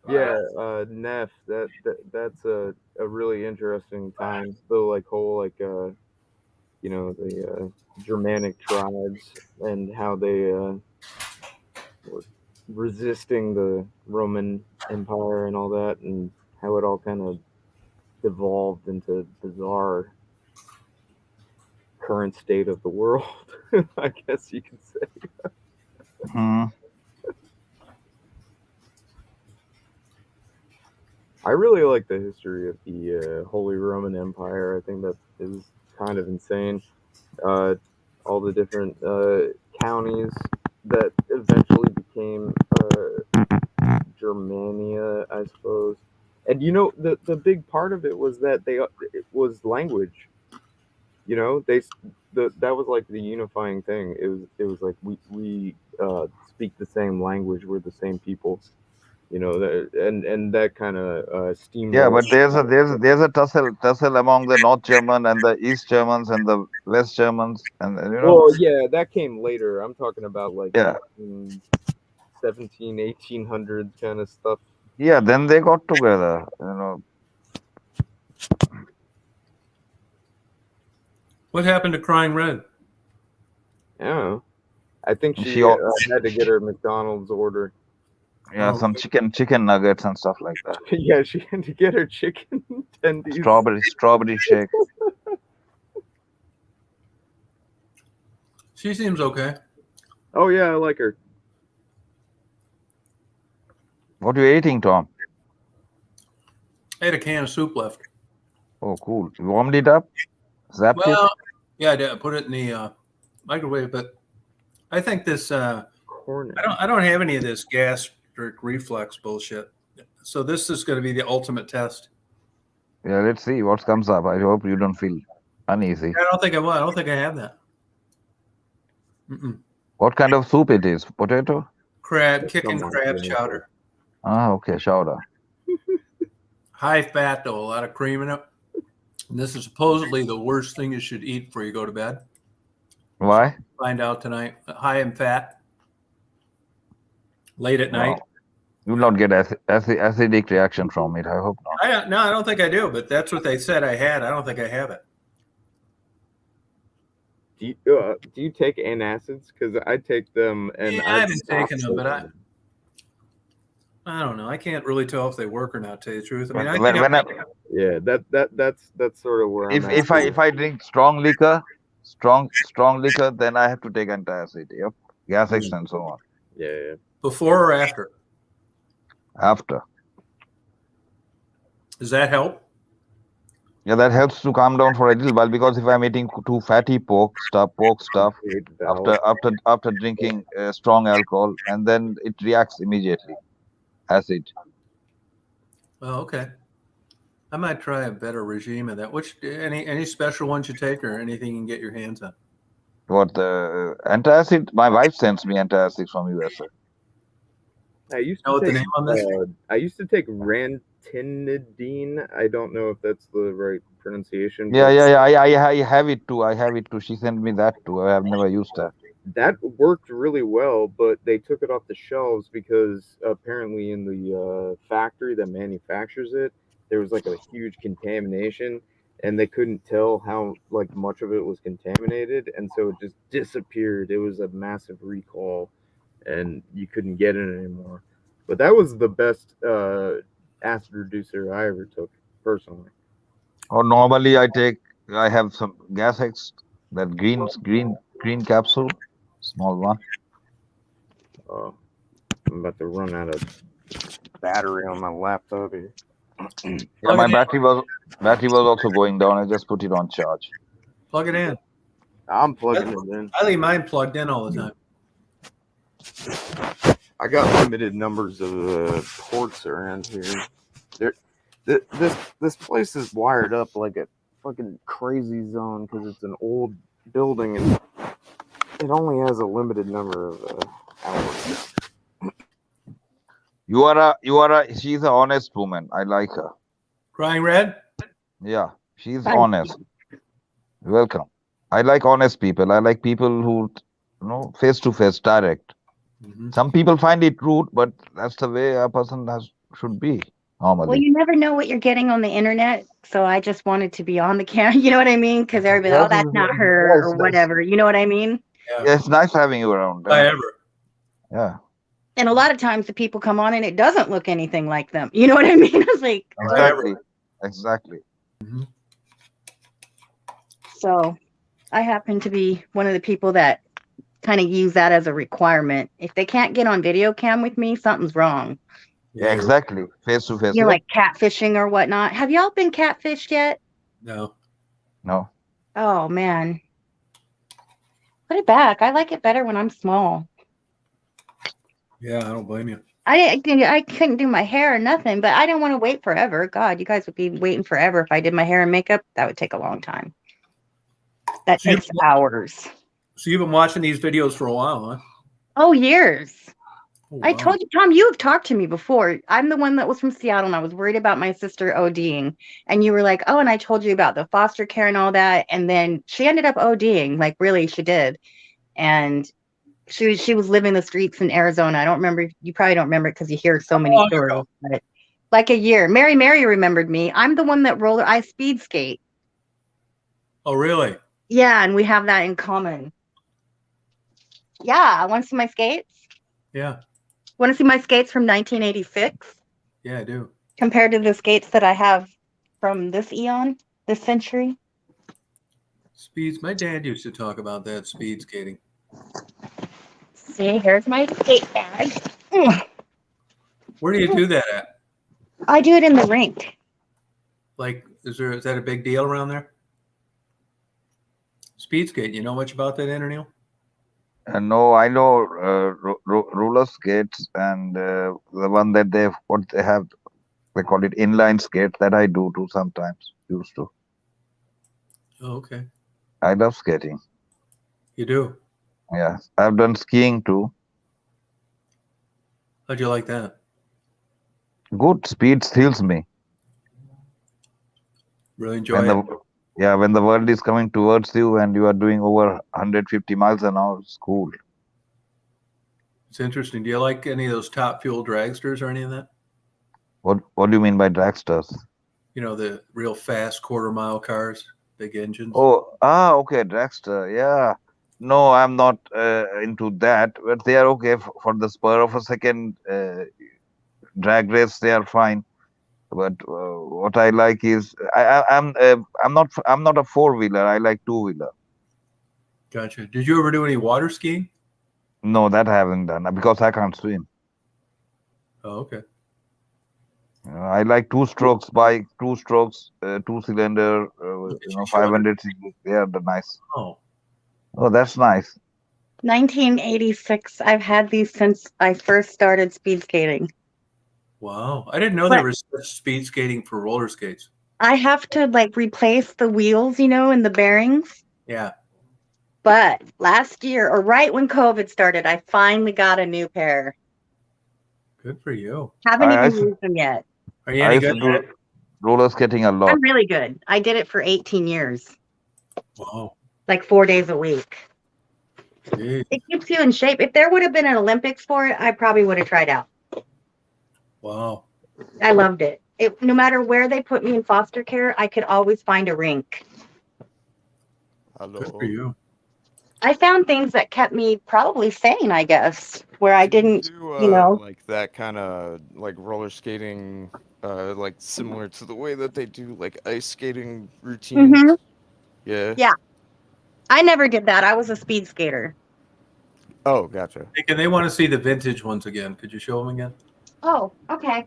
Yeah, Neff, that's a really interesting time. The like whole like you know, the Germanic tribes and how they were resisting the Roman Empire and all that, and how it all kind of devolved into bizarre current state of the world. I guess you could say.
Hmm.
I really like the history of the Holy Roman Empire. I think that is kind of insane. All the different counties that eventually became Germania, I suppose. And you know, the big part of it was that it was language. You know, that was like the unifying thing. It was like we speak the same language. We're the same people. You know, and that kind of
Yeah,
steamrolled.
but there's a tussle among the North German and the East Germans and the West Germans, and you know.
Well, yeah, that came later. I'm talking about like
Yeah.
1800s kind of stuff.
Yeah, then they got together. You know.
What happened to Crying Red?
Yeah, I think she
She al-
had to get her McDonald's order.
Yeah,
Oh,
some chicken nuggets and stuff like that.
Yeah, she had to get her chicken tendies.
Strawberry shake.
she seems okay.
Oh yeah, I like her.
What are you eating, Tom?
I had a can of soup left.
Oh, cool. You warmed it up? Zapped it?
Well, yeah, I did. I put it in the microwave, but I think this.
Corn.
I don't have any of this gastric reflux bullshit. So this is going to be the ultimate test.
Yeah, let's see what comes up. I hope you don't feel uneasy.
I don't think I will. I don't think I have that. Mm-mm.
What kind of soup it is? Potato?
Kicking crab chowder.
Ah, okay, chowder.
High fat though, a lot of cream in it. And this is supposedly the worst thing you should eat before you go to bed.
Why?
Find out tonight. High in fat. Late at night.
You will not get acidic reaction from it. I hope not.
I don't think I do, but that's what they said I had. I don't think I have it.
Do you take antacids? Because I take them, and
I haven't taken them, but I don't know. I can't really tell if they work or not. To tell you the truth, I mean,
yeah, that's sort of where I'm at.
If I drink strong liquor, then I have to take antacid. Yep, Gas-X and so on.
Yeah.
Before or after?
After.
Does that help?
Yeah, that helps to calm down for a little while, because if I'm eating too fatty pork stuff after drinking strong alcohol, and then it reacts immediately, acid.
Oh, okay. I might try a better regime of that. Which any special ones you take, or anything you can get your hands on?
What the antacid? My wife sends me antacid from USA.
I used
Know
to
what the
take
name on this?
ranitidine. I don't know if that's the right pronunciation.
Yeah,
but
yeah, yeah. I have it too. I have it too. She sent me that too. I have never used that.
that worked really well, but they took it off the shelves because apparently in the factory that manufactures it, there was like a huge contamination, and they couldn't tell how like much of it was contaminated, and so it just disappeared. It was a massive recall, and you couldn't get it anymore. But that was the best acid reducer I ever took personally.
Or normally I have some Gas X, that green capsule, small one.
I'm about to run out of battery on my laptop here.
Yeah, my battery was also going down. I just put it on charge.
Plug it in.
I'm plugging it in.
I leave mine plugged in all the time.
I got limited numbers of ports around here. This place is wired up like a fucking crazy zone because it's an old building and it only has a limited number of outlets.
She's an honest woman. I like her.
Crying Red?
Yeah, she's honest. Welcome. I like honest people. I like people who, face to face, direct.
Mm-hmm.
Some people find it rude, but that's the way a person should be normally.
Well, you never know what you're getting on the internet, so I just wanted to be on the camera. You know what I mean? Because everybody, oh, that's not her or whatever. You know what I mean?
Yeah, it's nice having you around. Yeah.
And a lot of times the people come on and it doesn't look anything like them. You know what I mean? I was like,
Exactly.
Mm-hmm.
So I happen to be one of the people that kind of use that as a requirement. If they can't get on video cam with me, something's wrong.
Yeah, exactly. Face to face.
You know, like catfishing or whatnot. Have y'all been catfished yet?
No.
Oh man. Put it back. I like it better when I'm small.
Yeah, I don't blame you.
I couldn't do my hair or nothing, but I didn't want to wait forever. God, you guys would be waiting forever if I did my hair and makeup. That would take a long time. That takes hours.
So you've been watching these videos for a while, huh?
Oh, years.
Oh, wow.
I told you, Tom, you have talked to me before. I'm the one that was from Seattle, and I was worried about my sister ODing. And you were like, oh, and I told you about the foster care and all that. And then she ended up ODing. Like, really, she did. And she was living the streets in Arizona. I don't remember. You probably don't remember it because you hear so many stories. But like a year. Mary remembered me. I'm the one that I speed skate.
Oh, really?
Yeah, and we have that in common. Yeah, want to see my skates?
Yeah.
Want to see my skates from 1986?
Yeah, I do.
Compared to the skates that I have from this eon, this century?
Speeds. My dad used to talk about that, speed skating.
See, here's my skate bag.
Where do you do that at?
I do it in the rink.
Like, is that a big deal around there? Speed skate. You know much about that, Neil?
No, I know roller skates and the one that they call it inline skate, that I do too sometimes. Used to.
Oh, okay.
I love skating.
You do?
Yeah, I've done skiing too.
How'd you like that?
Good. Speed steals me.
Really enjoy it?
When the world is coming towards you and you are doing over 150 miles an hour, it's cool.
It's interesting. Do you like any of those top fuel dragsters or any of that?
What do you mean by dragsters?
You know, the real fast quarter-mile cars, big engines.
Okay, dragster. Yeah. No, I'm not into that, but they are okay for the spur of a second drag race. They are fine. But what I like is I'm not a four-wheeler. I like two-wheeler.
Gotcha. Did you ever do any water skiing?
No, that I haven't done because I can't swim.
Oh, okay.
I like two-strokes bike, two-strokes, two-cylinder,
Look at you showing
500 cc. They are the nice.
Oh,
Oh, that's nice.
1986. I've had these since I first started speed skating.
wow. I didn't know
But
there was such speed skating for roller skates.
I have to like replace the wheels, you know, and the bearings.
Yeah.
But last year, or right when COVID started, I finally got a new pair.
Good for you.
Haven't
I
even
used to,
used them yet.
Are you
I
any
used to
good
do
at it?
roller skating a lot.
I'm really good. I did it for 18 years,
Wow.
like 4 days a week.
Jeez.
It keeps you in shape. If there would have been an Olympics for it, I probably would have tried out.
Wow.
I loved it. No matter where they put me in foster care, I could always find a rink.
Good for
Hello.
you.
I found things that kept me probably sane, I guess, where I
Do you
didn't,
do
you know.
like that kind of like roller skating, like similar to the way that they do like ice skating routines?
Hmm.
Yeah.
Yeah, I never did that. I was a speed skater.
Oh, gotcha.
Hey, and they want to see the vintage ones again. Could you show them again?
Oh, okay.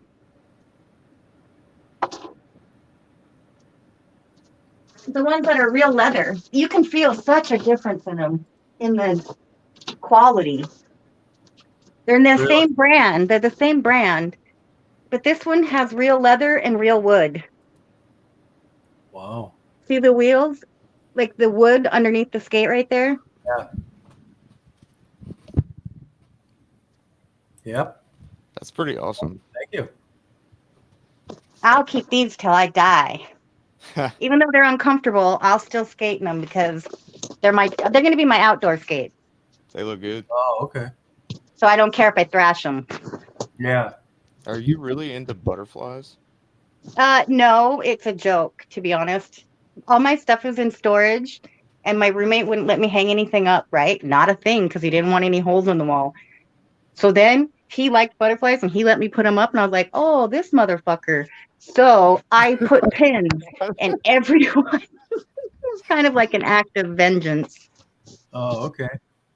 The ones that are real leather, you can feel such a difference in them, in the quality. They're in the
Really?
same brand. They're the same brand, but this one has real leather and real wood.
Wow.
See the wheels? Like the wood underneath the skate right there?
Yeah. Yep.
That's pretty awesome.
Thank you.
I'll keep these till I die. Even though they're uncomfortable, I'll still skate in them because they're going to be my outdoor skates.
They look good.
Oh, okay.
So I don't care if I thrash them.
Yeah.
Are you really into butterflies?
No, it's a joke, to be honest. All my stuff is in storage, and my roommate wouldn't let me hang anything up, right? Not a thing, because he didn't want any holes in the wall. So then he liked butterflies, and he let me put them up, and I was like, oh, this motherfucker. So I put pins in everyone. It was kind of like an act of vengeance.
Oh, okay.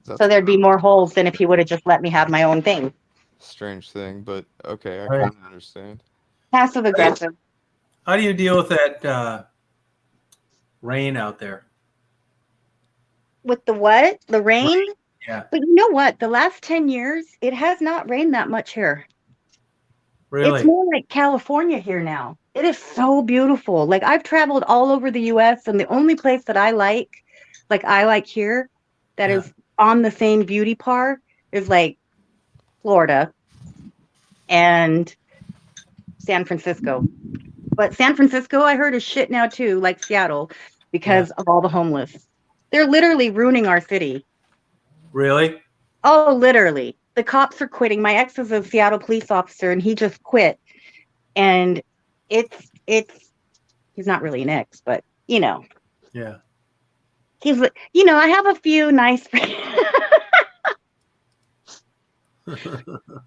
So there'd be more holes than if he would have just let me have my own thing.
Strange thing, but okay, I
Right.
kind of understand.
Passive aggressive.
How do you deal with that rain out there?
With the what? The rain?
Yeah.
But you know what? The last 10 years, it has not rained that much here.
Really?
It's more like California here now. It is so beautiful. Like I've traveled all over the US, and the only place that I like here, that
Yeah.
is on the same beauty par is like Florida and San Francisco. But San Francisco, I heard, is shit now too, like Seattle, because of all the homeless. They're literally ruining our city.
Really?
Oh, literally. The cops are quitting. My ex is a Seattle police officer, and he just quit. And it's he's not really an ex, but you know,
Yeah.
he's, you know, I have a few nice friends.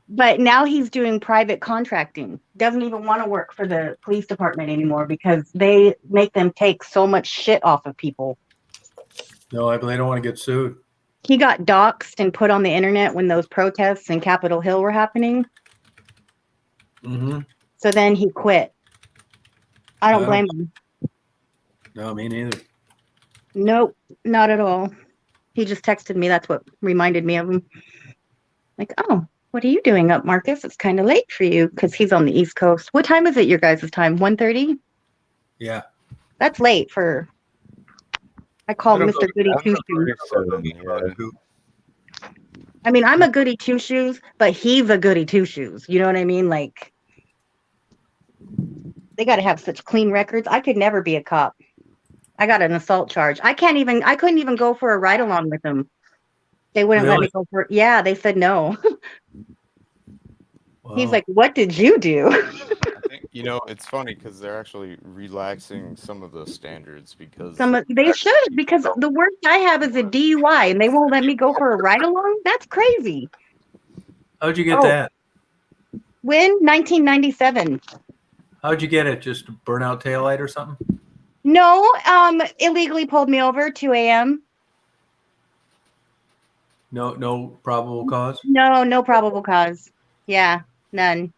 But now he's doing private contracting. Doesn't even want to work for the police department anymore because they make them take so much shit off of people.
No, they don't want to get sued.
He got doxxed and put on the internet when those protests in Capitol Hill were happening.
Mm-hmm.
So then he quit. I don't blame him.
No, me neither.
Nope, not at all. He just texted me. That's what reminded me of him. Like, oh, what are you doing up, Marcus? It's kind of late for you because he's on the East Coast. What time is it your guys' time? 1:30?
Yeah.
That's late for... I call Mr. Goody Two-Shoes. I mean, I'm a goody two-shoes, but he's a goody two-shoes. You know what I mean? Like, they got to have such clean records. I could never be a cop. I got an assault charge. I couldn't even go for a ride-along with them. They wouldn't let me go for... Yeah, they said no.
Wow.
He's like, what did you do?
I think, you know, it's funny because they're actually relaxing some of the standards because
They should, because the worst I have is a DUI, and they won't let me go for a ride-along? That's crazy.
How'd you get that?
When? 1997.
How'd you get it? Just a burnout taillight or something?
No, illegally pulled me over, 2 a.m.
No probable cause?
No probable cause. Yeah, none.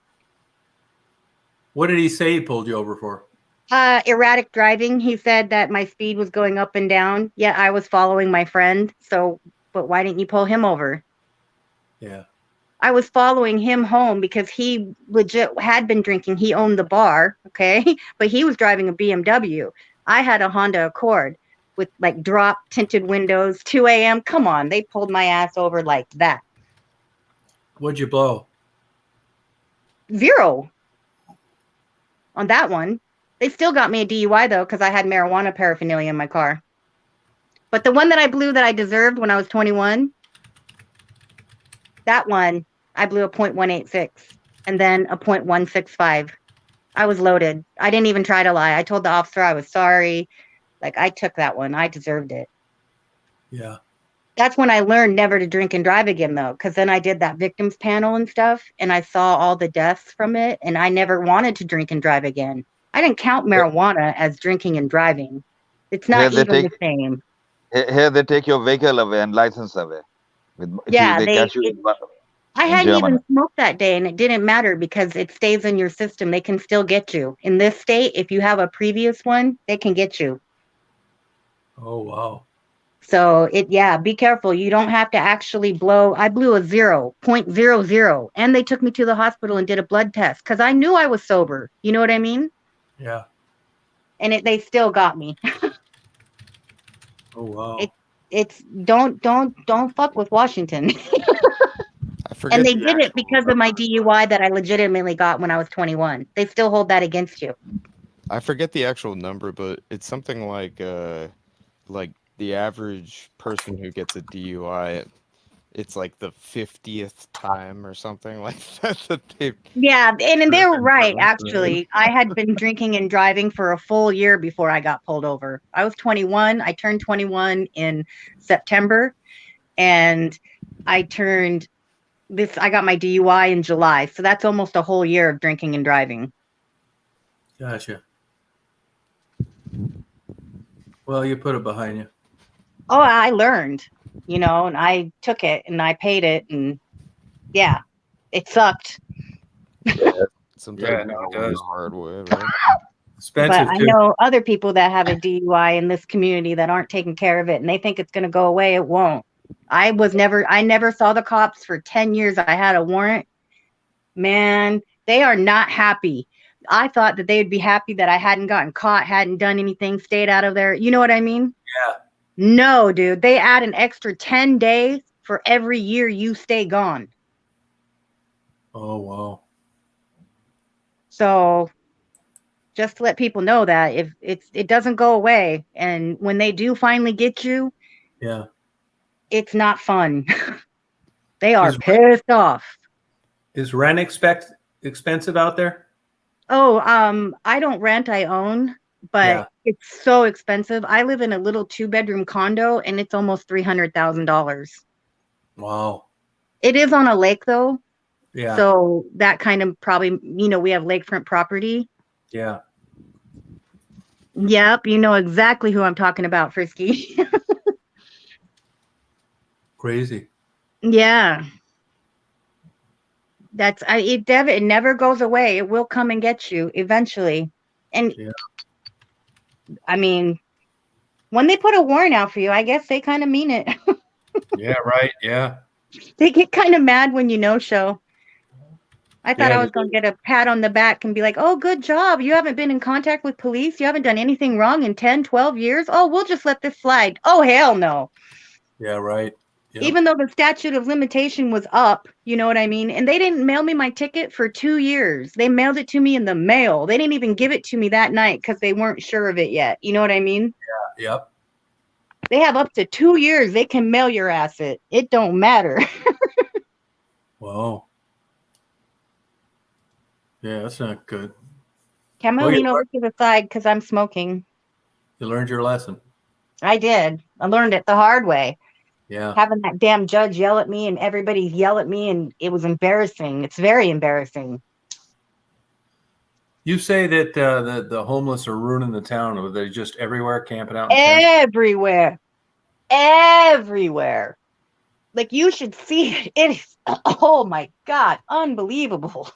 What did he say he pulled you over for?
Erratic driving. He said that my speed was going up and down, yet I was following my friend. So, but why didn't you pull him over?
Yeah.
I was following him home because he legit had been drinking. He owned the bar, okay? But he was driving a BMW. I had a Honda Accord with like drop tinted windows, 2 a.m. Come on, they pulled my ass over like that.
What'd you blow?
0 on that one. They still got me a DUI though, because I had marijuana paraphernalia in my car. But the one that I blew that I deserved when I was 21, that one, I blew a .186 and then a .165. I was loaded. I didn't even try to lie. I told the officer I was sorry. Like, I took that one. I deserved it.
Yeah.
That's when I learned never to drink and drive again, though, because then I did that victims panel and stuff, and I saw all the deaths from it, and I never wanted to drink and drive again. I didn't count marijuana as drinking and driving. It's not even the same.
Here they take your vehicle away and license away.
Yeah,
they catch you
I
in
hadn't
Germany.
even smoked that day, and it didn't matter because it stays in your system. They can still get you. In this state, if you have a previous one, they can get you.
Oh, wow.
So be careful. You don't have to actually blow. I blew a 0.00, and they took me to the hospital and did a blood test because I knew I was sober. You know what I mean?
Yeah.
And they still got me.
Oh, wow.
It's don't fuck with Washington.
I forget
And they
the
did it
actual
because of my DUI that I legitimately got when I was 21. They still hold that against you.
I forget the actual number, but it's something like the average person who gets a DUI, it's like the 50th time or something like that they.
Yeah, and they were right, actually. I had been drinking and driving for a full year before I got pulled over. I was 21. I turned 21 in September, and I got my DUI in July. So that's almost a whole year of drinking and driving.
Gotcha. Well, you put it behind you.
Oh, I learned, and I took it and I paid it, and yeah, it sucked.
Sometimes you
it
learn
does.
the hard way, right?
Expensive
But I
too.
know other people that have a DUI in this community that aren't taking care of it, and they think it's going to go away. It won't. I never saw the cops for 10 years. I had a warrant. Man, they are not happy. I thought that they would be happy that I hadn't gotten caught, hadn't done anything, stayed out of there. You know what I mean?
Yeah.
No, dude. They add an extra 10 days for every year you stay gone.
Oh, wow.
So just to let people know that if it doesn't go away, and when they do finally get you,
yeah,
it's not fun. They are pissed off.
Is rent expensive out there?
Oh, I don't rent, I own, but it's so expensive. I live in a little 2-bedroom condo, and it's almost $300,000.
Wow.
It is on a lake though.
Yeah.
So that kind of probably, we have lakefront property.
Yeah.
Yep, you know exactly who I'm talking about, Frisky.
Crazy.
Yeah. It never goes away. It will come and get you eventually. And I mean, when they put a warrant out for you, I guess they kind of mean it.
Yeah, right. Yeah.
They get kind of mad when you no-show. I thought I was going to get a pat on the back and be like, oh, good job. You haven't been in contact with police. You haven't done anything wrong in 10, 12 years. Oh, we'll just let this slide. Oh, hell no.
Yeah, right. Yep.
Even though the statute of limitation was up, you know what I mean? And they didn't mail me my ticket for 2 years. They mailed it to me in the mail. They didn't even give it to me that night because they weren't sure of it yet. You know what I mean?
Yeah. Yep.
They have up to 2 years. They can mail your ass it. It don't matter.
Wow. Yeah, that's not good.
Can I lean over to the side because I'm smoking?
You learned your lesson.
I did. I learned it the hard way.
Yeah.
Having that damn judge yell at me and everybody yell at me, and it was embarrassing. It's very embarrassing.
You say that the homeless are ruining the town. Are they just everywhere camping out in
Everywhere. Everywhere. Like, you should see it. It is, oh my God, unbelievable.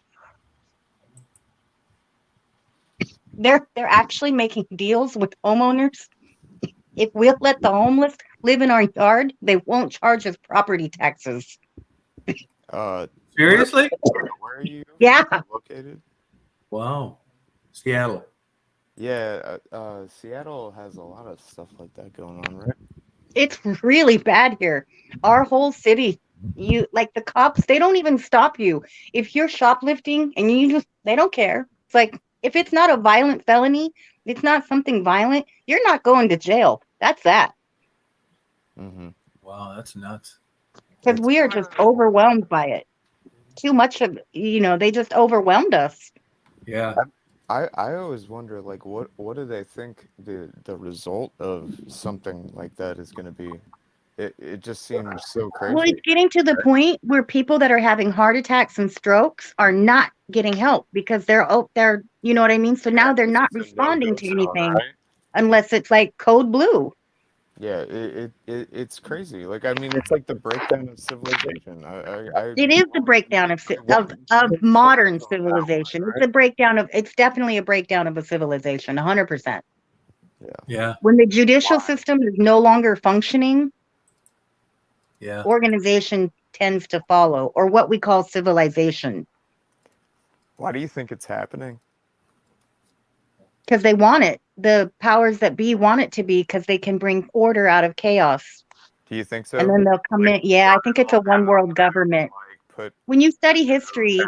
They're actually making deals with homeowners. If we'll let the homeless live in our yard, they won't charge us property taxes.
Seriously?
Where are you
Yeah.
located?
Wow. Seattle.
Yeah, Seattle has a lot of stuff like that going on, right?
It's really bad here. Our whole city, you like the cops, they don't even stop you. If you're shoplifting and they don't care. It's like, if it's not a violent felony, it's not something violent, you're not going to jail. That's that.
Mm-hmm.
Wow, that's nuts.
Because we are just overwhelmed by it. Too much of, they just overwhelmed us.
Yeah.
I always wonder, like, what do they think the result of something like that is going to be? It just seems so crazy.
Well, it's getting to the point where people that are having heart attacks and strokes are not getting help because they're, you know what I mean? So now they're not responding to anything unless it's like code blue.
Yeah, it's crazy. Like, I mean, it's like the breakdown of civilization.
It is the breakdown of modern civilization. It's a breakdown of, it's definitely a breakdown of a civilization, 100%.
Yeah.
When the judicial system is no longer functioning,
yeah,
organization tends to follow, or what we call civilization.
Why do you think it's happening?
Because they want it. The powers that be want it to be, because they can bring order out of chaos.
Do you think so?
And then they'll come in. Yeah, I think it's a one world government. When you study history,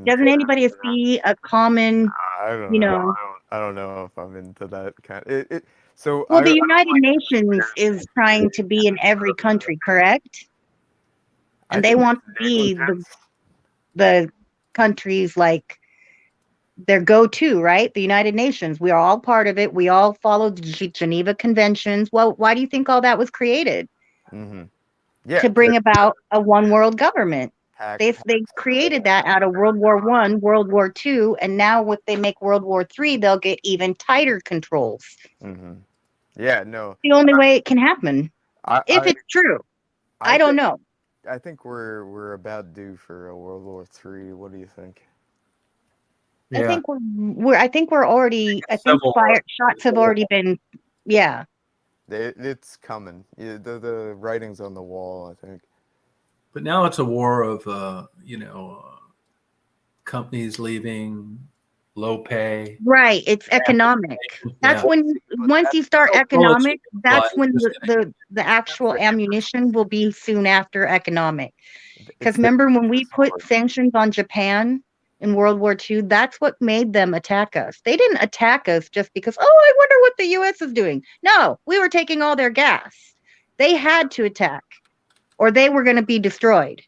doesn't anybody see a common,
I don't know. I don't know if I'm into that kind.
Well, the United Nations is trying to be in every country, correct? And they want to be the countries like their go-to, right? The United Nations. We are all part of it. We all follow the Geneva Conventions. Well, why do you think all that was created?
Mm-hmm.
To bring about a one world government. They created that out of World War I, World War II, and now if they make World War III, they'll get even tighter controls.
Mm-hmm. Yeah, no.
The only way it can happen, if it's true. I don't know.
I think we're about due for a World War III. What do you think?
Yeah. I think we're already. I think shots have already been. Yeah.
It's coming. The writing's on the wall, I think.
But now it's a war of companies leaving, low pay.
Right. It's economic. That's when once you start economic, that's when the actual ammunition will be soon after economic. Because remember when we put sanctions on Japan in World War II, that's what made them attack us. They didn't attack us just because, I wonder what the US is doing. No, we were taking all their gas. They had to attack or they were going to be destroyed.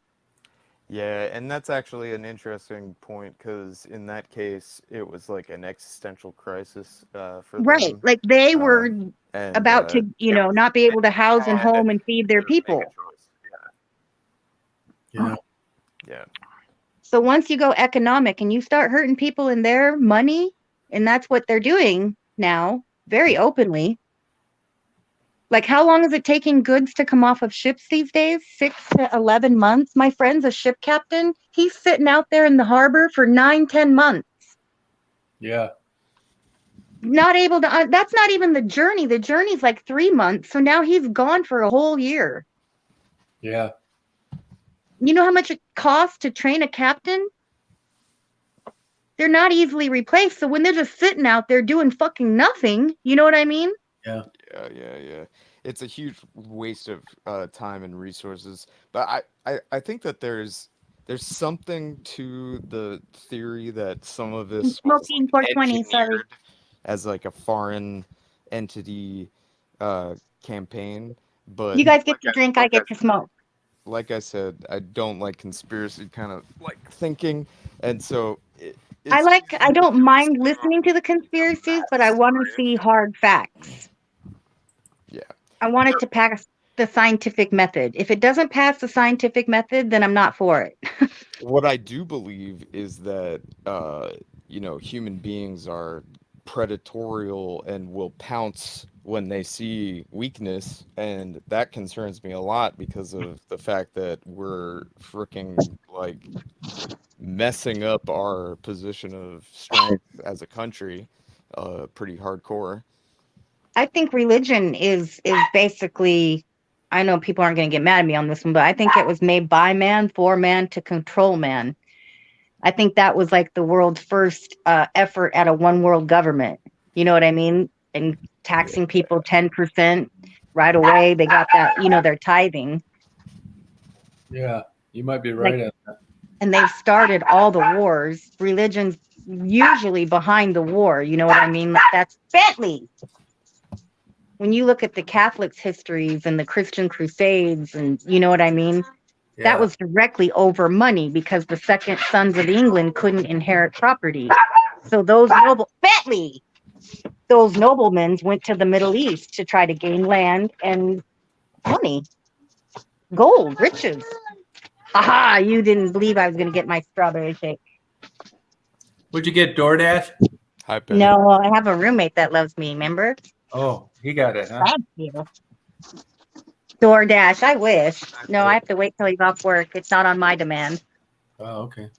Yeah, and that's actually an interesting point because in that case, it was like an existential crisis for them.
Right, like they were about to, not be able to house and home and feed their people.
Yeah.
Yeah.
So once you go economic and you start hurting people in their money, and that's what they're doing now, very openly. Like, how long is it taking goods to come off of ships these days? 6 to 11 months. My friend's a ship captain. He's sitting out there in the harbor for 9-10 months.
Yeah.
Not able to, that's not even the journey. The journey's like 3 months. So now he's gone for a whole year.
Yeah.
You know how much it costs to train a captain? They're not easily replaced. So when they're just sitting out there doing fucking nothing, you know what I mean?
Yeah.
Yeah. It's a huge waste of time and resources. But I think that there's something to the theory that some of this was engineered as like a foreign entity campain. But
you guys get to drink, I get to smoke.
Like I said, I don't like conspiracy kind of like thinking, and so
I don't mind listening to the conspiracies, but I want to see hard facts.
Yeah.
I want it to pass the scientific method. If it doesn't pass the scientific method, then I'm not for it.
What I do believe is that human beings are predatorial and will pounce when they see weakness, and that concerns me a lot because of the fact that we're freaking like messing up our position of strength as a country. pretty hardcore.
I think religion is basically. I know people aren't going to get mad at me on this one, but I think it was made by man, for man, to control man. I think that was like the world's first effort at a one world government. You know what I mean? And taxing people 10% right away. They got that, their tithing.
Yeah, you might be
Like,
right on that.
and they've started all the wars. Religion's usually behind the war. You know what I mean? Like, that's Bentley. When you look at the Catholics' histories and the Christian Crusades, and you know what I mean? That was directly over money because the second sons of England couldn't inherit property. So those noblemen went to the Middle East to try to gain land and money, gold, riches. Aha, you didn't believe I was going to get my strawberry shake.
Would you get DoorDash?
Hi, Penny.
No, I have a roommate that loves me, remember?
Oh, he got it, huh?
Thank you. DoorDash, I wish. No, I have to wait till he's off work. It's not on my demand.
Oh, okay.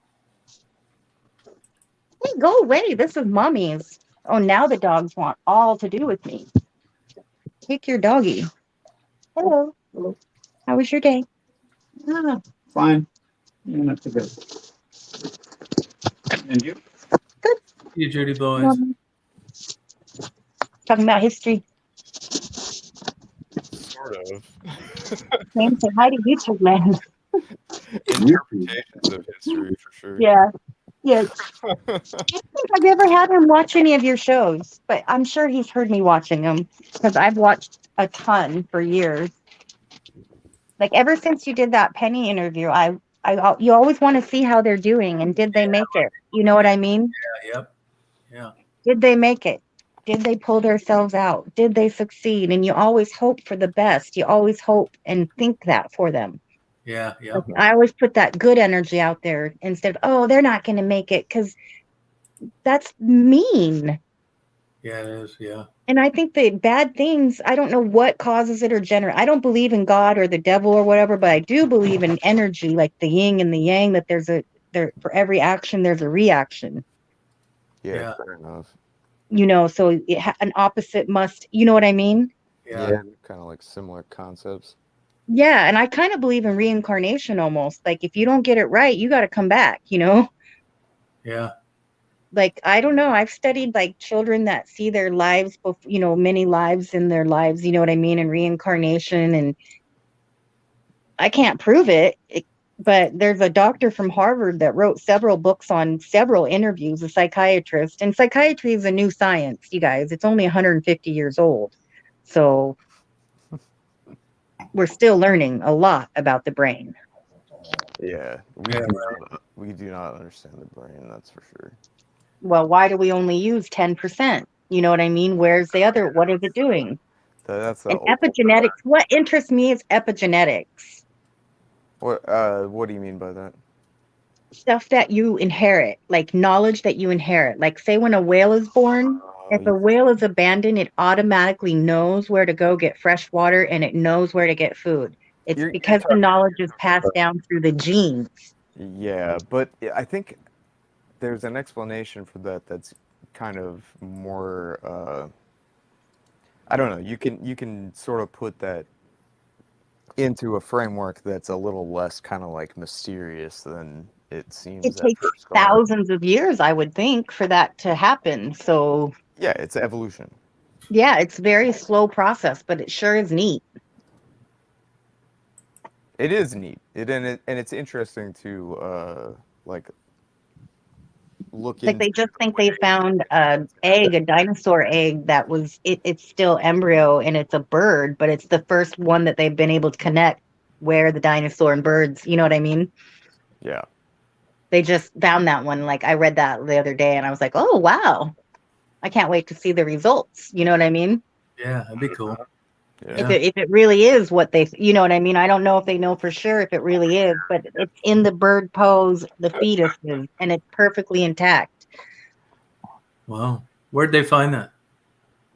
Hey, go away. This is mommy's. Oh, now the dogs want all to do with me. Take your doggy. Hello.
Hello.
How was your day?
Ah, fine. Not too good. And you?
Good.
You, Judy boys.
Talking about history.
Sort of.
Name say hi to YouTube, man.
Interpretations of history, for sure.
Yeah. Yeah. I don't think I've ever had him watch any of your shows, but I'm sure he's heard me watching them because I've watched a ton for years. Like ever since you did that Penny interview, you always want to see how they're doing and did they make it? You know what I mean?
Yeah, yep. Yeah.
Did they make it? Did they pull themselves out? Did they succeed? And you always hope for the best. You always hope and think that for them.
Yeah, yeah.
Like, I always put that good energy out there instead of, oh, they're not going to make it, because that's mean.
Yeah, it is. Yeah.
And I think that bad things, I don't know what causes it or generate. I don't believe in God or the devil or whatever, but I do believe in energy, like the yin and the yang, that for every action, there's a reaction.
Yeah, fair enough.
So an opposite must, you know what I mean?
Yeah, kind of like similar concepts.
Yeah, and I kind of believe in reincarnation almost. Like if you don't get it right, you got to come back,
Yeah.
Like, I don't know. I've studied like children that see their lives, many lives in their lives, you know what I mean? And reincarnation. And I can't prove it, but there's a doctor from Harvard that wrote several books on several interviews, a psychiatrist. And psychiatry is a new science, you guys. It's only 150 years old. So we're still learning a lot about the brain.
Yeah, we do not understand the brain, that's for sure.
Well, why do we only use 10%? You know what I mean? Where's the other? What is it doing?
That's
and epigenetics. What interests me is epigenetics.
What do you mean by that?
Stuff that you inherit, like knowledge that you inherit. Like say when a whale is born, if a whale is abandoned, it automatically knows where to go get fresh water and it knows where to get food. It's because the knowledge is passed down through the genes.
Yeah, but I think there's an explanation for that that's kind of more I don't know, you can sort of put that into a framework that's a little less kind of like mysterious than it seems.
It takes thousands of years, I would think, for that to happen. So
yeah, it's evolution.
Yeah, it's a very slow process, but it sure is neat.
It is neat. And it's interesting to like look
like they just think they found a dinosaur egg that was it's still embryo and it's a bird, but it's the first one that they've been able to connect where the dinosaur and birds, you know what I mean?
Yeah.
They just found that one. Like I read that the other day and I was like, oh wow. I can't wait to see the results. You know what I mean?
Yeah, that'd be cool.
Yeah. If it really is what they, you know what I mean? I don't know if they know for sure if it really is, but it's in the bird pose, the fetuses, and it's perfectly intact.
Wow. Where'd they find that?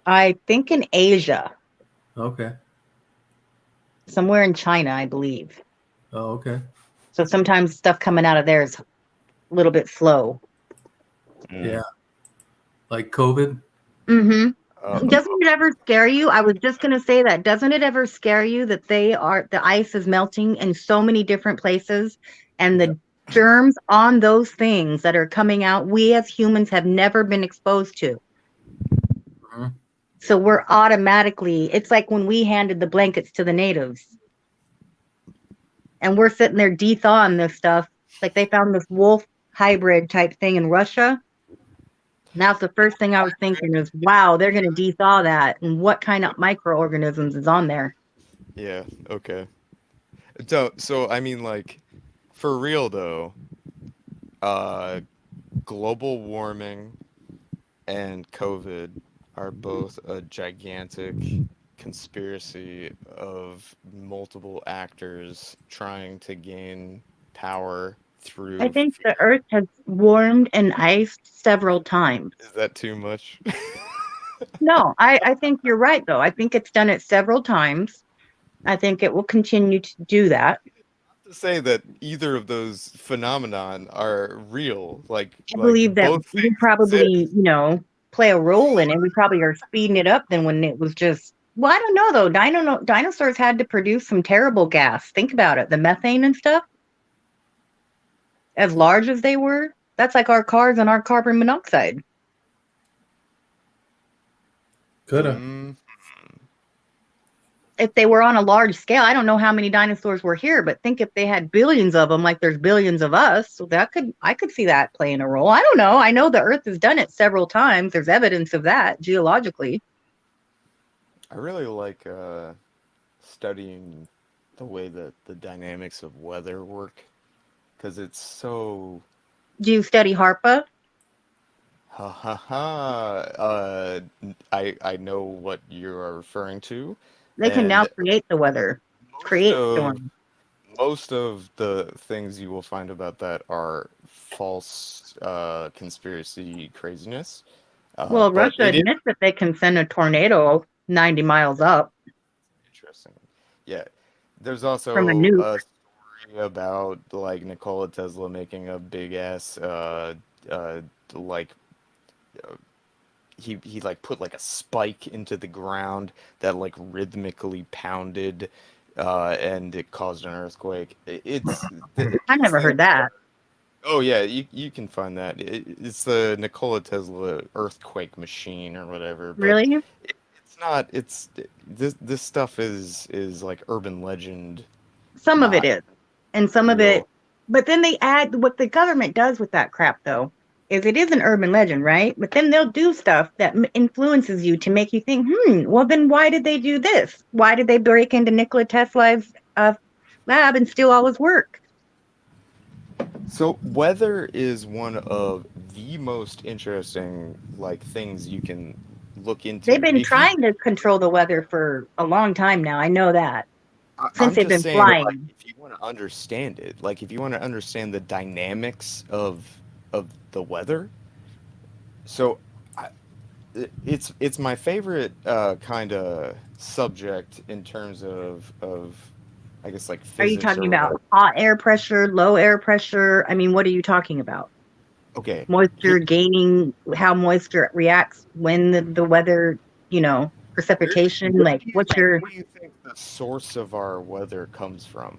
I think in Asia.
Okay.
Somewhere in China, I believe.
Oh, okay.
So sometimes stuff coming out of there is a little bit slow.
Yeah. Like COVID?
Mm-hmm.
Uh,
Doesn't it ever scare you? I was just going to say that. Doesn't it ever scare you that the ice is melting in so many different places and the germs on those things that are coming out, we as humans have never been exposed to.
Mhm.
So we're automatically, it's like when we handed the blankets to the natives and we're sitting there de-thawing this stuff. Like they found this wolf hybrid type thing in Russia. Now, the first thing I was thinking is, wow, they're going to de-thaw that. And what kind of microorganisms is on there?
yeah, okay. So I mean, like, for real though, uh, global warming and COVID are both a gigantic conspiracy of multiple actors trying to gain power
I
through
think the
fear.
Earth has warmed and iced several times.
Is that too much?
No, I think you're right, though. I think it's done it several times. I think it will continue to do that.
To say that either of those phenomenon are real,
I
like
believe that
both
we
things
probably,
exist.
play a role in it. We probably are speeding it up than when it was just, well, I don't know, though. Dinosaurs had to produce some terrible gas. Think about it. The methane and stuff, as large as they were, that's like our cars and our carbon monoxide.
Coulda.
Mm,
If they were on a large scale, I don't know how many dinosaurs were here, but think if they had billions of them, like there's billions of us, so I could see that playing a role. I don't know. I know the Earth has done it several times. There's evidence of that geologically.
I really like studying the way that the dynamics of weather work because it's so
Do you study HARPA?
ha ha ha. I know what you are referring to,
They can now
and
create the weather,
most
create
of
storms.
most of the things you will find about that are false conspiracy craziness.
Well,
But
Russia
it is
admits that they can send a tornado 90 miles up
interesting. Yeah, there's
from a
also
nuke.
a story about like Nikola Tesla making a big ass like he like put like a spike into the ground that like rhythmically pounded and it caused an earthquake.
I
These
never
things.
heard that.
Oh yeah, you can find that. It's the Nikola Tesla earthquake machine or whatever, but
Really?
it's not. It's this stuff is like urban legend,
Some of it
not
is. And some of it,
real.
but then they add what the government does with that crap, though, is it is an urban legend, right? But then they'll do stuff that influences you to make you think, well, then why did they do this? Why did they break into Nikola Tesla's lab and steal all his work?
So weather is one of the most interesting like things you can look
They've
into.
been
If you,
trying to control the weather for a long time now. I know that since
I'm
they've
just
been
saying, like,
flying.
if you want to understand it, like if you want to understand the dynamics of the weather, so I, it's my favorite kind of subject in terms of I guess like
Are you
physics
talking
or
about
whatever.
hot air pressure, low air pressure? I mean, what are you talking about?
Okay, here,
Moisture gaining, how moisture reacts when the weather,
where do
precipitation, like what's your
where do you think the source of our weather comes from?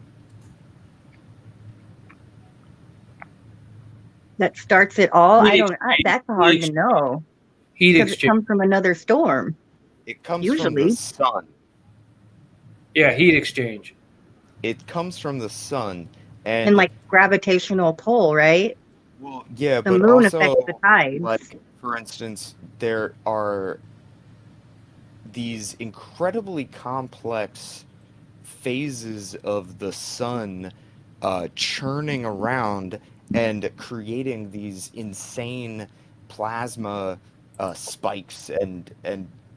that starts it all? I
Heat
don't, that's hard
heat,
to know
heat
because it
exchange.
comes from another storm,
It comes from the
usually,
sun.
Yeah, heat exchange.
It comes from the sun,
and
and
like gravitational pull, right?
well, yeah,
The
but
moon affects the
also
tides.
like for instance, there are these incredibly complex phases of the sun churning around and creating these insane plasma spikes and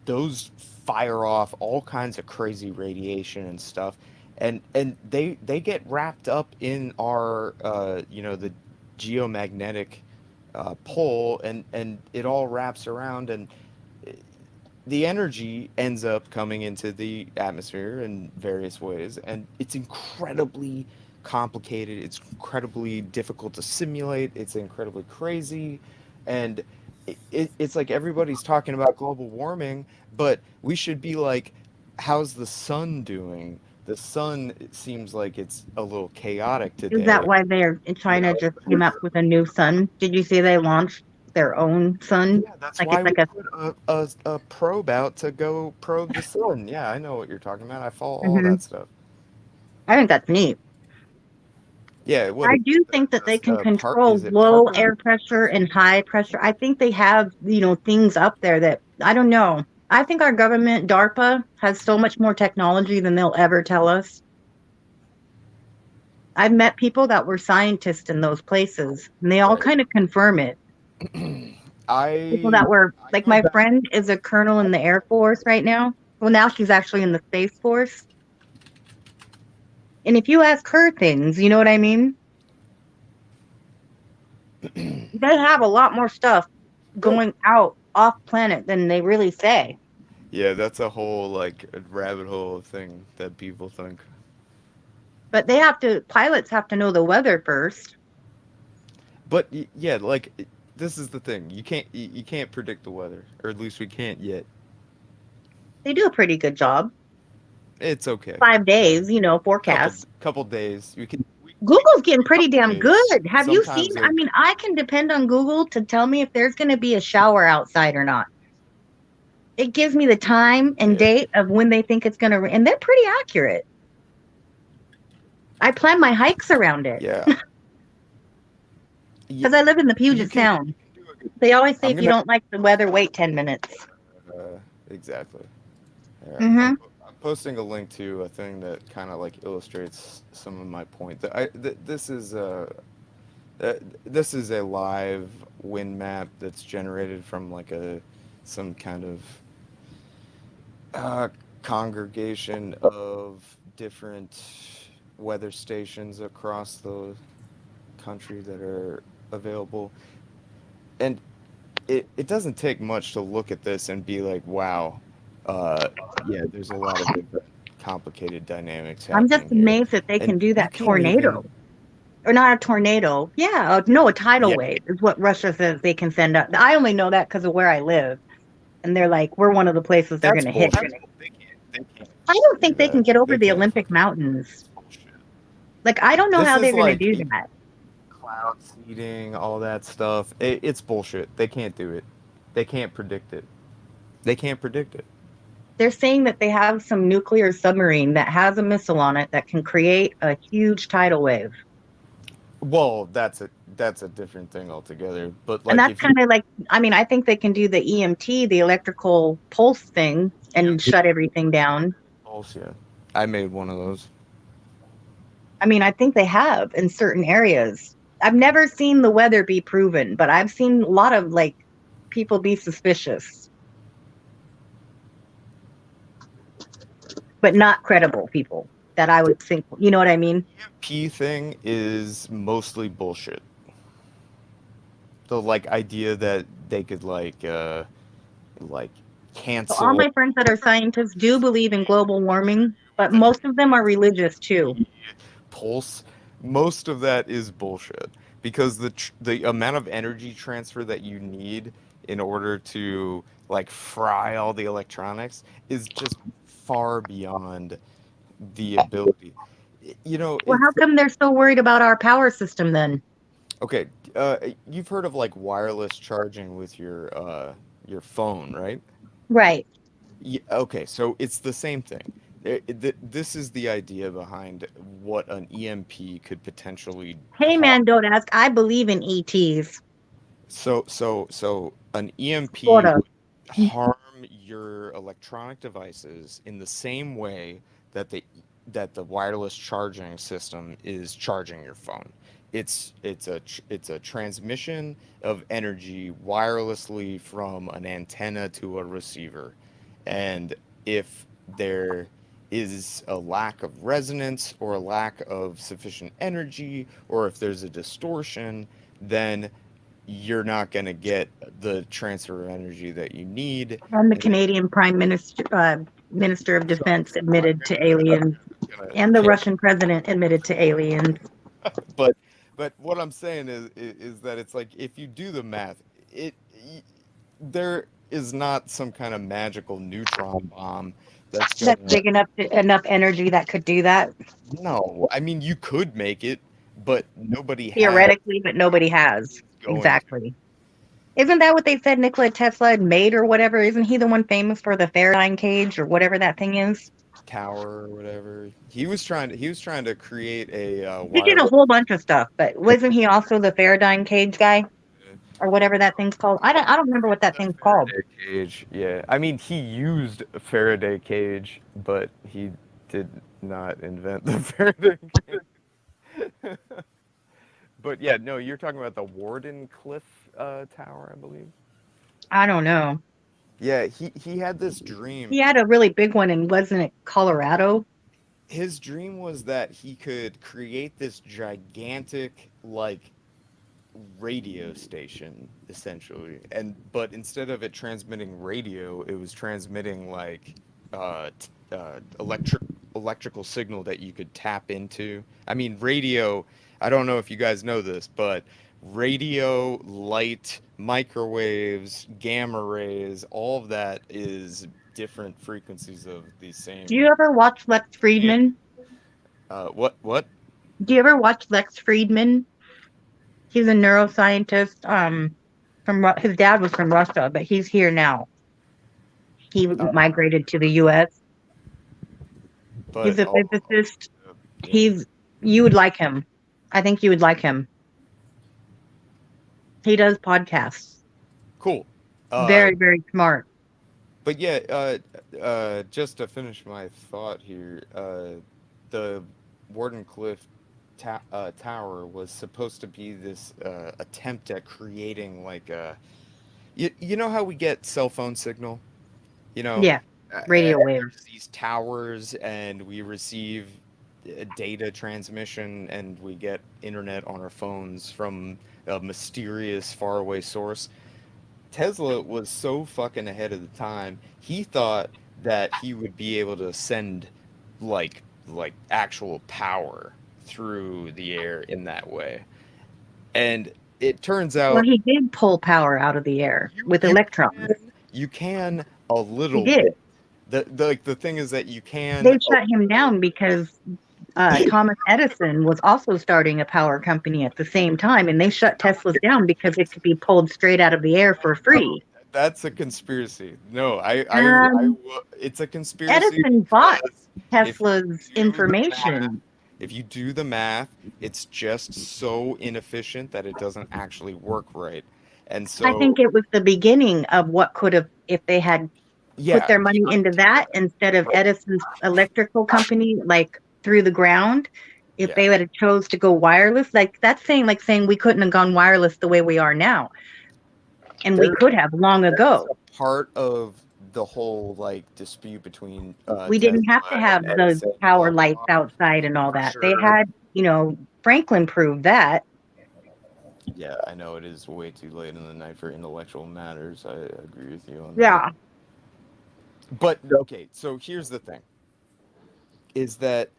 those fire off all kinds of crazy radiation and stuff and they get wrapped up in our the geomagnetic pole and it all wraps around and the energy ends up coming into the atmosphere in various ways, and it's incredibly complicated. It's incredibly difficult to simulate. It's incredibly crazy, and it's like everybody's talking about global warming, but we should be like, how's the sun doing? The sun, it seems like it's a little chaotic
Is that
today.
why China just came up with a new sun? Did you see they launched their own sun?
Yeah, that's
Like
why
it's
we
like a.
put a probe out to go probe the sun. Yeah, I know what you're talking about. I follow all
Mhm.
that stuff.
I think that's neat.
Yeah, what
I do think that they can control
is it
low
Parker?
air pressure and high pressure. I think they have, things up there that I don't know. I think our government, DARPA, has so much more technology than they'll ever tell us. I've met people that were scientists in those places, and they all
Right.
kind of confirm it. People that were like my friend is a colonel in the Air Force right now. Well, now she's actually in the Space Force. And if you ask her things, you know what I mean? They have a lot more stuff going out off planet than they really say.
Yeah, that's a whole like rabbit hole thing that people think.
But pilots have to know the weather first.
But yeah, like this is the thing. You can't predict the weather, or at least we can't yet.
They do a pretty good job.
It's okay.
5 days, forecast.
Couple days.
Google's getting pretty damn
days.
good. Have you seen?
Sometimes
I mean, I can depend on Google to tell me if there's going to be a shower outside or not. It gives me the time and date of when they think it's going to rain, and they're pretty accurate. I plan my hikes around it.
Yeah.
Because I live in the Puget Sound. They always say if you don't like the weather, wait 10 minutes.
Exactly. Yeah.
Mhm.
I'm posting a link to a thing that kind of like illustrates some of my point. This is a live wind map that's generated from like some kind of congregation of different weather stations across the country that are available. And it doesn't take much to look at this and be like, wow, yeah, there's a lot of different complicated dynamics
I'm
happening
just
here.
amazed that they
And
can do
you
that
can't
tornado.
even-
Or not a tornado. Yeah, no, a tidal
Yeah.
wave is what Russia says they can send up. I only know that because of where I live. And they're like, we're one of the places they're going to hit. I don't think they can get over the Olympic Mountains. Like, I don't know
This
how
is
they're going
like
to do that.
cloud seeding, all that stuff. It's bullshit. They can't do it. They can't predict it. They can't predict it.
They're saying that they have some nuclear submarine that has a missile on it that can create a huge tidal wave.
Well, that's a different thing altogether. But like,
And that's
if you
kind of like, I mean, I think they can do the EMT, the electrical pulse thing, and shut everything down.
bullshit, I made one of those.
I mean, I think they have in certain areas. I've never seen the weather be proven, but I've seen a lot of like people be suspicious, but not credible people that I would think, you know what I mean?
P thing is mostly bullshit. The like idea that they could like
So
cancel
all my friends that are scientists do believe in global warming, but most of them are religious too.
pulse. Most of that is bullshit because the amount of energy transfer that you need in order to like fry all the electronics is just far beyond the ability.
Well, how come they're so worried about our power system then?
Okay, you've heard of like wireless charging with your phone, right?
Right.
Yeah, okay, so it's the same thing. This is the idea behind what an EMP could potentially.
Hey man, don't ask. I believe in ETs.
So an EMP
Sorta.
would harm your electronic devices in the same way that the wireless charging system is charging your phone. It's a transmission of energy wirelessly from an antenna to a receiver, and if there is a lack of resonance or a lack of sufficient energy, or if there's a distortion, then you're not going to get the transfer of energy that you need.
And the Canadian Prime Minister, Minister of Defense admitted to aliens, and the Russian president admitted to aliens.
But what I'm saying is that it's like if you do the math, there is not some kind of magical neutron bomb that's
That's
gonna.
big enough energy that could do that
No, I mean you could make it, but nobody has
theoretically, but nobody has.
going to.
Exactly. Isn't that what they said Nikola Tesla had made or whatever? Isn't he the one famous for the Faraday cage or whatever that thing is?
Tower or whatever. He was trying to create a
He did a
wireless.
whole bunch of stuff, but wasn't he also the Faraday cage guy or whatever that thing's called? I don't remember what that thing's called.
Faraday cage. Yeah, I mean he used a Faraday cage, but he did not invent the Faraday cage. But yeah, no, you're talking about the Warden Cliff Tower, I believe.
I don't know.
Yeah, he had this dream.
He had a really big one, and wasn't it Colorado?
His dream was that he could create this gigantic like radio station essentially, but instead of it transmitting radio, it was transmitting like electrical signal that you could tap into. I mean, radio, I don't know if you guys know this, but radio, light, microwaves, gamma rays, all of that is different frequencies of the same.
Do you ever watch Lex Friedman?
What?
Do you ever watch Lex Friedman? He's a neuroscientist. His dad was from Russia, but he's here now. He migrated to the U.S. He's a physicist. You would like him. I think you would like him. He does podcasts.
Cool.
Very, very smart.
But yeah, just to finish my thought here, the Warden Cliff Tower was supposed to be this attempt at creating like a, you know how we get cell phone signal,
Yeah, radio waves.
there's these towers and we receive data transmission and we get internet on our phones from a mysterious faraway source. Tesla was so fucking ahead of the time. He thought that he would be able to send like actual power through the air in that way. And it turns out
Well, he did pull power out of the air with electrons.
You can a little
He did.
bit. The thing is that you can.
They shut him down because Thomas Edison was also starting a power company at the same time, and they shut Tesla's down because it could be pulled straight out of the air for free.
That's a conspiracy. No, it's a conspiracy.
Edison bought Tesla's information.
If you do the math, it's just so inefficient that it doesn't actually work right. And so
I think it was the beginning of what could have, if they had put their money into that instead of Edison's electrical company, like through the ground. If they had chose to go wireless, like that's saying we couldn't have gone wireless the way we are now, and we could have long ago.
Part of the whole like dispute between
we didn't have to have those power lights outside and all that. They had, Franklin proved that.
Yeah, I know it is way too late in the night for intellectual matters. I agree with you on
Yeah.
that. But okay, so here's the thing: is that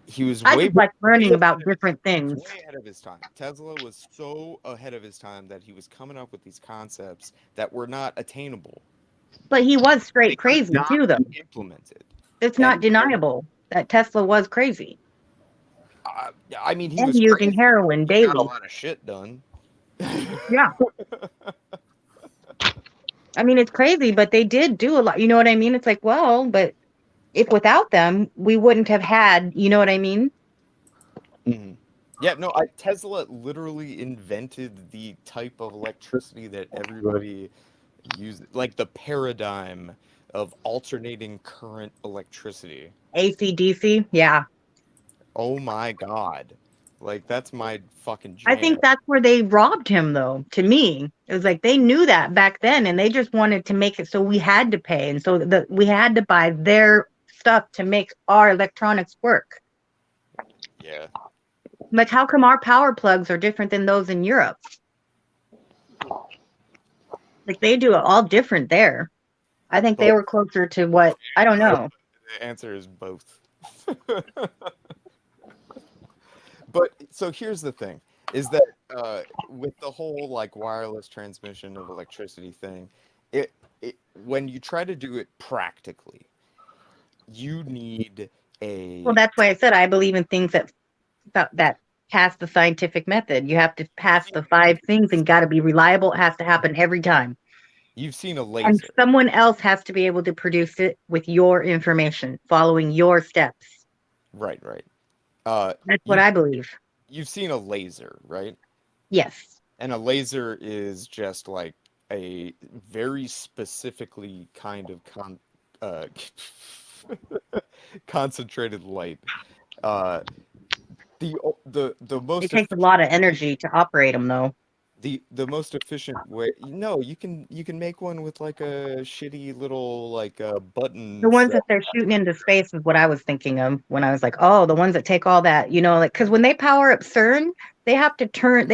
he was
I
way
just like learning about different things.
way ahead of his time. Tesla was so ahead of his time that he was coming up with these concepts that were not attainable.
But he was straight crazy too, though.
Implemented.
It's not deniable that Tesla was crazy.
I mean, he
and
was
using
crazy.
heroin
He
daily.
got a lot of shit done.
Yeah. I mean, it's crazy, but they did do a lot. You know what I mean? It's like, well, but if without them, we wouldn't have had, you know what I mean?
Mm-hmm. Yeah, no, Tesla literally invented the type of electricity that everybody used, like the paradigm of alternating current electricity.
AC/DC, yeah.
Oh my God. Like, that's my fucking jam.
I think that's where they robbed him, though, to me. It was like they knew that back then, and they just wanted to make it so we had to pay. And so we had to buy their stuff to make our electronics work.
Yeah.
Like, how come our power plugs are different than those in Europe? Like, they do it all different there. I think they were closer to what, I don't know.
The answer is both. But so here's the thing. is that with the whole like wireless transmission of electricity thing, it when you try to do it practically, you need
Well,
a
that's why I said I believe in things that pass the scientific method. You have to pass the 5 things and got to be reliable. It has to happen every time.
you've seen a
And
laser.
someone else has to be able to produce it with your information, following your steps.
Right.
That's what I believe.
You've seen a laser, right?
Yes.
And a laser is just like a very specifically kind of uh, concentrated light. Uh, the
It
most
takes a lot of energy to operate them, though.
the most efficient way. No, you can make one with like a shitty little like
The
button
ones
set.
that they're shooting into space is what I was thinking of when I was like, oh, the ones that take all that, like, because when they power up CERN, they have to turn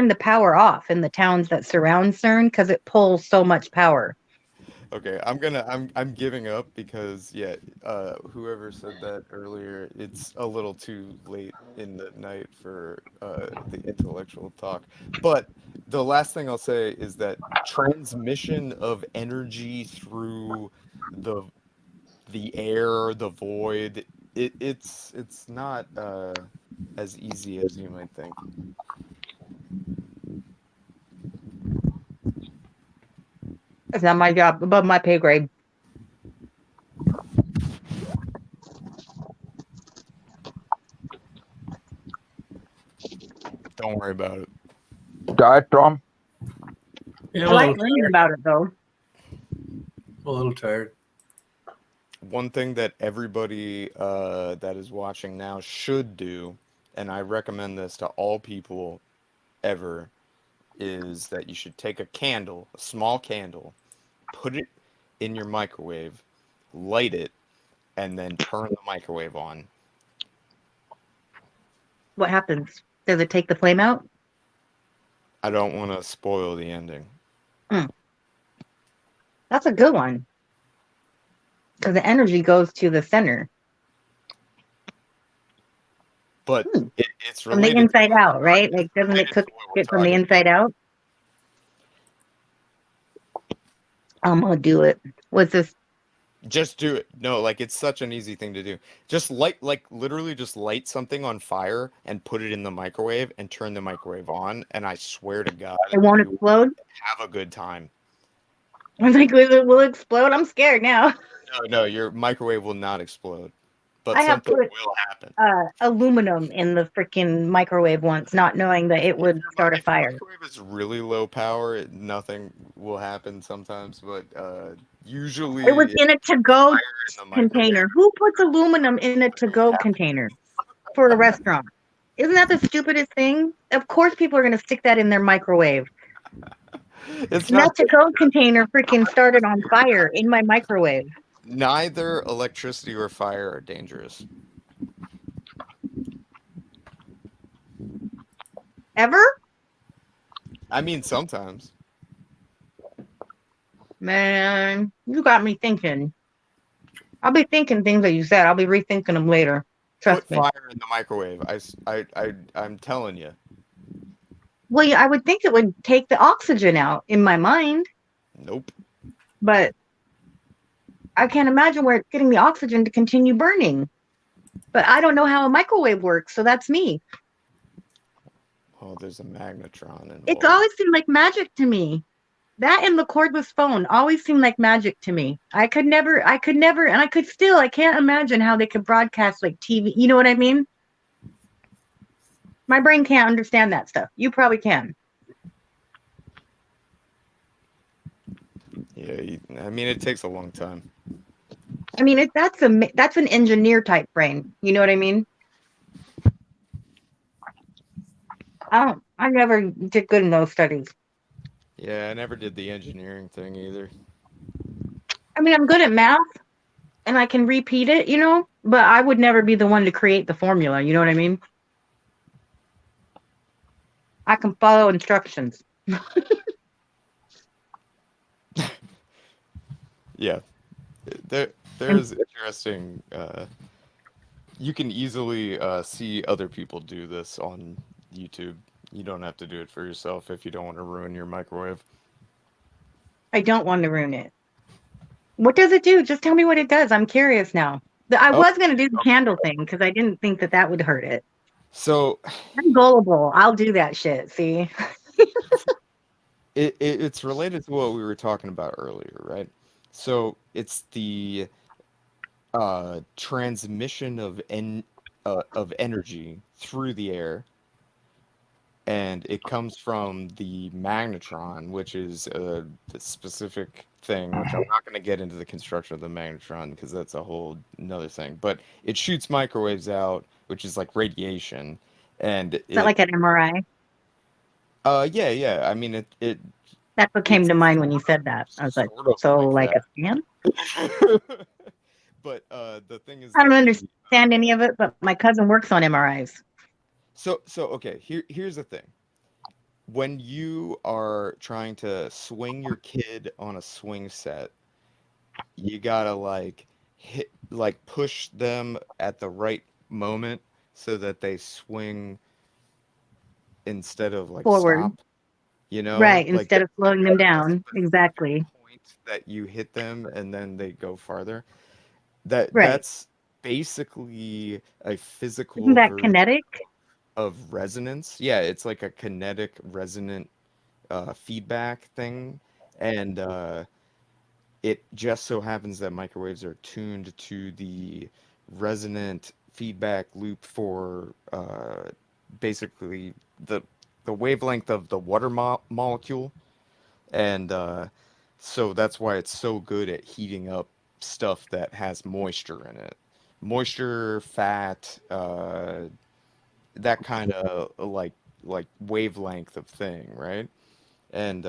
the power off in the towns that surround CERN because it pulls so much power.
Okay, I'm giving up because yeah, whoever said that earlier, it's a little too late in the night for the intellectual talk. But the last thing I'll say is that transmission of energy through the the air, the void, it's not as easy as you might think.
It's not my job, above my pay grade.
Don't worry about it.
Tired, Tom?
Yeah,
I like learning about it, though.
a little tired.
One thing that everybody that is watching now should do, and I recommend this to all people ever, is that you should take a candle, a small candle, put it in your microwave, light it, and then turn the microwave on.
What happens? Does it take the flame out?
I don't want to spoil the ending.
That's a good one. Because the energy goes to the center.
But it's
From the
related
inside out, right? Like, doesn't it cook it from the inside out? I'm going to do it. What's this?
Just do it. No, like it's such an easy thing to do. Just literally just light something on fire and put it in the microwave and turn the microwave on. And I swear to God,
It won't
you
explode?
have a good time.
I was like, will it explode? I'm scared now.
No, your microwave will not explode. But
I have
something
put
will happen.
aluminum in the freaking microwave once, not knowing that it would start a fire.
Microwave is really low power. Nothing will happen sometimes, but usually
It was in a to-go
fire in the microwave.
container. Who puts aluminum in a to-go container for a restaurant? Isn't that the stupidest thing? Of course people are going to stick that in their microwave.
It's
And that to-go container freaking started on fire in my microwave.
Neither electricity or fire are dangerous.
Ever?
I mean, sometimes.
Man, you got me thinking. I'll be thinking things that you said. I'll be rethinking them later. Trust me.
Put fire in the microwave. I'm telling you.
Well, yeah, I would think it would take the oxygen out in my mind.
Nope.
But I can't imagine where it's getting the oxygen to continue burning. But I don't know how a microwave works, so that's me.
Oh, there's a magnetron involved.
It's always seemed like magic to me. That and the cordless phone always seemed like magic to me. I could never, and I can't imagine how they could broadcast like TV. You know what I mean? My brain can't understand that stuff. You probably can.
Yeah, I mean, it takes a long time.
I mean, that's an engineer type brain. You know what I mean? I never did good in those studies.
Yeah, I never did the engineering thing either.
I mean, I'm good at math and I can repeat it, but I would never be the one to create the formula. You know what I mean? I can follow instructions.
Yeah. There's interesting. You can easily see other people do this on YouTube. You don't have to do it for yourself if you don't want to ruin your microwave.
I don't want to ruin it. What does it do? Just tell me what it does. I'm curious now. I
Oh,
was going to do the candle thing because I didn't think that that would hurt it.
so
I'm gullible. I'll do that shit. See?
it's related to what we were talking about earlier, right? So it's the transmission of energy through the air, and it comes from the magnetron, which is a specific thing, which I'm not going to get into the construction of the magnetron because that's a whole another thing. But it shoots microwaves out, which is like radiation, and
Is that like an MRI?
yeah. I mean, it
That's what came
it's
to mind when you said that. I was like,
sort of
so
like
like a
that.
scan?
But the thing is
I don't
that
understand any of it, but my cousin works on MRIs.
so okay, here's the thing. When you are trying to swing your kid on a swing set, you gotta push them at the right moment so that they swing instead of like
Forward.
stop. You know,
Right.
like
Instead of slowing them
a
down.
specific
Exactly.
point that you hit them and then they go farther.
Right.
That's basically a
Isn't
physical
that
version
kinetic?
of resonance. Yeah, it's like a kinetic resonant feedback thing, and it just so happens that microwaves are tuned to the resonant feedback loop for basically the wavelength of the water molecule, and so that's why it's so good at heating up stuff that has moisture in it, moisture, fat, that kind of like wavelength of thing, right? And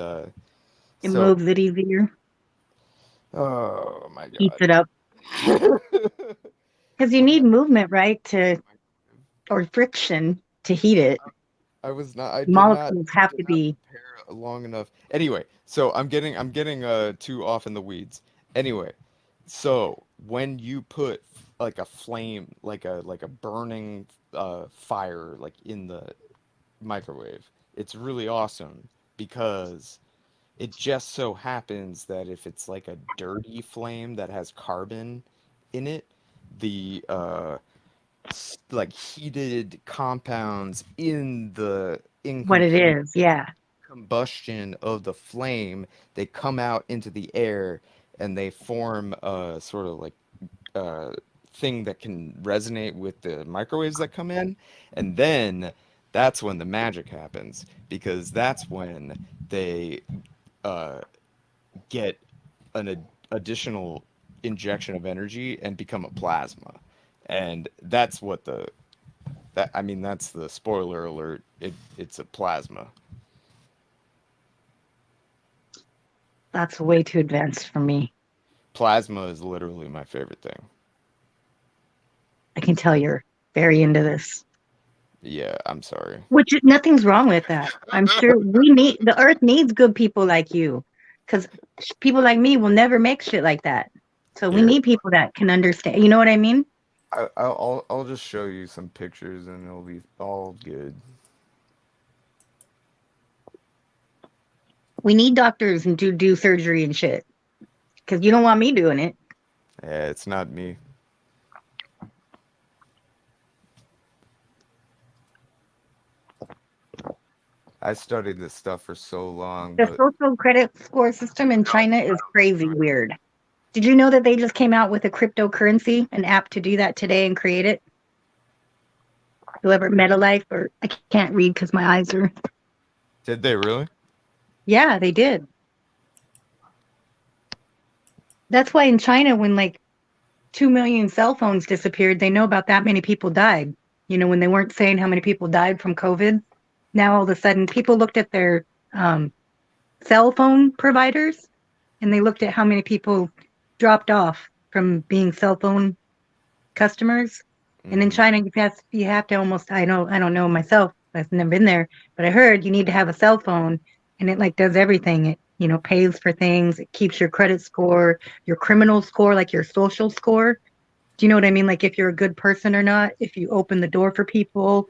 It
so,
moves it easier.
oh my
Heats
God.
it up. Because you need movement, right? Or friction to heat it.
I did not
Molecules have to be.
prepare long enough. Anyway, so I'm getting too off in the weeds. Anyway, so when you put like a flame, like a burning fire like in the microwave, it's really awesome because it just so happens that if it's like a dirty flame that has carbon in it, the like heated compounds in the
What it
incomplete
is, yeah.
combustion of the flame, they come out into the air and they form a sort of like uh, thing that can resonate with the microwaves that come in, and then that's when the magic happens because that's when they uh, get an additional injection of energy and become a plasma, and that's what I mean that's the spoiler alert. It's a plasma.
That's way too advanced for me.
Plasma is literally my favorite thing.
I can tell you're very into this.
Yeah, I'm sorry.
Which nothing's wrong with that. I'm sure the earth needs good people like you. Because people like me will never make shit like that. So we
Here,
need people that can understand. You know what I mean?
I'll just show you some pictures and it'll be all good.
We need doctors and do surgery and shit. Because you don't want me doing it.
Yeah, it's not me. I studied this stuff for so long,
The
but
social credit score system in China is crazy weird. Did you know that they just came out with a cryptocurrency, an app to do that today and create it? Whoever MetaLife, or I can't read because my eyes are.
did they really?
Yeah, they did. That's why in China, when like 2 million cell phones disappeared, they know about that many people died. You know, when they weren't saying how many people died from COVID, now all of a sudden people looked at their cell phone providers and they looked at how many people dropped off from being cell phone customers. And in China, you have to almost, I don't know myself, I've never been there, but I heard you need to have a cell phone and it like does everything. It, you know, pays for things. It keeps your credit score, your criminal score, like your social score. Do you know what I mean? Like if you're a good person or not, if you open the door for people,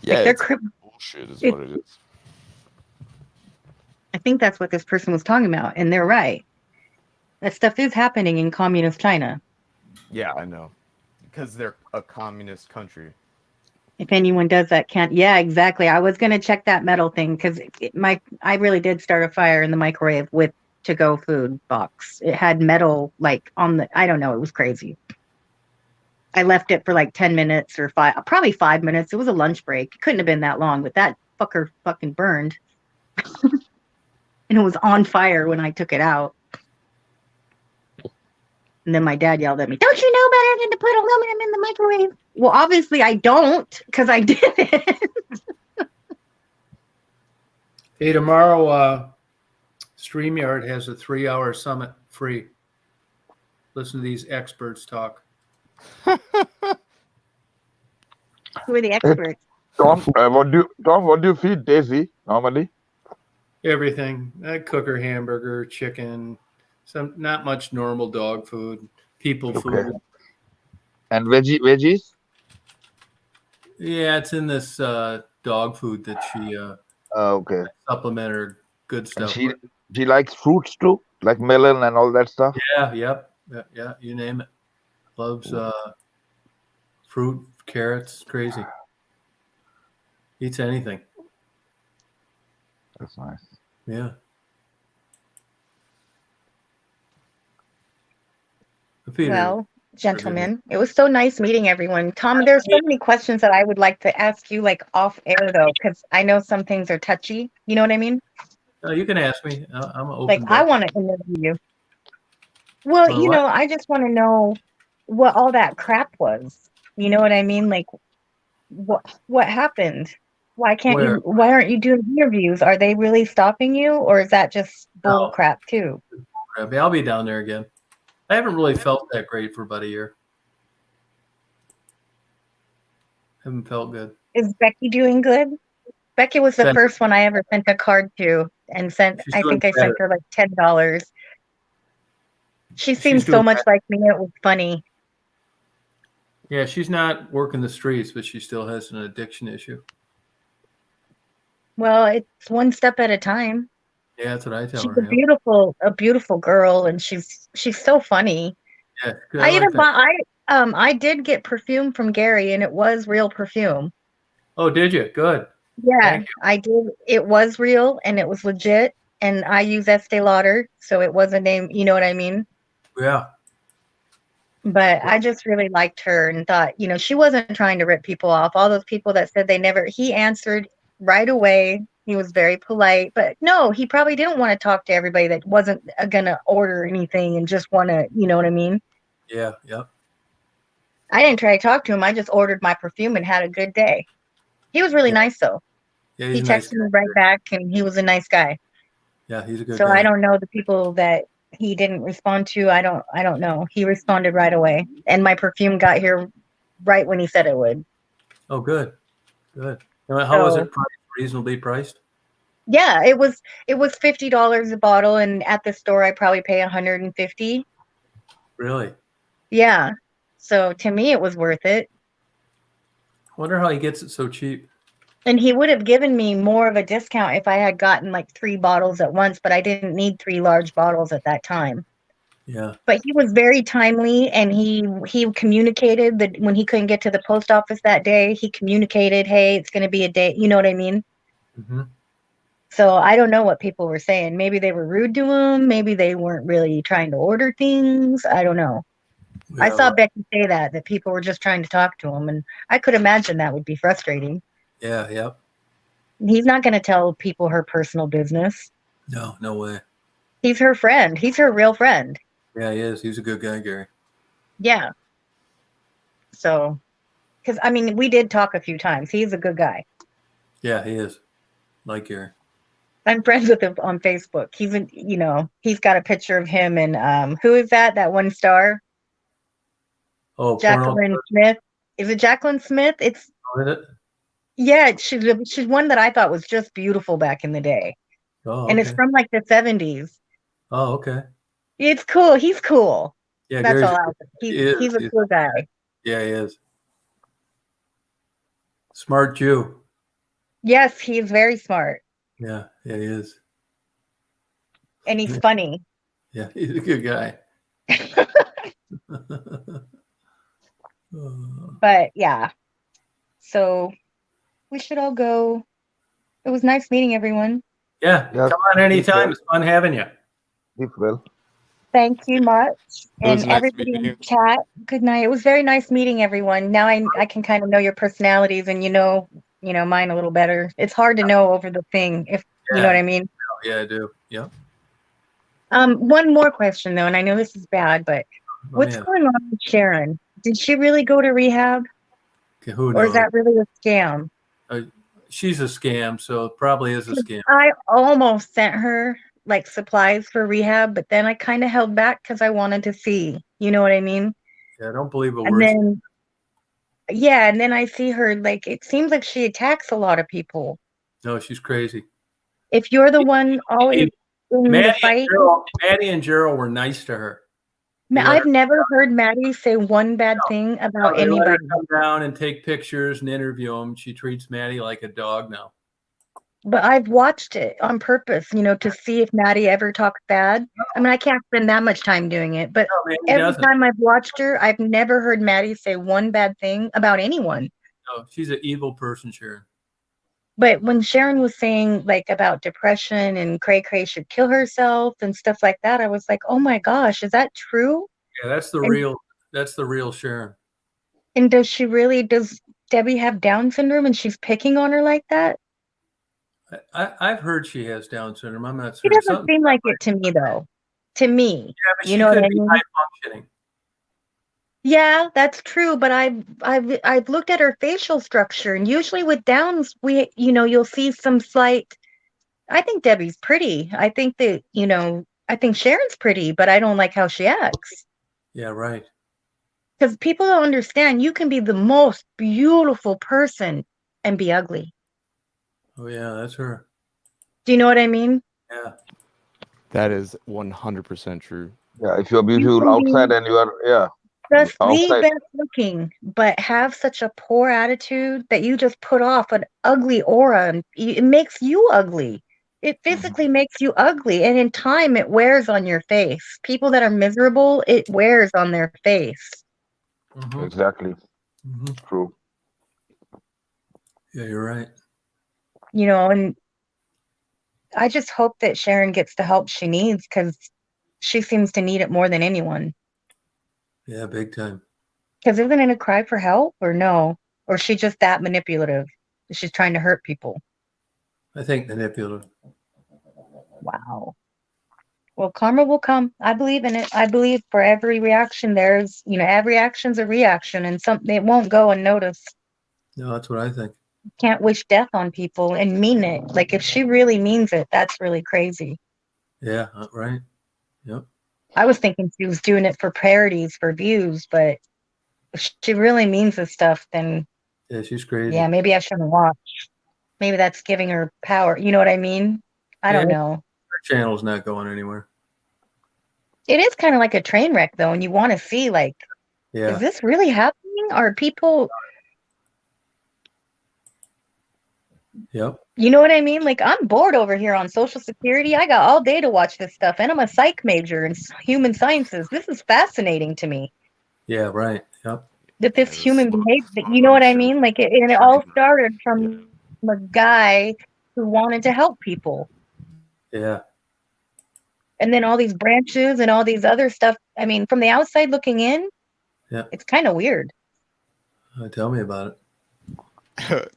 Yeah,
like they're
it's Bullshit is
It-
what it is.
I think that's what this person was talking about, and they're right. That stuff is happening in communist China.
Yeah, I know. Because they're a communist country.
If anyone does that, can't. Yeah, exactly. I was gonna check that metal thing because I really did start a fire in the microwave with to-go food box. It had metal like on the. I don't know. It was crazy. I left it for like 10 minutes or probably 5 minutes. It was a lunch break. It couldn't have been that long, but that fucker fucking burned, and it was on fire when I took it out. And then my dad yelled at me, "Don't you know better than to put aluminum in the microwave?" Well, obviously I don't, because I did it.
Hey, tomorrow, StreamYard has a 3-hour summit free. Listen to these experts talk.
Who are the experts?
Tom, what do you feed Daisy normally?
Everything. I cook her hamburger, chicken, not much normal dog food, people food.
And veggies?
Yeah, it's in this dog food that she
Okay.
supplement her good
And
stuff.
she likes fruits too, like melon and all that stuff.
Yeah, yep, yeah, you name it. Loves fruit, carrots, crazy. Eats anything.
That's nice.
Yeah. Peter,
Well, gentlemen, it was so nice meeting everyone. Tom, there's so many questions that I would like to ask you, like off air though, because I know some things are touchy. You know what I mean?
you can ask me. I'm open.
Like I want to interview you. Well,
you know,
I just want to know what all that crap was. You know what I mean? Like what happened? Why aren't you doing interviews? Are they really stopping you, or is that just bull crap too?
I'll be down there again. I haven't really felt that great for about a year. Haven't felt good.
Is Becky doing good? Becky was the first one I ever sent a card to and sent. I think I sent her like $10. She seems so much like me. It was funny.
Yeah, she's not working the streets, but she still has an addiction issue.
Well, it's one step at a time.
Yeah, that's what I tell
she's
her.
A beautiful girl, and she's so funny.
Yeah, good.
I did get perfume from Gary, and it was real perfume.
Oh, did you? Good.
Yeah, I did. It was real, and it was legit. And I use Estee Lauder, so it was a name. You know what I mean?
Yeah.
But I just really liked her and thought, she wasn't trying to rip people off. All those people that said he answered right away. He was very polite, but no, he probably didn't want to talk to everybody that wasn't going to order anything and just want to, you know what I mean?
Yeah, yep.
I didn't try to talk to him. I just ordered my perfume and had a good day. He was really nice, though.
Yeah,
he texted me right back, and he was a nice guy.
Yeah, he's a good
guy. So I don't know the people that he didn't respond to. I don't know. He responded right away, and my perfume got here right when he said it would.
Oh, good. How was it priced? Reasonably priced?
Yeah, it was $50 a bottle, and at the store I probably pay $150.
Really?
Yeah. So to me, it was worth it.
Wonder how he gets it so cheap.
And he would have given me more of a discount if I had gotten like 3 bottles at once, but I didn't need 3 large bottles at that time.
Yeah.
But he was very timely, and he communicated that when he couldn't get to the post office that day, he communicated, "Hey, it's going to be a day." You know what I mean?
Mm-hmm.
So I don't know what people were saying. Maybe they were rude to him. Maybe they weren't really trying to order things. I don't know. Yeah, I saw Becky say that people were just trying to talk to him, and I could imagine that would be frustrating.
Yeah, yep.
He's not going to tell people her personal business.
No way.
He's her friend. He's her real friend.
Yeah, he is. He's a good guy, Gary.
Yeah. So, because, we did talk a few times. He's a good guy.
Yeah, he is. Like Gary.
I'm friends with him on Facebook. He's got a picture of him and who is that? That one star?
Oh,
Jacqueline Smith. Is it Jacqueline Smith? It's.
Oh, is it?
Yeah, she's one that I thought was just beautiful back in the day.
Oh,
okay. And it's from like the 70s.
Oh, okay.
It's cool. He's cool.
Yeah,
that's
Gary's,
all I'll say. He's a cool guy.
Yeah, he is. Smart Jew.
Yes, he's very smart
Yeah, he is.
and he's funny.
Yeah, he's a good guy.
But yeah, so we should all go. It was nice meeting everyone.
Yeah, come on anytime. It's fun having you.
Keep well.
Thank you much.
It was
And
nice
everybody
meeting
in
you.
the chat, good night. It was very nice meeting everyone. Now I can kind of know your personalities and you know mine a little better. It's hard to know over the thing if you know what I mean.
Yeah, I do. Yeah.
One more question though, and I know this is bad, but what's
ahead.
going on with Sharon? Did she really go to rehab?
Okay, who
Or is
knows?
that really a scam?
She's a scam, so it probably is a scam.
I almost sent her like supplies for rehab, but then I kind of held back because I wanted to see. You know what I mean?
Yeah, I don't believe a
And
word.
then, yeah, and then I see her like it seems like she attacks a lot of people.
No, she's crazy.
If you're the one always in the fight,
Maddie and Gerald were nice to her.
I've never heard Maddie say one bad thing about
They let her
anybody.
come down and take pictures and interview them. She treats Maddie like a dog now.
But I've watched it on purpose, to see if Maddie ever talks bad. I mean, I can't spend that much time doing it, but every time I've watched her, I've never heard Maddie say one bad thing about anyone.
No, she's an evil person, Sharon.
But when Sharon was saying like about depression and Cray Cray should kill herself and stuff like that, I was like, oh my gosh, is that true?
Yeah, that's the real Sharon.
And does Debbie have Down syndrome and she's picking on her like that?
I've heard she has Down syndrome. I'm not
She
certain.
doesn't seem like it to me though. To me.
Yeah, but
you
she
know
could
what I
be
mean?
high functioning.
Yeah, that's true, but I've looked at her facial structure, and usually with Downs, you'll see some slight. I think Debbie's pretty. I think that I think Sharon's pretty, but I don't like how she acts.
Yeah, right.
Because people don't understand. You can be the most beautiful person and be ugly.
Oh yeah, that's her.
Do you know what I mean?
Yeah.
That is 100% true.
Yeah, if you're beautiful outside and you are,
Just the
outside.
best looking, but have such a poor attitude that you just put off an ugly aura, and it makes you ugly. It physically makes you ugly, and in time, it wears on your face. People that are miserable, it wears on their face.
Mm-hmm.
Exactly.
Mm-hmm.
True.
Yeah, you're right.
And I just hope that Sharon gets the help she needs because she seems to need it more than anyone.
Yeah, big time.
Because isn't it a cry for help or no? Or is she just that manipulative? She's trying to hurt people.
I think manipulative.
Wow. Well, karma will come. I believe in it. I believe for every reaction, there's, every action's a reaction and something it won't go unnoticed.
No, that's what I think.
Can't wish death on people and mean it. Like if she really means it, that's really crazy.
Yeah, right. Yep.
I was thinking she was doing it for parodies, for views, but if she really means this stuff, then
yeah, she's crazy.
Yeah, maybe I shouldn't watch. Maybe that's giving her power. You know what I mean? I don't know.
Her channel's not going anywhere.
It is kind of like a train wreck, though, and you want to see, like, is this really happening? Are people...
Yep.
You know what I mean? Like, I'm bored over here on Social Security. I got all day to watch this stuff, and I'm a psych major in human sciences. This is fascinating to me.
Yeah, right. Yep.
That this human behavior, you know what I mean? Like, it all started from a guy who wanted to help people.
Yeah.
And then all these branches and all these other stuff. I mean, from the outside looking in, it's kind of weird.
Tell me about it.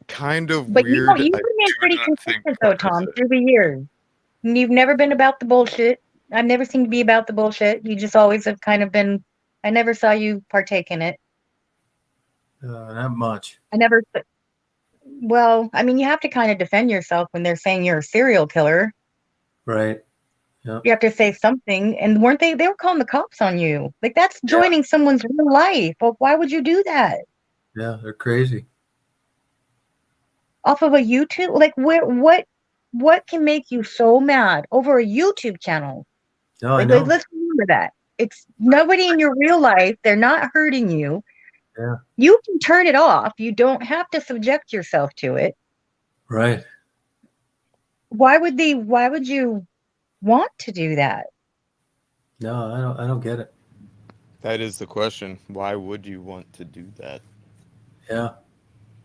Kind of
but
weird.
But you've been pretty consistent, though, Tom, through the years. And you've never been about the bullshit. I've never seen you be about the bullshit. You just always have kind of been. I never saw you partake in it.
Not much.
I never. Well, I mean, you have to kind of defend yourself when they're saying you're a serial killer.
Right. Yep.
You have to say something. And weren't they? They were calling the cops on you. Like, that's joining someone's real life. Well, why would you do that?
Yeah, they're crazy.
Off of a YouTube? Like, what can make you so mad over a YouTube channel?
No,
like,
I know.
Let's remember that. It's nobody in your real life. They're not hurting you.
Yeah.
You can turn it off. You don't have to subject yourself to it.
Right.
Why would you want to do that?
No, I don't get it.
That is the question. Why would you want to do that?
Yeah.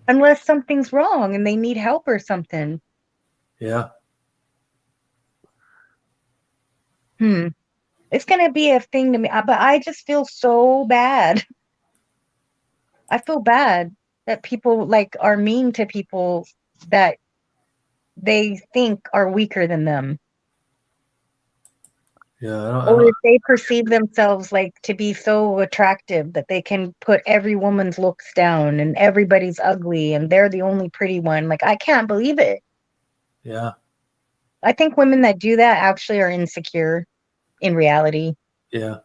Unless something's wrong and they need help or something.
Yeah.
It's going to be a thing to me, but I just feel so bad. I feel bad that people like are mean to people that they think are weaker than them.
Yeah.
Or if they perceive themselves like to be so attractive that they can put every woman's looks down and everybody's ugly and they're the only pretty one. Like, I can't believe it.
Yeah.
I think women that do that actually are insecure in reality.
Yeah.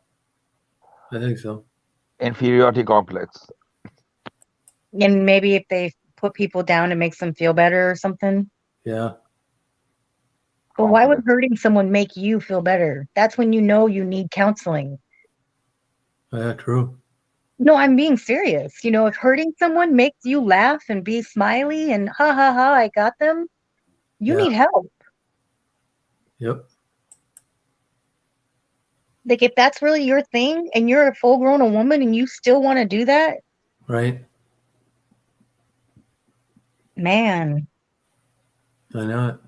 I think so.
Inferiority complex.
And maybe if they put people down, it makes them feel better or something.
Yeah.
But why would hurting someone make you feel better? That's when you know you need counseling.
Yeah. True.
No, I'm being serious. You know, if hurting someone makes you laugh and be smiley and ha ha ha, I got them, you
Yeah.
need help.
Yep.
Like, if that's really your thing and you're a full grown woman and you still want to do that,
Right.
man,
I know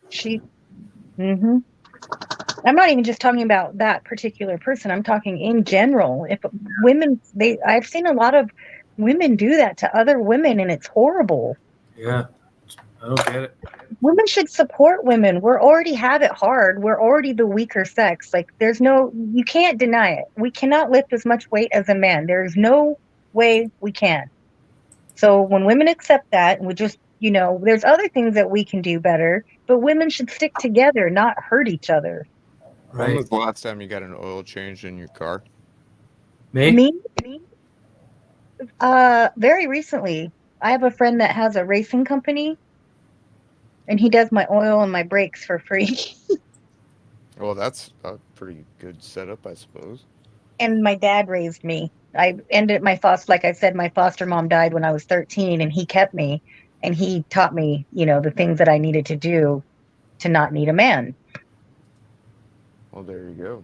it.
mm-hmm. I'm not even just talking about that particular person. I'm talking in general. If women, I've seen a lot of women do that to other women and it's horrible.
Yeah. I don't get it.
Women should support women. We're already have it hard. We're already the weaker sex. Like, you can't deny it. We cannot lift as much weight as a man. There's no way we can. So when women accept that, and we just, there's other things that we can do better, but women should stick together, not hurt each other.
When
Right.
was the last time you got an oil change in your car?
Me?
Very recently. I have a friend that has a racing company, and he does my oil and my brakes for free.
Well, that's a pretty good setup, I suppose.
And my dad raised me. Like I said, my foster mom died when I was 13, and he kept me, and he taught me, the things that I needed to do to not need a man.
Well, there you go.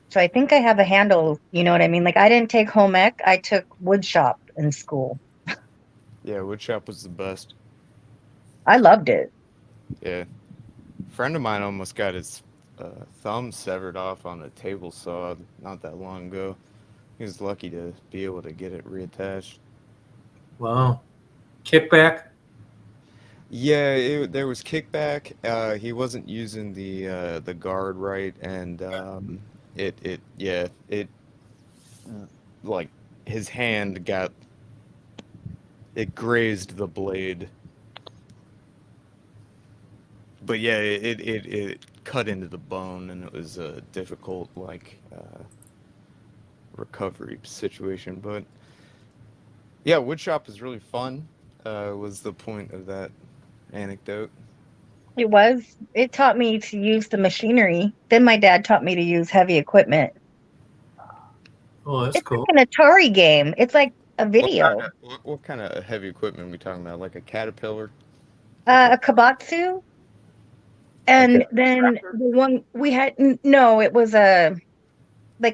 So I think I have a handle, you know what I mean? Like, I didn't take home ec, I took wood shop in school.
Yeah, woodshop was the best.
I loved it.
Yeah. A friend of mine almost got his thumb severed off on a table saw not that long ago. He was lucky to be able to get it reattached.
Wow. Kickback?
Yeah, there was kickback. He wasn't using the guard right, and it like his hand grazed the blade. But yeah, it cut into the bone, and it was a difficult recovery situation. But yeah, woodshop is really fun. Was the point of that anecdote?
It taught me to use the machinery. Then my dad taught me to use heavy equipment.
Oh, that's
It's
cool.
like an Atari game. It's like a video.
What kind of heavy equipment are we talking about? Like a Caterpillar?
A kabatsu. And then the one we had, no, it was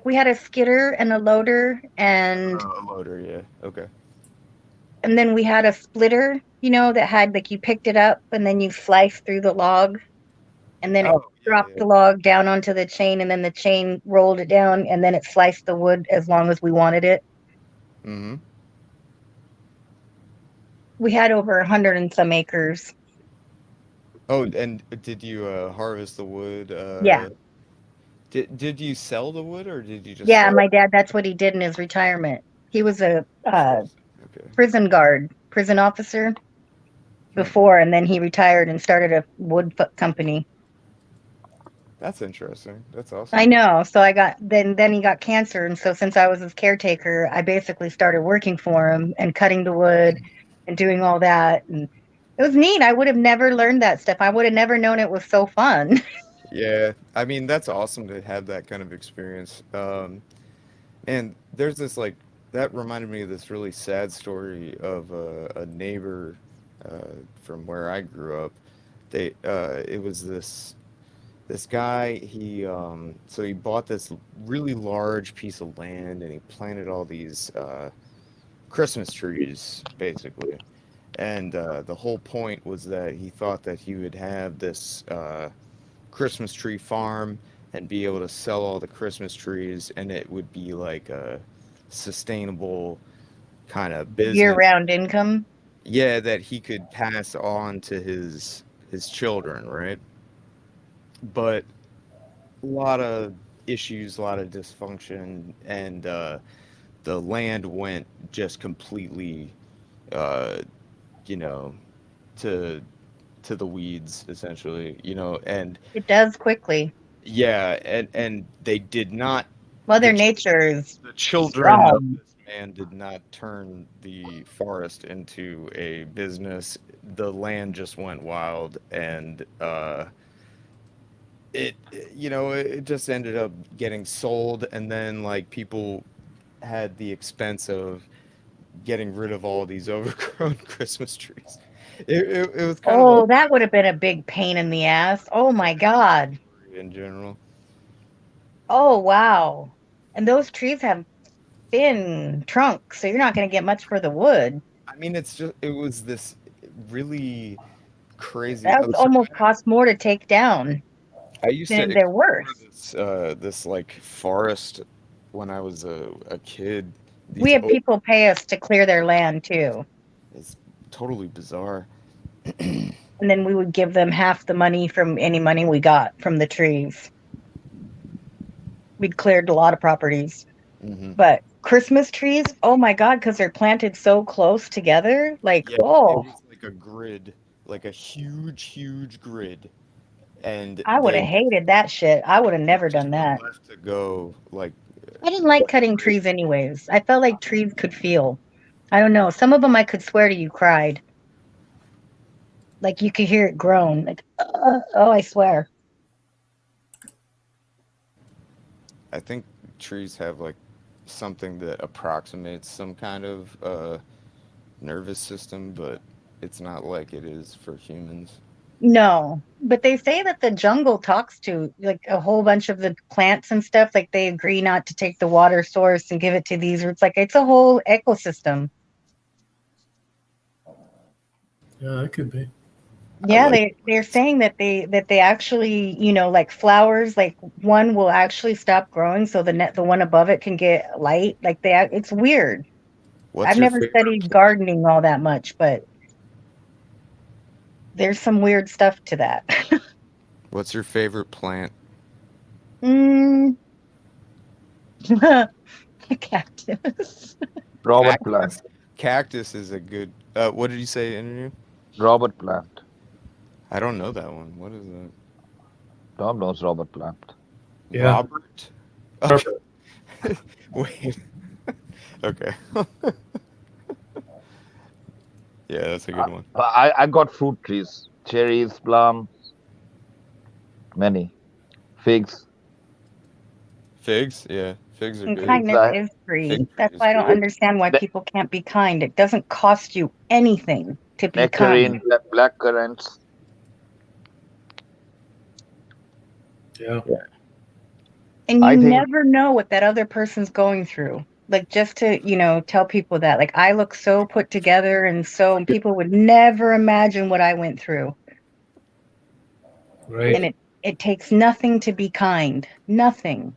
we had a skidder and a loader, and
A loader, yeah. Okay.
and then we had a splitter, that had, like, you picked it up and then you sliced through the log, and then it dropped the log down onto the chain, and then the chain rolled it down, and then it sliced the wood as long as we wanted it.
Mm-hmm.
We had over 100 and some acres.
Oh, and did you harvest the wood?
Yeah.
Did you sell the wood, or did you just?
Yeah, my dad, that's what he did in his retirement. He was a
Okay.
prison officer before, and then he retired and started a wood company.
That's interesting. That's awesome.
I know. So then he got cancer, and so since I was his caretaker, I basically started working for him and cutting the wood and doing all that, and it was neat. I would have never learned that stuff. I would have never known it was so fun.
Yeah, I mean that's awesome to have that kind of experience. And there's this that reminded me of this really sad story of a neighbor from where I grew up. It was this guy. So he bought this really large piece of land and he planted all these Christmas trees, basically. And the whole point was that he thought that he would have this Christmas tree farm and be able to sell all the Christmas trees, and it would be like a sustainable kind of business.
Year-round income.
Yeah, that he could pass on to his children, right? But a lot of issues, a lot of dysfunction, and the land went just completely, uh, you know, to the weeds, essentially, and
It does quickly.
yeah, and they did not.
Mother
The
Nature is
the children of
strong.
this man did not turn the forest into a business. The land just went wild, and it just ended up getting sold, and then like people had the expense of getting rid of all these overgrown Christmas trees. It was kind of a
Oh, that would have been a big pain in the ass. Oh my God.
in general.
Oh wow. And those trees have thin trunks, so you're not going to get much for the wood.
I mean, it was this really crazy.
That would almost cost more to take down
I used to
than they're
explore
worth.
this like forest when I was a kid.
We have people pay us to clear their land too.
It's totally bizarre.
And then we would give them half the money from any money we got from the trees. We'd cleared a lot of properties.
Mm-hmm.
But Christmas trees, oh my God, because they're planted so close together. Like,
Yeah,
oh,
it was like a grid, like a huge grid, and
I would have hated that shit. I would have never done that.
left to go like.
I didn't like cutting trees anyways. I felt like trees could feel. I don't know. Some of them I could swear to you cried. Like you could hear it groan. Like, oh, I swear.
I think trees have like something that approximates some kind of nervous system, but it's not like it is for humans.
No, but they say that the jungle talks to like a whole bunch of the plants and stuff. Like they agree not to take the water source and give it to these roots. Like it's a whole ecosystem.
Yeah, it could be.
Yeah, they're saying that they actually, like flowers, like one will actually stop growing so the one above it can get light. Like it's weird.
What's
I've
your
never
favorite
studied gardening all that much, but there's some weird stuff to that.
What's your favorite plant?
Mm. Cactus.
Robert Plant.
Cactus is a good. What did you say, interview?
Robert Plant.
I don't know that one. What is that?
Tom knows Robert Plant.
Yeah.
Robert. Okay. Wait. Okay. Yeah, that's a good one.
I got fruit trees, cherries, plums, many figs.
Figs, yeah, figs are
And
good.
kindness is free. That's why I don't understand why people can't be kind. It doesn't cost you anything to be
Nectarine,
kind.
black currants.
Yeah.
And
I
you
think-
never know what that other person's going through. Like just to, tell people that. Like I look so put together and people would never imagine what I went through.
Right.
And it takes nothing to be kind. Nothing.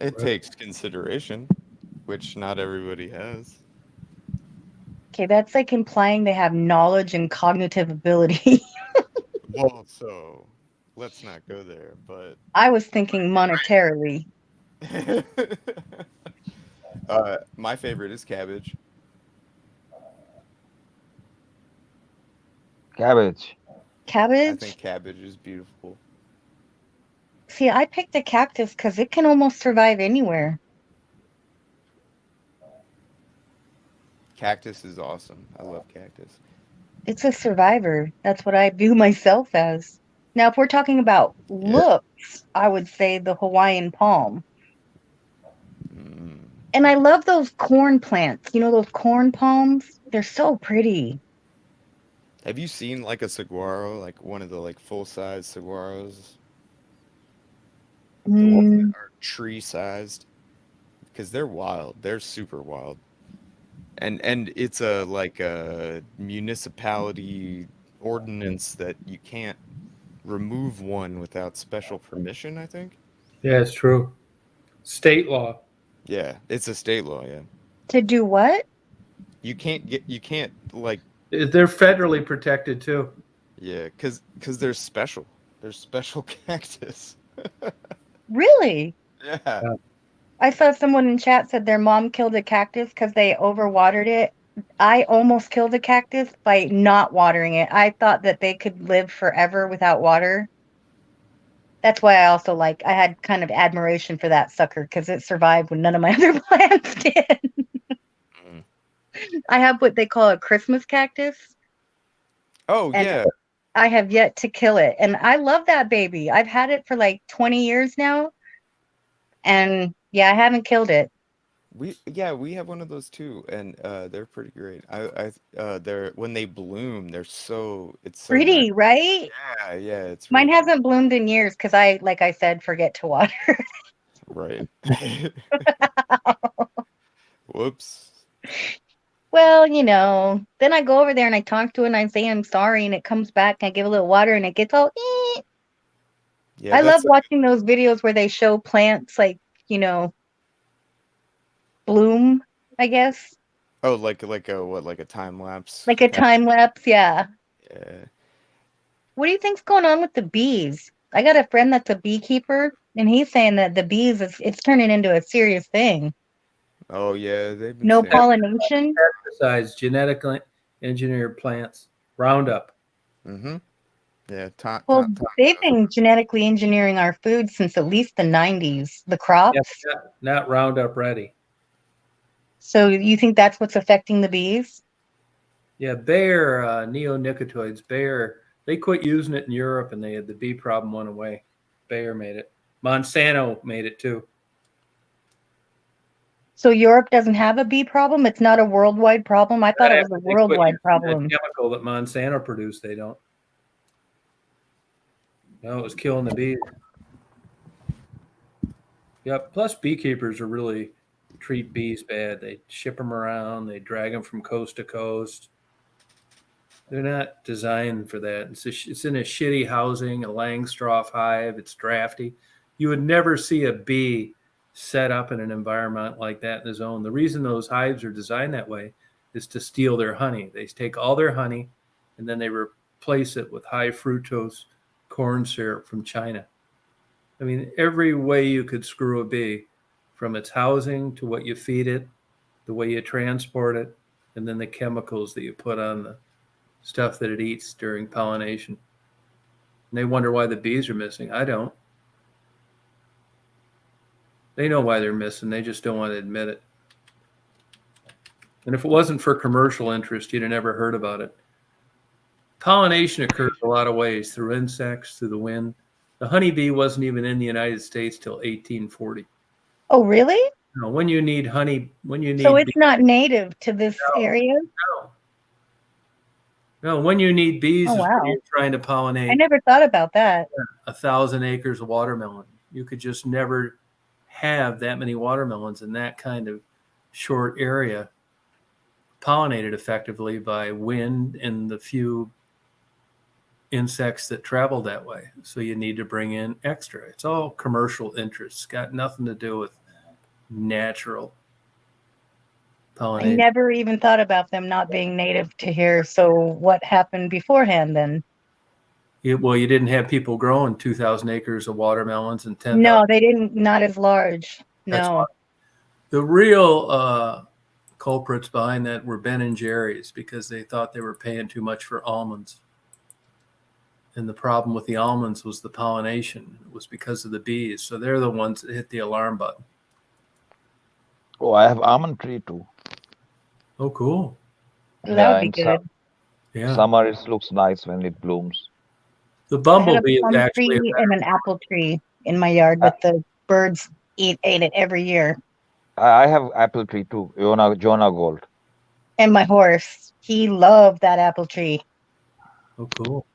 It takes consideration, which not everybody has.
Okay, that's like implying they have knowledge and cognitive ability.
Well, so let's not go there, but
I was thinking monetarily.
my favorite is cabbage.
Cabbage.
Cabbage?
I think cabbage is beautiful.
See, I picked a cactus because it can almost survive anywhere.
Cactus is awesome. I love cactus.
It's a survivor. That's what I view myself as. Now, if we're talking about looks, I would say the Hawaiian palm. And I love those corn plants. You know those corn palms? They're so pretty.
Have you seen like a saguaro, like one of the like full-size saguaros? The ones that
Mm,
are tree-sized? Because they're wild. They're super wild. And it's a like a municipality ordinance that you can't remove one without special permission, I think.
Yeah, it's true. State law.
Yeah, it's a state law, yeah.
to do what?
You can't like
They're federally protected too.
yeah, cuz they're special. They're special cactus.
Really?
Yeah.
Yeah.
I saw someone in chat said their mom killed a cactus because they overwatered it. I almost killed a cactus by not watering it. I thought that they could live forever without water. That's why I also I had kind of admiration for that sucker because it survived when none of my other plants did.
Mm.
I have what they call a Christmas cactus,
Oh,
and
yeah.
I have yet to kill it. And I love that baby. I've had it for like 20 years now. And yeah, I haven't killed it.
We have one of those too, and they're pretty great. They're when they bloom, it's so nice.
Pretty, right?
Yeah, yeah, it's
Mine
really
hasn't bloomed in years because like I said, forget to water.
right. Whoops.
Well, then I go over there and I talk to it and I say I'm sorry and it comes back and I give a little water and it gets all
Yeah,
I love
that's
watching those videos where they show plants bloom, I guess.
oh, like a what, like a time lapse
Like a
kind
time lapse, yeah.
yeah.
What do you think's going on with the bees? I got a friend that's a beekeeper and he's saying that the bees it's turning into a serious thing.
Oh yeah, they've been
No
saying
pollination.
Pesticides, genetically engineered plants, Roundup.
mm-hmm. Yeah,
Well, they've been genetically engineering our food since at least the 90s, the crops.
Yeah, not Roundup ready.
So you think that's what's affecting the bees?
Yeah, Bayer, neonicotinoids, Bayer, they quit using it in Europe and the bee problem went away. Bayer made it. Monsanto made it too.
So Europe doesn't have a bee problem? It's not a worldwide problem? I thought it was a
They quit
worldwide
using
problem.
that chemical that Monsanto produced, they don't. No, it was killing the bees. Yep. Plus, beekeepers really treat bees bad. They ship them around. They drag them from coast to coast. They're not designed for that. It's in a shitty housing, a Langstroth hive. It's drafty. You would never see a bee set up in an environment like that in the zone. The reason those hives are designed that way is to steal their honey. They take all their honey and then they replace it with high fructose corn syrup from China. I mean, every way you could screw a bee, from its housing to what you feed it, the way you transport it, and then the chemicals that you put on the stuff that it eats during pollination. And they wonder why the bees are missing. I don't. They know why they're missing. They just don't want to admit it. And if it wasn't for commercial interest, you'd have never heard about it. Pollination occurs a lot of ways, through insects, through the wind. The honeybee wasn't even in the United States till 1840.
Oh, really?
No, when you need honey,
So it's not native to this area?
No, when you need bees
Oh,
is
wow.
when you're trying to pollinate
I never thought about that.
1,000 acres of watermelon. You could just never have that many watermelons in that kind of short area pollinated effectively by wind and the few insects that travel that way. So you need to bring in extra. It's all commercial interests. Got nothing to do with natural
I
pollination.
never even thought about them not being native to here. So what happened beforehand then?
Well, you didn't have people growing 2,000 acres of watermelons and 10,000.
No, they didn't, not as large.
That's
No.
why. The real culprits behind that were Ben and Jerry's, because they thought they were paying too much for almonds. And the problem with the almonds was the pollination. It was because of the bees. So they're the ones that hit the alarm button.
Oh, I have almond tree too.
Oh, cool.
That would be good.
Yeah.
Summer it looks nice when it blooms.
The
I had a
bumblebee is
plum
actually
tree and an apple tree in my yard that the birds ate it every year.
I have apple tree too. Jonah Gold.
And my horse, he loved that apple tree.
Oh, cool.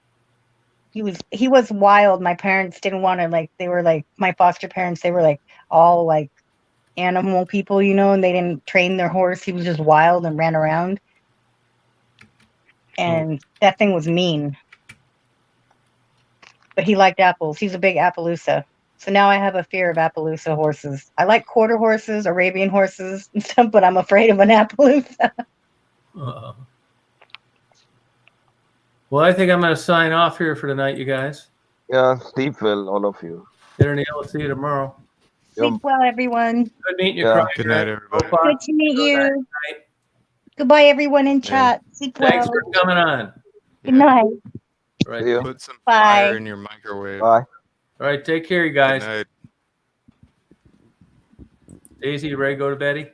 He was wild. My parents didn't want to, like, they were like, my foster parents, they were like all like animal people, you know, and they didn't train their horse. He was just wild and ran around. And that thing was mean. But he liked apples. He's a big Appaloosa. So now I have a fear of Appaloosa horses. I like quarter horses, Arabian horses and stuff, but I'm afraid of an Appaloosa.
Well, I think I'm going to sign off here for tonight, you guys.
Yeah, sleep well, all of you.
Dinner Neil, see you tomorrow.
Sleep well, everyone.
Good meeting you,
Yeah.
Crider.
Good night, everybody.
Good to meet you.
Night.
Goodbye, everyone in chat. Sleep
Thanks
well.
for coming on.
Good night.
All right.
See you.
Put some
Bye.
fire in your microwave.
Bye.
All right. Take care, you
Good
guys.
night.
Daisy, you ready to go to Betty?